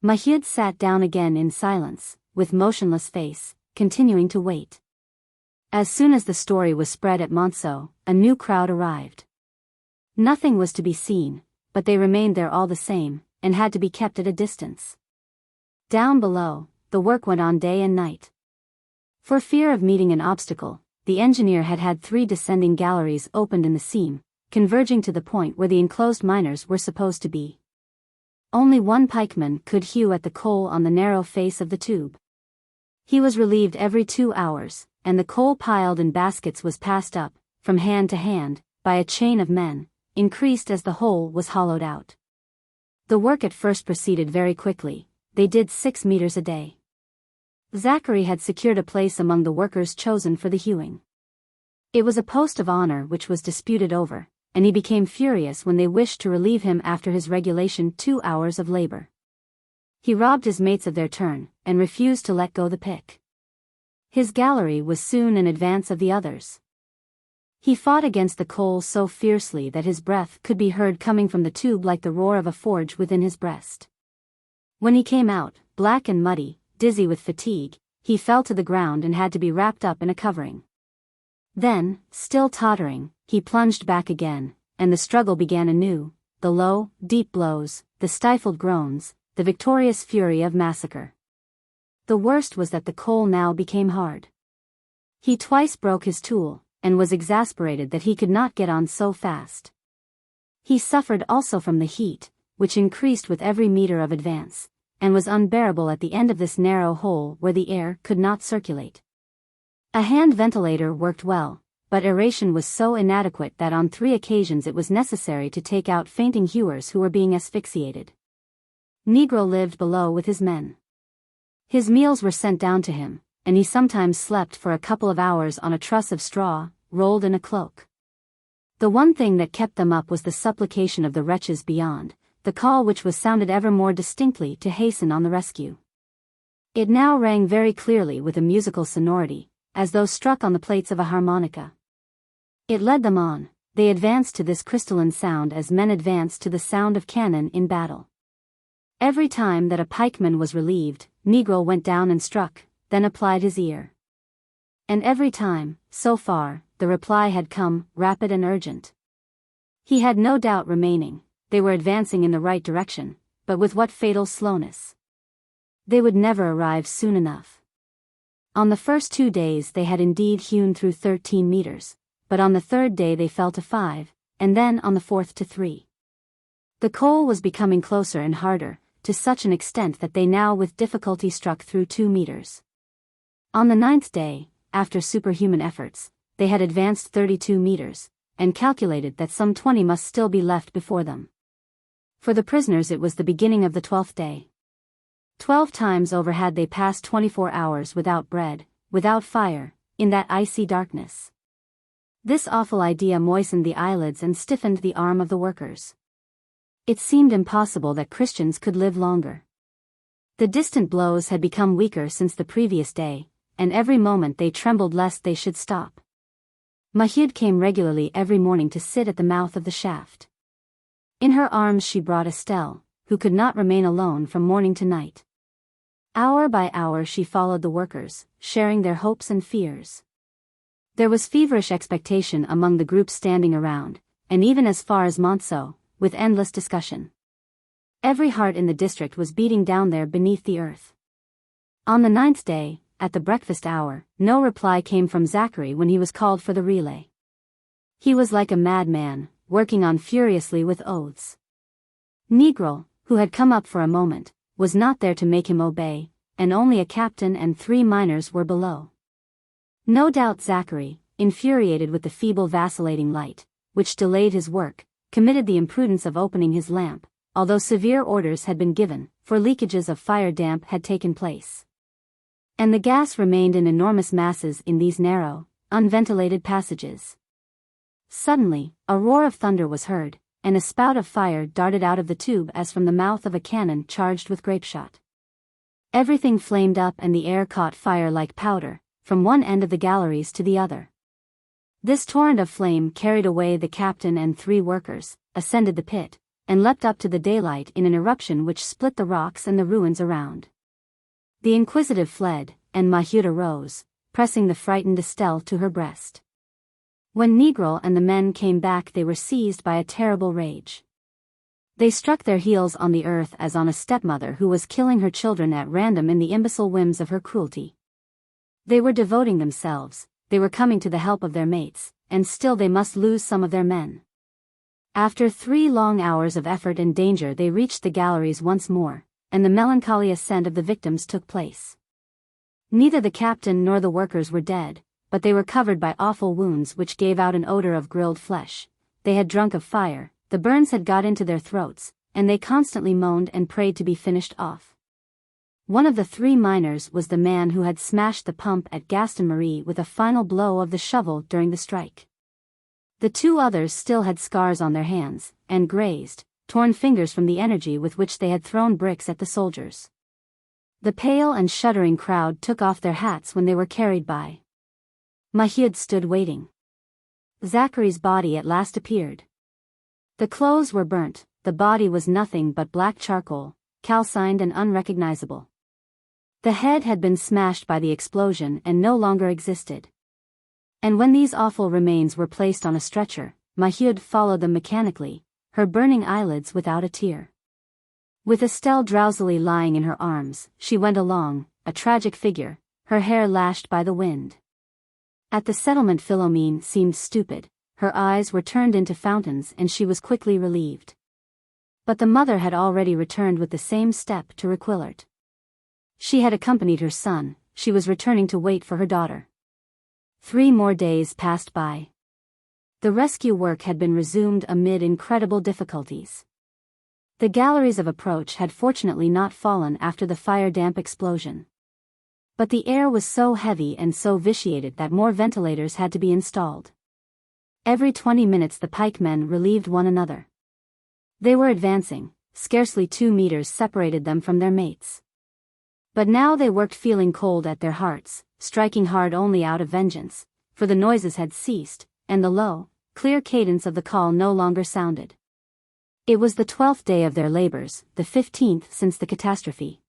Mahud sat down again in silence, with motionless face, continuing to wait. As soon as the story was spread at Monceau, a new crowd arrived. Nothing was to be seen, but they remained there all the same, and had to be kept at a distance. Down below, the work went on day and night. For fear of meeting an obstacle, the engineer had had 3 descending galleries opened in the seam, converging to the point where the enclosed miners were supposed to be. Only one pikeman could hew at the coal on the narrow face of the tube. He was relieved every 2 hours, and the coal piled in baskets was passed up, from hand to hand, by a chain of men, increased as the hole was hollowed out. The work at first proceeded very quickly, they did 6 meters a day. Zachary had secured a place among the workers chosen for the hewing. It was a post of honor which was disputed over, and he became furious when they wished to relieve him after his regulation 2 hours of labor. He robbed his mates of their turn, and refused to let go the pick. His gallery was soon in advance of the others. He fought against the coal so fiercely that his breath could be heard coming from the tube like the roar of a forge within his breast. When he came out, black and muddy, dizzy with fatigue, he fell to the ground and had to be wrapped up in a covering. Then, still tottering, he plunged back again, and the struggle began anew, the low, deep blows, the stifled groans, the victorious fury of massacre. The worst was that the coal now became hard. He twice broke his tool, and was exasperated that he could not get on so fast. He suffered also from the heat, which increased with every meter of advance, and was unbearable at the end of this narrow hole where the air could not circulate. A hand ventilator worked well, but aeration was so inadequate that on 3 occasions it was necessary to take out fainting hewers who were being asphyxiated. Negro lived below with his men. His meals were sent down to him, and he sometimes slept for a couple of hours on a truss of straw, rolled in a cloak. The one thing that kept them up was the supplication of the wretches beyond, the call which was sounded ever more distinctly to hasten on the rescue. It now rang very clearly with a musical sonority, as though struck on the plates of a harmonica. It led them on. They advanced to this crystalline sound as men advance to the sound of cannon in battle. Every time that a pikeman was relieved, Negro went down and struck, then applied his ear. And every time, so far, the reply had come, rapid and urgent. He had no doubt remaining, they were advancing in the right direction, but with what fatal slowness. They would never arrive soon enough. On the first 2 days they had indeed hewn through 13 meters, but on the 3rd day they fell to 5, and then on the 4th to 3. The coal was becoming closer and harder, to such an extent that they now with difficulty struck through 2 meters. On the 9th day, after superhuman efforts, they had advanced 32 meters, and calculated that some 20 must still be left before them. For the prisoners it was the beginning of the 12th day. 12 times over had they passed 24 hours without bread, without fire, in that icy darkness. This awful idea moistened the eyelids and stiffened the arm of the workers. It seemed impossible that Christians could live longer. The distant blows had become weaker since the previous day, and every moment they trembled lest they should stop. Mahud came regularly every morning to sit at the mouth of the shaft. In her arms she brought Estelle, who could not remain alone from morning to night. Hour by hour she followed the workers, sharing their hopes and fears. There was feverish expectation among the groups standing around, and even as far as Monceau, with endless discussion. Every heart in the district was beating down there beneath the earth. On the 9th day, at the breakfast hour, no reply came from Zachary when he was called for the relay. He was like a madman, working on furiously with oaths. Negro, who had come up for a moment, was not there to make him obey, and only a captain and 3 miners were below. No doubt Zachary, infuriated with the feeble vacillating light, which delayed his work, committed the imprudence of opening his lamp, although severe orders had been given, for leakages of fire damp had taken place. And the gas remained in enormous masses in these narrow, unventilated passages. Suddenly, a roar of thunder was heard, and a spout of fire darted out of the tube as from the mouth of a cannon charged with grapeshot. Everything flamed up and the air caught fire like powder, from one end of the galleries to the other. This torrent of flame carried away the captain and 3 workers, ascended the pit, and leapt up to the daylight in an eruption which split the rocks and the ruins around. The inquisitive fled, and Mahud arose, pressing the frightened Estelle to her breast. When Negro and the men came back they were seized by a terrible rage. They struck their heels on the earth as on a stepmother who was killing her children at random in the imbecile whims of her cruelty. They were devoting themselves, they were coming to the help of their mates, and still they must lose some of their men. After 3 long hours of effort and danger they reached the galleries once more, and the melancholy ascent of the victims took place. Neither the captain nor the workers were dead, but they were covered by awful wounds which gave out an odor of grilled flesh. They had drunk of fire, the burns had got into their throats, and they constantly moaned and prayed to be finished off. One of the 3 miners was the man who had smashed the pump at Gaston Marie with a final blow of the shovel during the strike. The 2 others still had scars on their hands, and grazed, torn fingers from the energy with which they had thrown bricks at the soldiers. The pale and shuddering crowd took off their hats when they were carried by. Mahud stood waiting. Zachary's body at last appeared. The clothes were burnt, the body was nothing but black charcoal, calcined and unrecognizable. The head had been smashed by the explosion and no longer existed. And when these awful remains were placed on a stretcher, Mahud followed them mechanically, her burning eyelids without a tear. With Estelle drowsily lying in her arms, she went along, a tragic figure, her hair lashed by the wind. At the settlement Philomene seemed stupid, her eyes were turned into fountains and she was quickly relieved. But the mother had already returned with the same step to Requillart. She had accompanied her son, she was returning to wait for her daughter. 3 more days passed by. The rescue work had been resumed amid incredible difficulties. The galleries of approach had fortunately not fallen after the fire-damp explosion. But the air was so heavy and so vitiated that more ventilators had to be installed. Every 20 minutes the pikemen relieved one another. They were advancing, scarcely 2 meters separated them from their mates. But now they worked feeling cold at their hearts, striking hard only out of vengeance, for the noises had ceased, and the low, clear cadence of the call no longer sounded. It was the 12th day of their labors, the 15th since the catastrophe.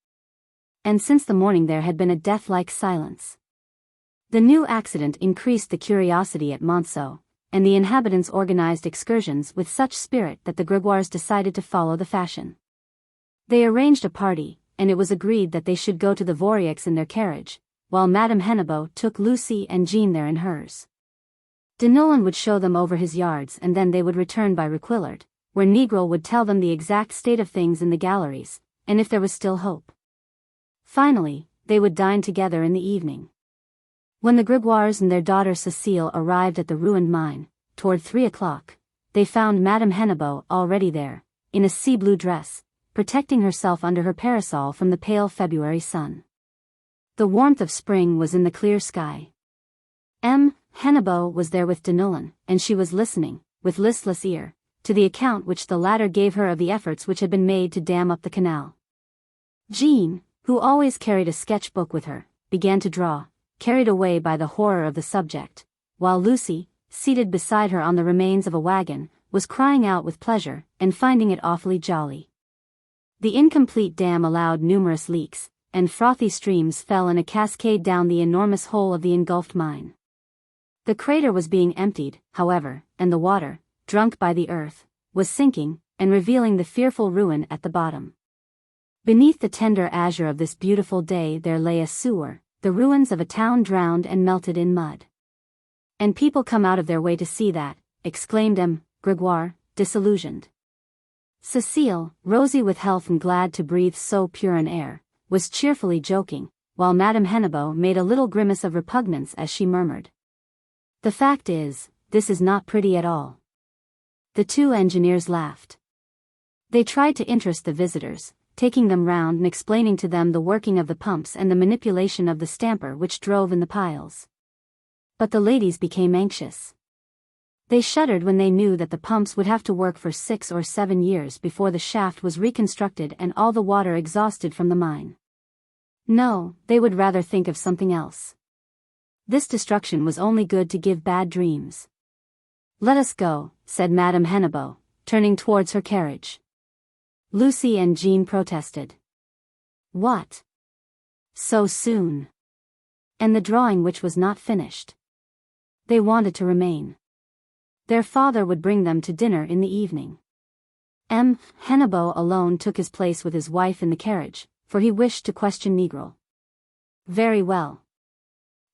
And since the morning there had been a death-like silence. The new accident increased the curiosity at Monceau, and the inhabitants organized excursions with such spirit that the Grégoires decided to follow the fashion. They arranged a party, and it was agreed that they should go to the Voreux in their carriage, while Madame Hennebeau took Lucy and Jean there in hers. Deneulin would show them over his yards and then they would return by Requillart, where Negril would tell them the exact state of things in the galleries, and if there was still hope. Finally, they would dine together in the evening. When the Grégoires and their daughter Cécile arrived at the ruined mine, toward 3 o'clock, they found Madame Hennebeau already there, in a sea-blue dress, protecting herself under her parasol from the pale February sun. The warmth of spring was in the clear sky. Hennebeau was there with Deneulin, and she was listening, with listless ear, to the account which the latter gave her of the efforts which had been made to dam up the canal. Jean, who always carried a sketch-book with her, began to draw, carried away by the horror of the subject, while Lucy, seated beside her on the remains of a wagon, was crying out with pleasure, and finding it awfully jolly. The incomplete dam allowed numerous leaks, and frothy streams fell in a cascade down the enormous hole of the engulfed mine. The crater was being emptied, however, and the water, drunk by the earth, was sinking, and revealing the fearful ruin at the bottom. Beneath the tender azure of this beautiful day there lay a sewer, the ruins of a town drowned and melted in mud. And people come out of their way to see that, exclaimed M. Grégoire, disillusioned. Cécile, rosy with health and glad to breathe so pure an air, was cheerfully joking, while Madame Hennebeau made a little grimace of repugnance as she murmured, "The fact is, this is not pretty at all." The 2 engineers laughed. They tried to interest the visitors, taking them round and explaining to them the working of the pumps and the manipulation of the stamper which drove in the piles. But the ladies became anxious. They shuddered when they knew that the pumps would have to work for 6 or 7 years before the shaft was reconstructed and all the water exhausted from the mine. No, they would rather think of something else. This destruction was only good to give bad dreams. "Let us go," said Madame Hennebeau, turning towards her carriage. Lucy and Jean protested. "What? So soon? And the drawing which was not finished?" They wanted to remain. Their father would bring them to dinner in the evening. Hennebeau alone took his place with his wife in the carriage, for he wished to question Negril. "Very well.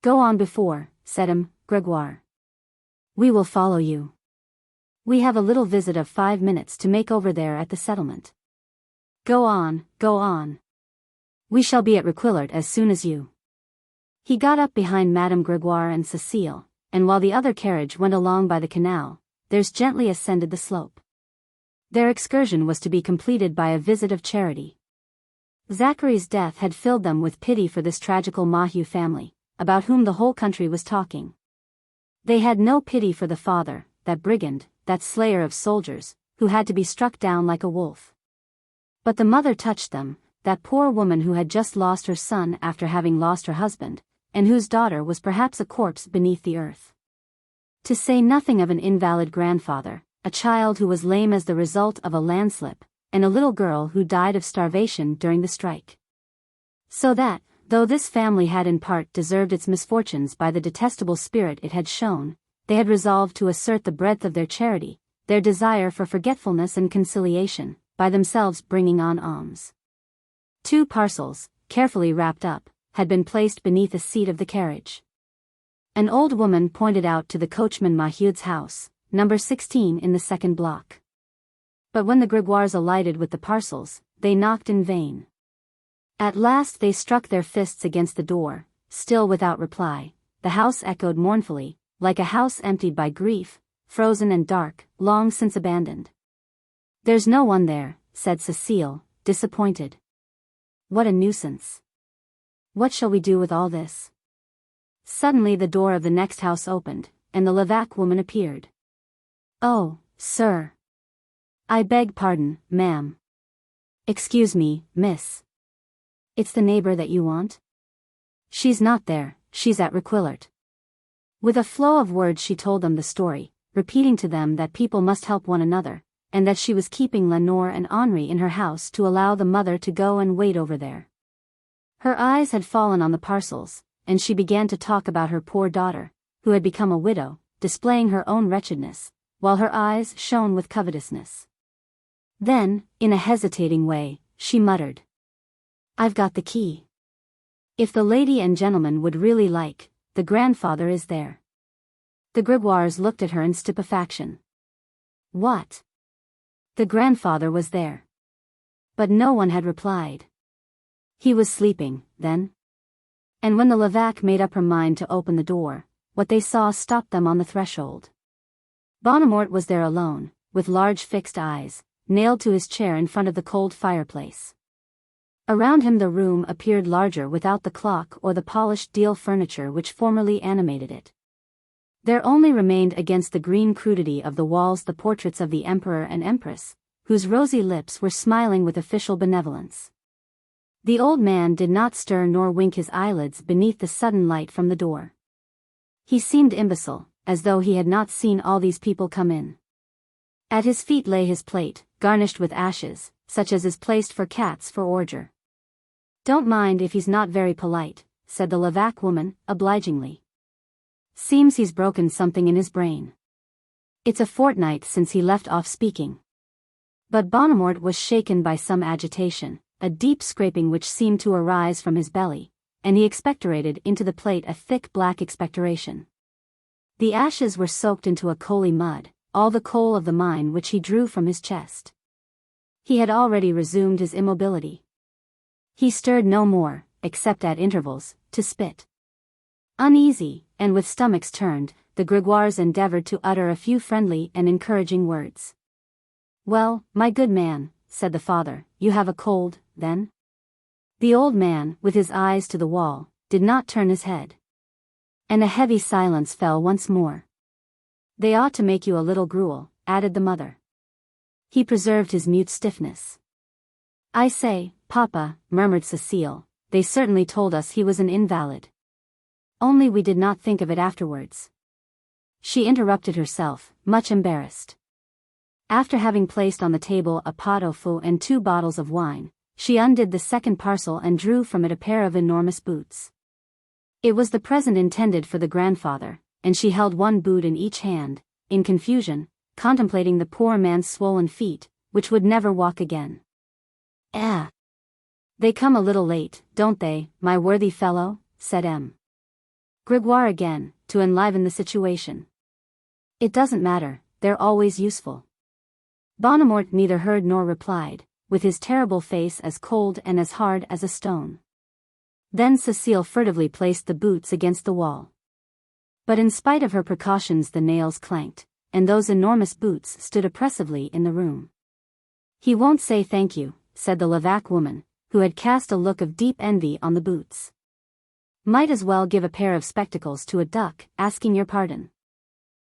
Go on before," said Grégoire. "We will follow you. We have a little visit of 5 minutes to make over there at the settlement. Go on, go on. We shall be at Requillart as soon as you." He got up behind Madame Grégoire and Cécile, and while the other carriage went along by the canal, theirs gently ascended the slope. Their excursion was to be completed by a visit of charity. Zachary's death had filled them with pity for this tragical Maheu family, about whom the whole country was talking. They had no pity for the father, that brigand, that slayer of soldiers, who had to be struck down like a wolf. But the mother touched them, that poor woman who had just lost her son after having lost her husband, and whose daughter was perhaps a corpse beneath the earth. To say nothing of an invalid grandfather, a child who was lame as the result of a landslip, and a little girl who died of starvation during the strike. So that, though this family had in part deserved its misfortunes by the detestable spirit it had shown, they had resolved to assert the breadth of their charity, their desire for forgetfulness and conciliation, by themselves bringing on alms. 2 parcels, carefully wrapped up, had been placed beneath the seat of the carriage. An old woman pointed out to the coachman Mahud's house, number 16 in the 2nd block. But when the Grégoires alighted with the parcels, they knocked in vain. At last they struck their fists against the door, still without reply. The house echoed mournfully, like a house emptied by grief, frozen and dark, long since abandoned. "There's no one there," said Cécile, disappointed. "What a nuisance. What shall we do with all this?" Suddenly the door of the next house opened, and the Levaque woman appeared. "Oh, sir. I beg pardon, ma'am. Excuse me, miss. It's the neighbor that you want?" "She's not there, she's at Requillart." With a flow of words she told them the story, repeating to them that people must help one another, and that she was keeping Lenore and Henri in her house to allow the mother to go and wait over there. Her eyes had fallen on the parcels, and she began to talk about her poor daughter, who had become a widow, displaying her own wretchedness, while her eyes shone with covetousness. Then, in a hesitating way, she muttered, "I've got the key. If the lady and gentleman would really like, the grandfather is there." The Grégoires looked at her in stupefaction. What? The grandfather was there. But no one had replied. He was sleeping, then? And when the Levaque made up her mind to open the door, what they saw stopped them on the threshold. Bonnemort was there alone, with large fixed eyes, nailed to his chair in front of the cold fireplace. Around him the room appeared larger without the clock or the polished deal furniture which formerly animated it. There only remained against the green crudity of the walls the portraits of the Emperor and Empress, whose rosy lips were smiling with official benevolence. The old man did not stir nor wink his eyelids beneath the sudden light from the door. He seemed imbecile, as though he had not seen all these people come in. At his feet lay his plate, garnished with ashes, such as is placed for cats for ordure. "Don't mind if he's not very polite," said the Levaque woman, obligingly. "Seems he's broken something in his brain. It's a fortnight since he left off speaking." But Bonnemort was shaken by some agitation, a deep scraping which seemed to arise from his belly, and he expectorated into the plate a thick black expectoration. The ashes were soaked into a coaly mud, all the coal of the mine which he drew from his chest. He had already resumed his immobility. He stirred no more, except at intervals, to spit. Uneasy, and with stomachs turned, the Grégoires endeavored to utter a few friendly and encouraging words. "Well, my good man," said the father, "you have a cold, then?" The old man, with his eyes to the wall, did not turn his head. And a heavy silence fell once more. "They ought to make you a little gruel," added the mother. He preserved his mute stiffness. "I say, Papa," murmured Cécile, "they certainly told us he was an invalid. Only we did not think of it afterwards." She interrupted herself, much embarrassed. After having placed on the table a pot au feu and 2 bottles of wine, she undid the second parcel and drew from it a pair of enormous boots. It was the present intended for the grandfather, and she held one boot in each hand, in confusion, contemplating the poor man's swollen feet, which would never walk again. They come a little late, don't they, my worthy fellow?" said M. Grégoire again, to enliven the situation. "It doesn't matter, they're always useful." Bonnemort neither heard nor replied, with his terrible face as cold and as hard as a stone. Then Cécile furtively placed the boots against the wall. But in spite of her precautions the nails clanked, and those enormous boots stood oppressively in the room. "He won't say thank you," said the Levaque woman, who had cast a look of deep envy on the boots. "Might as well give a pair of spectacles to a duck, asking your pardon."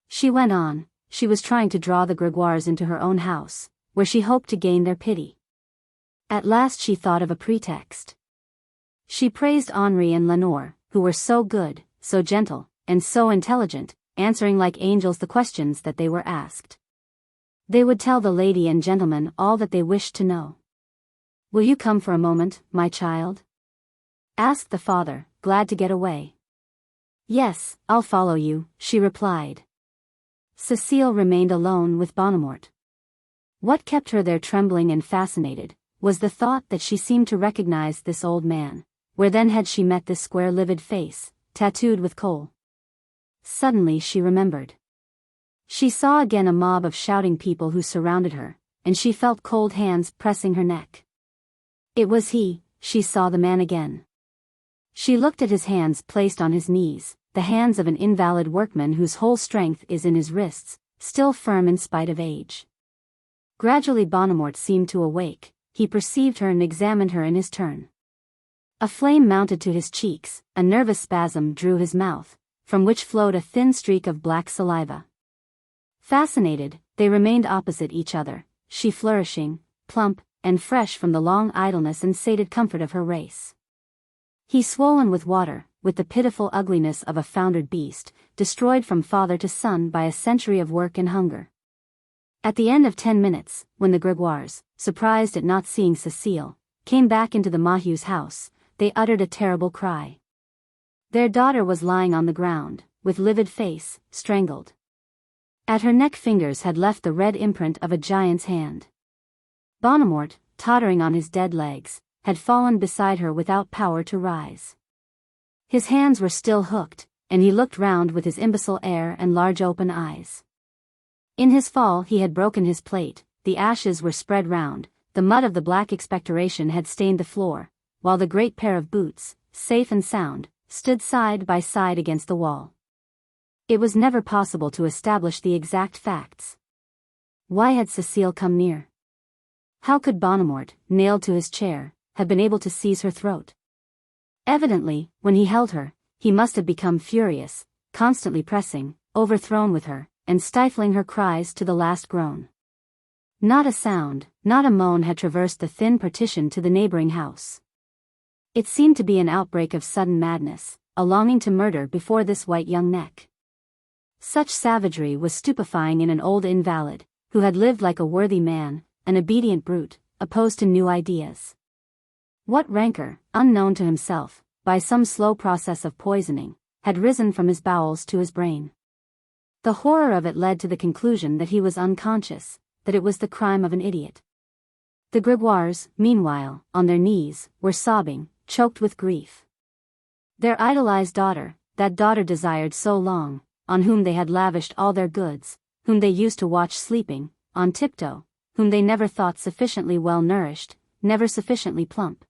She went on. She was trying to draw the Grégoires into her own house, where she hoped to gain their pity. At last she thought of a pretext. She praised Henri and Lenore, who were so good, so gentle, and so intelligent, answering like angels the questions that they were asked. They would tell the lady and gentleman all that they wished to know. "Will you come for a moment, my child?" asked the father, glad to get away. "Yes, I'll follow you," she replied. Cécile remained alone with Bonnemort. What kept her there trembling and fascinated was the thought that she seemed to recognize this old man. Where then had she met this square livid face, tattooed with coal? Suddenly she remembered. She saw again a mob of shouting people who surrounded her, and she felt cold hands pressing her neck. It was he. She saw the man again. She looked at his hands placed on his knees, the hands of an invalid workman whose whole strength is in his wrists, still firm in spite of age. Gradually Bonnemort seemed to awake. He perceived her and examined her in his turn. A flame mounted to his cheeks, a nervous spasm drew his mouth, from which flowed a thin streak of black saliva. Fascinated, they remained opposite each other, she flourishing, plump, and fresh from the long idleness and sated comfort of her race. He swollen with water, with the pitiful ugliness of a foundered beast, destroyed from father to son by a century of work and hunger. At the end of 10 minutes, when the Grégoires, surprised at not seeing Cécile, came back into the Mahieu's house, they uttered a terrible cry. Their daughter was lying on the ground, with livid face, strangled. At her neck fingers had left the red imprint of a giant's hand. Bonnemort, tottering on his dead legs, had fallen beside her without power to rise. His hands were still hooked, and he looked round with his imbecile air and large open eyes. In his fall he had broken his plate, the ashes were spread round, the mud of the black expectoration had stained the floor, while the great pair of boots, safe and sound, stood side by side against the wall. It was never possible to establish the exact facts. Why had Cécile come near? How could Bonnemort, nailed to his chair, have been able to seize her throat? Evidently, when he held her, he must have become furious, constantly pressing, overthrown with her, and stifling her cries to the last groan. Not a sound, not a moan had traversed the thin partition to the neighboring house. It seemed to be an outbreak of sudden madness, a longing to murder before this white young neck. Such savagery was stupefying in an old invalid, who had lived like a worthy man, an obedient brute, opposed to new ideas. What rancor, unknown to himself, by some slow process of poisoning, had risen from his bowels to his brain? The horror of it led to the conclusion that he was unconscious, that it was the crime of an idiot. The Grégoires, meanwhile, on their knees, were sobbing, choked with grief. Their idolized daughter, that daughter desired so long, on whom they had lavished all their goods, whom they used to watch sleeping, on tiptoe, whom they never thought sufficiently well nourished, never sufficiently plump.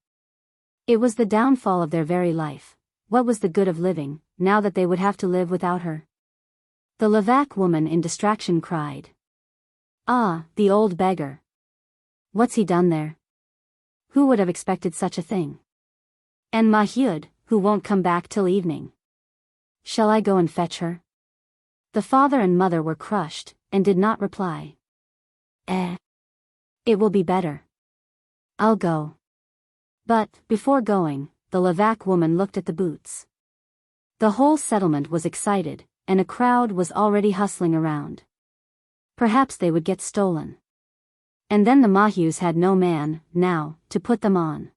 It was the downfall of their very life. What was the good of living, now that they would have to live without her? The Levaque woman in distraction cried. "Ah, the old beggar! What's he done there? Who would have expected such a thing? And Mahieu, who won't come back till evening. Shall I go and fetch her?" The father and mother were crushed, and did not reply. It will be better. I'll go." But, before going, the Levaque woman looked at the boots. The whole settlement was excited, and a crowd was already hustling around. Perhaps they would get stolen. And then the Mahieus had no man, now, to put them on.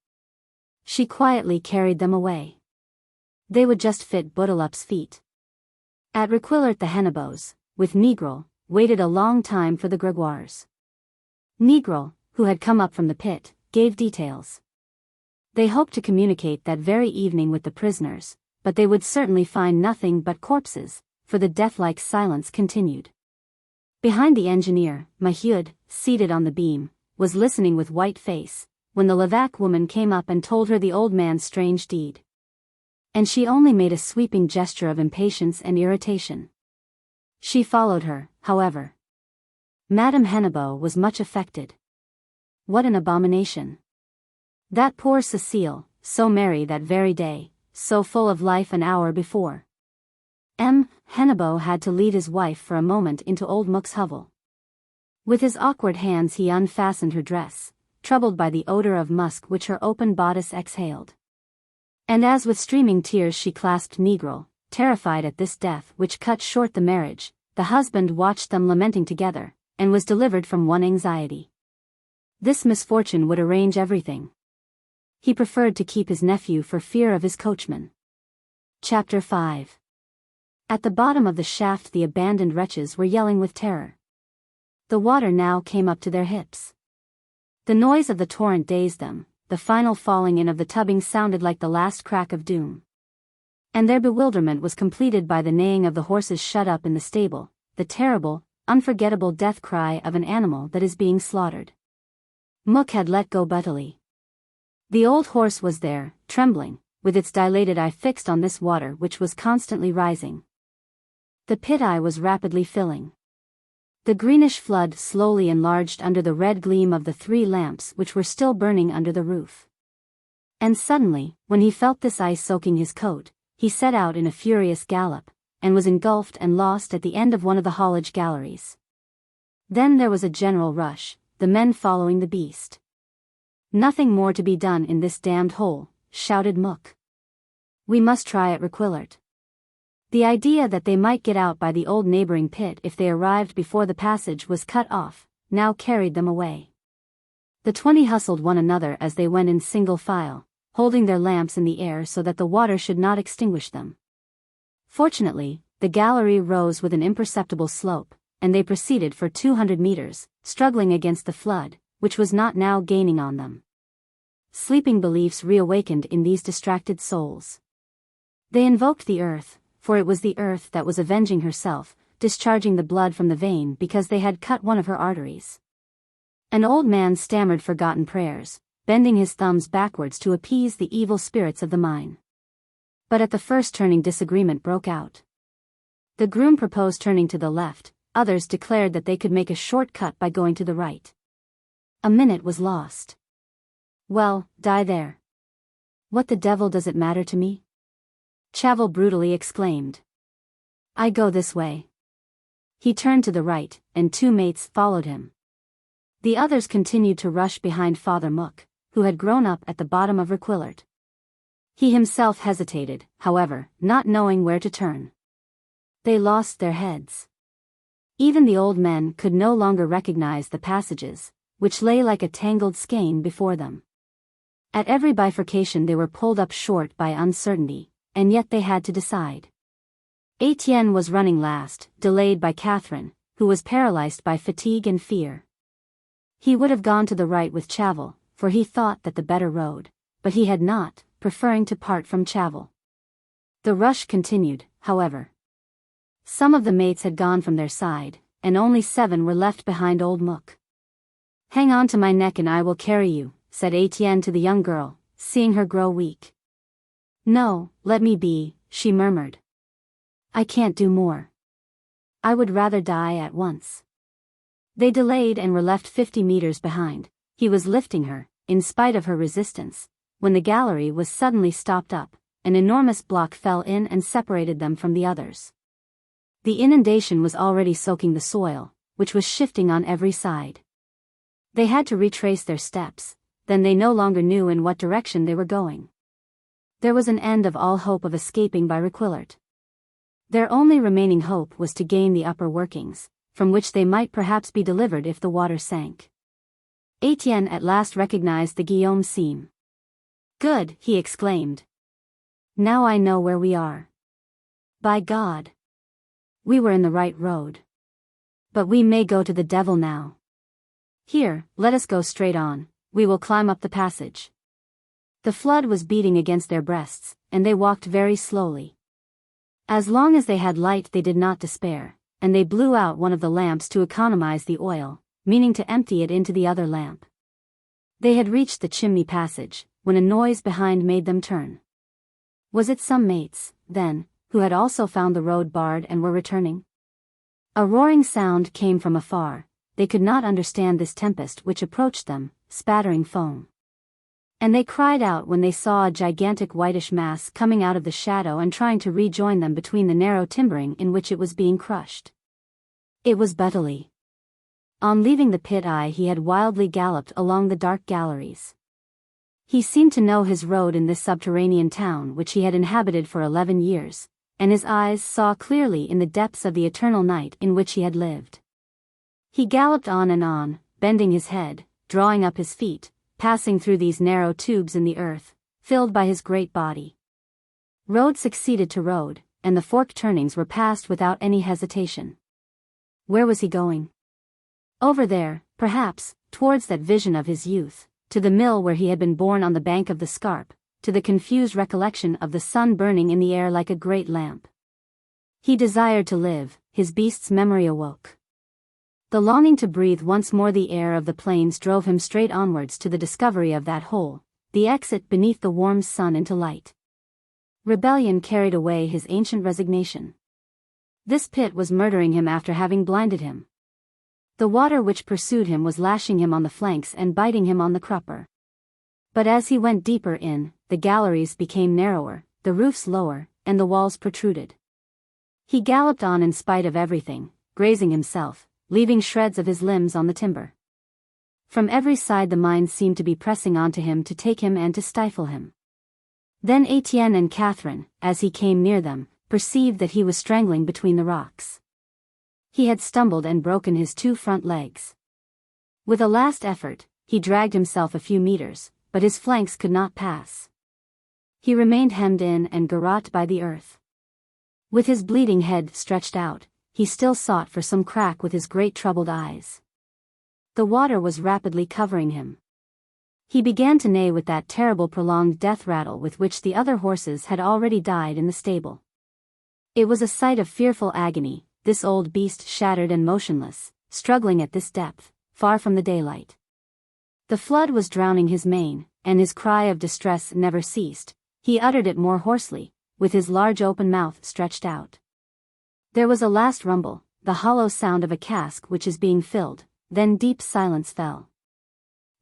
She quietly carried them away. They would just fit Bouteloup's feet. At Requillart the Hennebeaus, with Nigrel, waited a long time for the Grégoires. Nigrel, who had come up from the pit, gave details. They hoped to communicate that very evening with the prisoners, but they would certainly find nothing but corpses, for the death-like silence continued. Behind the engineer, Mahieu, seated on the beam, was listening with white face, when the Levaque woman came up and told her the old man's strange deed. And she only made a sweeping gesture of impatience and irritation. She followed her, however. Madame Hennebeau was much affected. What an abomination! That poor Cécile, so merry that very day, so full of life an hour before. Hennebeau had to lead his wife for a moment into old Mook's hovel. With his awkward hands he unfastened her dress, troubled by the odor of musk which her open bodice exhaled. And as with streaming tears she clasped Nigrel, terrified at this death which cut short the marriage. The husband watched them lamenting together, and was delivered from one anxiety. This misfortune would arrange everything. He preferred to keep his nephew for fear of his coachman. Chapter 5. At the bottom of the shaft the abandoned wretches were yelling with terror. The water now came up to their hips. The noise of the torrent dazed them, the final falling in of the tubbing sounded like the last crack of doom. And their bewilderment was completed by the neighing of the horses shut up in the stable, the terrible, unforgettable death cry of an animal that is being slaughtered. Mook had let go buttily. The old horse was there, trembling, with its dilated eye fixed on this water which was constantly rising. The pit eye was rapidly filling. The greenish flood slowly enlarged under the red gleam of the 3 lamps which were still burning under the roof. And suddenly, when he felt this ice soaking his coat, he set out in a furious gallop, and was engulfed and lost at the end of one of the haulage galleries. Then there was a general rush, the men following the beast. "Nothing more to be done in this damned hole," shouted Mook. "We must try at Requillart." The idea that they might get out by the old neighboring pit if they arrived before the passage was cut off, now carried them away. The 20 hustled one another as they went in single file, holding their lamps in the air so that the water should not extinguish them. Fortunately, the gallery rose with an imperceptible slope, and they proceeded for 200 meters, struggling against the flood, which was not now gaining on them. Sleeping beliefs reawakened in these distracted souls. They invoked the earth, for it was the earth that was avenging herself, discharging the blood from the vein because they had cut one of her arteries. An old man stammered forgotten prayers, bending his thumbs backwards to appease the evil spirits of the mine. But at the first turning disagreement broke out. The groom proposed turning to the left, others declared that they could make a short cut by going to the right. A minute was lost. "Well, die there. What the devil does it matter to me?" Chavell brutally exclaimed. "I go this way." He turned to the right, and 2 mates followed him. The others continued to rush behind Father Mook, who had grown up at the bottom of Requillart. He himself hesitated, however, not knowing where to turn. They lost their heads. Even the old men could no longer recognize the passages, which lay like a tangled skein before them. At every bifurcation they were pulled up short by uncertainty, and yet they had to decide. Étienne was running last, delayed by Catherine, who was paralyzed by fatigue and fear. He would have gone to the right with Chavell, for he thought that the better road, but he had not, preferring to part from Chavell. The rush continued, however. Some of the mates had gone from their side, and only 7 were left behind old Mook. "Hang on to my neck and I will carry you," said Étienne to the young girl, seeing her grow weak. "No, let me be," she murmured. "I can't do more. I would rather die at once." They delayed and were left 50 meters behind. He was lifting her, in spite of her resistance, when the gallery was suddenly stopped up. An enormous block fell in and separated them from the others. The inundation was already soaking the soil, which was shifting on every side. They had to retrace their steps, then they no longer knew in what direction they were going. There was an end of all hope of escaping by Requillart. Their only remaining hope was to gain the upper workings, from which they might perhaps be delivered if the water sank. Étienne at last recognized the Guillaume seam. "Good," he exclaimed. "Now I know where we are. By God! We were in the right road. But we may go to the devil now. Here, let us go straight on, we will climb up the passage." The flood was beating against their breasts, and they walked very slowly. As long as they had light they did not despair, and they blew out one of the lamps to economize the oil, meaning to empty it into the other lamp. They had reached the chimney passage, when a noise behind made them turn. Was it some mates, then, who had also found the road barred and were returning? A roaring sound came from afar. They could not understand this tempest which approached them, spattering foam. And they cried out when they saw a gigantic whitish mass coming out of the shadow and trying to rejoin them between the narrow timbering in which it was being crushed. It was Buttolly. On leaving the pit eye he had wildly galloped along the dark galleries. He seemed to know his road in this subterranean town which he had inhabited for 11 years, and his eyes saw clearly in the depths of the eternal night in which he had lived. He galloped on and on, bending his head, drawing up his feet, passing through these narrow tubes in the earth, filled by his great body. Road succeeded to road, and the forked turnings were passed without any hesitation. Where was he going? Over there, perhaps, towards that vision of his youth, to the mill where he had been born on the bank of the Scarpe, to the confused recollection of the sun burning in the air like a great lamp. He desired to live, his beast's memory awoke. The longing to breathe once more the air of the plains drove him straight onwards to the discovery of that hole, the exit beneath the warm sun into light. Rebellion carried away his ancient resignation. This pit was murdering him after having blinded him. The water which pursued him was lashing him on the flanks and biting him on the crupper. But as he went deeper in, the galleries became narrower, the roofs lower, and the walls protruded. He galloped on in spite of everything, grazing himself, leaving shreds of his limbs on the timber. From every side the mines seemed to be pressing onto him to take him and to stifle him. Then Étienne and Catherine, as he came near them, perceived that he was strangling between the rocks. He had stumbled and broken his 2 front legs. With a last effort, he dragged himself a few meters, but his flanks could not pass. He remained hemmed in and garroted by the earth. With his bleeding head stretched out, he still sought for some crack with his great troubled eyes. The water was rapidly covering him. He began to neigh with that terrible prolonged death rattle with which the other horses had already died in the stable. It was a sight of fearful agony, this old beast shattered and motionless, struggling at this depth, far from the daylight. The flood was drowning his mane, and his cry of distress never ceased. He uttered it more hoarsely, with his large open mouth stretched out. There was a last rumble, the hollow sound of a cask which is being filled, then deep silence fell.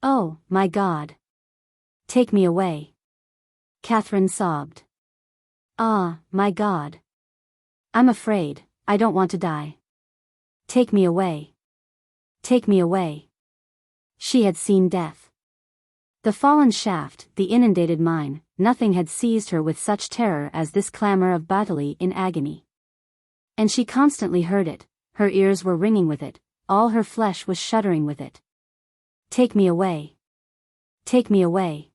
"Oh, my God! Take me away!" Catherine sobbed. "Ah, my God! I'm afraid, I don't want to die. Take me away! Take me away!" She had seen death. The fallen shaft, the inundated mine, nothing had seized her with such terror as this clamor of battle in agony. And she constantly heard it, her ears were ringing with it, all her flesh was shuddering with it. "Take me away! Take me away!"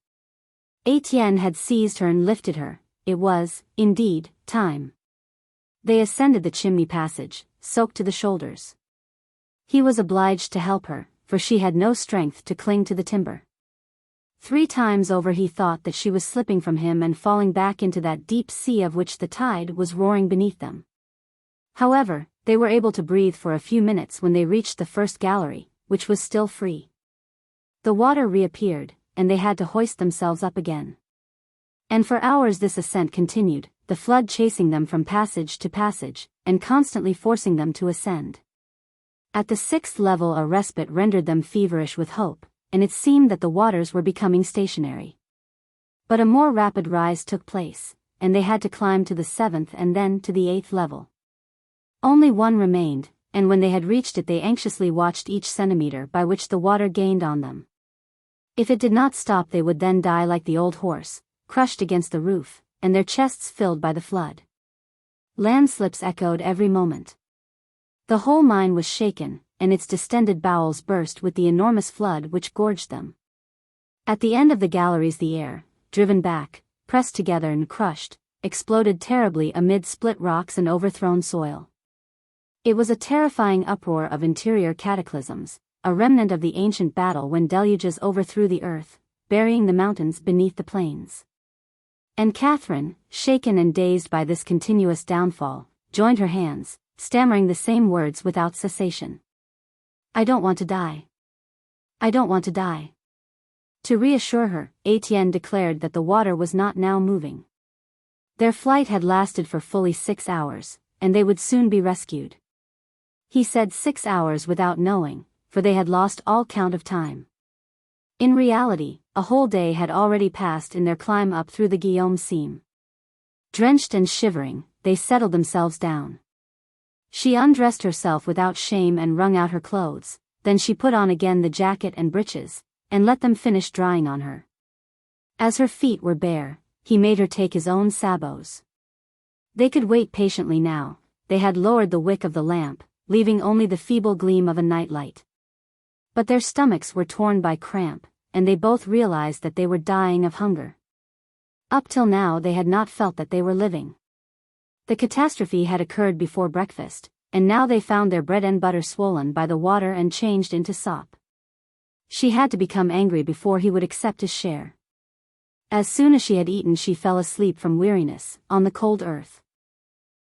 Étienne had seized her and lifted her. It was, indeed, time. They ascended the chimney passage, soaked to the shoulders. He was obliged to help her, for she had no strength to cling to the timber. 3 times over he thought that she was slipping from him and falling back into that deep sea of which the tide was roaring beneath them. However, they were able to breathe for a few minutes when they reached the first gallery, which was still free. The water reappeared, and they had to hoist themselves up again. And for hours this ascent continued, the flood chasing them from passage to passage, and constantly forcing them to ascend. At the 6th level a respite rendered them feverish with hope, and it seemed that the waters were becoming stationary. But a more rapid rise took place, and they had to climb to the 7th and then to the 8th level. Only one remained, and when they had reached it they anxiously watched each centimeter by which the water gained on them. If it did not stop they would then die like the old horse, crushed against the roof, and their chests filled by the flood. Landslips echoed every moment. The whole mine was shaken, and its distended bowels burst with the enormous flood which gorged them. At the end of the galleries the air, driven back, pressed together and crushed, exploded terribly amid split rocks and overthrown soil. It was a terrifying uproar of interior cataclysms, a remnant of the ancient battle when deluges overthrew the earth, burying the mountains beneath the plains. And Catherine, shaken and dazed by this continuous downfall, joined her hands, stammering the same words without cessation. "I don't want to die. I don't want to die." To reassure her, Étienne declared that the water was not now moving. Their flight had lasted for fully 6 hours, and they would soon be rescued. He said 6 hours without knowing, for they had lost all count of time. In reality, a whole day had already passed in their climb up through the Guillaume seam. Drenched and shivering, they settled themselves down. She undressed herself without shame and wrung out her clothes, then she put on again the jacket and breeches, and let them finish drying on her. As her feet were bare, he made her take his own sabots. They could wait patiently now. They had lowered the wick of the lamp, leaving only the feeble gleam of a nightlight. But their stomachs were torn by cramp, and they both realized that they were dying of hunger. Up till now they had not felt that they were living. The catastrophe had occurred before breakfast, and now they found their bread and butter swollen by the water and changed into sop. She had to become angry before he would accept his share. As soon as she had eaten, she fell asleep from weariness, on the cold earth.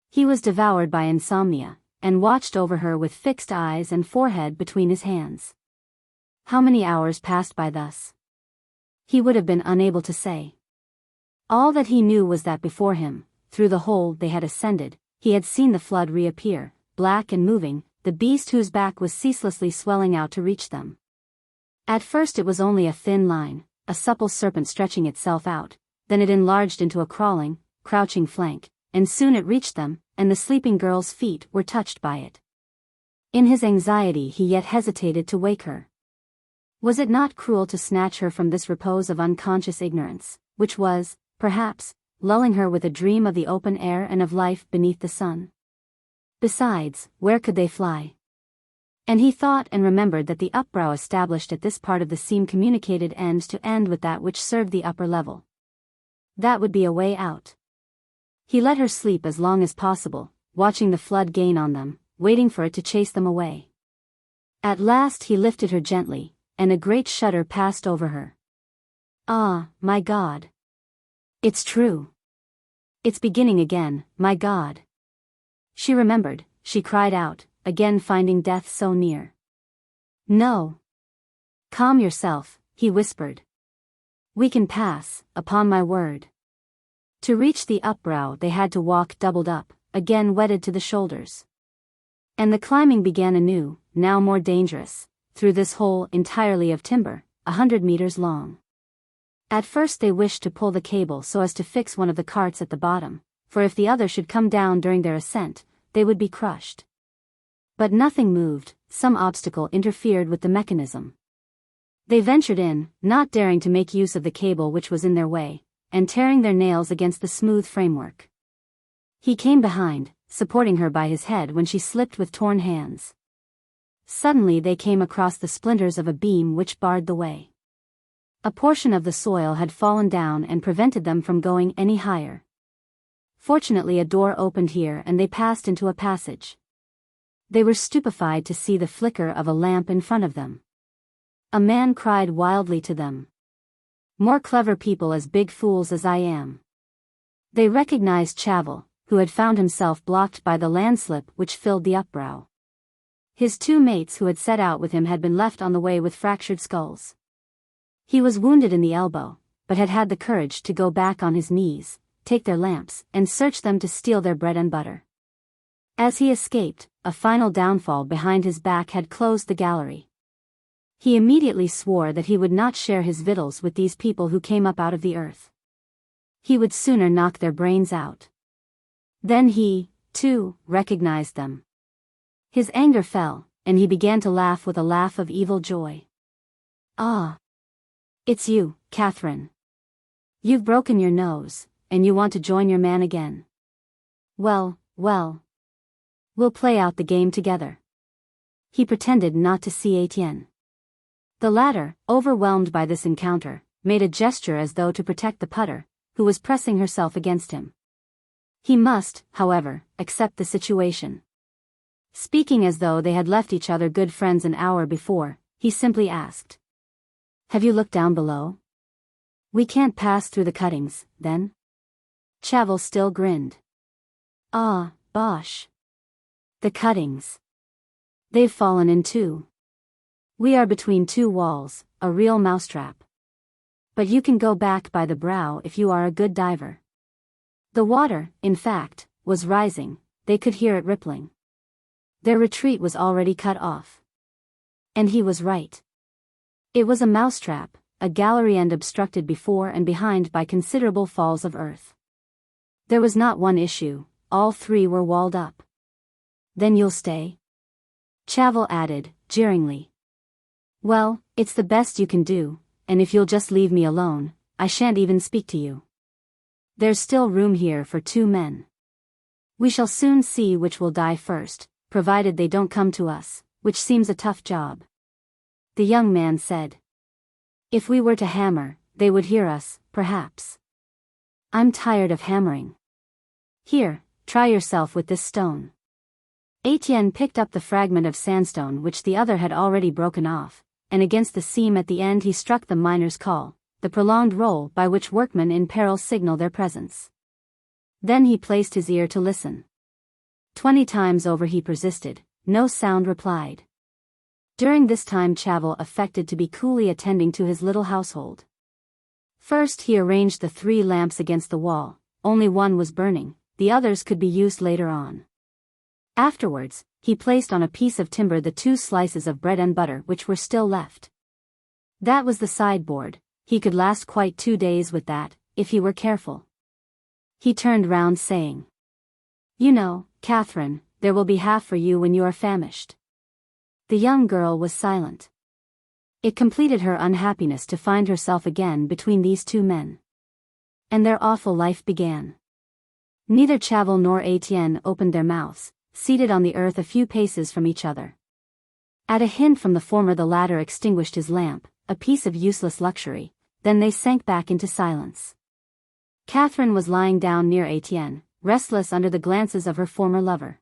He was devoured by insomnia, and watched over her with fixed eyes and forehead between his hands. How many hours passed by thus? He would have been unable to say. All that he knew was that before him, through the hole they had ascended, he had seen the flood reappear, black and moving, the beast whose back was ceaselessly swelling out to reach them. At first it was only a thin line, a supple serpent stretching itself out, then it enlarged into a crawling, crouching flank, and soon it reached them, and the sleeping girl's feet were touched by it. In his anxiety he yet hesitated to wake her. Was it not cruel to snatch her from this repose of unconscious ignorance, which was, perhaps, lulling her with a dream of the open air and of life beneath the sun? Besides, where could they fly? And he thought and remembered that the upbrow established at this part of the seam communicated end to end with that which served the upper level. That would be a way out. He let her sleep as long as possible, watching the flood gain on them, waiting for it to chase them away. At last he lifted her gently, and a great shudder passed over her. Ah, my God! It's true. It's beginning again, my God. She remembered, she cried out, again finding death so near. No. Calm yourself, he whispered. We can pass, upon my word. To reach the upbrow they had to walk doubled up, again wetted to the shoulders. And the climbing began anew, now more dangerous, through this hole entirely of timber, 100 meters long. At first they wished to pull the cable so as to fix one of the carts at the bottom, for if the other should come down during their ascent, they would be crushed. But nothing moved, some obstacle interfered with the mechanism. They ventured in, not daring to make use of the cable which was in their way, and tearing their nails against the smooth framework. He came behind, supporting her by his head when she slipped with torn hands. Suddenly they came across the splinters of a beam which barred the way. A portion of the soil had fallen down and prevented them from going any higher. Fortunately a door opened here and they passed into a passage. They were stupefied to see the flicker of a lamp in front of them. A man cried wildly to them. More clever people as big fools as I am. They recognized Chavel, who had found himself blocked by the landslip which filled the upbrow. His two mates who had set out with him had been left on the way with fractured skulls. He was wounded in the elbow, but had had the courage to go back on his knees, take their lamps, and search them to steal their bread and butter. As he escaped, a final downfall behind his back had closed the gallery. He immediately swore that he would not share his victuals with these people who came up out of the earth. He would sooner knock their brains out. Then he, too, recognized them. His anger fell, and he began to laugh with a laugh of evil joy. Ah! It's you, Catherine. You've broken your nose, and you want to join your man again. Well, well. We'll play out the game together. He pretended not to see Étienne. The latter, overwhelmed by this encounter, made a gesture as though to protect the putter, who was pressing herself against him. He must, however, accept the situation. Speaking as though they had left each other good friends an hour before, he simply asked. Have you looked down below? We can't pass through the cuttings, then? Chavel still grinned. Ah, bosh. The cuttings. They've fallen in two. We are between two walls, a real mousetrap. But you can go back by the brow if you are a good diver. The water, in fact, was rising, they could hear it rippling. Their retreat was already cut off. And he was right. It was a mousetrap, a gallery end obstructed before and behind by considerable falls of earth. There was not one issue, all three were walled up. Then you'll stay? Chavel added, jeeringly. Well, it's the best you can do, and if you'll just leave me alone, I shan't even speak to you. There's still room here for two men. We shall soon see which will die first, provided they don't come to us, which seems a tough job. The young man said. If we were to hammer, they would hear us, perhaps. I'm tired of hammering. Here, try yourself with this stone. Étienne picked up the fragment of sandstone which the other had already broken off, and against the seam at the end he struck the miner's call, the prolonged roll by which workmen in peril signal their presence. Then he placed his ear to listen. 20 times over he persisted, no sound replied. During this time Chavel affected to be coolly attending to his little household. First he arranged the 3 lamps against the wall, only one was burning, the others could be used later on. Afterwards, he placed on a piece of timber the 2 slices of bread and butter which were still left. That was the sideboard, he could last quite 2 days with that, if he were careful. He turned round saying, You know, Catherine, there will be half for you when you are famished. The young girl was silent. It completed her unhappiness to find herself again between these 2 men. And their awful life began. Neither Chavel nor Étienne opened their mouths, seated on the earth a few paces from each other. At a hint from the former the latter extinguished his lamp, a piece of useless luxury, then they sank back into silence. Catherine was lying down near Étienne, restless under the glances of her former lover.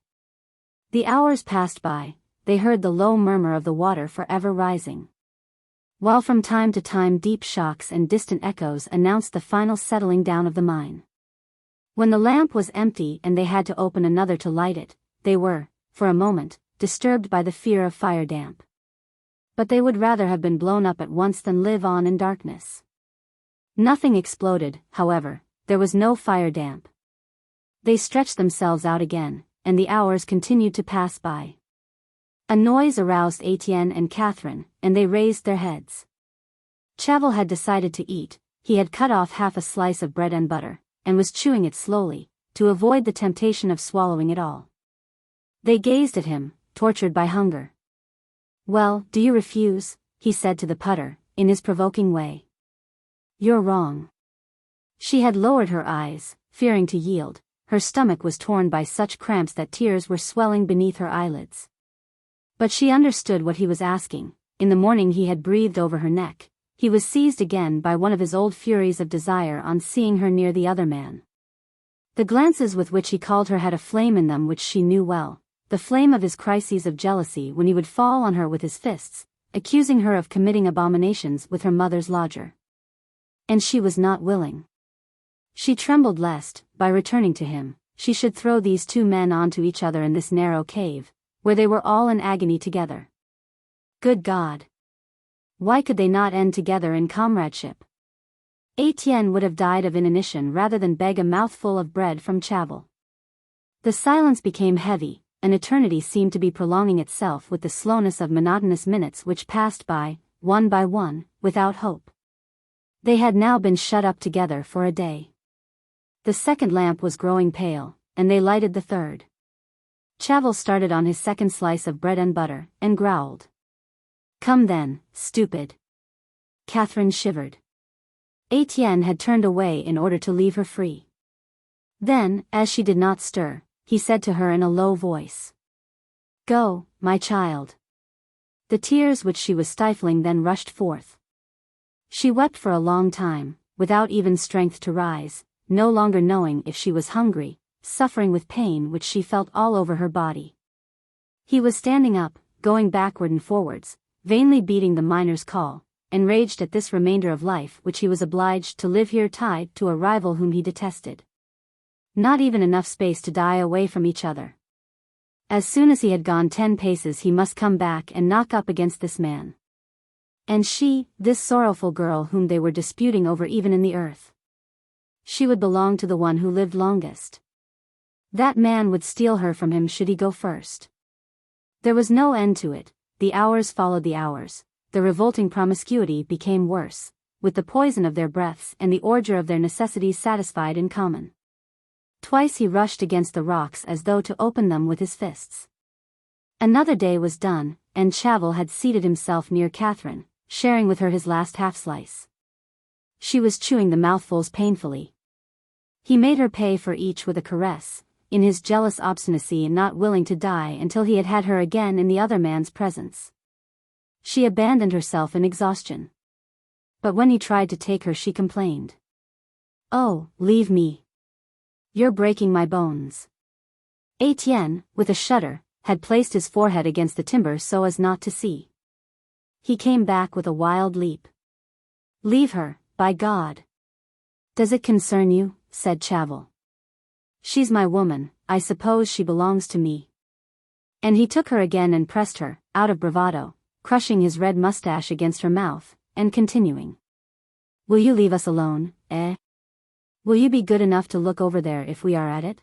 The hours passed by, they heard the low murmur of the water forever rising, while from time to time deep shocks and distant echoes announced the final settling down of the mine. When the lamp was empty and they had to open another to light it, they were, for a moment, disturbed by the fear of fire damp. But they would rather have been blown up at once than live on in darkness. Nothing exploded, however, there was no fire damp. They stretched themselves out again, and the hours continued to pass by. A noise aroused Étienne and Catherine, and they raised their heads. Chavel had decided to eat, he had cut off half a slice of bread and butter, and was chewing it slowly, to avoid the temptation of swallowing it all. They gazed at him, tortured by hunger. Well, do you refuse? He said to the putter, in his provoking way. You're wrong. She had lowered her eyes, fearing to yield, her stomach was torn by such cramps that tears were swelling beneath her eyelids. But she understood what he was asking. In the morning he had breathed over her neck. He was seized again by one of his old furies of desire on seeing her near the other man. The glances with which he called her had a flame in them which she knew well, the flame of his crises of jealousy when he would fall on her with his fists, accusing her of committing abominations with her mother's lodger. And she was not willing. She trembled lest, by returning to him, she should throw these 2 men onto each other in this narrow cave, where they were all in agony together. Good God! Why could they not end together in comradeship? Étienne would have died of inanition rather than beg a mouthful of bread from Chavel. The silence became heavy, an eternity seemed to be prolonging itself with the slowness of monotonous minutes which passed by one, without hope. They had now been shut up together for a day. The second lamp was growing pale, and they lighted the third. Chavel started on his second slice of bread and butter, and growled. Come then, stupid. Catherine shivered. Étienne had turned away in order to leave her free. Then, as she did not stir, he said to her in a low voice. Go, my child. The tears which she was stifling then rushed forth. She wept for a long time, without even strength to rise, no longer knowing if she was hungry, suffering with pain which she felt all over her body. He was standing up, going backward and forwards, vainly beating the miner's call, enraged at this remainder of life which he was obliged to live here tied to a rival whom he detested. Not even enough space to die away from each other. As soon as he had gone 10 paces he must come back and knock up against this man. And she, this sorrowful girl whom they were disputing over even in the earth. She would belong to the one who lived longest. That man would steal her from him should he go first. There was no end to it, the hours followed the hours, the revolting promiscuity became worse, with the poison of their breaths and the ordure of their necessities satisfied in common. Twice he rushed against the rocks as though to open them with his fists. Another day was done, and Chavel had seated himself near Catherine, sharing with her his last half-slice. She was chewing the mouthfuls painfully. He made her pay for each with a caress, in his jealous obstinacy and not willing to die until he had had her again in the other man's presence. She abandoned herself in exhaustion. But when he tried to take her, she complained. "Oh, leave me. You're breaking my bones." Étienne, with a shudder, had placed his forehead against the timber so as not to see. He came back with a wild leap. "Leave her, by God." "Does it concern you?" said Chavel. "She's my woman, I suppose she belongs to me." And he took her again and pressed her, out of bravado, crushing his red mustache against her mouth, and continuing. "Will you leave us alone, eh? Will you be good enough to look over there if we are at it?"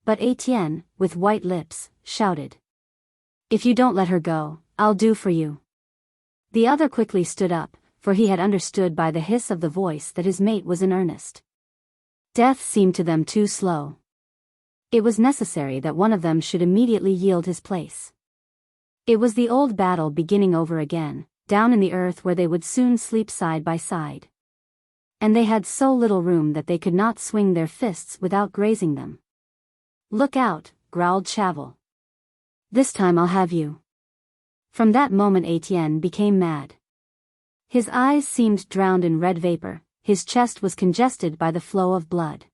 But Étienne, with white lips, shouted. "If you don't let her go, I'll do for you." The other quickly stood up, for he had understood by the hiss of the voice that his mate was in earnest. Death seemed to them too slow. It was necessary that one of them should immediately yield his place. It was the old battle beginning over again, down in the earth where they would soon sleep side by side. And they had so little room that they could not swing their fists without grazing them. "Look out," growled Chavel. "This time I'll have you." From that moment Étienne became mad. His eyes seemed drowned in red vapor, his chest was congested by the flow of blood.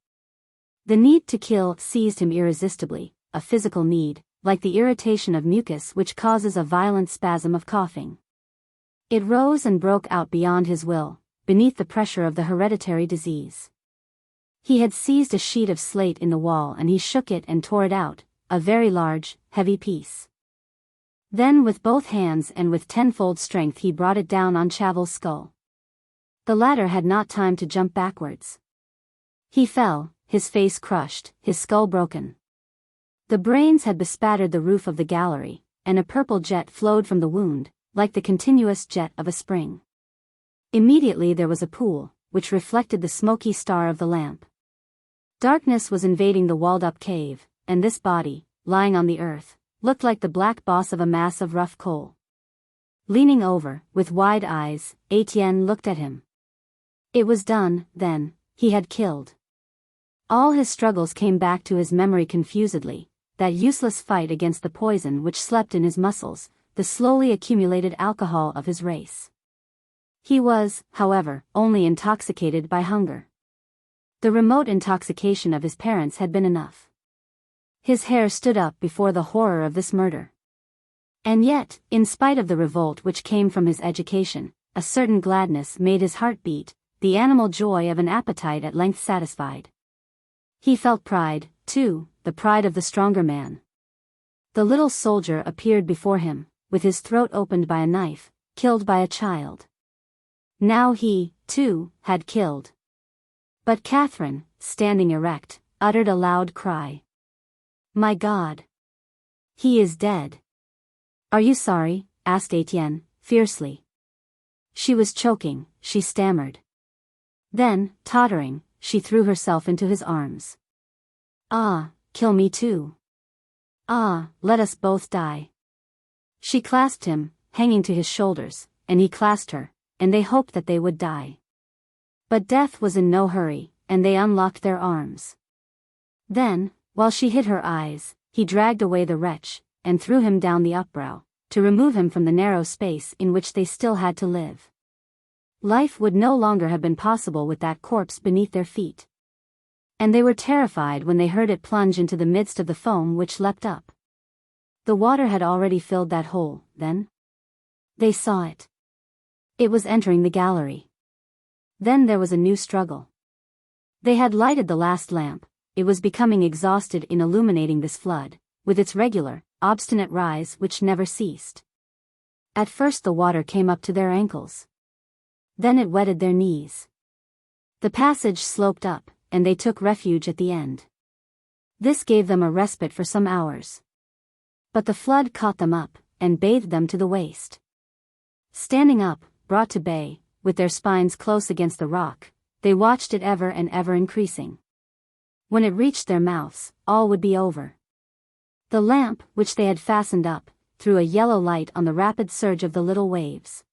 The need to kill seized him irresistibly, a physical need, like the irritation of mucus which causes a violent spasm of coughing. It rose and broke out beyond his will, beneath the pressure of the hereditary disease. He had seized a sheet of slate in the wall and he shook it and tore it out, a very large, heavy piece. Then with both hands and with tenfold strength he brought it down on Chavel's skull. The latter had not time to jump backwards. He fell, his face crushed, his skull broken. The brains had bespattered the roof of the gallery, and a purple jet flowed from the wound, like the continuous jet of a spring. Immediately there was a pool, which reflected the smoky star of the lamp. Darkness was invading the walled-up cave, and this body, lying on the earth, looked like the black boss of a mass of rough coal. Leaning over, with wide eyes, Étienne looked at him. It was done, then, he had killed. All his struggles came back to his memory confusedly, that useless fight against the poison which slept in his muscles, the slowly accumulated alcohol of his race. He was, however, only intoxicated by hunger. The remote intoxication of his parents had been enough. His hair stood up before the horror of this murder. And yet, in spite of the revolt which came from his education, a certain gladness made his heart beat, the animal joy of an appetite at length satisfied. He felt pride, too, the pride of the stronger man. The little soldier appeared before him, with his throat opened by a knife, killed by a child. Now he, too, had killed. But Catherine, standing erect, uttered a loud cry. "My God! He is dead." "Are you sorry?" asked Étienne, fiercely. She was choking, she stammered. Then, tottering, she threw herself into his arms. "Ah, kill me too. Ah, let us both die." She clasped him, hanging to his shoulders, and he clasped her, and they hoped that they would die. But death was in no hurry, and they unlocked their arms. Then, while she hid her eyes, he dragged away the wretch, and threw him down the upbrow, to remove him from the narrow space in which they still had to live. Life would no longer have been possible with that corpse beneath their feet. And they were terrified when they heard it plunge into the midst of the foam which leapt up. The water had already filled that hole, then. They saw it. It was entering the gallery. Then there was a new struggle. They had lighted the last lamp, it was becoming exhausted in illuminating this flood, with its regular, obstinate rise which never ceased. At first the water came up to their ankles. Then it wetted their knees. The passage sloped up, and they took refuge at the end. This gave them a respite for some hours. But the flood caught them up, and bathed them to the waist. Standing up, brought to bay, with their spines close against the rock, they watched it ever and ever increasing. When it reached their mouths, all would be over. The lamp, which they had fastened up, threw a yellow light on the rapid surge of the little waves.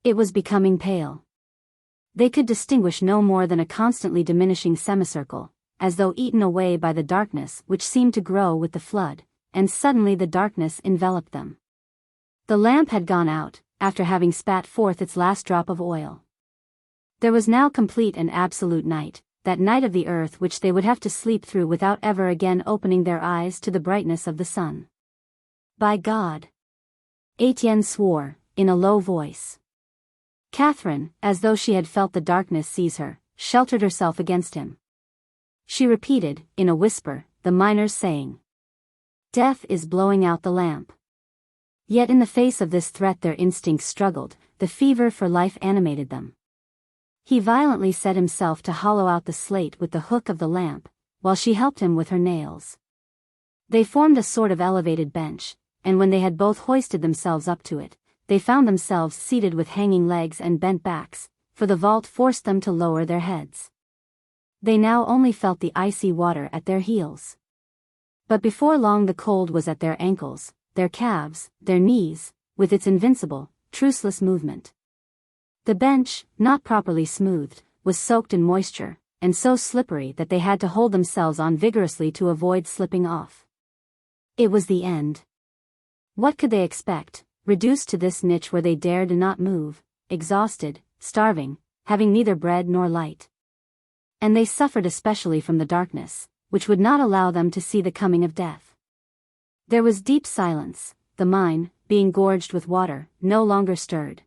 It was becoming pale. They could distinguish no more than a constantly diminishing semicircle, as though eaten away by the darkness which seemed to grow with the flood, and suddenly the darkness enveloped them. The lamp had gone out, after having spat forth its last drop of oil. There was now complete and absolute night, that night of the earth which they would have to sleep through without ever again opening their eyes to the brightness of the sun. By God! Étienne swore, in a low voice. Catherine, as though she had felt the darkness seize her, sheltered herself against him. She repeated, in a whisper, the miner's saying. Death is blowing out the lamp. Yet in the face of this threat their instincts struggled, the fever for life animated them. He violently set himself to hollow out the slate with the hook of the lamp, while she helped him with her nails. They formed a sort of elevated bench, and when they had both hoisted themselves up to it, they found themselves seated with hanging legs and bent backs, for the vault forced them to lower their heads. They now only felt the icy water at their heels. But before long the cold was at their ankles, their calves, their knees, with its invincible, truceless movement. The bench, not properly smoothed, was soaked in moisture, and so slippery that they had to hold themselves on vigorously to avoid slipping off. It was the end. What could they expect, reduced to this niche where they dared not move, exhausted, starving, having neither bread nor light? And they suffered especially from the darkness, which would not allow them to see the coming of death. There was deep silence, the mine, being gorged with water, no longer stirred.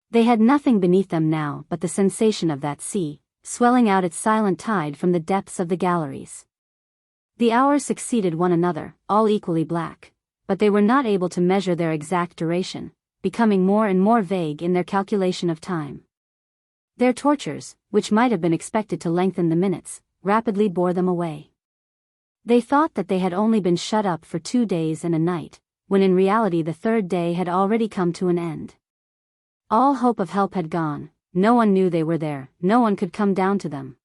They had nothing beneath them now but the sensation of that sea, swelling out its silent tide from the depths of the galleries. The hours succeeded one another, all equally black, but they were not able to measure their exact duration, becoming more and more vague in their calculation of time. Their tortures, which might have been expected to lengthen the minutes, rapidly bore them away. They thought that they had only been shut up for 2 days and a night, when in reality the third day had already come to an end. All hope of help had gone, no one knew they were there, no one could come down to them.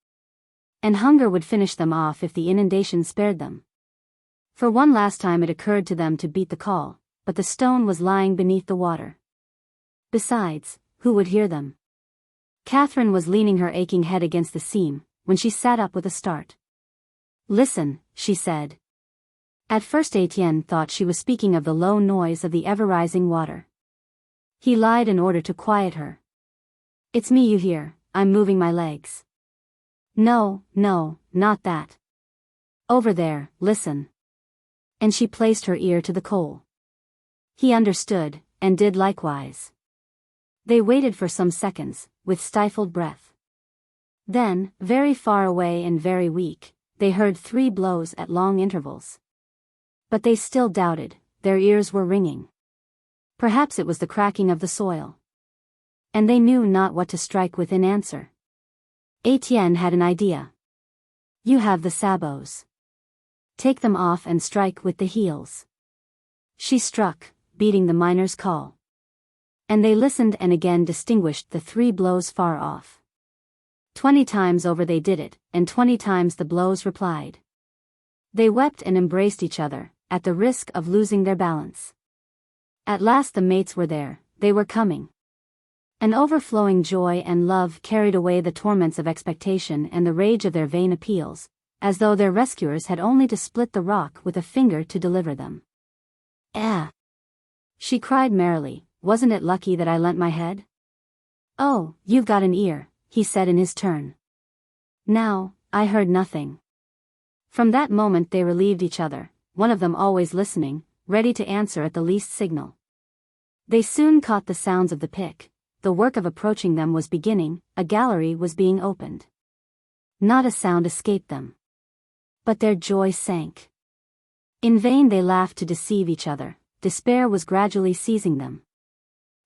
And hunger would finish them off if the inundation spared them. For one last time it occurred to them to beat the call, but the stone was lying beneath the water. Besides, who would hear them? Catherine was leaning her aching head against the seam, when she sat up with a start. Listen, she said. At first Étienne thought she was speaking of the low noise of the ever-rising water. He lied in order to quiet her. It's me you hear, I'm moving my legs. No, not that. Over there, listen. And she placed her ear to the coal. He understood, and did likewise. They waited for some seconds, with stifled breath. Then, very far away and very weak, they heard 3 blows at long intervals. But they still doubted, their ears were ringing. Perhaps it was the cracking of the soil. And they knew not what to strike with in answer. Étienne had an idea. You have the sabots. Take them off and strike with the heels. She struck, beating the miner's call. And they listened and again distinguished the 3 blows far off. 20 times over they did it, and 20 times the blows replied. They wept and embraced each other, at the risk of losing their balance. At last the mates were there, they were coming. An overflowing joy and love carried away the torments of expectation and the rage of their vain appeals, as though their rescuers had only to split the rock with a finger to deliver them. She cried merrily, wasn't it lucky that I lent my head? Oh, you've got an ear, he said in his turn. Now, I heard nothing. From that moment they relieved each other, one of them always listening, ready to answer at the least signal. They soon caught the sounds of the pick. The work of approaching them was beginning, a gallery was being opened. Not a sound escaped them. But their joy sank. In vain they laughed to deceive each other, despair was gradually seizing them.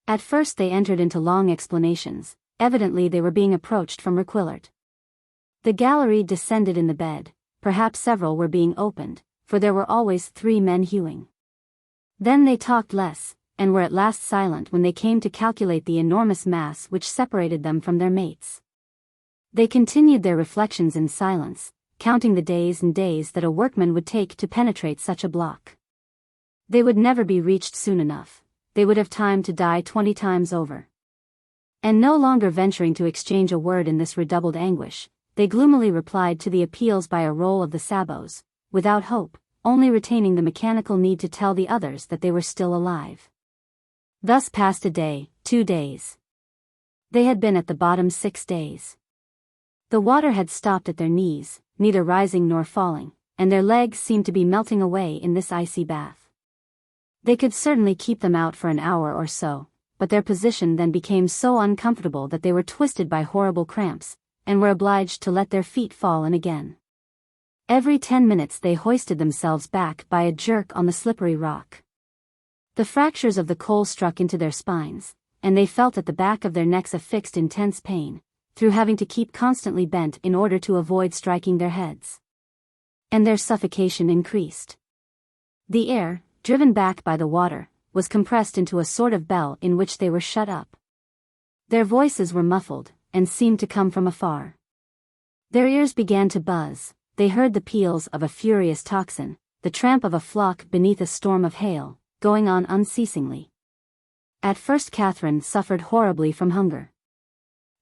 At first they entered into long explanations, evidently they were being approached from Requillart. The gallery descended in the bed, perhaps several were being opened, for there were always 3 men hewing. Then they talked less, and were at last silent when they came to calculate the enormous mass which separated them from their mates. They continued their reflections in silence, counting the days and days that a workman would take to penetrate such a block. They would never be reached soon enough, they would have time to die 20 times over. And no longer venturing to exchange a word in this redoubled anguish, they gloomily replied to the appeals by a roll of the sabots, without hope, only retaining the mechanical need to tell the others that they were still alive. Thus passed a day, 2 days. They had been at the bottom 6 days. The water had stopped at their knees, neither rising nor falling, and their legs seemed to be melting away in this icy bath. They could certainly keep them out for an hour or so, but their position then became so uncomfortable that they were twisted by horrible cramps, and were obliged to let their feet fall in again. Every 10 minutes they hoisted themselves back by a jerk on the slippery rock. The fractures of the coal struck into their spines, and they felt at the back of their necks a fixed intense pain, through having to keep constantly bent in order to avoid striking their heads. And their suffocation increased. The air, driven back by the water, was compressed into a sort of bell in which they were shut up. Their voices were muffled, and seemed to come from afar. Their ears began to buzz, they heard the peals of a furious tocsin, the tramp of a flock beneath a storm of hail, going on unceasingly. At first Catherine suffered horribly from hunger.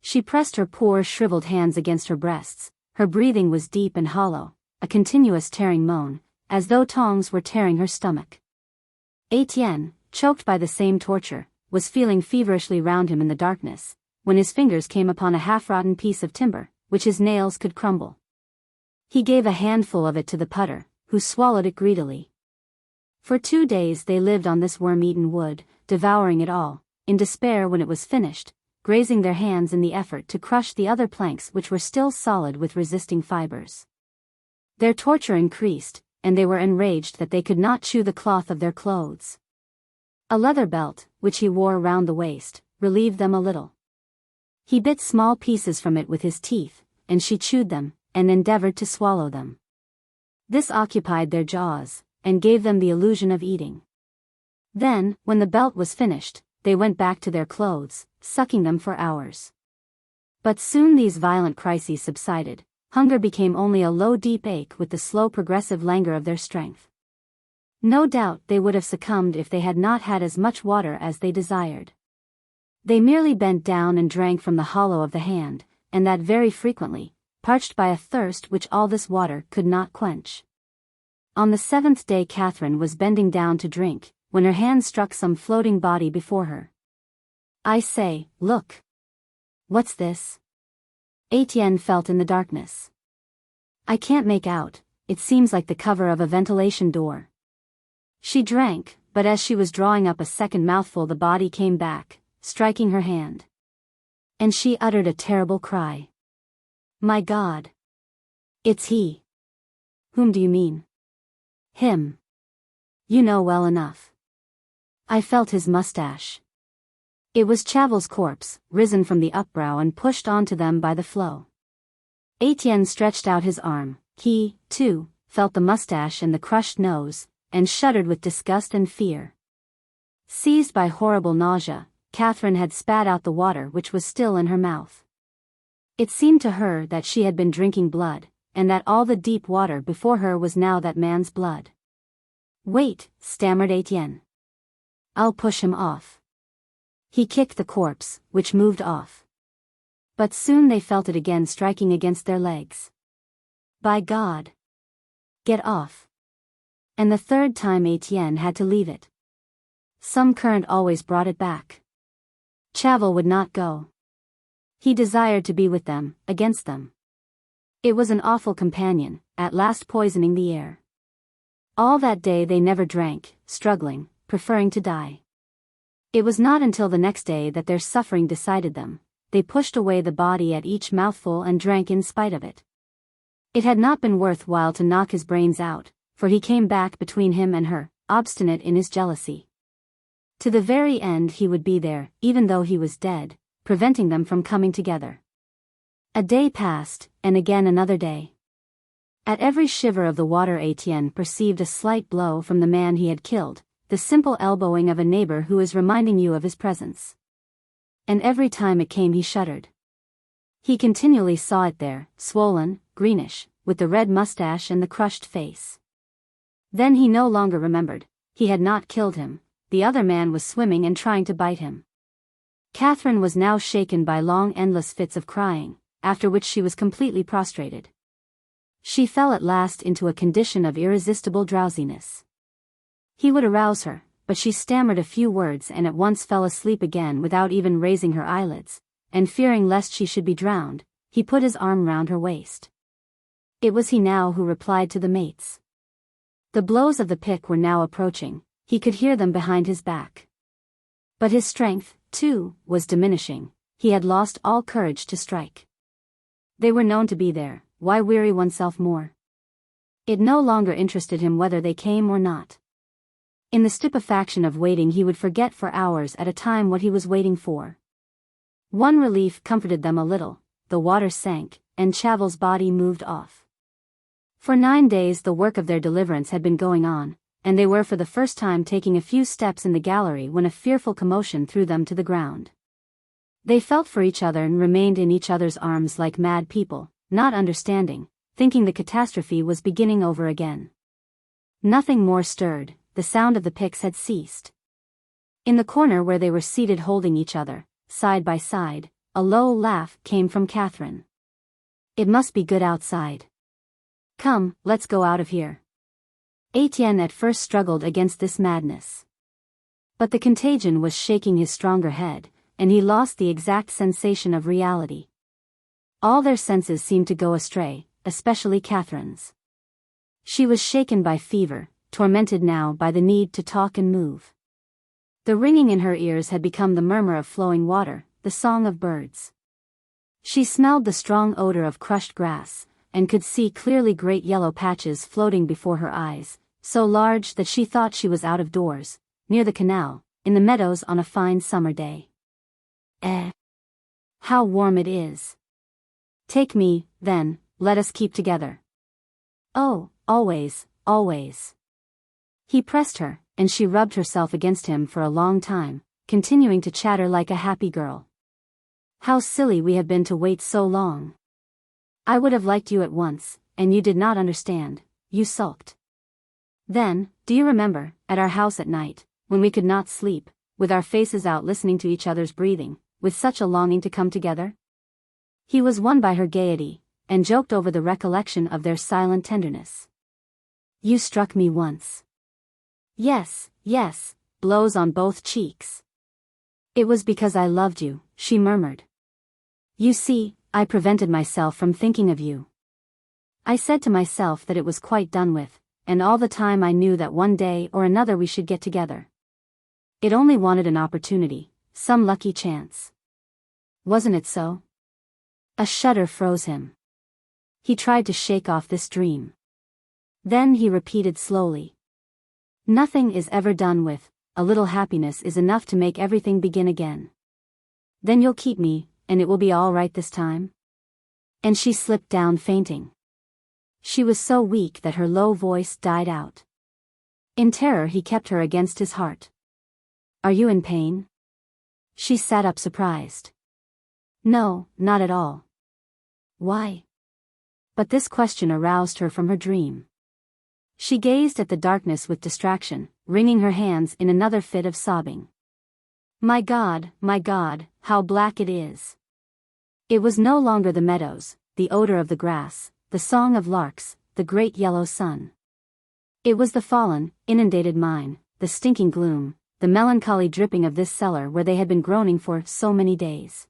She pressed her poor shriveled hands against her breasts, her breathing was deep and hollow, a continuous tearing moan, as though tongs were tearing her stomach. Étienne, choked by the same torture, was feeling feverishly round him in the darkness, when his fingers came upon a half-rotten piece of timber, which his nails could crumble. He gave a handful of it to the putter, who swallowed it greedily. For 2 days they lived on this worm-eaten wood, devouring it all, in despair when it was finished, grazing their hands in the effort to crush the other planks which were still solid with resisting fibers. Their torture increased, and they were enraged that they could not chew the cloth of their clothes. A leather belt, which he wore round the waist, relieved them a little. He bit small pieces from it with his teeth, and she chewed them, and endeavored to swallow them. This occupied their jaws, and gave them the illusion of eating. Then, when the belt was finished, they went back to their clothes, sucking them for hours. But soon these violent crises subsided, hunger became only a low deep ache with the slow progressive languor of their strength. No doubt they would have succumbed if they had not had as much water as they desired. They merely bent down and drank from the hollow of the hand, and that very frequently, parched by a thirst which all this water could not quench. On the 7th day Catherine was bending down to drink, when her hand struck some floating body before her. "I say, look. What's this?" Étienne felt in the darkness. "I can't make out, it seems like the cover of a ventilation door." She drank, but as she was drawing up a second mouthful the body came back, striking her hand. And she uttered a terrible cry. "My God! It's he!" "Whom do you mean?" "Him. You know well enough." I felt his mustache. It was Chavel's corpse, risen from the upbrow and pushed onto them by the flow. Étienne stretched out his arm. He, too, felt the mustache and the crushed nose, and shuddered with disgust and fear. Seized by horrible nausea, Catherine had spat out the water which was still in her mouth. It seemed to her that she had been drinking blood, and that all the deep water before her was now that man's blood. "Wait," stammered Étienne. "I'll push him off." He kicked the corpse, which moved off. But soon they felt it again striking against their legs. "By God! Get off!" And the third time Étienne had to leave it. Some current always brought it back. Chavel would not go. He desired to be with them, against them. It was an awful companion, at last poisoning the air. All that day they never drank, struggling, preferring to die. It was not until the next day that their suffering decided them. They pushed away the body at each mouthful and drank in spite of it. It had not been worth while to knock his brains out, for he came back between him and her, obstinate in his jealousy. To the very end he would be there, even though he was dead, preventing them from coming together. A day passed, and again another day. At every shiver of the water Étienne perceived a slight blow from the man he had killed, the simple elbowing of a neighbor who is reminding you of his presence. And every time it came he shuddered. He continually saw it there, swollen, greenish, with the red mustache and the crushed face. Then he no longer remembered. He had not killed him. The other man was swimming and trying to bite him. Catherine was now shaken by long endless fits of crying, after which she was completely prostrated. She fell at last into a condition of irresistible drowsiness. He would arouse her, but she stammered a few words and at once fell asleep again without even raising her eyelids, and fearing lest she should be drowned, he put his arm round her waist. It was he now who replied to the mates. The blows of the pick were now approaching, he could hear them behind his back. But his strength, too, was diminishing, he had lost all courage to strike. They were known to be there, why weary oneself more? It no longer interested him whether they came or not. In the stupefaction of waiting he would forget for hours at a time what he was waiting for. One relief comforted them a little, the water sank, and Chavel's body moved off. For 9 days the work of their deliverance had been going on, and they were for the first time taking a few steps in the gallery when a fearful commotion threw them to the ground. They felt for each other and remained in each other's arms like mad people, not understanding, thinking the catastrophe was beginning over again. Nothing more stirred, the sound of the picks had ceased. In the corner where they were seated holding each other, side by side, a low laugh came from Catherine. It must be good outside. Come, let's go out of here. Étienne at first struggled against this madness. But the contagion was shaking his stronger head, and he lost the exact sensation of reality. All their senses seemed to go astray, especially Catherine's. She was shaken by fever, tormented now by the need to talk and move. The ringing in her ears had become the murmur of flowing water, the song of birds. She smelled the strong odor of crushed grass, and could see clearly great yellow patches floating before her eyes, so large that she thought she was out of doors, near the canal, in the meadows on a fine summer day. How warm it is. Take me, then, let us keep together. Oh, always, always. He pressed her, and she rubbed herself against him for a long time, continuing to chatter like a happy girl. How silly we have been to wait so long. I would have liked you at once, and you did not understand, you sulked. Then, do you remember, at our house at night, when we could not sleep, with our faces out listening to each other's breathing, with such a longing to come together? He was won by her gaiety, and joked over the recollection of their silent tenderness. You struck me once. Yes, yes, blows on both cheeks. It was because I loved you, she murmured. You see, I prevented myself from thinking of you. I said to myself that it was quite done with, and all the time I knew that one day or another we should get together. It only wanted an opportunity, some lucky chance. Wasn't it so? A shudder froze him. He tried to shake off this dream. Then he repeated slowly. Nothing is ever done with, a little happiness is enough to make everything begin again. Then you'll keep me, and it will be all right this time? And she slipped down fainting. She was so weak that her low voice died out. In terror he kept her against his heart. Are you in pain? She sat up surprised. No, not at all. Why? But this question aroused her from her dream. She gazed at the darkness with distraction, wringing her hands in another fit of sobbing. My God, how black it is. It was no longer the meadows, the odor of the grass, the song of larks, the great yellow sun. It was the fallen, inundated mine, the stinking gloom, the melancholy dripping of this cellar where they had been groaning for so many days.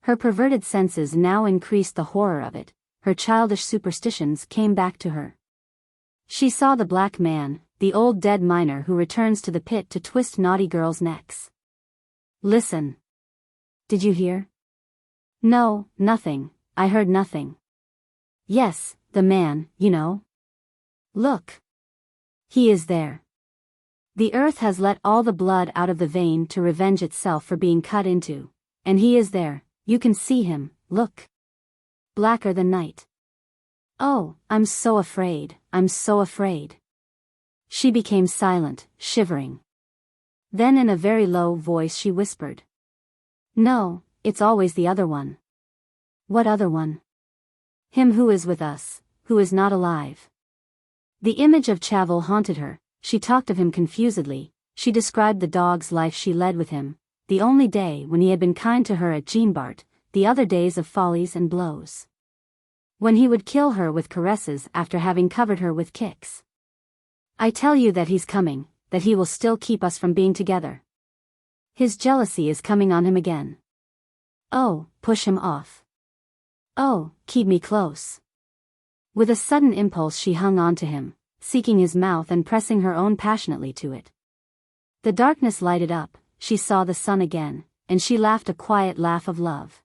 Her perverted senses now increased the horror of it, her childish superstitions came back to her. She saw the black man, the old dead miner who returns to the pit to twist naughty girls' necks. Listen. Did you hear? No, nothing, I heard nothing. Yes, the man, you know. Look. He is there. The earth has let all the blood out of the vein to revenge itself for being cut into, and he is there, you can see him, look. Blacker than night. Oh, I'm so afraid, I'm so afraid. She became silent, shivering. Then in a very low voice she whispered. No, it's always the other one. What other one? Him who is with us, who is not alive. The image of Chavel haunted her, she talked of him confusedly, she described the dog's life she led with him, the only day when he had been kind to her at Jeanbart, the other days of follies and blows. When he would kill her with caresses after having covered her with kicks. I tell you that he's coming, that he will still keep us from being together. His jealousy is coming on him again. Oh, push him off. Oh, keep me close. With a sudden impulse she hung on to him, seeking his mouth and pressing her own passionately to it. The darkness lighted up, she saw the sun again, and she laughed a quiet laugh of love.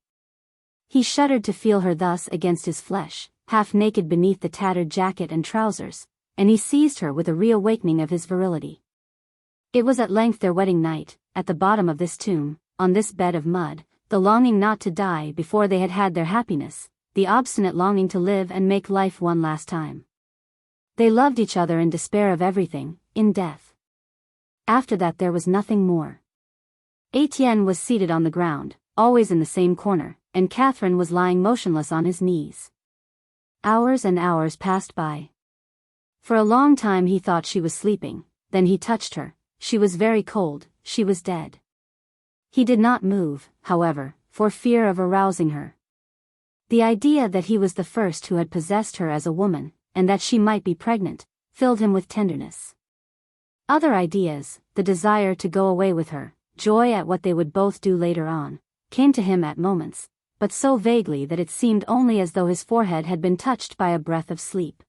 He shuddered to feel her thus against his flesh, half naked beneath the tattered jacket and trousers, and he seized her with a reawakening of his virility. It was at length their wedding night, at the bottom of this tomb, on this bed of mud, the longing not to die before they had had their happiness, the obstinate longing to live and make life one last time. They loved each other in despair of everything, in death. After that there was nothing more. Étienne was seated on the ground, always in the same corner, and Catherine was lying motionless on his knees. Hours and hours passed by. For a long time he thought she was sleeping, then he touched her, she was very cold, she was dead. He did not move, however, for fear of arousing her. The idea that he was the first who had possessed her as a woman, and that she might be pregnant, filled him with tenderness. Other ideas, the desire to go away with her, joy at what they would both do later on, came to him at moments, but so vaguely that it seemed only as though his forehead had been touched by a breath of sleep.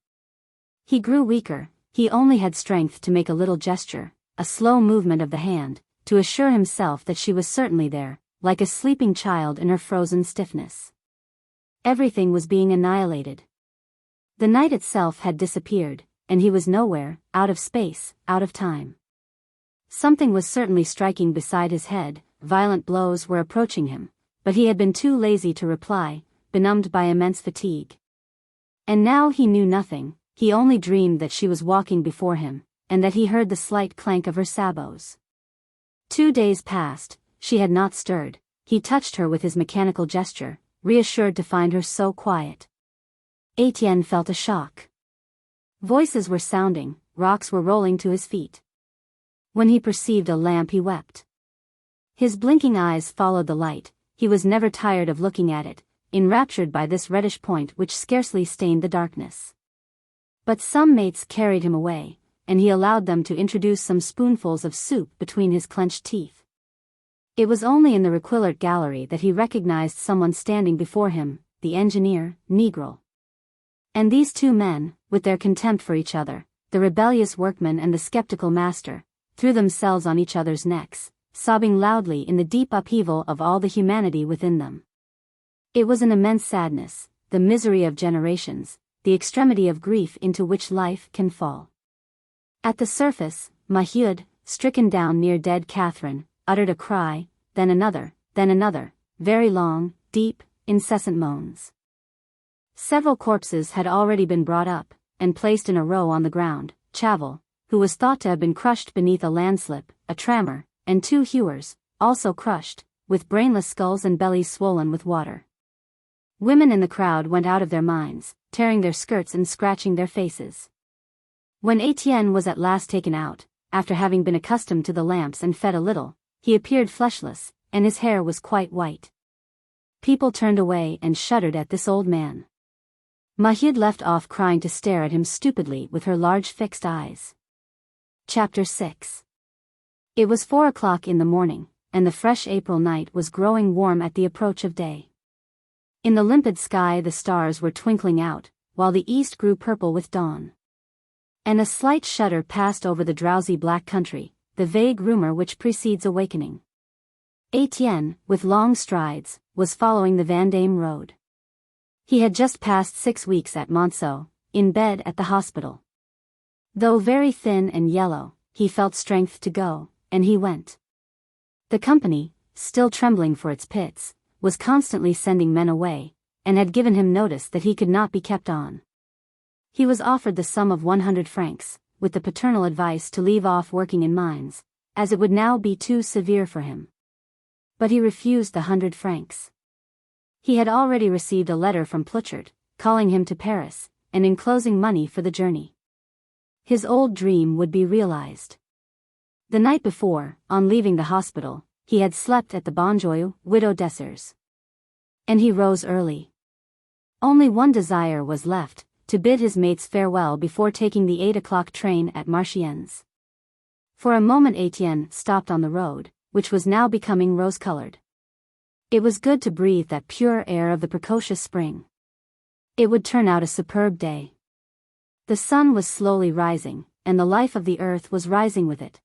He grew weaker, he only had strength to make a little gesture, a slow movement of the hand, to assure himself that she was certainly there, like a sleeping child in her frozen stiffness. Everything was being annihilated. The night itself had disappeared, and he was nowhere, out of space, out of time. Something was certainly striking beside his head, violent blows were approaching him, but he had been too lazy to reply, benumbed by immense fatigue. And now he knew nothing, he only dreamed that she was walking before him, and that he heard the slight clank of her sabots. 2 days passed, she had not stirred, he touched her with his mechanical gesture, reassured to find her so quiet. Étienne felt a shock. Voices were sounding, rocks were rolling to his feet. When he perceived a lamp he wept. His blinking eyes followed the light, he was never tired of looking at it, enraptured by this reddish point which scarcely stained the darkness. But some mates carried him away, and he allowed them to introduce some spoonfuls of soup between his clenched teeth. It was only in the Requillart gallery that he recognized someone standing before him, the engineer, Negro. And these two men, with their contempt for each other, the rebellious workman and the skeptical master, threw themselves on each other's necks, sobbing loudly in the deep upheaval of all the humanity within them. It was an immense sadness, the misery of generations, the extremity of grief into which life can fall. At the surface, Mahud, stricken down near dead Catherine, uttered a cry, then another, very long, deep, incessant moans. Several corpses had already been brought up, and placed in a row on the ground. Chavel, who was thought to have been crushed beneath a landslip, a trammer, and 2 hewers, also crushed, with brainless skulls and bellies swollen with water. Women in the crowd went out of their minds, tearing their skirts and scratching their faces. When Étienne was at last taken out, after having been accustomed to the lamps and fed a little, he appeared fleshless, and his hair was quite white. People turned away and shuddered at this old man. Mahud left off crying to stare at him stupidly with her large fixed eyes. Chapter 6. It was 4 o'clock in the morning, and the fresh April night was growing warm at the approach of day. In the limpid sky the stars were twinkling out, while the east grew purple with dawn. And a slight shudder passed over the drowsy black country, the vague rumor which precedes awakening. Étienne, with long strides, was following the Vendôme road. He had just passed 6 weeks at Monceau, in bed at the hospital. Though very thin and yellow, he felt strength to go, and he went. The company, still trembling for its pits, was constantly sending men away, and had given him notice that he could not be kept on. He was offered the sum of 100 francs, with the paternal advice to leave off working in mines, as it would now be too severe for him. But he refused the 100 francs. He had already received a letter from Pluchart, calling him to Paris, and enclosing money for the journey. His old dream would be realized. The night before, on leaving the hospital, he had slept at the Bonjoyeux, Widow Desser's. And he rose early. Only one desire was left, to bid his mates farewell before taking the 8 o'clock train at Marchiennes. For a moment Étienne stopped on the road, which was now becoming rose-colored. It was good to breathe that pure air of the precocious spring. It would turn out a superb day. The sun was slowly rising, and the life of the earth was rising with it.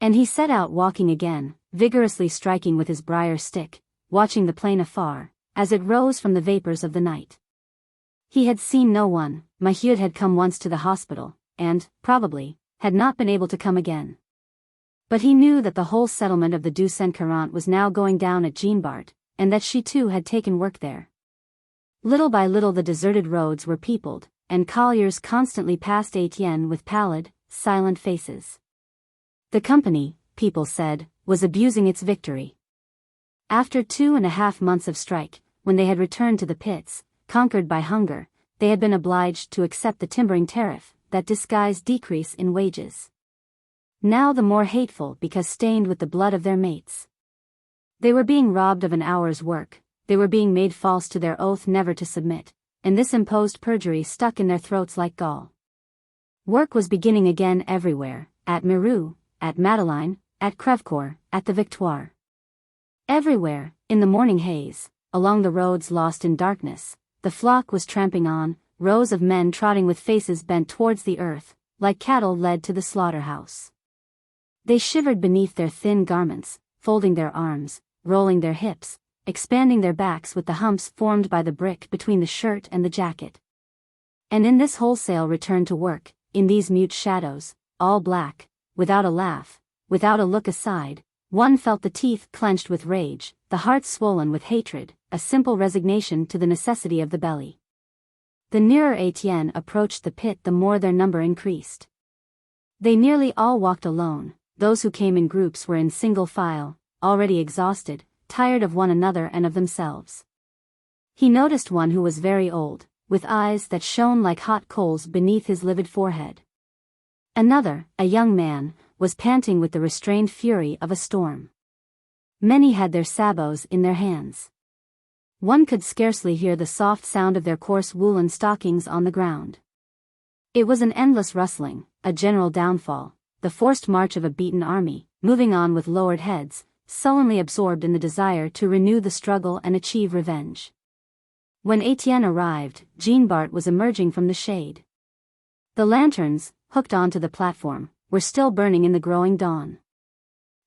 And he set out walking again, vigorously striking with his briar stick, watching the plain afar, as it rose from the vapors of the night. He had seen no one. Mahud had come once to the hospital, and, probably, had not been able to come again. But he knew that the whole settlement of the Deux Saint-Quarante was now going down at Jean Bart, and that she too had taken work there. Little by little the deserted roads were peopled, and colliers constantly passed Étienne with pallid, silent faces. The company, people said, was abusing its victory. After 2.5 months of strike, when they had returned to the pits, conquered by hunger, they had been obliged to accept the timbering tariff, that disguised decrease in wages. Now the more hateful because stained with the blood of their mates. They were being robbed of an hour's work, they were being made false to their oath never to submit, and this imposed perjury stuck in their throats like gall. Work was beginning again everywhere, at Mirou, at Madeleine, at Crèvecoeur, at the Victoire. Everywhere, in the morning haze, along the roads lost in darkness, the flock was tramping on, rows of men trotting with faces bent towards the earth, like cattle led to the slaughterhouse. They shivered beneath their thin garments, folding their arms, rolling their hips, expanding their backs with the humps formed by the brick between the shirt and the jacket. And in this wholesale return to work, in these mute shadows, all black, without a laugh, without a look aside, one felt the teeth clenched with rage, the heart swollen with hatred, a simple resignation to the necessity of the belly. The nearer Étienne approached the pit the more their number increased. They nearly all walked alone. Those who came in groups were in single file, already exhausted, tired of one another and of themselves. He noticed one who was very old, with eyes that shone like hot coals beneath his livid forehead. Another, a young man, was panting with the restrained fury of a storm. Many had their sabots in their hands. One could scarcely hear the soft sound of their coarse woolen stockings on the ground. It was an endless rustling, a general downfall, the forced march of a beaten army, moving on with lowered heads, sullenly absorbed in the desire to renew the struggle and achieve revenge. When Étienne arrived, Jean Bart was emerging from the shade. The lanterns, hooked onto the platform, were still burning in the growing dawn.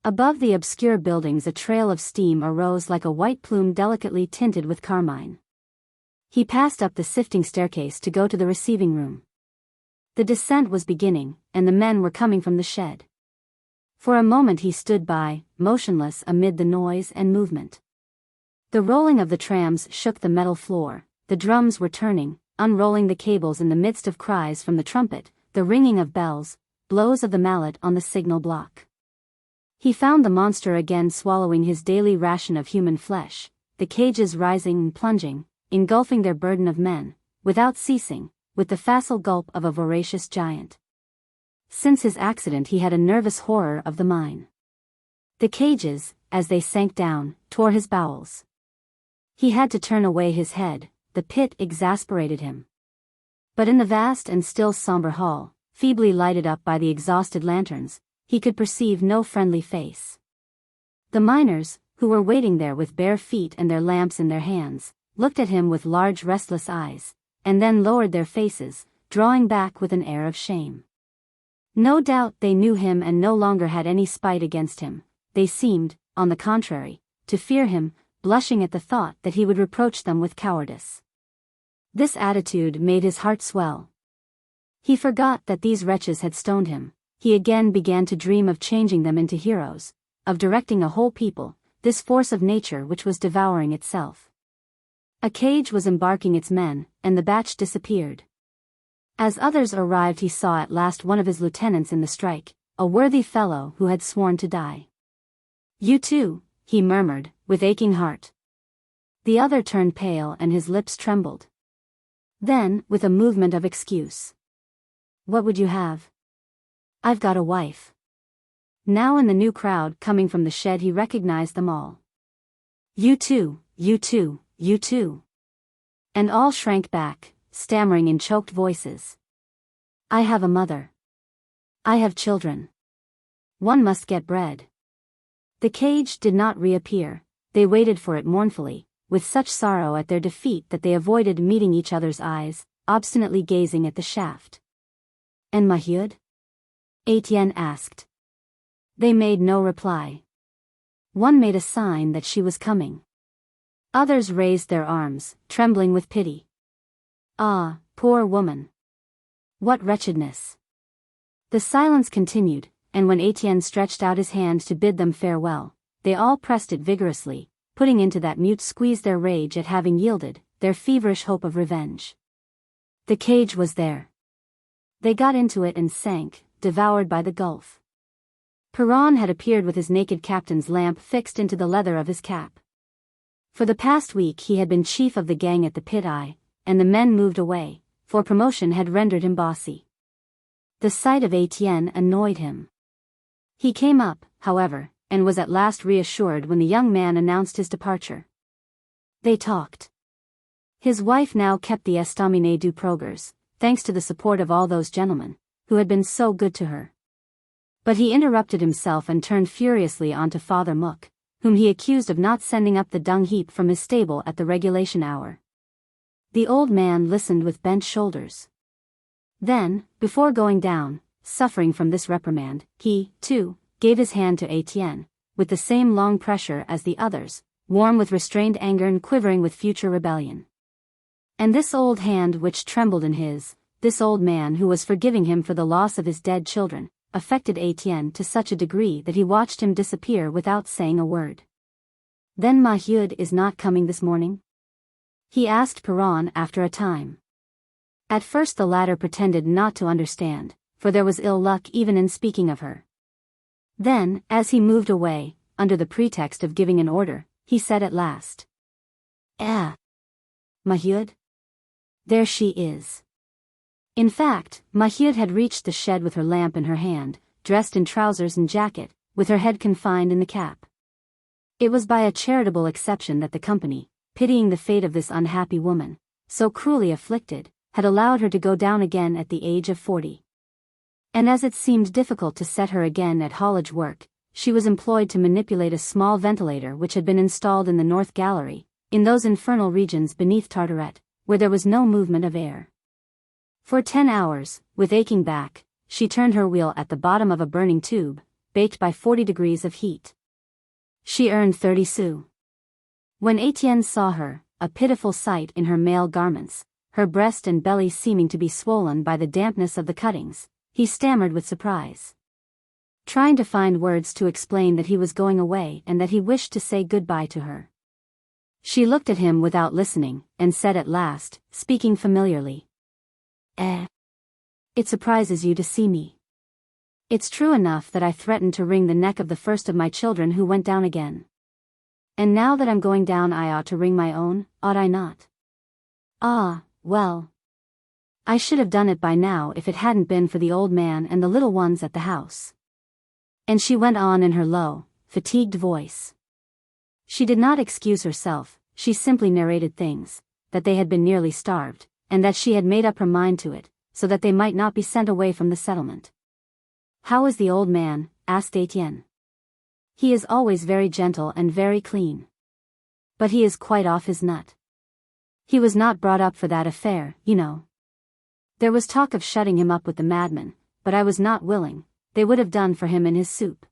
Above the obscure buildings a trail of steam arose like a white plume delicately tinted with carmine. He passed up the sifting staircase to go to the receiving room. The descent was beginning, and the men were coming from the shed. For a moment he stood by, motionless amid the noise and movement. The rolling of the trams shook the metal floor, the drums were turning, unrolling the cables in the midst of cries from the trumpet, the ringing of bells, blows of the mallet on the signal block. He found the monster again swallowing his daily ration of human flesh, the cages rising and plunging, engulfing their burden of men, without ceasing, with the facile gulp of a voracious giant. Since his accident he had a nervous horror of the mine. The cages, as they sank down, tore his bowels. He had to turn away his head, the pit exasperated him. But in the vast and still somber hall, feebly lighted up by the exhausted lanterns, he could perceive no friendly face. The miners, who were waiting there with bare feet and their lamps in their hands, looked at him with large restless eyes, and then lowered their faces, drawing back with an air of shame. No doubt they knew him and no longer had any spite against him. They seemed, on the contrary, to fear him, blushing at the thought that he would reproach them with cowardice. This attitude made his heart swell. He forgot that these wretches had stoned him. He again began to dream of changing them into heroes, of directing a whole people, this force of nature which was devouring itself. A cage was embarking its men, and the batch disappeared. As others arrived he saw at last one of his lieutenants in the strike, a worthy fellow who had sworn to die. "You too," he murmured, with aching heart. The other turned pale and his lips trembled. Then, with a movement of excuse. "What would you have?" "I've got a wife." Now in the new crowd coming from the shed he recognized them all. You too," you too. And all shrank back, stammering in choked voices. I have a mother. I have children. One must get bread. The cage did not reappear. They waited for it mournfully, with such sorrow at their defeat that they avoided meeting each other's eyes, obstinately gazing at the shaft. And Mahyud? Étienne asked. They made no reply. One made a sign that she was coming. Others raised their arms, trembling with pity. Ah, poor woman. What wretchedness. The silence continued, and when Étienne stretched out his hand to bid them farewell, they all pressed it vigorously, putting into that mute squeeze their rage at having yielded, their feverish hope of revenge. The cage was there. They got into it and sank, devoured by the gulf. Perron had appeared with his naked captain's lamp fixed into the leather of his cap. For the past week he had been chief of the gang at the pit eye, and the men moved away, for promotion had rendered him bossy. The sight of Étienne annoyed him. He came up, however, and was at last reassured when the young man announced his departure. They talked. His wife now kept the estaminet du progrès, thanks to the support of all those gentlemen, who had been so good to her. But he interrupted himself and turned furiously on to Father Muck, whom he accused of not sending up the dung heap from his stable at the regulation hour. The old man listened with bent shoulders. Then, before going down, suffering from this reprimand, he, too, gave his hand to Étienne, with the same long pressure as the others, warm with restrained anger and quivering with future rebellion. And this old hand which trembled in his, this old man who was forgiving him for the loss of his dead children, affected Étienne to such a degree that he watched him disappear without saying a word. Then Mahyud is not coming this morning? He asked Perron after a time. At first the latter pretended not to understand, for there was ill luck even in speaking of her. Then, as he moved away, under the pretext of giving an order, he said at last. Mahyud? There she is. In fact, Mahyud had reached the shed with her lamp in her hand, dressed in trousers and jacket, with her head confined in the cap. It was by a charitable exception that the company, pitying the fate of this unhappy woman, so cruelly afflicted, had allowed her to go down again at the age of 40. And as it seemed difficult to set her again at haulage work, she was employed to manipulate a small ventilator which had been installed in the north gallery, in those infernal regions beneath Tartaret, where there was no movement of air. For 10 hours, with aching back, she turned her wheel at the bottom of a burning tube, baked by 40 degrees of heat. She earned 30 sous. When Étienne saw her, a pitiful sight in her male garments, her breast and belly seeming to be swollen by the dampness of the cuttings, he stammered with surprise. Trying to find words to explain that he was going away and that he wished to say goodbye to her. She looked at him without listening, and said at last, speaking familiarly. It surprises you to see me. It's true enough that I threatened to wring the neck of the first of my children who went down again. And now that I'm going down I ought to wring my own, ought I not? Ah, well. I should have done it by now if it hadn't been for the old man and the little ones at the house. And she went on in her low, fatigued voice. She did not excuse herself, she simply narrated things, that they had been nearly starved, and that she had made up her mind to it, so that they might not be sent away from the settlement. How is the old man? Asked Étienne. He is always very gentle and very clean. But he is quite off his nut. He was not brought up for that affair, you know. There was talk of shutting him up with the madmen, but I was not willing. They would have done for him in his soup.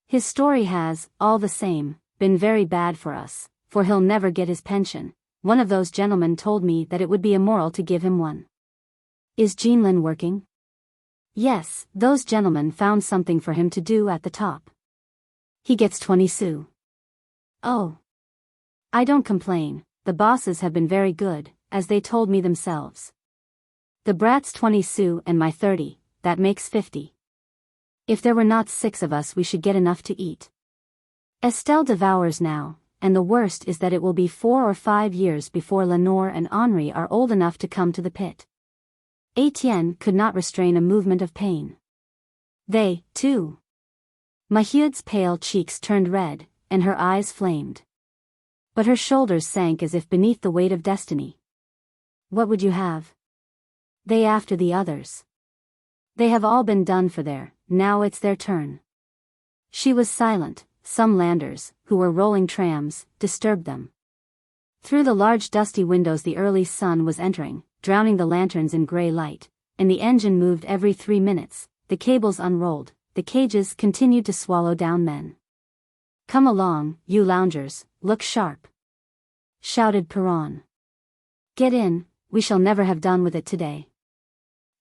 His story has, all the same, been very bad for us, for he'll never get his pension. One of those gentlemen told me that it would be immoral to give him one. Is Jeanlin working? Yes, those gentlemen found something for him to do at the top. He gets 20 sous. Oh. I don't complain, the bosses have been very good, as they told me themselves. The brat's 20 sous and my 30, that makes 50. If there were not 6 of us we should get enough to eat. Estelle devours now, and the worst is that it will be 4 or 5 years before Lenore and Henri are old enough to come to the pit. Étienne could not restrain a movement of pain. They, too. Mahyud's pale cheeks turned red, and her eyes flamed. But her shoulders sank as if beneath the weight of destiny. What would you have? They after the others. They have all been done for now it's their turn. She was silent. Some landers, who were rolling trams, disturbed them. Through the large dusty windows the early sun was entering, drowning the lanterns in grey light, and the engine moved every 3 minutes, the cables unrolled, the cages continued to swallow down men. Come along, you loungers, look sharp, shouted Perron. Get in, we shall never have done with it today.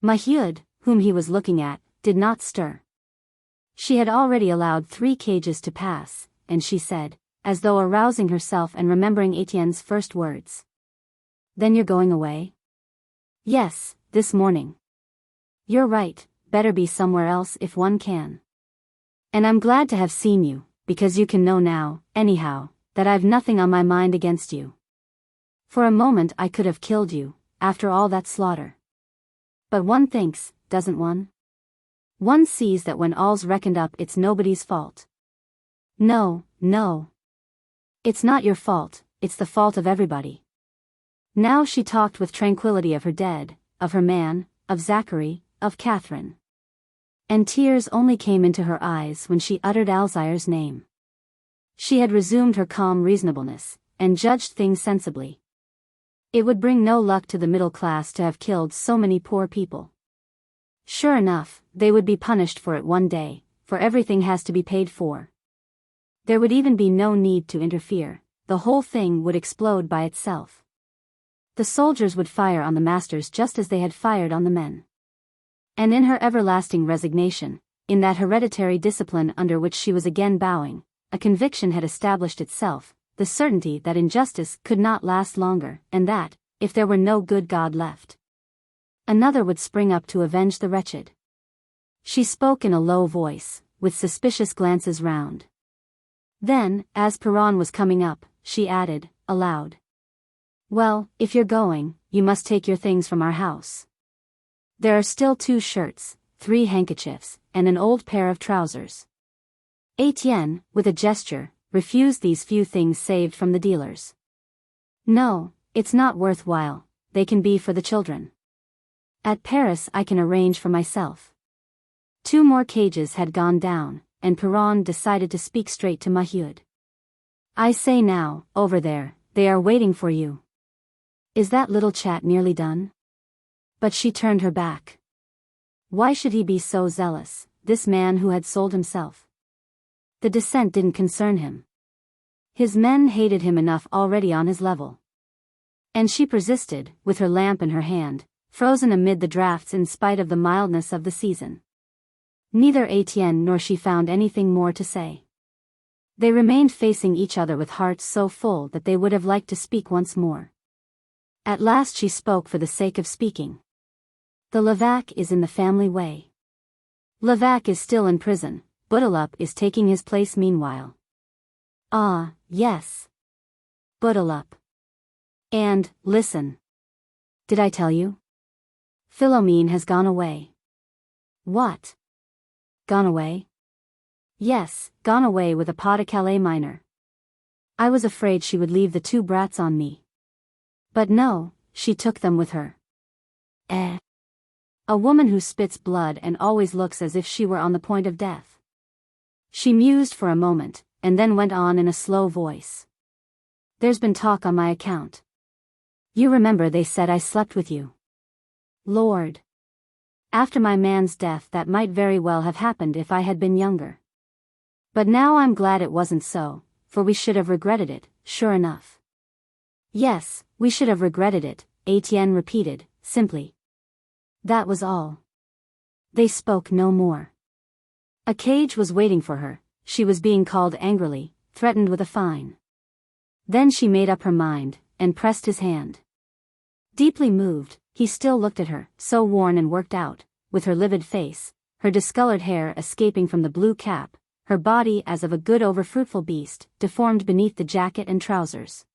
Maheude, whom he was looking at, did not stir. She had already allowed 3 cages to pass, and she said, as though arousing herself and remembering Etienne's first words. Then you're going away? Yes, this morning. You're right, better be somewhere else if one can. And I'm glad to have seen you, because you can know now, anyhow, that I've nothing on my mind against you. For a moment I could have killed you, after all that slaughter. But one thinks, doesn't one? One sees that when all's reckoned up it's nobody's fault. No, no. It's not your fault, it's the fault of everybody. Now she talked with tranquility of her dead, of her man, of Zachary, of Catherine. And tears only came into her eyes when she uttered Alzire's name. She had resumed her calm reasonableness, and judged things sensibly. It would bring no luck to the middle class to have killed so many poor people. Sure enough, they would be punished for it one day, for everything has to be paid for. There would even be no need to interfere, the whole thing would explode by itself. The soldiers would fire on the masters just as they had fired on the men. And in her everlasting resignation, in that hereditary discipline under which she was again bowing, a conviction had established itself, the certainty that injustice could not last longer, and that, if there were no good God left, another would spring up to avenge the wretched. She spoke in a low voice, with suspicious glances round. Then, as Perron was coming up, she added, aloud. Well, if you're going, you must take your things from our house. There are still 2 shirts, 3 handkerchiefs, and an old pair of trousers. Etienne, with a gesture, refused these few things saved from the dealers. No, it's not worthwhile, they can be for the children. At Paris I can arrange for myself. 2 more cages had gone down, and Perron decided to speak straight to Maheude. I say now, over there, they are waiting for you. Is that little chat nearly done? But she turned her back. Why should he be so zealous, this man who had sold himself? The descent didn't concern him. His men hated him enough already on his level. And she persisted, with her lamp in her hand, frozen amid the draughts in spite of the mildness of the season. Neither Etienne nor she found anything more to say. They remained facing each other with hearts so full that they would have liked to speak once more. At last she spoke for the sake of speaking. The Levaque is in the family way. Levaque is still in prison, Bouteloup is taking his place meanwhile. Ah, yes. Bouteloup. And, listen. Did I tell you? Philomene has gone away. What? Gone away? Yes, gone away with a Pas-de-Calais miner. I was afraid she would leave the 2 brats on me. But no, she took them with her. Eh. A woman who spits blood and always looks as if she were on the point of death. She mused for a moment, and then went on in a slow voice. There's been talk on my account. You remember they said I slept with you. Lord. After my man's death that might very well have happened if I had been younger. But now I'm glad it wasn't so, for we should have regretted it, sure enough. Yes, we should have regretted it, Etienne repeated, simply. That was all. They spoke no more. A cage was waiting for her, she was being called angrily, threatened with a fine. Then she made up her mind, and pressed his hand. Deeply moved, he still looked at her, so worn and worked out, with her livid face, her discolored hair escaping from the blue cap, her body as of a good over-fruitful beast, deformed beneath the jacket and trousers.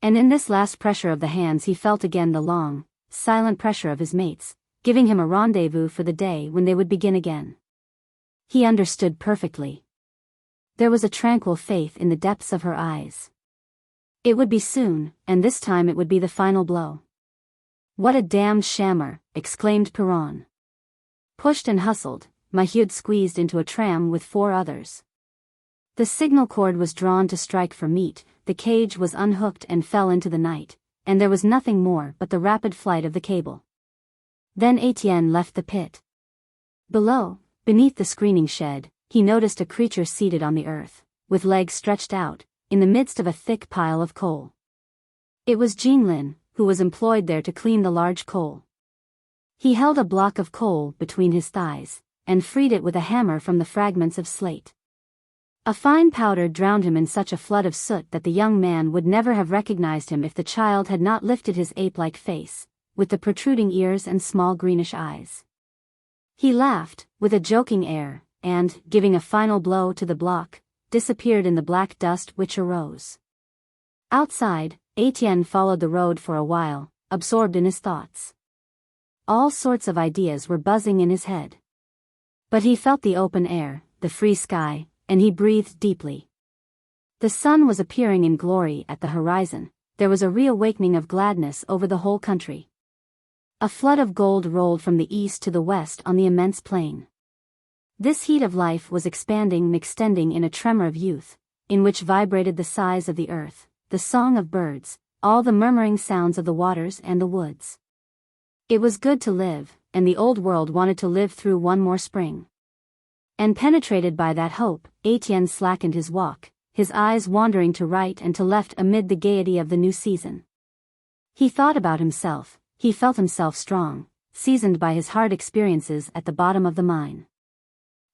And in this last pressure of the hands he felt again the long, silent pressure of his mates, giving him a rendezvous for the day when they would begin again. He understood perfectly. There was a tranquil faith in the depths of her eyes. It would be soon, and this time it would be the final blow. "What a damned shammer," exclaimed Piron. Pushed and hustled, Mahud squeezed into a tram with 4 others. The signal cord was drawn to strike for meat, the cage was unhooked and fell into the night, and there was nothing more but the rapid flight of the cable. Then Étienne left the pit. Below, beneath the screening shed, he noticed a creature seated on the earth, with legs stretched out, in the midst of a thick pile of coal. It was Jeanlin, who was employed there to clean the large coal. He held a block of coal between his thighs, and freed it with a hammer from the fragments of slate. A fine powder drowned him in such a flood of soot that the young man would never have recognized him if the child had not lifted his ape-like face, with the protruding ears and small greenish eyes. He laughed, with a joking air, and, giving a final blow to the block, disappeared in the black dust which arose. Outside, Étienne followed the road for a while, absorbed in his thoughts. All sorts of ideas were buzzing in his head. But he felt the open air, the free sky, and he breathed deeply. The sun was appearing in glory at the horizon, there was a reawakening of gladness over the whole country. A flood of gold rolled from the east to the west on the immense plain. This heat of life was expanding and extending in a tremor of youth, in which vibrated the sighs of the earth, the song of birds, all the murmuring sounds of the waters and the woods. It was good to live, and the old world wanted to live through one more spring. And penetrated by that hope, Étienne slackened his walk, his eyes wandering to right and to left amid the gaiety of the new season. He thought about himself, he felt himself strong, seasoned by his hard experiences at the bottom of the mine.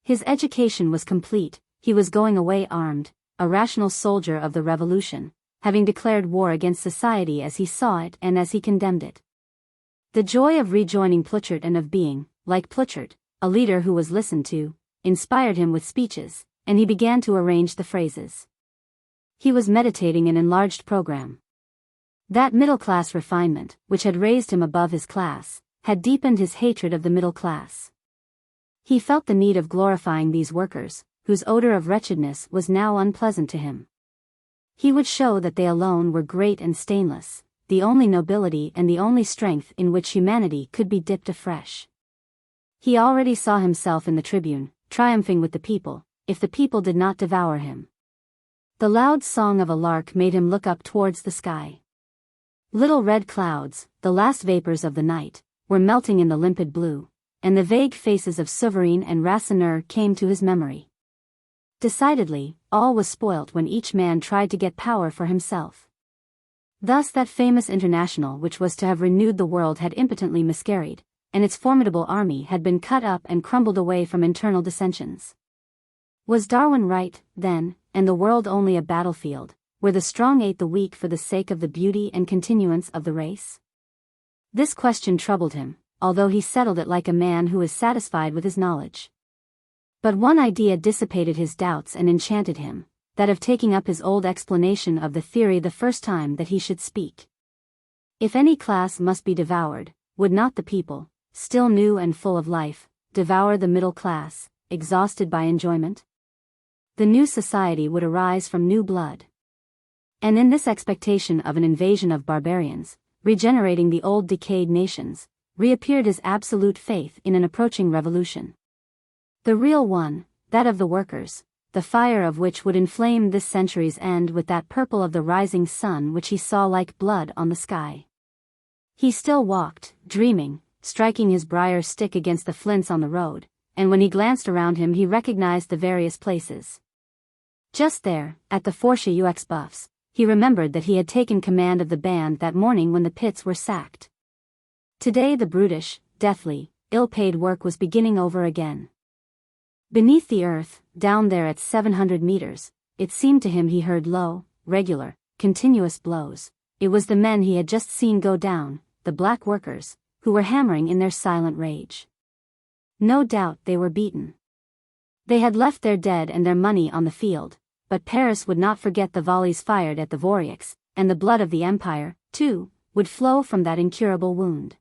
His education was complete, he was going away armed, a rational soldier of the revolution, having declared war against society as he saw it and as he condemned it. The joy of rejoining Plouchert and of being, like Plouchert, a leader who was listened to, inspired him with speeches, and he began to arrange the phrases. He was meditating an enlarged program. That middle-class refinement, which had raised him above his class, had deepened his hatred of the middle class. He felt the need of glorifying these workers, whose odor of wretchedness was now unpleasant to him. He would show that they alone were great and stainless, the only nobility and the only strength in which humanity could be dipped afresh. He already saw himself in the tribune, triumphing with the people, if the people did not devour him. The loud song of a lark made him look up towards the sky. Little red clouds, the last vapors of the night, were melting in the limpid blue, and the vague faces of Souverain and Rasseneur came to his memory. Decidedly, all was spoilt when each man tried to get power for himself. Thus that famous international which was to have renewed the world had impotently miscarried, and its formidable army had been cut up and crumbled away from internal dissensions. Was Darwin right, then, and the world only a battlefield, where the strong ate the weak for the sake of the beauty and continuance of the race? This question troubled him, although he settled it like a man who is satisfied with his knowledge. But one idea dissipated his doubts and enchanted him, that of taking up his old explanation of the theory the first time that he should speak. If any class must be devoured, would not the people, still new and full of life, devour the middle class, exhausted by enjoyment? The new society would arise from new blood. And in this expectation of an invasion of barbarians, regenerating the old decayed nations, reappeared his absolute faith in an approaching revolution. The real one, that of the workers, the fire of which would inflame this century's end with that purple of the rising sun which he saw like blood on the sky. He still walked, dreaming, striking his briar stick against the flints on the road, and when he glanced around him he recognized the various places. Just there, at the Forcheux Buffs, he remembered that he had taken command of the band that morning when the pits were sacked. Today the brutish, deathly, ill-paid work was beginning over again. Beneath the earth, down there at 700 meters, it seemed to him he heard low, regular, continuous blows. It was the men he had just seen go down, the black workers, who were hammering in their silent rage. No doubt they were beaten. They had left their dead and their money on the field, but Paris would not forget the volleys fired at the Voreux, and the blood of the empire, too, would flow from that incurable wound.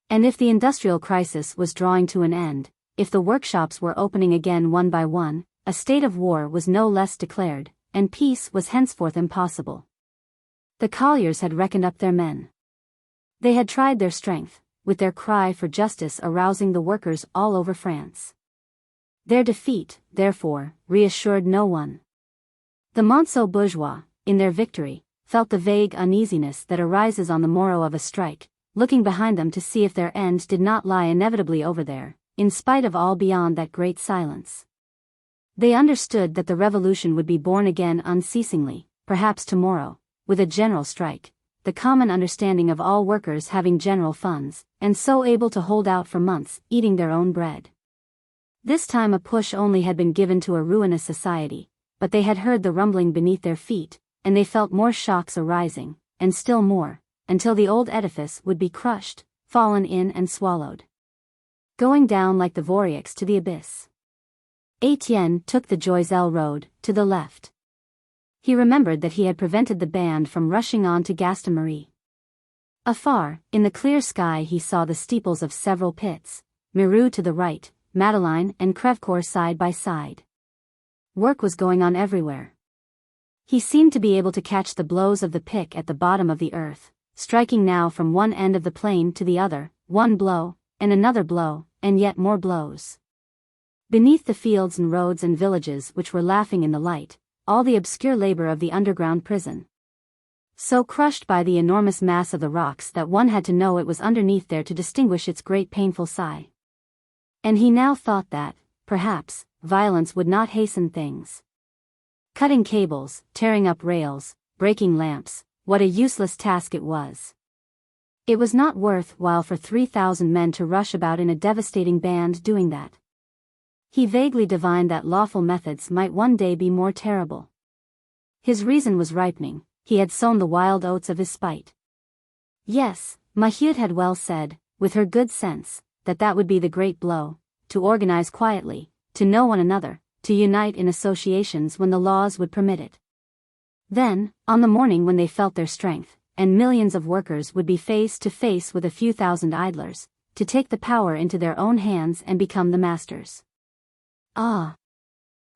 And if the industrial crisis was drawing to an end, if the workshops were opening again one by one, a state of war was no less declared, and peace was henceforth impossible. The colliers had reckoned up their men. They had tried their strength, with their cry for justice arousing the workers all over France. Their defeat, therefore, reassured no one. The Monceau bourgeois, in their victory, felt the vague uneasiness that arises on the morrow of a strike, looking behind them to see if their end did not lie inevitably over there, in spite of all beyond that great silence. They understood that the revolution would be born again unceasingly, perhaps tomorrow, with a general strike, the common understanding of all workers having general funds, and so able to hold out for months, eating their own bread. This time a push only had been given to a ruinous society, but they had heard the rumbling beneath their feet, and they felt more shocks arising, and still more, until the old edifice would be crushed, fallen in and swallowed, going down like the Voreux to the abyss. Étienne took the Joiselle road, to the left. He remembered that he had prevented the band from rushing on to Gaston-Marie. Afar, in the clear sky he saw the steeples of several pits, Mirou to the right, Madeleine and Crèvecoeur side by side. Work was going on everywhere. He seemed to be able to catch the blows of the pick at the bottom of the earth, striking now from one end of the plain to the other, one blow, and another blow, and yet more blows. Beneath the fields and roads and villages which were laughing in the light, all the obscure labor of the underground prison. So crushed by the enormous mass of the rocks that one had to know it was underneath there to distinguish its great painful sigh. And he now thought that, perhaps, violence would not hasten things. Cutting cables, tearing up rails, breaking lamps, what a useless task it was. It was not worth while for 3,000 men to rush about in a devastating band doing that. He vaguely divined that lawful methods might one day be more terrible. His reason was ripening, he had sown the wild oats of his spite. Yes, Maheude had well said, with her good sense, that would be the great blow, to organize quietly, to know one another, to unite in associations when the laws would permit it. Then, on the morning when they felt their strength, and millions of workers would be face to face with a few thousand idlers, to take the power into their own hands and become the masters. Ah!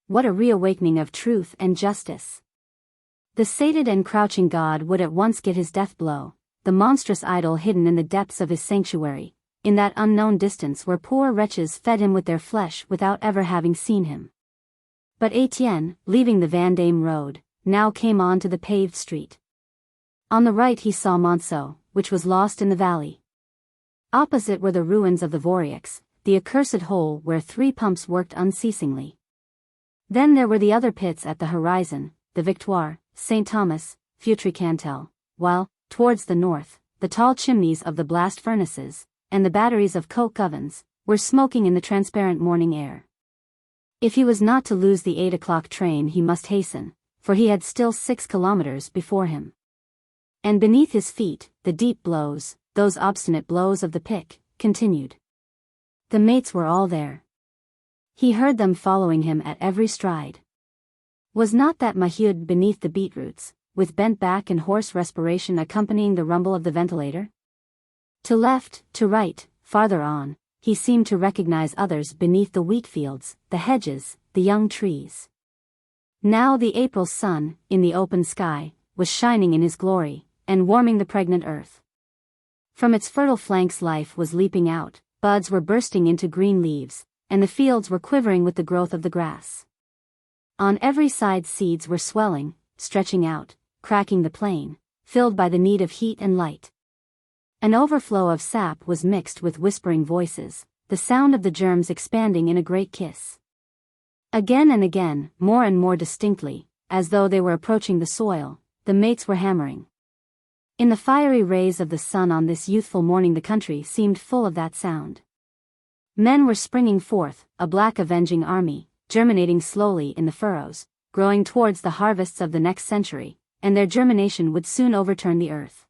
What a reawakening of truth and justice! The sated and crouching God would at once get his death blow, the monstrous idol hidden in the depths of his sanctuary, in that unknown distance where poor wretches fed him with their flesh without ever having seen him. But Étienne, leaving the Vendôme road, now came on to the paved street. On the right he saw Monceau, which was lost in the valley. Opposite were the ruins of the Voreux, the accursed hole where 3 pumps worked unceasingly. Then there were the other pits at the horizon, the Victoire, St. Thomas, Feutry-Cantel, while, towards the north, the tall chimneys of the blast furnaces, and the batteries of coke ovens, were smoking in the transparent morning air. If he was not to lose the 8 o'clock train he must hasten, for he had still 6 kilometers before him. And beneath his feet, the deep blows, those obstinate blows of the pick, continued. The mates were all there. He heard them following him at every stride. Was not that Maheude beneath the beetroots, with bent back and hoarse respiration accompanying the rumble of the ventilator? To left, to right, farther on, he seemed to recognize others beneath the wheat fields, the hedges, the young trees. Now the April sun, in the open sky, was shining in his glory, and warming the pregnant earth. From its fertile flanks life was leaping out, buds were bursting into green leaves, and the fields were quivering with the growth of the grass. On every side seeds were swelling, stretching out, cracking the plain, filled by the need of heat and light. An overflow of sap was mixed with whispering voices, the sound of the germs expanding in a great kiss. Again and again, more and more distinctly, as though they were approaching the soil, the mates were hammering. In the fiery rays of the sun on this youthful morning the country seemed full of that sound. Men were springing forth, a black avenging army, germinating slowly in the furrows, growing towards the harvests of the next century, and their germination would soon overturn the earth.